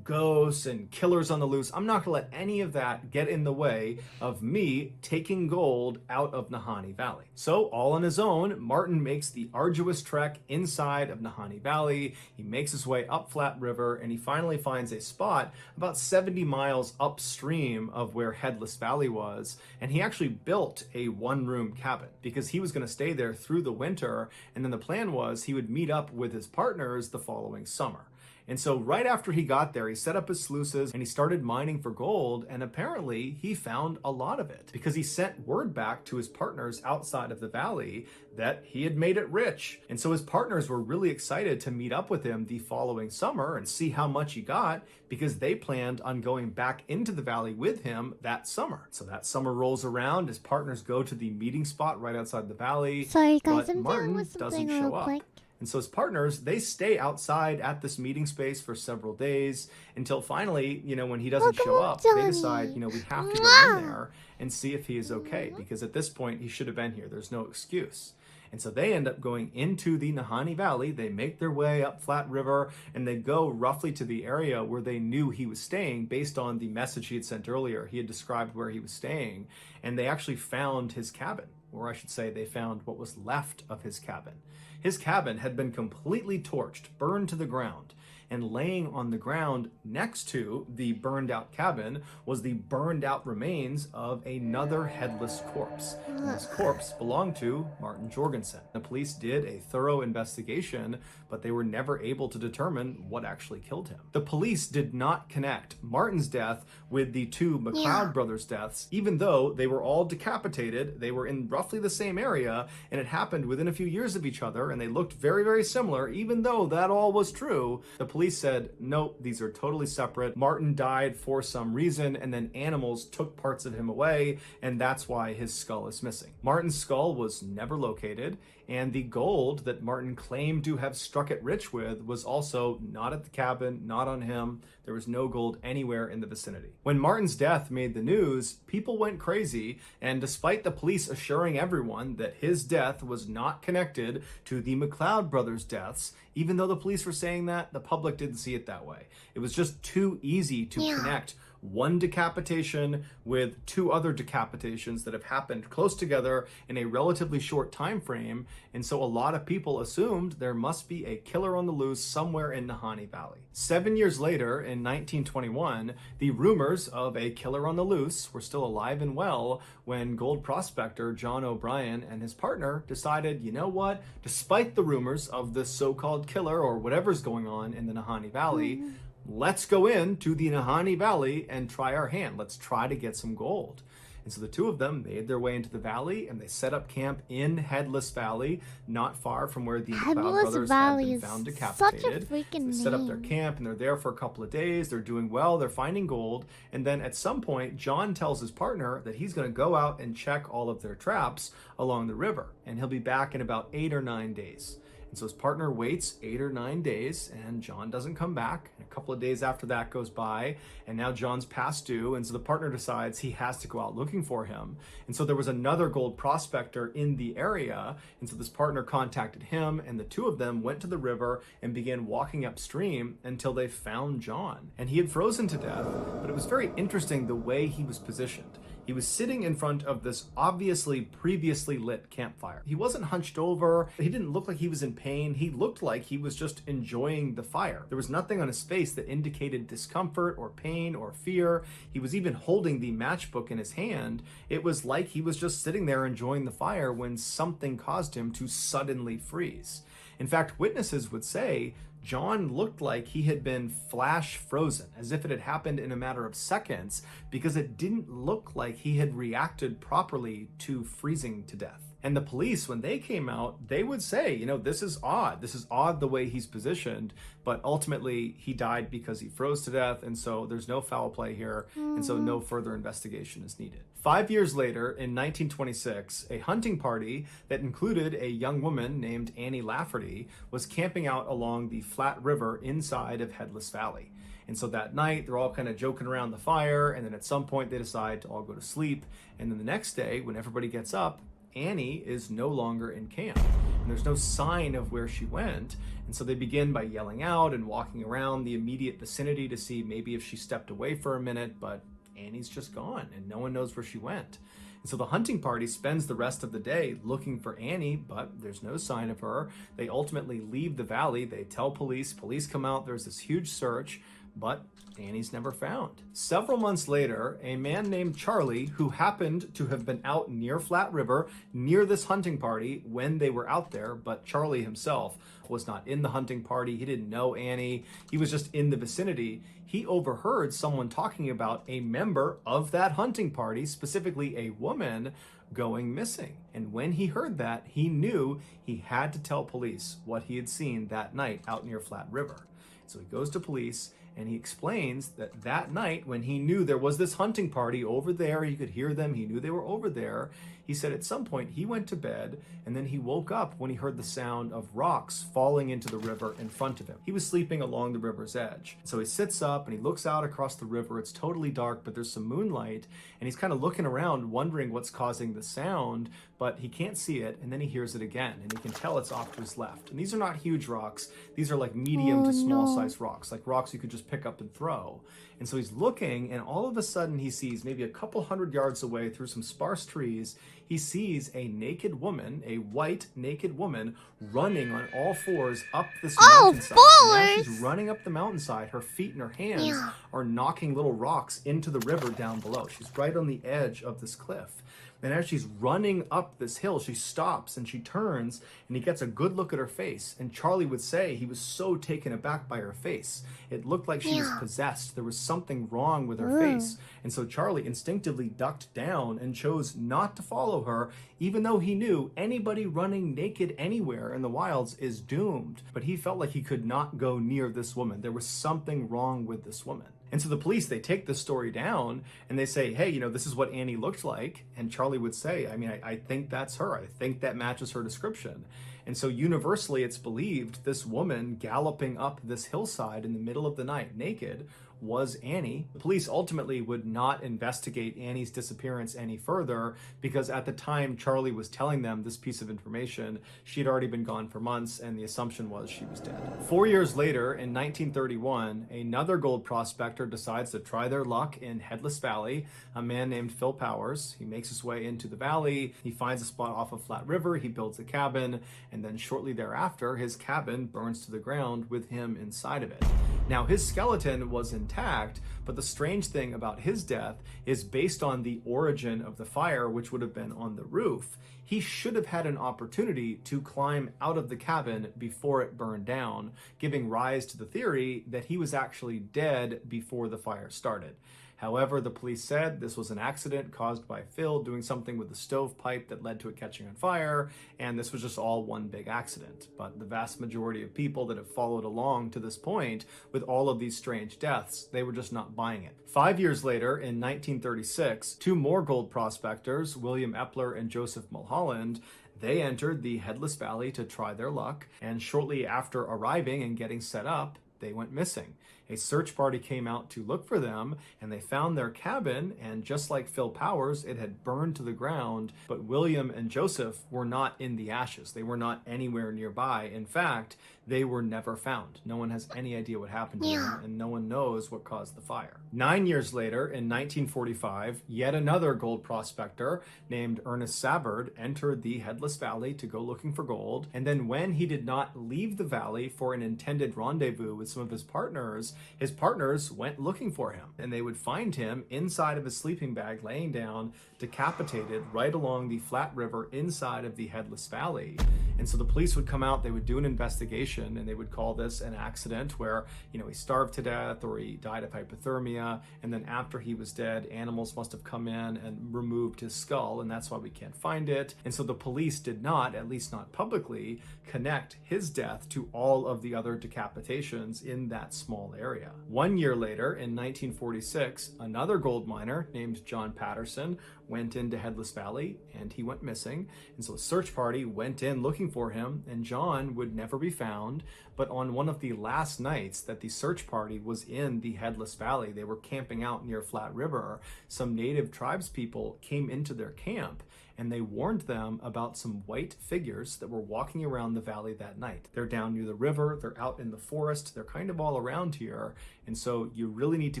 [SPEAKER 6] ghosts and killers on the loose, I'm not going to let any of that get in the way of me taking gold out of Nahanni Valley. So, all on his own, Martin makes the arduous trek inside of Nahanni Valley. He makes his way up Flat River, and he finally finds a spot about 70 miles upstream of where Headless Valley was, and he actually built a one-room cabin because he was going to stay there through the winter, and then the plan was he would meet up with his partners the following summer. And so right after he got there, he set up his sluices and he started mining for gold, and apparently he found a lot of it because he sent word back to his partners outside of the valley that he had made it rich. And so his partners were really excited to meet up with him the following summer and see how much he got, because they planned on going back into the valley with him that summer. So that summer rolls around, his partners go to the meeting spot right outside the valley.
[SPEAKER 1] Sorry guys,
[SPEAKER 6] but
[SPEAKER 1] I'm
[SPEAKER 6] Martin
[SPEAKER 1] dealing with something
[SPEAKER 6] doesn't show
[SPEAKER 1] real
[SPEAKER 6] up.
[SPEAKER 1] quick.
[SPEAKER 6] And so his partners, they stay outside at this meeting space for several days until finally, when he doesn't show up, they decide, we have to go in there and see if he is okay, because at this point he should have been here. There's no excuse. And so they end up going into the Nahanni Valley. They make their way up Flat River, and they go roughly to the area where they knew he was staying based on the message he had sent earlier. He had described where he was staying, and they actually found his cabin, or I should say they found what was left of his cabin. His cabin had been completely torched, burned to the ground, and laying on the ground next to the burned out cabin was the burned out remains of another headless corpse. And this corpse belonged to Martin Jorgensen. The police did a thorough investigation, but they were never able to determine what actually killed him. The police did not connect Martin's death with the two McLeod brothers' deaths, even though they were all decapitated. They were in roughly the same area, and it happened within a few years of each other, and they looked very, very similar. Even though that all was true, the police said, nope, these are totally separate. Martin died for some reason, and then animals took parts of him away, and that's why his skull is missing. Martin's skull was never located, and the gold that Martin claimed to have struck it rich with was also not at the cabin, not on him. There was no gold anywhere in the vicinity. When Martin's death made the news, people went crazy, and despite the police assuring everyone that his death was not connected to the McLeod brothers' deaths, even though the police were saying that, the public didn't see it that way. It was just too easy to connect one decapitation with two other decapitations that have happened close together in a relatively short time frame, and so a lot of people assumed there must be a killer on the loose somewhere in Nahanni Valley. 7 years later, in 1921, the rumors of a killer on the loose were still alive and well when gold prospector John O'Brien and his partner decided, you know what, despite the rumors of this so-called killer or whatever's going on in the Nahanni Valley, let's go into the Nahanni Valley and try our hand. Let's try to get some gold. And so the two of them made their way into the valley, and they set up camp in Headless Valley, not far from where the McLeod brothers had been found decapitated.
[SPEAKER 1] Such a freaking
[SPEAKER 6] They set up their camp, and they're there for a couple of days. They're doing well. They're finding gold. And then at some point, John tells his partner that he's going to go out and check all of their traps along the river, and he'll be back in about 8 or 9 days. And so his partner waits 8 or 9 days, and John doesn't come back. And a couple of days after that goes by, and now John's past due, and so the partner decides he has to go out looking for him. And so there was another gold prospector in the area, and so this partner contacted him, and the two of them went to the river and began walking upstream until they found John. And he had frozen to death, but it was very interesting the way he was positioned. He was sitting in front of this obviously previously lit campfire. He wasn't hunched over. He didn't look like he was in pain. He looked like he was just enjoying the fire. There was nothing on his face that indicated discomfort or pain or fear. He was even holding the matchbook in his hand. It was like he was just sitting there enjoying the fire when something caused him to suddenly freeze. In fact, witnesses would say John looked like he had been flash frozen, as if it had happened in a matter of seconds, because it didn't look like he had reacted properly to freezing to death. And the police, when they came out, they would say, you know, this is odd. This is odd the way he's positioned. But ultimately, he died because he froze to death. And so there's no foul play here. And so no further investigation is needed. 5 years later, in 1926, a hunting party that included a young woman named Annie Lafferty was camping out along the Flat River inside of Headless Valley. And so that night, they're all kind of joking around the fire. And then at some point, they decide to all go to sleep. And then the next day, when everybody gets up, Annie is no longer in camp, and there's no sign of where she went. And so they begin by yelling out and walking around the immediate vicinity to see maybe if she stepped away for a minute, but Annie's just gone and no one knows where she went. And so the hunting party spends the rest of the day looking for Annie, but there's no sign of her. They ultimately leave the valley. They tell police. Police come out. There's this huge search, but Annie's never found. Several months later, a man named Charlie, who happened to have been out near Flat River, near this hunting party when they were out there, but Charlie himself was not in the hunting party. He didn't know Annie. He was just in the vicinity. He overheard someone talking about a member of that hunting party, specifically a woman, going missing. And when he heard that, he knew he had to tell police what he had seen that night out near Flat River. So he goes to police and he explains that that night when he knew there was this hunting party over there, he could hear them, he knew they were over there. He said at some point he went to bed and then he woke up when he heard the sound of rocks falling into the river in front of him. He was sleeping along the river's edge. So he sits up and he looks out across the river. It's totally dark, but there's some moonlight, and he's kind of looking around wondering what's causing the sound, but he can't see it, and then he hears it again, and he can tell it's off to his left. And these are not huge rocks. These are like medium to small size rocks, like rocks you could just pick up and throw. And so he's looking, and all of a sudden he sees, maybe a couple hundred yards away through some sparse trees, he sees a naked woman, a white naked woman, running on all fours up this mountainside. Now she's running up the mountainside. Her feet and her hands are knocking little rocks into the river down below. She's right on the edge of this cliff. And as she's running up this hill, she stops and she turns, and he gets a good look at her face. And Charlie would say he was so taken aback by her face. It looked like she was possessed. There was something wrong with her face. And so Charlie instinctively ducked down and chose not to follow her, even though he knew anybody running naked anywhere in the wilds is doomed. But he felt like he could not go near this woman. There was something wrong with this woman. And so the police, they take this story down and they say, hey, you know, this is what Annie looked like. And Charlie would say, I mean, I think that's her. I think that matches her description. And so universally, it's believed this woman galloping up this hillside in the middle of the night naked was Annie. The police ultimately would not investigate Annie's disappearance any further because at the time Charlie was telling them this piece of information, she had already been gone for months and the assumption was she was dead. 4 years later, in 1931, another gold prospector decides to try their luck in Headless Valley, a man named Phil Powers. He makes his way into the valley, he finds a spot off of Flat River, he builds a cabin, and then shortly thereafter, his cabin burns to the ground with him inside of it. Now, his skeleton was intact, but the strange thing about his death is based on the origin of the fire, which would have been on the roof. He should have had an opportunity to climb out of the cabin before it burned down, giving rise to the theory that he was actually dead before the fire started. However, the police said this was an accident caused by Phil doing something with the stovepipe that led to it catching on fire, and this was just all one big accident. But the vast majority of people that have followed along to this point with all of these strange deaths, they were just not buying it. 5 years later, in 1936, two more gold prospectors, William Epler and Joseph Mulholland, they entered the Headless Valley to try their luck, and shortly after arriving and getting set up, they went missing. A search party came out to look for them, and they found their cabin, and just like Phil Powers, it had burned to the ground, but William and Joseph were not in the ashes. They were not anywhere nearby. In fact, they were never found. No one has any idea what happened to them, and no one knows what caused the fire. 9 years later, in 1945, yet another gold prospector named Ernest Sabbard entered the Headless Valley to go looking for gold, and then when he did not leave the valley for an intended rendezvous with some of his partners went looking for him, and they would find him inside of his sleeping bag, laying down, decapitated right along the Flat River inside of the Headless Valley. And so the police would come out, they would do an investigation, and they would call this an accident where, he starved to death or he died of hypothermia, and then after he was dead, animals must have come in and removed his skull, and that's why we can't find it. And so the police did not, at least not publicly, connect his death to all of the other decapitations in that small area. 1 year later, in 1946, another gold miner named John Patterson went into Headless Valley, and he went missing. And so a search party went in looking for him, and John would never be found. But on one of the last nights that the search party was in the Headless Valley, they were camping out near Flat River, some native tribes people came into their camp, and they warned them about some white figures that were walking around the valley that night. They're down near the river, they're out in the forest, they're kind of all around here, and so you really need to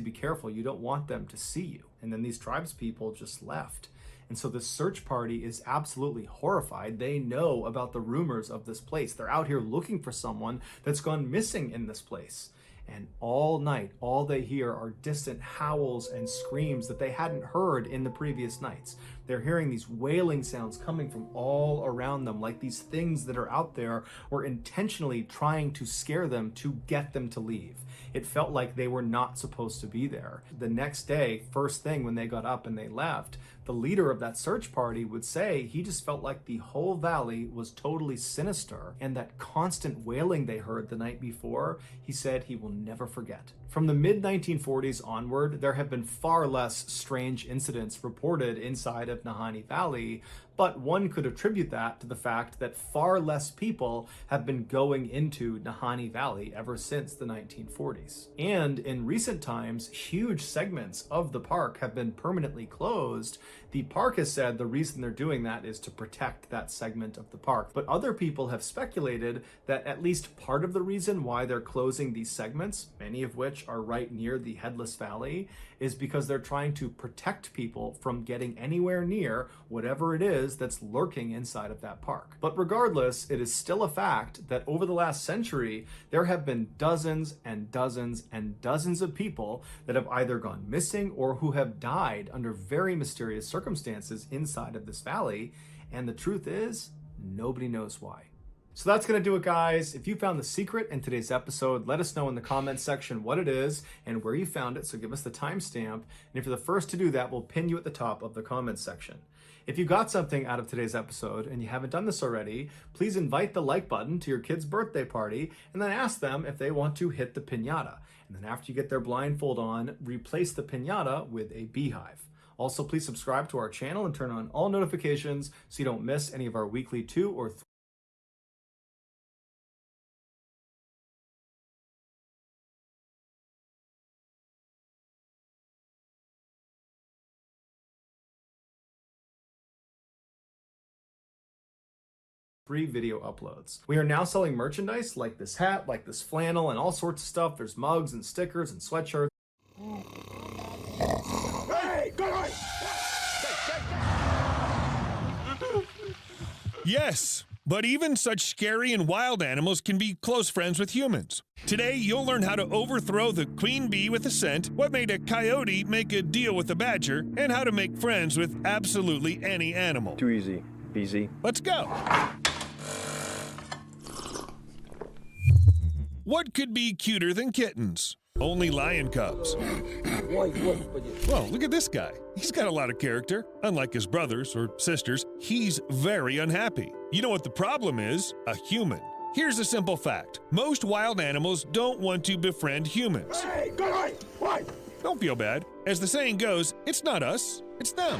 [SPEAKER 6] be careful. You don't want them to see you. And then these tribes people just left. And so the search party is absolutely horrified. They know about the rumors of this place. They're out here looking for someone that's gone missing in this place. And all night, all they hear are distant howls and screams that they hadn't heard in the previous nights. They're hearing these wailing sounds coming from all around them, like these things that are out there were intentionally trying to scare them to get them to leave. It felt like they were not supposed to be there. The next day, first thing when they got up and they left, the leader of that search party would say he just felt like the whole valley was totally sinister, and that constant wailing they heard the night before, he said he will never forget. From the mid-1940s onward, there have been far less strange incidents reported inside of Nahanni Valley, but one could attribute that to the fact that far less people have been going into Nahanni Valley ever since the 1940s. And in recent times, huge segments of the park have been permanently closed. The park has said the reason they're doing that is to protect that segment of the park. But other people have speculated that at least part of the reason why they're closing these segments, many of which are right near the Headless Valley, is because they're trying to protect people from getting anywhere near whatever it is that's lurking inside of that park. But regardless, it is still a fact that over the last century, there have been dozens and dozens and dozens of people that have either gone missing or who have died under very mysterious circumstances inside of this valley. And the truth is, nobody knows why. So that's going to do it, guys. If you found the secret in today's episode, let us know in the comments section what it is and where you found it, so give us the timestamp. And if you're the first to do that, we'll pin you at the top of the comments section. If you got something out of today's episode and you haven't done this already, please invite the like button to your kid's birthday party and then ask them if they want to hit the piñata. And then after you get their blindfold on, replace the piñata with a beehive. Also, please subscribe to our channel and turn on all notifications so you don't miss any of our weekly 2 or 3video uploads. We are now selling merchandise like this hat, like this flannel, and all sorts of stuff. There's mugs and stickers and sweatshirts.
[SPEAKER 14] Hey, go on!
[SPEAKER 2] Yes, but even such scary and wild animals can be close friends with humans. Today, you'll learn how to overthrow the queen bee with a scent, what made a coyote make a deal with a badger, and how to make friends with absolutely any animal.
[SPEAKER 20] Too easy. Easy.
[SPEAKER 2] Let's go! What could be cuter than kittens? Only lion cubs. Well, look at this guy. He's got a lot of character. Unlike his brothers or sisters, he's very unhappy. You know what the problem is? A human. Here's a simple fact. Most wild animals don't want to befriend humans.
[SPEAKER 14] Hey, go on! Why?
[SPEAKER 2] Don't feel bad. As the saying goes, it's not us, it's them.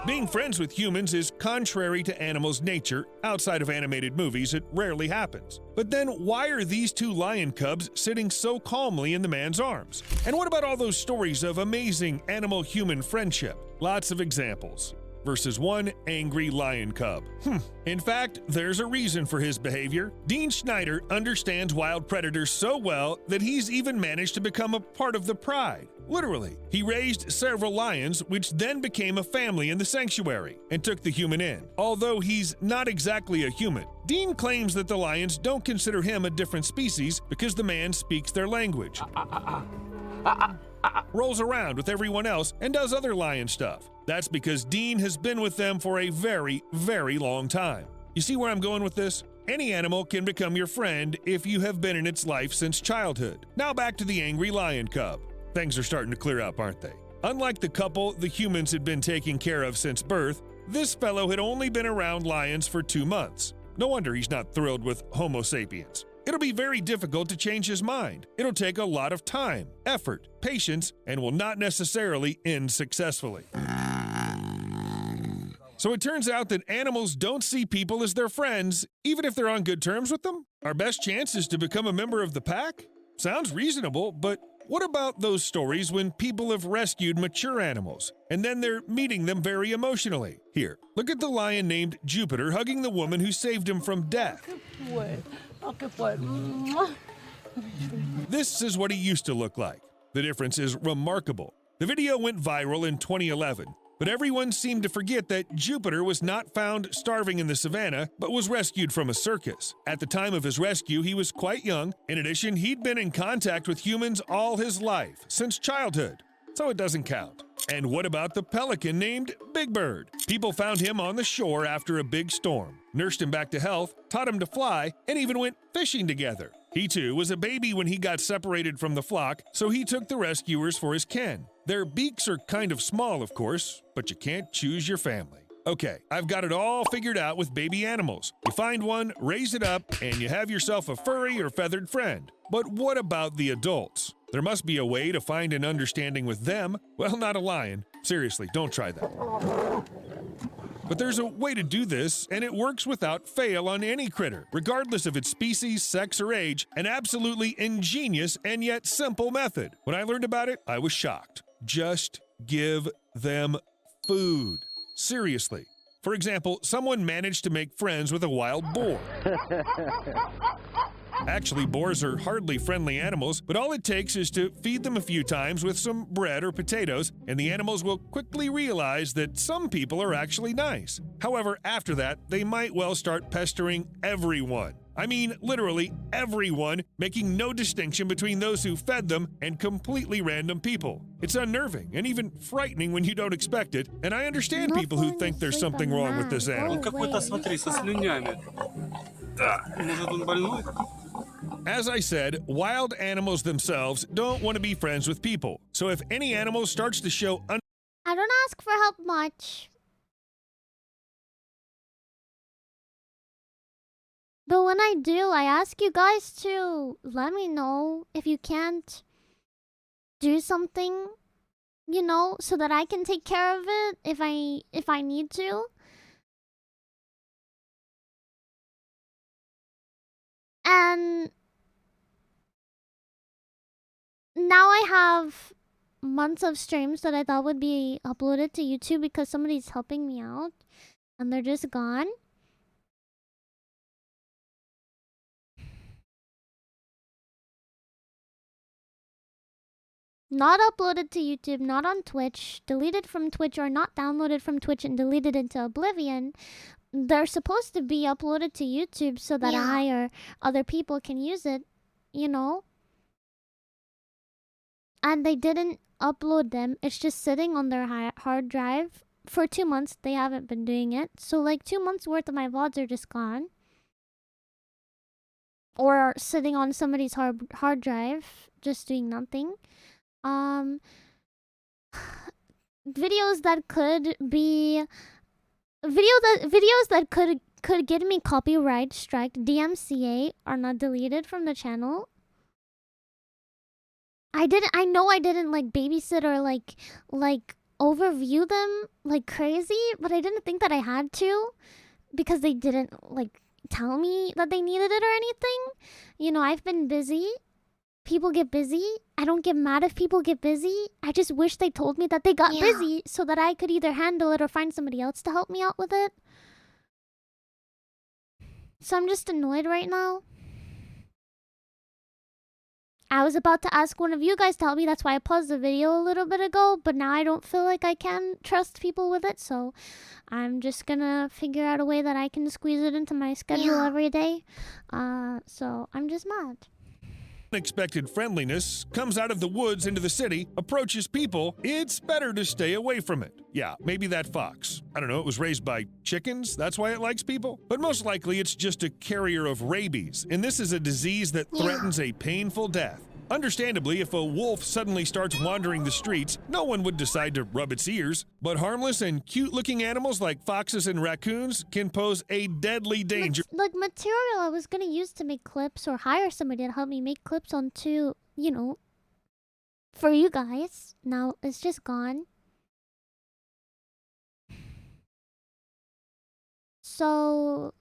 [SPEAKER 2] Being friends with humans is contrary to animals' nature. Outside of animated movies, it rarely happens. But then why are these two lion cubs sitting so calmly in the man's arms? And what about all those stories of amazing animal-human friendship? Lots of examples. versus one angry lion cub. In fact, there's a reason for his behavior. Dean Schneider understands wild predators so well that he's even managed to become a part of the pride. Literally, he raised several lions, which then became a family in the sanctuary and took the human in. Although he's not exactly a human, Dean claims that the lions don't consider him a different species because the man speaks their language, rolls around with everyone else, and does other lion stuff. That's because Dean has been with them for a very, very long time. You see where I'm going with this? Any animal can become your friend if you have been in its life since childhood. Now back to the angry lion cub. Things are starting to clear up, aren't they? Unlike the couple the humans had been taking care of since birth, this fellow had only been around lions for 2 months. No wonder he's not thrilled with Homo sapiens. It'll be very difficult to change his mind. It'll take a lot of time, effort, patience, and will not necessarily end successfully. So it turns out that animals don't see people as their friends, even if they're on good terms with them. Our best chance is to become a member of the pack? Sounds reasonable, but what about those stories when people have rescued mature animals, and then they're meeting them very emotionally? Here, look at the lion named Jupiter hugging the woman who saved him from death. This is what he used to look like. The difference is remarkable. The video went viral in 2011, but everyone seemed to forget that Jupiter was not found starving in the savannah, but was rescued from a circus. At the time of his rescue, he was quite young. In addition, he'd been in contact with humans all his life, since childhood. So it doesn't count. And what about the pelican named Big Bird? People found him on the shore after a big storm, nursed him back to health, taught him to fly, and even went fishing together. He too was a baby when he got separated from the flock, so he took the rescuers for his kin. Their beaks are kind of small, of course, but you can't choose your family. Okay, I've got it all figured out with baby animals. You find one, raise it up, and you have yourself a furry or feathered friend. But what about the adults? There must be a way to find an understanding with them. Well, not a lion. Seriously, don't try that. But there's a way to do this, and it works without fail on any critter, regardless of its species, sex, or age. An absolutely ingenious and yet simple method. When I learned about it, I was shocked. Just give them food. Seriously. For example, someone managed to make friends with a wild boar. Actually, boars are hardly friendly animals, but all it takes is to feed them a few times with some bread or potatoes, and the animals will quickly realize that some people are actually nice. However, after that, they might well start pestering everyone. I mean, literally everyone, making no distinction between those who fed them and completely random people. It's unnerving and even frightening when you don't expect it, and I understand people who think there's something wrong with this animal. As I said, wild animals themselves don't want to be friends with people. So if any animal starts to show
[SPEAKER 1] I don't ask for help much. But when I do, I ask you guys to let me know if you can't do something, you know, so that I can take care of it if I need to. And now I have months of streams that I thought would be uploaded to YouTube because somebody's helping me out, and they're just gone. Not uploaded to YouTube, not on Twitch, deleted from Twitch, or not downloaded from Twitch and deleted into oblivion. They're supposed to be uploaded to YouTube so that I or other people can use it, you know? And they didn't upload them. It's just sitting on their hard drive. For 2 months, they haven't been doing it. So like 2 months worth of my VODs are just gone. Or sitting on somebody's hard drive, just doing nothing. Videos that could be videos that could get me copyright strike, DMCA, are not deleted from the channel. I know I didn't like babysit or like overview them like crazy, but I didn't think that I had to because they didn't like tell me that they needed it or anything. You know, I've been busy. people get busy. I don't get mad if people get busy. I just wish they told me that they got busy so that I could either handle it or find somebody else to help me out with it. So I'm just annoyed right now. I was about to ask one of you guys to help me. That's why I paused the video a little bit ago. But now I don't feel like I can trust people with it. So I'm just gonna figure out a way that I can squeeze it into my schedule every day. So I'm just mad.
[SPEAKER 2] Unexpected friendliness comes out of the woods into the city, approaches people, it's better to stay away from it. Yeah, maybe that fox. I don't know, it was raised by chickens, that's why it likes people? But most likely it's just a carrier of rabies, and this is a disease that threatens a painful death. Understandably, if a wolf suddenly starts wandering the streets, no one would decide to rub its ears. But harmless and cute-looking animals like foxes and raccoons can pose a deadly danger.
[SPEAKER 1] Like material I was gonna use to make clips or hire somebody to help me make clips onto, you know, for you guys. Now it's just gone. So...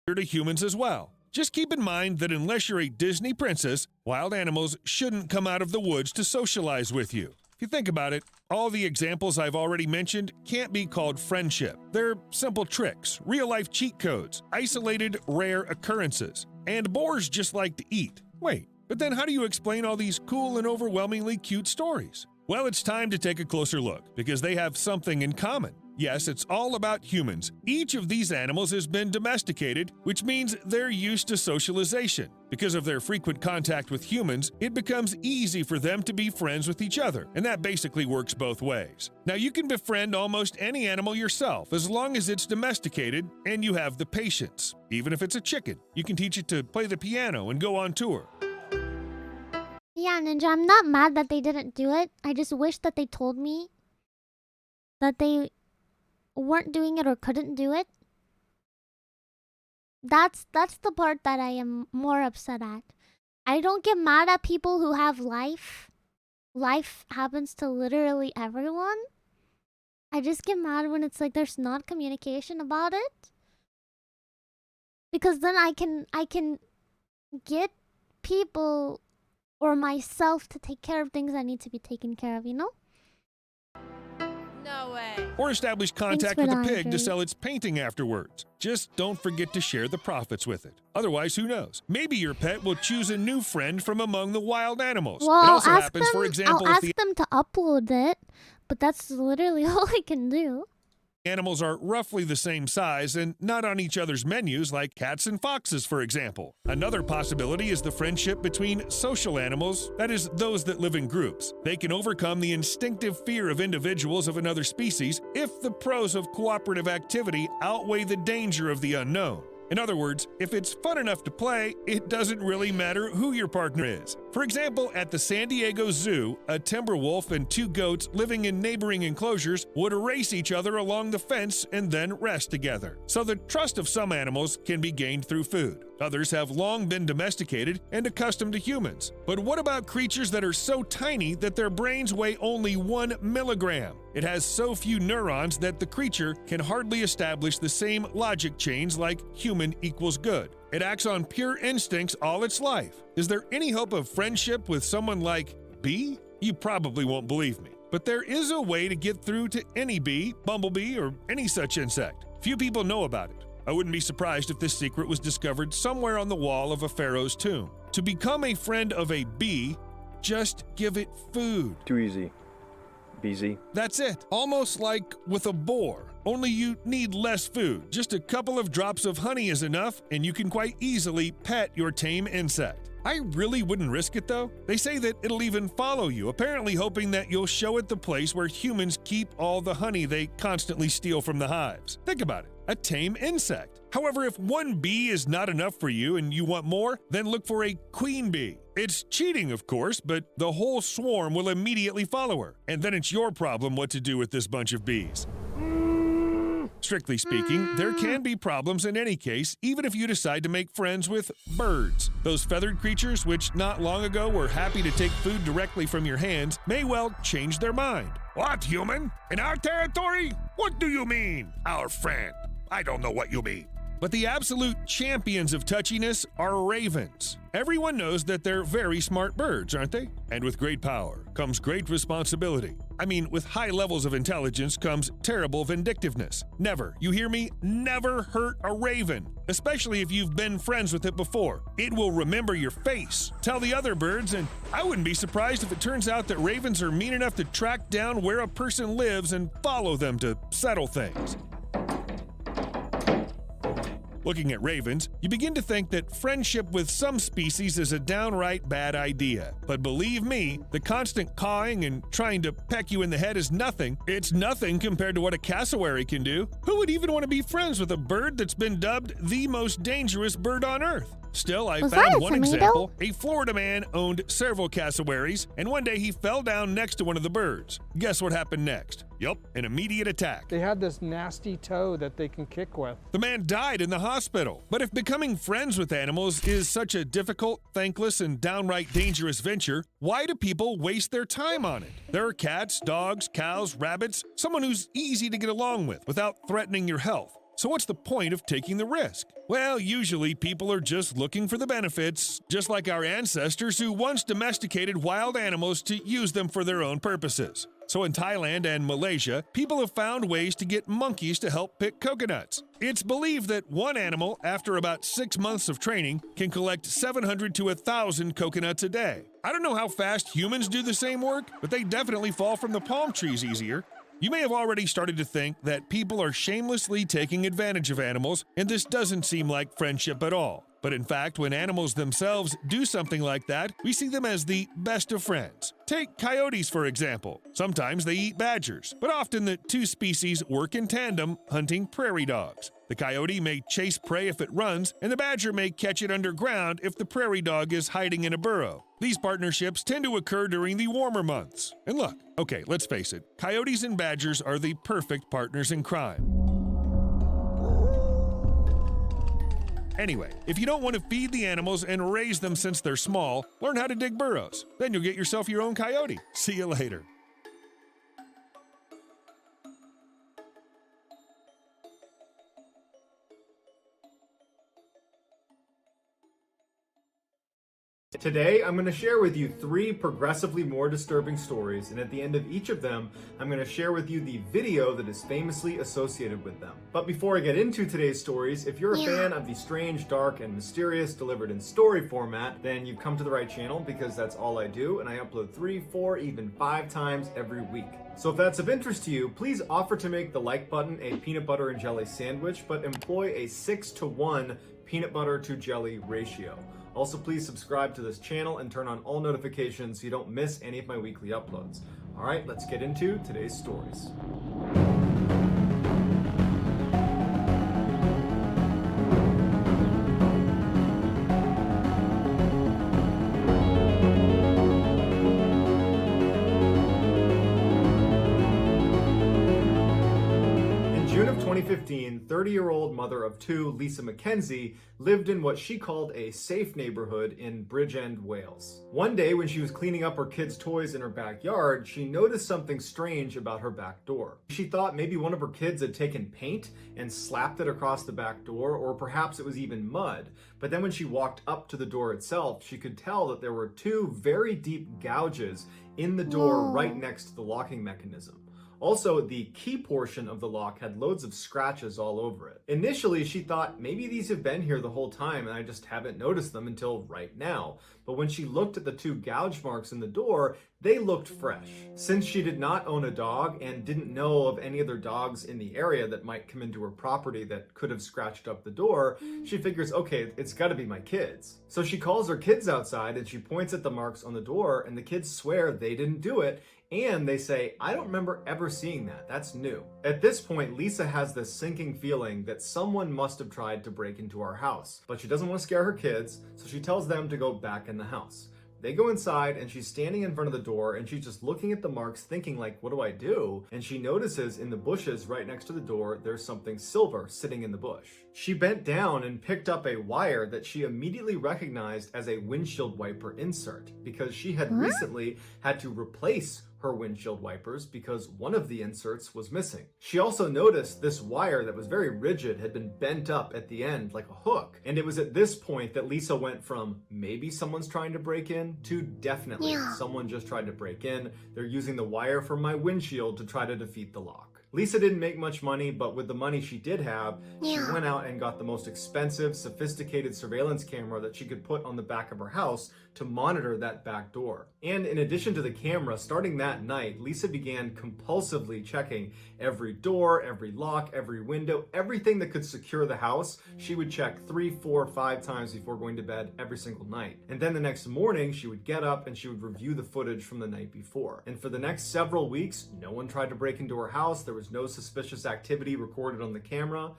[SPEAKER 2] to humans as well. Just keep in mind that unless you're a Disney princess, wild animals shouldn't come out of the woods to socialize with you. If you think about it, all the examples I've already mentioned can't be called friendship. They're simple tricks, real-life cheat codes, isolated, rare occurrences. And boars just like to eat. Wait, but then how do you explain all these cool and overwhelmingly cute stories? Well, it's time to take a closer look, because they have something in common. Yes, it's all about humans. Each of these animals has been domesticated, which means they're used to socialization. Because of their frequent contact with humans, it becomes easy for them to be friends with each other, and that basically works both ways. Now, you can befriend almost any animal yourself, as long as it's domesticated and you have the patience. Even if it's a chicken, you can teach it to play the piano and go on tour.
[SPEAKER 1] Yeah, Ninja, I'm not mad that they didn't do it. I just wish that they told me that they weren't doing it or couldn't do it. That's the part that I am more upset at. I don't get mad at people who have life. Life happens to literally everyone. I just get mad when it's like there's not communication about it. Because then I can get people or myself to take care of things that need to be taken care of, you know?
[SPEAKER 16] No way.
[SPEAKER 2] Or establish contact with a pig to sell its painting afterwards. Just don't forget to share the profits with it. Otherwise, who knows? Maybe your pet will choose a new friend from among the wild animals.
[SPEAKER 1] Well,
[SPEAKER 2] it also happens, for example,
[SPEAKER 1] I'll
[SPEAKER 2] if
[SPEAKER 1] ask them to upload it, but that's literally all I can do.
[SPEAKER 2] animals are roughly the same size and not on each other's menus like cats and foxes, for example. Another possibility is the friendship between social animals, that is, those that live in groups. They can overcome the instinctive fear of individuals of another species if the pros of cooperative activity outweigh the danger of the unknown. In other words, if it's fun enough to play, it doesn't really matter who your partner is. For example, at the San Diego Zoo, a timber wolf and two goats living in neighboring enclosures would race each other along the fence and then rest together. So the trust of some animals can be gained through food. Others have long been domesticated and accustomed to humans. But what about creatures that are so tiny that their brains weigh only 1 milligram? It has so few neurons that the creature can hardly establish the same logic chains like human equals good. It acts on pure instincts all its life. Is there any hope of friendship with someone like bee? You probably won't believe me. But there is a way to get through to any bee, bumblebee, or any such insect. Few people know about it. I wouldn't be surprised if this secret was discovered somewhere on the wall of a pharaoh's tomb. To become a friend of a bee, just give it food.
[SPEAKER 20] Too easy. BZ.
[SPEAKER 2] That's it. Almost like with a boar. Only you need less food. Just a couple of drops of honey is enough, and you can quite easily pet your tame insect. I really wouldn't risk it though. They say that it'll even follow you, apparently hoping that you'll show it the place where humans keep all the honey they constantly steal from the hives. Think about it. A tame insect. However, if one bee is not enough for you and you want more, then look for a queen bee. It's cheating, of course, but the whole swarm will immediately follow her. And then it's your problem what to do with this bunch of bees. Strictly speaking, there can be problems in any case, even if you decide to make friends with birds. Those feathered creatures, which not long ago were happy to take food directly from your hands, may well change their mind.
[SPEAKER 14] What, human? In our territory? What do you mean, our friend? I don't know what you mean.
[SPEAKER 2] But the absolute champions of touchiness are ravens. Everyone knows that they're very smart birds, aren't they? And with great power comes great responsibility. I mean, with high levels of intelligence comes terrible vindictiveness. Never, you hear me? Never hurt a raven, especially if you've been friends with it before. It will remember your face. Tell the other birds, and I wouldn't be surprised if it turns out that ravens are mean enough to track down where a person lives and follow them to settle things. Looking at ravens, you begin to think that friendship with some species is a downright bad idea. But believe me, the constant cawing and trying to peck you in the head is nothing. It's nothing compared to what a cassowary can do. Who would even want to be friends with a bird that's been dubbed the most dangerous bird on Earth? Still, I found one example. A Florida man owned several cassowaries, and one day he fell down next to one of the birds. Guess what happened next? Yup, an immediate attack.
[SPEAKER 5] They had this nasty toe that they can kick with.
[SPEAKER 2] The man died in the hospital. But if becoming friends with animals is such a difficult, thankless, and downright dangerous venture, why do people waste their time on it? There are cats, dogs, cows, rabbits, someone who's easy to get along with without threatening your health. So what's the point of taking the risk? Well, usually people are just looking for the benefits, just like our ancestors who once domesticated wild animals to use them for their own purposes. So in Thailand and Malaysia, people have found ways to get monkeys to help pick coconuts. It's believed that one animal, after about 6 months of training, can collect 700 to 1,000 coconuts a day. I don't know how fast humans do the same work, but they definitely fall from the palm trees easier. You may have already started to think that people are shamelessly taking advantage of animals, and this doesn't seem like friendship at all. But in fact, when animals themselves do something like that, we see them as the best of friends. Take coyotes, for example. Sometimes they eat badgers, but often the two species work in tandem, hunting prairie dogs. The coyote may chase prey if it runs, and the badger may catch it underground if the prairie dog is hiding in a burrow. These partnerships tend to occur during the warmer months. And look, okay, let's face it, coyotes and badgers are the perfect partners in crime. Anyway, if you don't want to feed the animals and raise them since they're small, learn how to dig burrows. Then you'll get yourself your own coyote. See you later.
[SPEAKER 6] Today, I'm going to share with you 3 progressively more disturbing stories, and at the end of each of them, I'm going to share with you the video that is famously associated with them. But before I get into today's stories, if you're a fan of the strange, dark, and mysterious delivered in story format, then you've come to the right channel because that's all I do, and I upload 3, 4, even 5 times every week. So if that's of interest to you, please offer to make the like button a peanut butter and jelly sandwich, but employ a 6-to-1 peanut butter to jelly ratio. Also, please subscribe to this channel and turn on all notifications so you don't miss any of my weekly uploads. All right, let's get into today's stories. In 2015, 30-year-old mother of 2, Lisa McKenzie, lived in what she called a safe neighborhood in Bridgend, Wales. One day when she was cleaning up her kids' toys in her backyard, she noticed something strange about her back door. She thought maybe one of her kids had taken paint and slapped it across the back door, or perhaps it was even mud. But then when she walked up to the door itself, she could tell that there were 2 very deep gouges in the door right next to the locking mechanism. Also, the key portion of the lock had loads of scratches all over it. Initially, she thought maybe these have been here the whole time and I just haven't noticed them until right now. But when she looked at the 2 gouge marks in the door, they looked fresh. Since she did not own a dog and didn't know of any other dogs in the area that might come into her property that could have scratched up the door, she figures, okay, it's gotta be my kids. So she calls her kids outside and she points at the marks on the door, and the kids swear they didn't do it. And they say, I don't remember ever seeing that. That's new. At this point, Lisa has this sinking feeling that someone must have tried to break into our house. But she doesn't want to scare her kids, so she tells them to go back in the house. They go inside and she's standing in front of the door and she's just looking at the marks thinking like, what do I do? And she notices in the bushes right next to the door, there's something silver sitting in the bush. She bent down and picked up a wire that she immediately recognized as a windshield wiper insert because she had recently had to replace her windshield wipers because one of the inserts was missing. She also noticed this wire that was very rigid had been bent up at the end like a hook. And it was at this point that Lisa went from maybe someone's trying to break in to definitely someone just tried to break in. They're using the wire from my windshield to try to defeat the lock. Lisa didn't make much money, but with the money she did have, she went out and got the most expensive, sophisticated surveillance camera that she could put on the back of her house to monitor that back door. And in addition to the camera, starting that night, Lisa began compulsively checking every door, every lock, every window, everything that could secure the house. She would check 3, 4, 5 times before going to bed every single night. And then the next morning, she would get up and she would review the footage from the night before. And for the next several weeks, no one tried to break into her house. There was no suspicious activity recorded on the camera.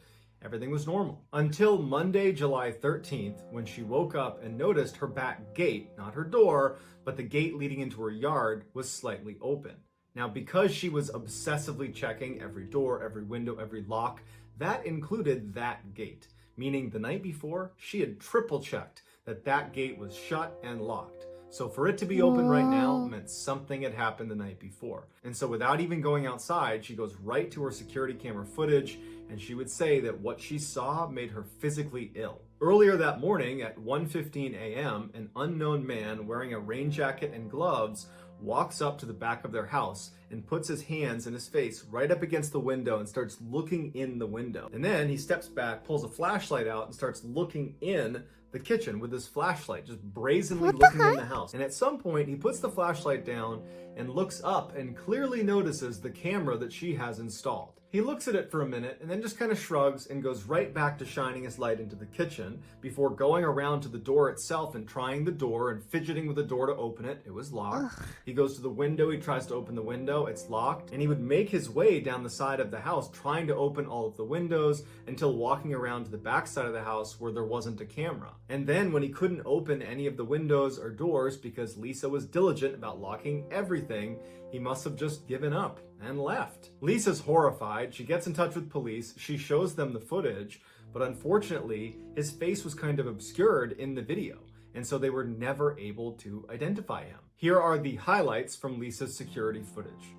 [SPEAKER 6] Everything was normal. Until Monday, July 13th, when she woke up and noticed her back gate, not her door, but the gate leading into her yard, was slightly open. Now, because she was obsessively checking every door, every window, every lock, that included that gate, meaning the night before, she had triple checked that that gate was shut and locked. So for it to be open right now meant something had happened the night before. And so without even going outside, she goes right to her security camera footage, and she would say that what she saw made her physically ill. Earlier that morning at 1:15 a.m., an unknown man wearing a rain jacket and gloves walks up to the back of their house and puts his hands and his face right up against the window and starts looking in the window. And then he steps back, pulls a flashlight out, and starts looking in the kitchen with his flashlight, just brazenly looking in the house. And at some point, he puts the flashlight down and looks up and clearly notices the camera that she has installed. He looks at it for a minute and then just kind of shrugs and goes right back to shining his light into the kitchen before going around to the door itself and trying the door and fidgeting with the door to open it. It was locked. He goes to the window, he tries to open the window, it's locked, and he would make his way down the side of the house trying to open all of the windows until walking around to the back side of the house where there wasn't a camera. And then when he couldn't open any of the windows or doors because Lisa was diligent about locking everything, he must have just given up and left. Lisa's horrified. She gets in touch with police. She shows them the footage, but unfortunately, his face was kind of obscured in the video, and so they were never able to identify him. Here are the highlights from Lisa's security footage.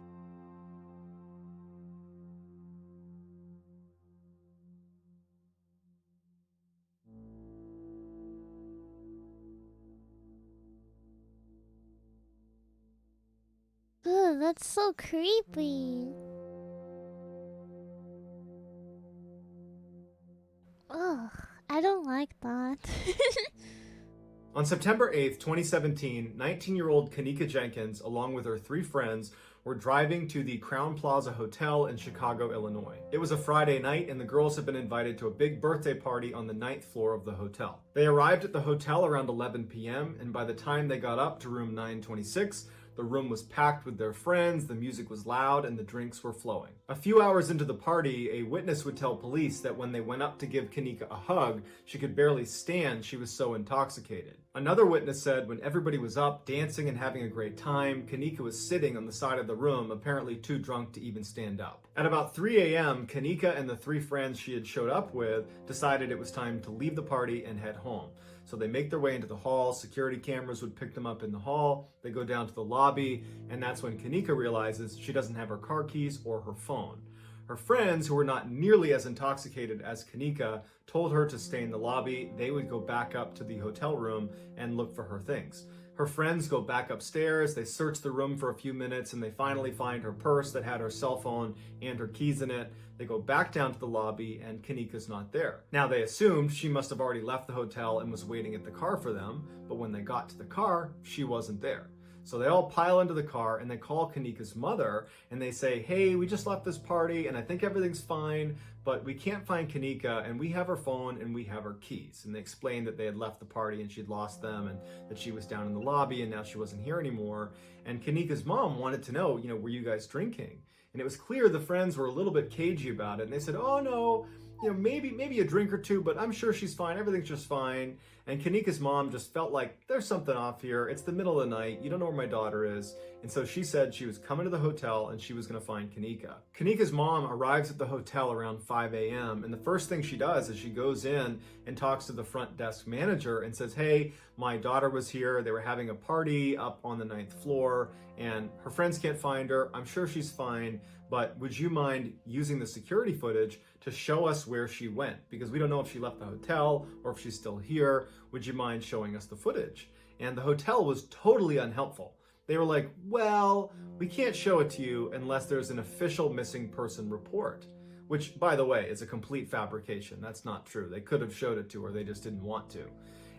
[SPEAKER 1] Ugh, that's so creepy. Ugh, I don't like that.
[SPEAKER 6] On September 8th, 2017, 19-year-old Kenneka Jenkins, along with her 3 friends, were driving to the Crown Plaza Hotel in Chicago, Illinois. It was a Friday night, and the girls had been invited to a big birthday party on the 9th floor of the hotel. They arrived at the hotel around 11 p.m., and by the time they got up to room 926, the room was packed with their friends, the music was loud, and the drinks were flowing. A few hours into the party, a witness would tell police that when they went up to give Kenneka a hug, she could barely stand, she was so intoxicated. Another witness said when everybody was up, dancing and having a great time, Kenneka was sitting on the side of the room, apparently too drunk to even stand up. At about 3 a.m., Kenneka and the 3 friends she had showed up with decided it was time to leave the party and head home. So they make their way into the hall, security cameras would pick them up in the hall, they go down to the lobby, and that's when Kenneka realizes she doesn't have her car keys or her phone. Her friends, who were not nearly as intoxicated as Kenneka, told her to stay in the lobby. They would go back up to the hotel room and look for her things. Her friends go back upstairs, they search the room for a few minutes, and they finally find her purse that had her cell phone and her keys in it. They go back down to the lobby, and Kenneka's not there. Now, they assumed she must have already left the hotel and was waiting at the car for them, but when they got to the car, she wasn't there. So they all pile into the car and they call Kenneka's mother and they say, hey, we just left this party and I think everything's fine, but we can't find Kenneka and we have her phone and we have her keys. And they explained that they had left the party and she'd lost them and that she was down in the lobby and now she wasn't here anymore. And Kenneka's mom wanted to know, were you guys drinking? And it was clear the friends were a little bit cagey about it. And they said, oh no, maybe a drink or two, but I'm sure she's fine. Everything's just fine. And Kanika's mom just felt like, there's something off here. It's the middle of the night. You don't know where my daughter is. And so she said she was coming to the hotel and she was going to find Kanika. Kanika's mom arrives at the hotel around 5 a.m. And the first thing she does is she goes in and talks to the front desk manager and says, hey, my daughter was here. They were having a party up on the 9th floor and her friends can't find her. I'm sure she's fine, but would you mind using the security footage to show us where she went? Because we don't know if she left the hotel or if she's still here. Would you mind showing us the footage? And the hotel was totally unhelpful. They were like, well, we can't show it to you unless there's an official missing person report, which, by the way, is a complete fabrication. That's not true. They could have showed it to her. They just didn't want to.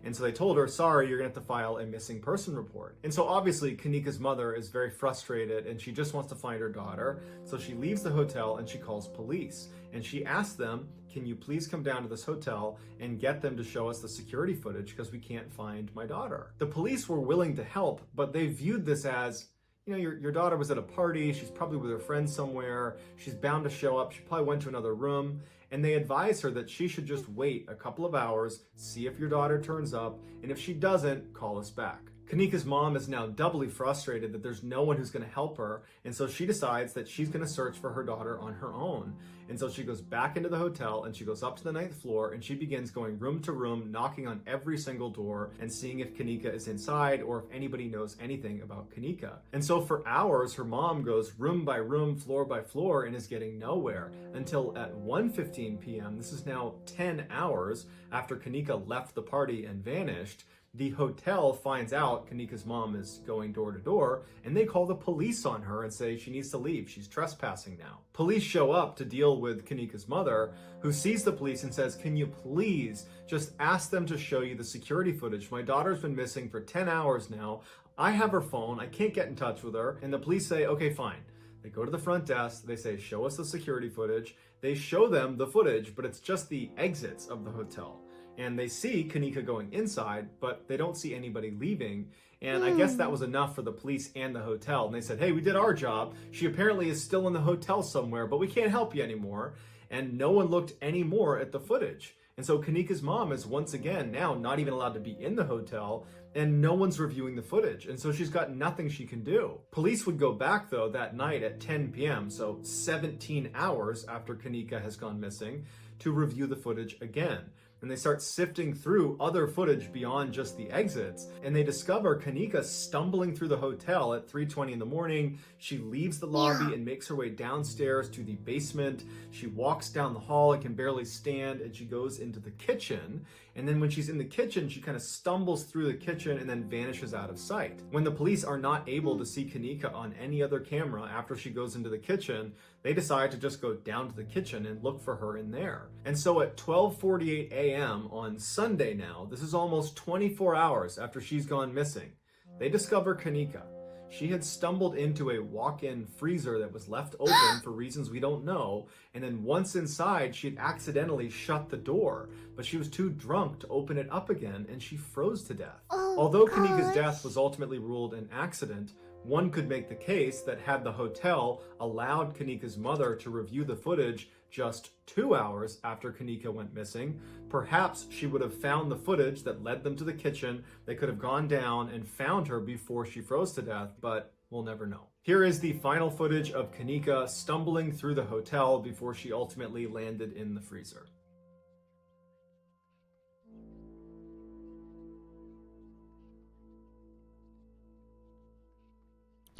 [SPEAKER 6] And so they told her, sorry, you're going to have to file a missing person report. And so obviously Kanika's mother is very frustrated and she just wants to find her daughter. So she leaves the hotel and she calls police. And she asks them, can you please come down to this hotel and get them to show us the security footage because we can't find my daughter. The police were willing to help, but they viewed this as, you know, your daughter was at a party. She's probably with her friends somewhere. She's bound to show up. She probably went to another room. And they advise her that she should just wait a couple of hours, see if your daughter turns up, and if she doesn't, call us back. Kanika's mom is now doubly frustrated that there's no one who's going to help her, and so she decides that she's going to search for her daughter on her own. And so she goes back into the hotel and she goes up to the 9th floor and she begins going room to room, knocking on every single door and seeing if Kanika is inside or if anybody knows anything about Kanika. And so for hours, her mom goes room by room, floor by floor, and is getting nowhere until at 1:15 p.m., this is now 10 hours after Kanika left the party and vanished, the hotel finds out Kanika's mom is going door to door and they call the police on her and say she needs to leave. She's trespassing now. Police show up to deal with Kanika's mother, who sees the police and says, can you please just ask them to show you the security footage? My daughter's been missing for 10 hours now. I have her phone. I can't get in touch with her. And the police say, okay, fine. They go to the front desk. They say, show us the security footage. They show them the footage, but it's just the exits of the hotel. And they see Kanika going inside, but they don't see anybody leaving. And I guess that was enough for the police and the hotel. And they said, hey, we did our job. She apparently is still in the hotel somewhere, but we can't help you anymore. And no one looked anymore at the footage. And so Kanika's mom is once again now not even allowed to be in the hotel, and no one's reviewing the footage. And so she's got nothing she can do. Police would go back though that night at 10 p.m., so 17 hours after Kanika has gone missing, to review the footage again. And they start sifting through other footage beyond just the exits, and they discover Kanika stumbling through the hotel at 3:20 in the morning. She leaves the lobby and makes her way downstairs to the basement. She walks down the hall and can barely stand, and she goes into the kitchen. And then when she's in the kitchen, she kind of stumbles through the kitchen and then vanishes out of sight. When the police are not able to see Kanika on any other camera after she goes into the kitchen, they decide to just go down to the kitchen and look for her in there. And so at 12:48 a.m. on Sunday now, this is almost 24 hours after she's gone missing, they discover Kanika. She had stumbled into a walk-in freezer that was left open for reasons we don't know, and then once inside, she had accidentally shut the door, but she was too drunk to open it up again, and she froze to death. Although Kanika's death was ultimately ruled an accident, one could make the case that had the hotel allowed Kanika's mother to review the footage just 2 hours after Kanika went missing, perhaps she would have found the footage that led them to the kitchen. They could have gone down and found her before she froze to death, but we'll never know. Here is the final footage of Kanika stumbling through the hotel before she ultimately landed in the freezer.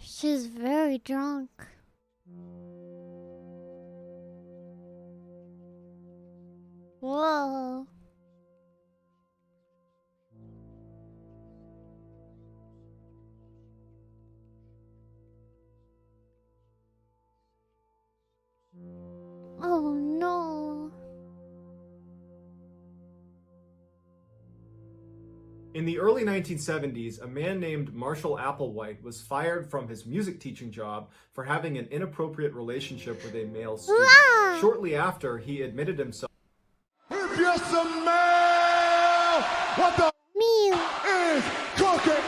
[SPEAKER 1] She's very drunk. Whoa. Oh no.
[SPEAKER 6] In the early 1970s, a man named Marshall Applewhite was fired from his music teaching job for having an inappropriate relationship with a male student. Shortly after, he admitted himself.
[SPEAKER 14] If you're some male, what the is cooking?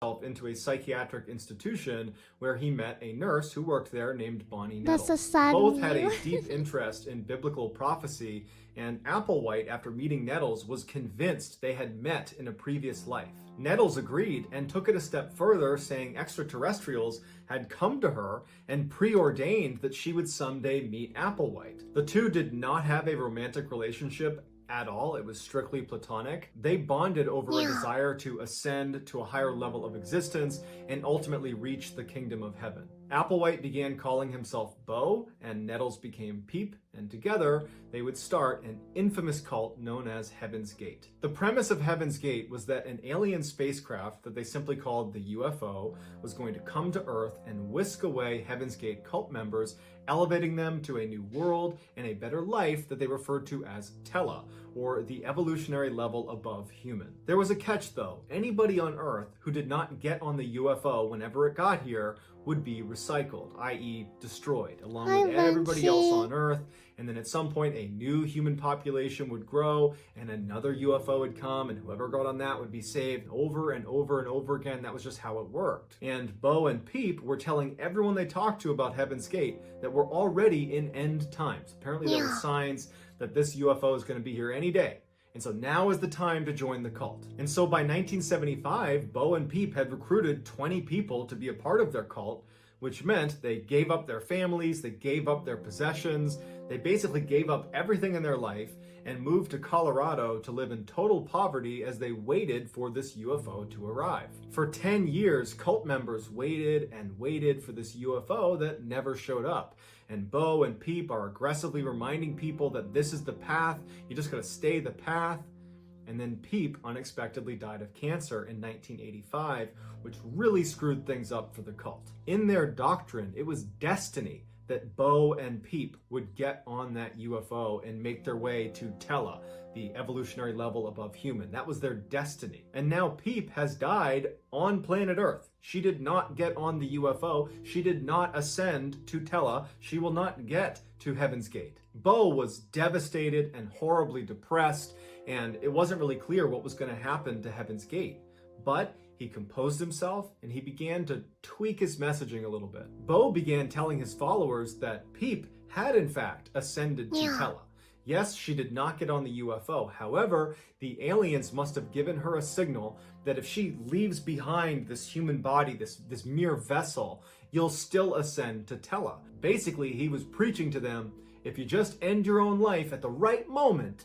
[SPEAKER 6] himself into a psychiatric institution where he met a nurse who worked there named Bonnie Nettles.
[SPEAKER 1] That's a sad
[SPEAKER 6] Both had
[SPEAKER 1] meme.
[SPEAKER 6] a deep interest in biblical prophecy, and Applewhite, after meeting Nettles, was convinced they had met in a previous life. Nettles agreed and took it a step further, saying extraterrestrials had come to her and preordained that she would someday meet Applewhite. The two did not have a romantic relationship at all. It was strictly platonic. They bonded over a desire to ascend to a higher level of existence and ultimately reach the kingdom of heaven. Applewhite began calling himself Bo, and Nettles became Peep, and together they would start an infamous cult known as Heaven's Gate. The premise of Heaven's Gate was that an alien spacecraft that they simply called the UFO was going to come to Earth and whisk away Heaven's Gate cult members, elevating them to a new world and a better life that they referred to as Tela, or the evolutionary level above human. There was a catch though. Anybody on Earth who did not get on the UFO whenever it got here would be recycled, i.e. destroyed, along with everybody else on Earth, and then at some point a new human population would grow and another UFO would come, and whoever got on that would be saved over and over and over again. That was just how it worked. And Bo and Peep were telling everyone they talked to about Heaven's Gate that we're already in end times. Apparently there were signs that this UFO is going to be here any day. And so now is the time to join the cult. And so by 1975, Bo and Peep had recruited 20 people to be a part of their cult, which meant they gave up their families, they gave up their possessions, they basically gave up everything in their life and moved to Colorado to live in total poverty as they waited for this UFO to arrive. For 10 years, cult members waited and waited for this UFO that never showed up. And Bo and Peep are aggressively reminding people that this is the path, you just gotta stay the path. And then Peep unexpectedly died of cancer in 1985, which really screwed things up for the cult. In their doctrine, it was destiny that Bo and Peep would get on that UFO and make their way to Tela, the evolutionary level above human. That was their destiny. And now Peep has died on planet Earth. She did not get on the UFO. She did not ascend to Tela. She will not get to Heaven's Gate. Bo was devastated and horribly depressed, and it wasn't really clear what was going to happen to Heaven's Gate. But he composed himself and he began to tweak his messaging a little bit. Bo began telling his followers that Peep had in fact ascended to Tela. Yes, she did not get on the UFO. However, the aliens must have given her a signal that if she leaves behind this human body, this mere vessel, you'll still ascend to Tela. Basically, he was preaching to them, if you just end your own life at the right moment,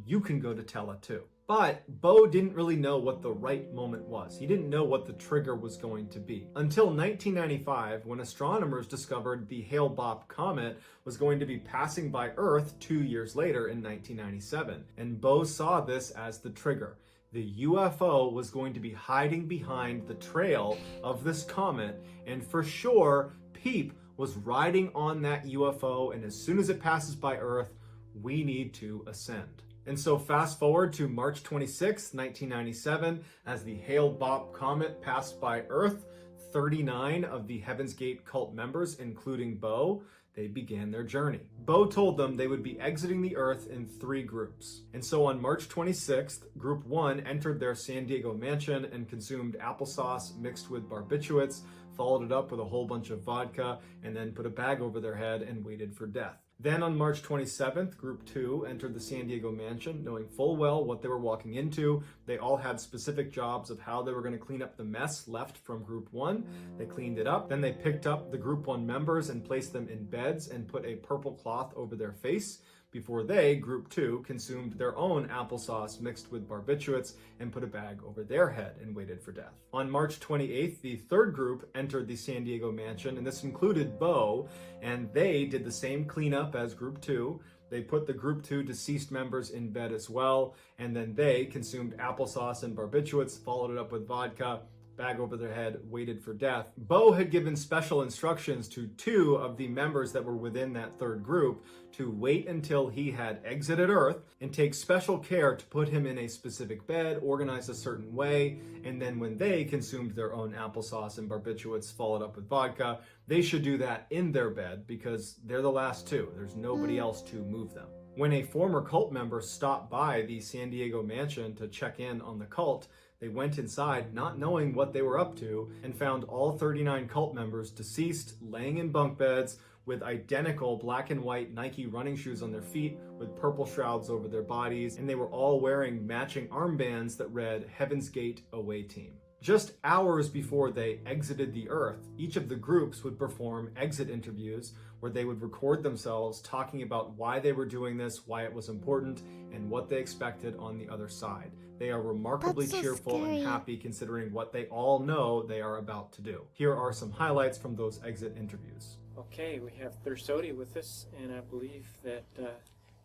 [SPEAKER 6] you can go to Tela too. But Bo didn't really know what the right moment was. He didn't know what the trigger was going to be. Until 1995, when astronomers discovered the Hale-Bopp comet was going to be passing by Earth 2 years later in 1997. And Bo saw this as the trigger. The UFO was going to be hiding behind the trail of this comet, and for sure, Peep was riding on that UFO, and as soon as it passes by Earth, we need to ascend. And so fast forward to March 26, 1997, as the Hale-Bopp comet passed by Earth, 39 of the Heaven's Gate cult members, including Bo, they began their journey. Bo told them they would be exiting the Earth in 3 groups. And so on March 26th, Group 1 entered their San Diego mansion and consumed applesauce mixed with barbiturates, followed it up with a whole bunch of vodka, and then put a bag over their head and waited for death. Then on March 27th, Group 2 entered the San Diego mansion, knowing full well what they were walking into. They all had specific jobs of how they were going to clean up the mess left from Group 1. They cleaned it up. Then they picked up the Group 1 members and placed them in beds and put a purple cloth over their face before they, Group 2, consumed their own applesauce mixed with barbiturates and put a bag over their head and waited for death. On March 28th, the 3rd group entered the San Diego mansion, and this included Bo, and they did the same cleanup as Group 2. They put the Group 2 deceased members in bed as well, and then they consumed applesauce and barbiturates, followed it up with vodka, bag over their head, waited for death. Bo had given special instructions to 2 of the members that were within that 3rd group to wait until he had exited Earth and take special care to put him in a specific bed, organized a certain way, and then when they consumed their own applesauce and barbiturates followed up with vodka, they should do that in their bed because they're the last 2. There's nobody else to move them. When a former cult member stopped by the San Diego mansion to check in on the cult, They went inside not knowing what they were up to and found all 39 cult members deceased, laying in bunk beds with identical black and white Nike running shoes on their feet with purple shrouds over their bodies, and they were all wearing matching armbands that read Heaven's Gate Away Team. Just hours before they exited the Earth, each of the groups would perform exit interviews where they would record themselves talking about why they were doing this, why it was important, and what they expected on the other side. They are remarkably cheerful and happy considering what they all know they are about to do. Here are some highlights from those exit interviews.
[SPEAKER 12] Okay, we have Thirstody with us, and I believe that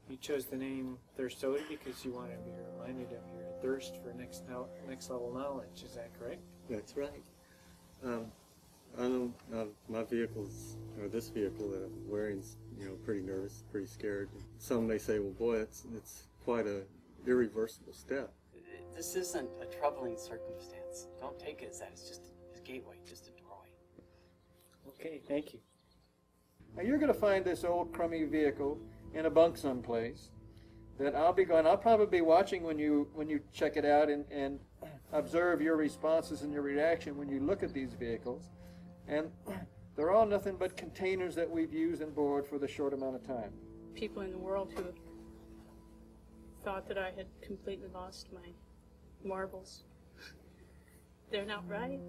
[SPEAKER 12] you chose the name Thirstody because you wanted to be reminded of your thirst for next level knowledge. Is that correct?
[SPEAKER 13] That's right. I know my vehicle's, or this vehicle that I'm wearing's, pretty nervous, pretty scared. Some may say, well, boy, it's quite a irreversible step.
[SPEAKER 23] This isn't a troubling circumstance. Don't take it as that. It's just a gateway, just a doorway.
[SPEAKER 12] Okay, thank you.
[SPEAKER 5] Now you're going to find this old crummy vehicle in a bunk someplace that I'll probably be watching when you check it out and observe your responses and your reaction when you look at these vehicles. And they're all nothing but containers that we've used and borrowed for the short amount of time.
[SPEAKER 24] People in the world who thought that I had completely lost my marbles. They're not right.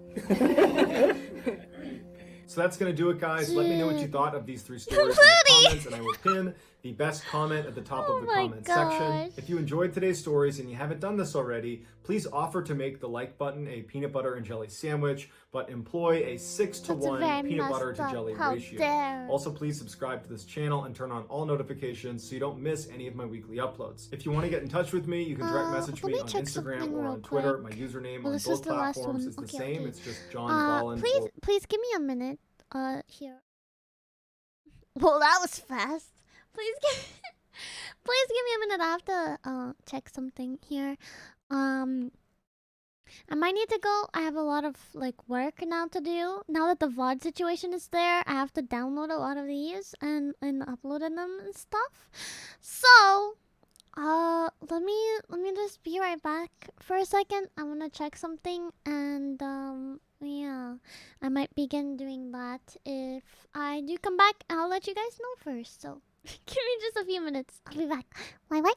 [SPEAKER 6] So that's going to do it, guys. Let me know what you thought of these 3 stories in the comments, and I will pin the best comment at the top of the comment section. If you enjoyed today's stories and you haven't done this already, please offer to make the like button a peanut butter and jelly sandwich, but employ a 6-to-1 peanut butter to jelly ratio. Also, please subscribe to this channel and turn on all notifications so you don't miss any of my weekly uploads. If you want to get in touch with me, you can direct message me on Instagram or on Twitter. My username on both platforms is the same. It's just John Ballin.
[SPEAKER 1] Please give me a minute. Here. Well, that was fast. Please give me a minute. I have to check something here. I might need to go. I have a lot of work now to do. Now that the VOD situation is there, I have to download a lot of these and upload them and stuff. So, let me just be right back for a second. I want to check something, and yeah, I might begin doing that. If I do come back, I'll let you guys know first. So give me just a few minutes. I'll be back. Bye bye.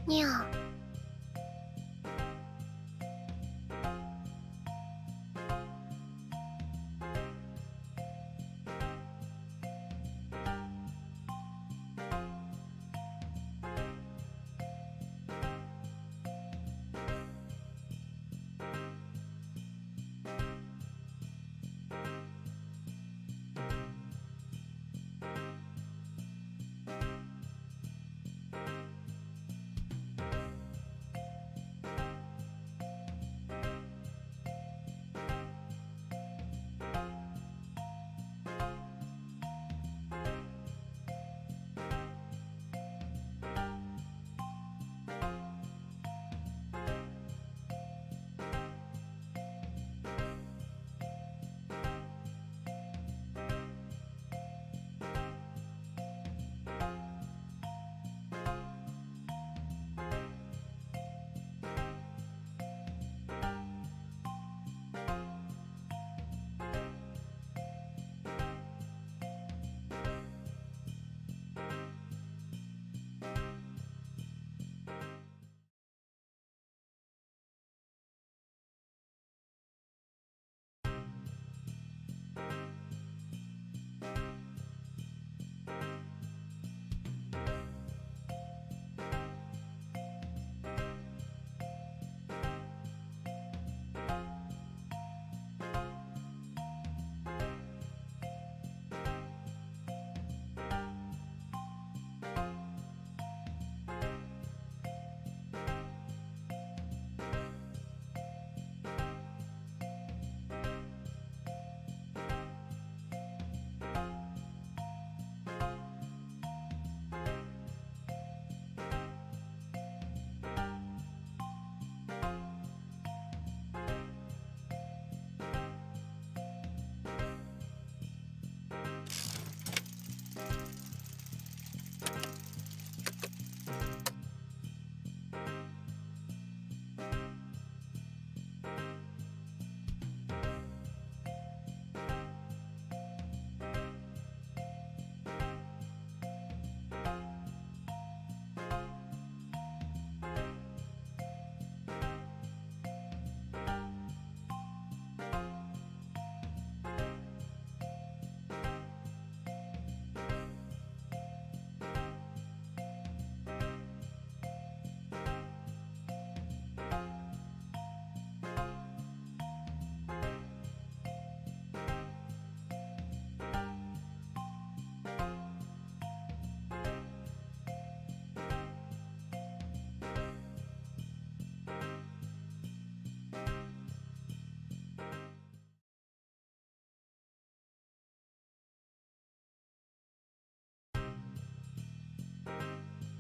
[SPEAKER 1] Yeah.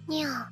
[SPEAKER 1] Yeah.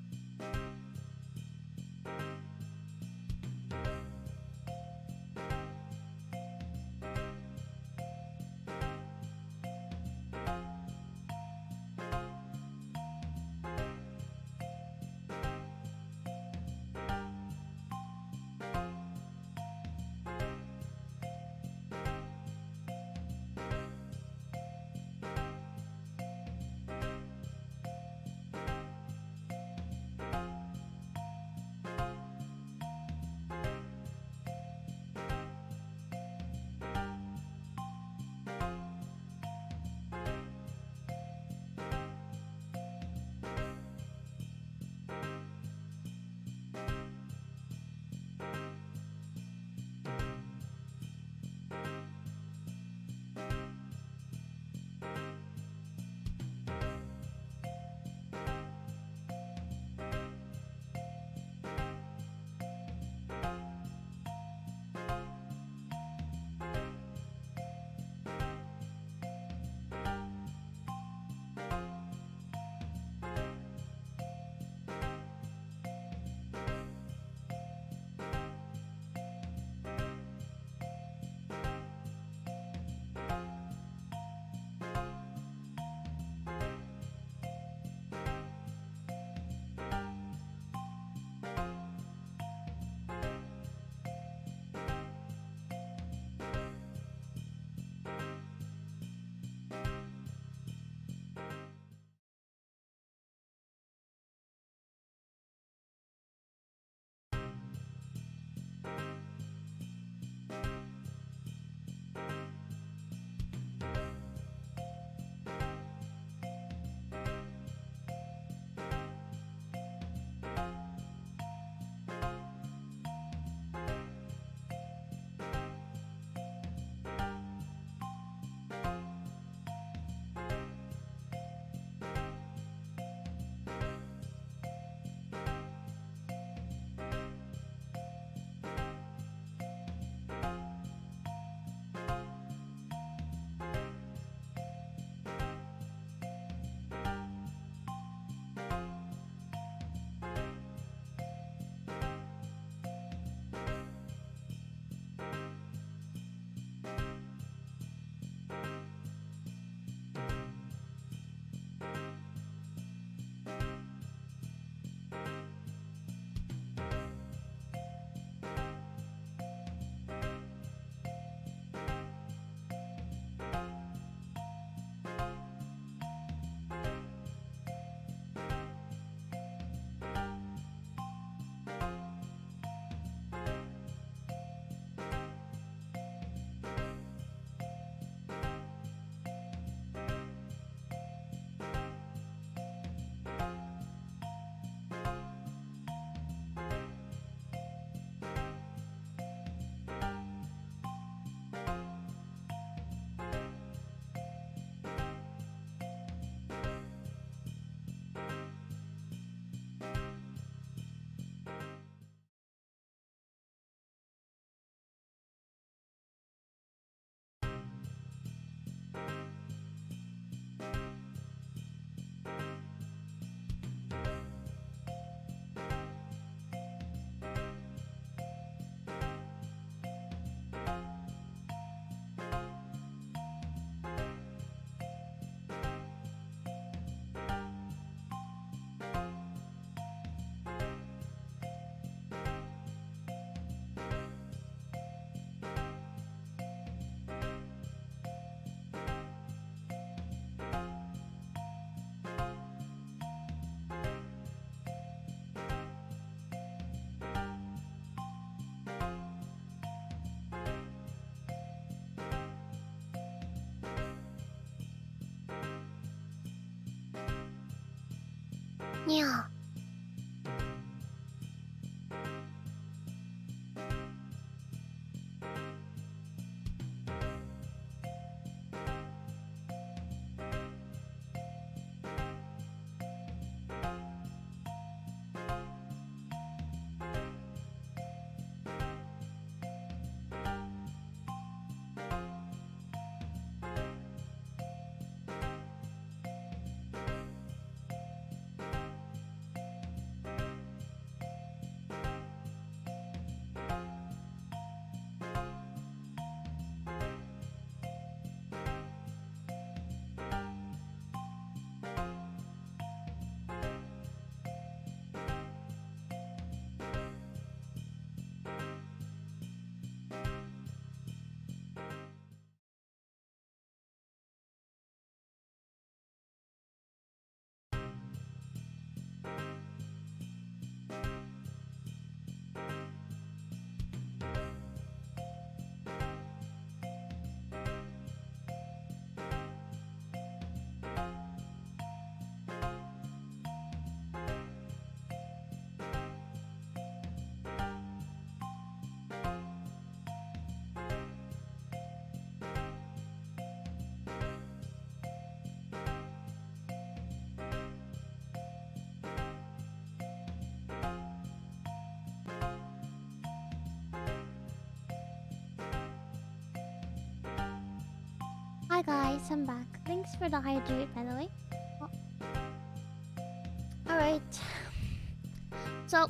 [SPEAKER 1] Yeah. Hi guys, I'm back. Thanks for the hydrate, by the way. Oh. Alright. So,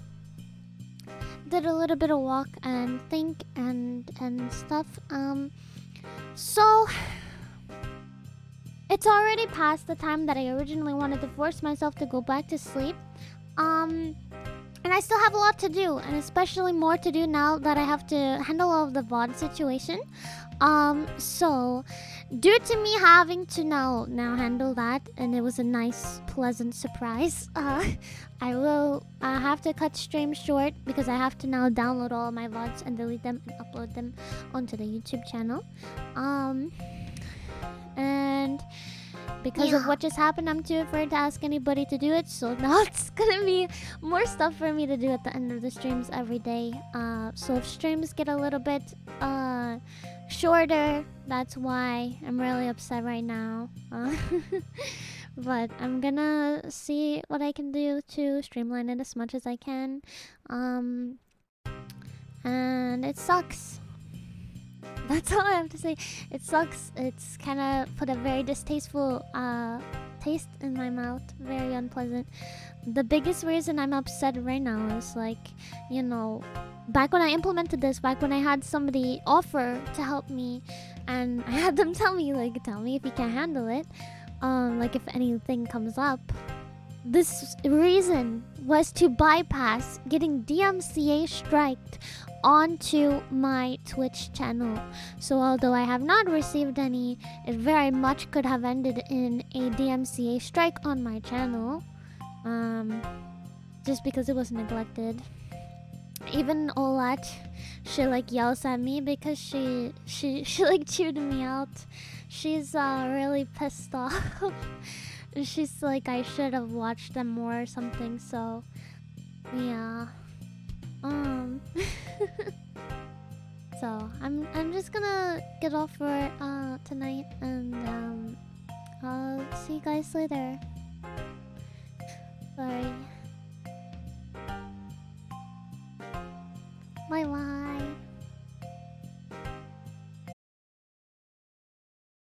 [SPEAKER 1] did a little bit of walk and think and stuff. So it's already past the time that I originally wanted to force myself to go back to sleep. And I still have a lot to do, and especially more to do now that I have to handle all of the VOD situation. So due to me having to now handle that, and it was a nice, pleasant surprise, I will have to cut streams short because I have to now download all of my VODs and delete them and upload them onto the YouTube channel. And because of what just happened, I'm too afraid to ask anybody to do it, so now it's gonna be more stuff for me to do at the end of the streams every day. So if streams get a little bit shorter, that's why I'm really upset right now. But I'm gonna see what I can do to streamline it as much as I can. And it sucks. That's all I have to say. It sucks. It's kind of put a very distasteful taste in my mouth. Very unpleasant. The biggest reason I'm upset right now is, like, you know, back when I implemented this, back when I had somebody offer to help me, and I had them tell me if you can handle it, like if anything comes up. This reason was to bypass getting DMCA striked onto my Twitch channel. So although I have not received any, it very much could have ended in a DMCA strike on my channel, just because it was neglected. Even Olat, she like yells at me because she like chewed me out. She's really pissed off. She's like, I should have watched them more or something, so yeah. So I'm just gonna get off for tonight, and I'll see you guys later.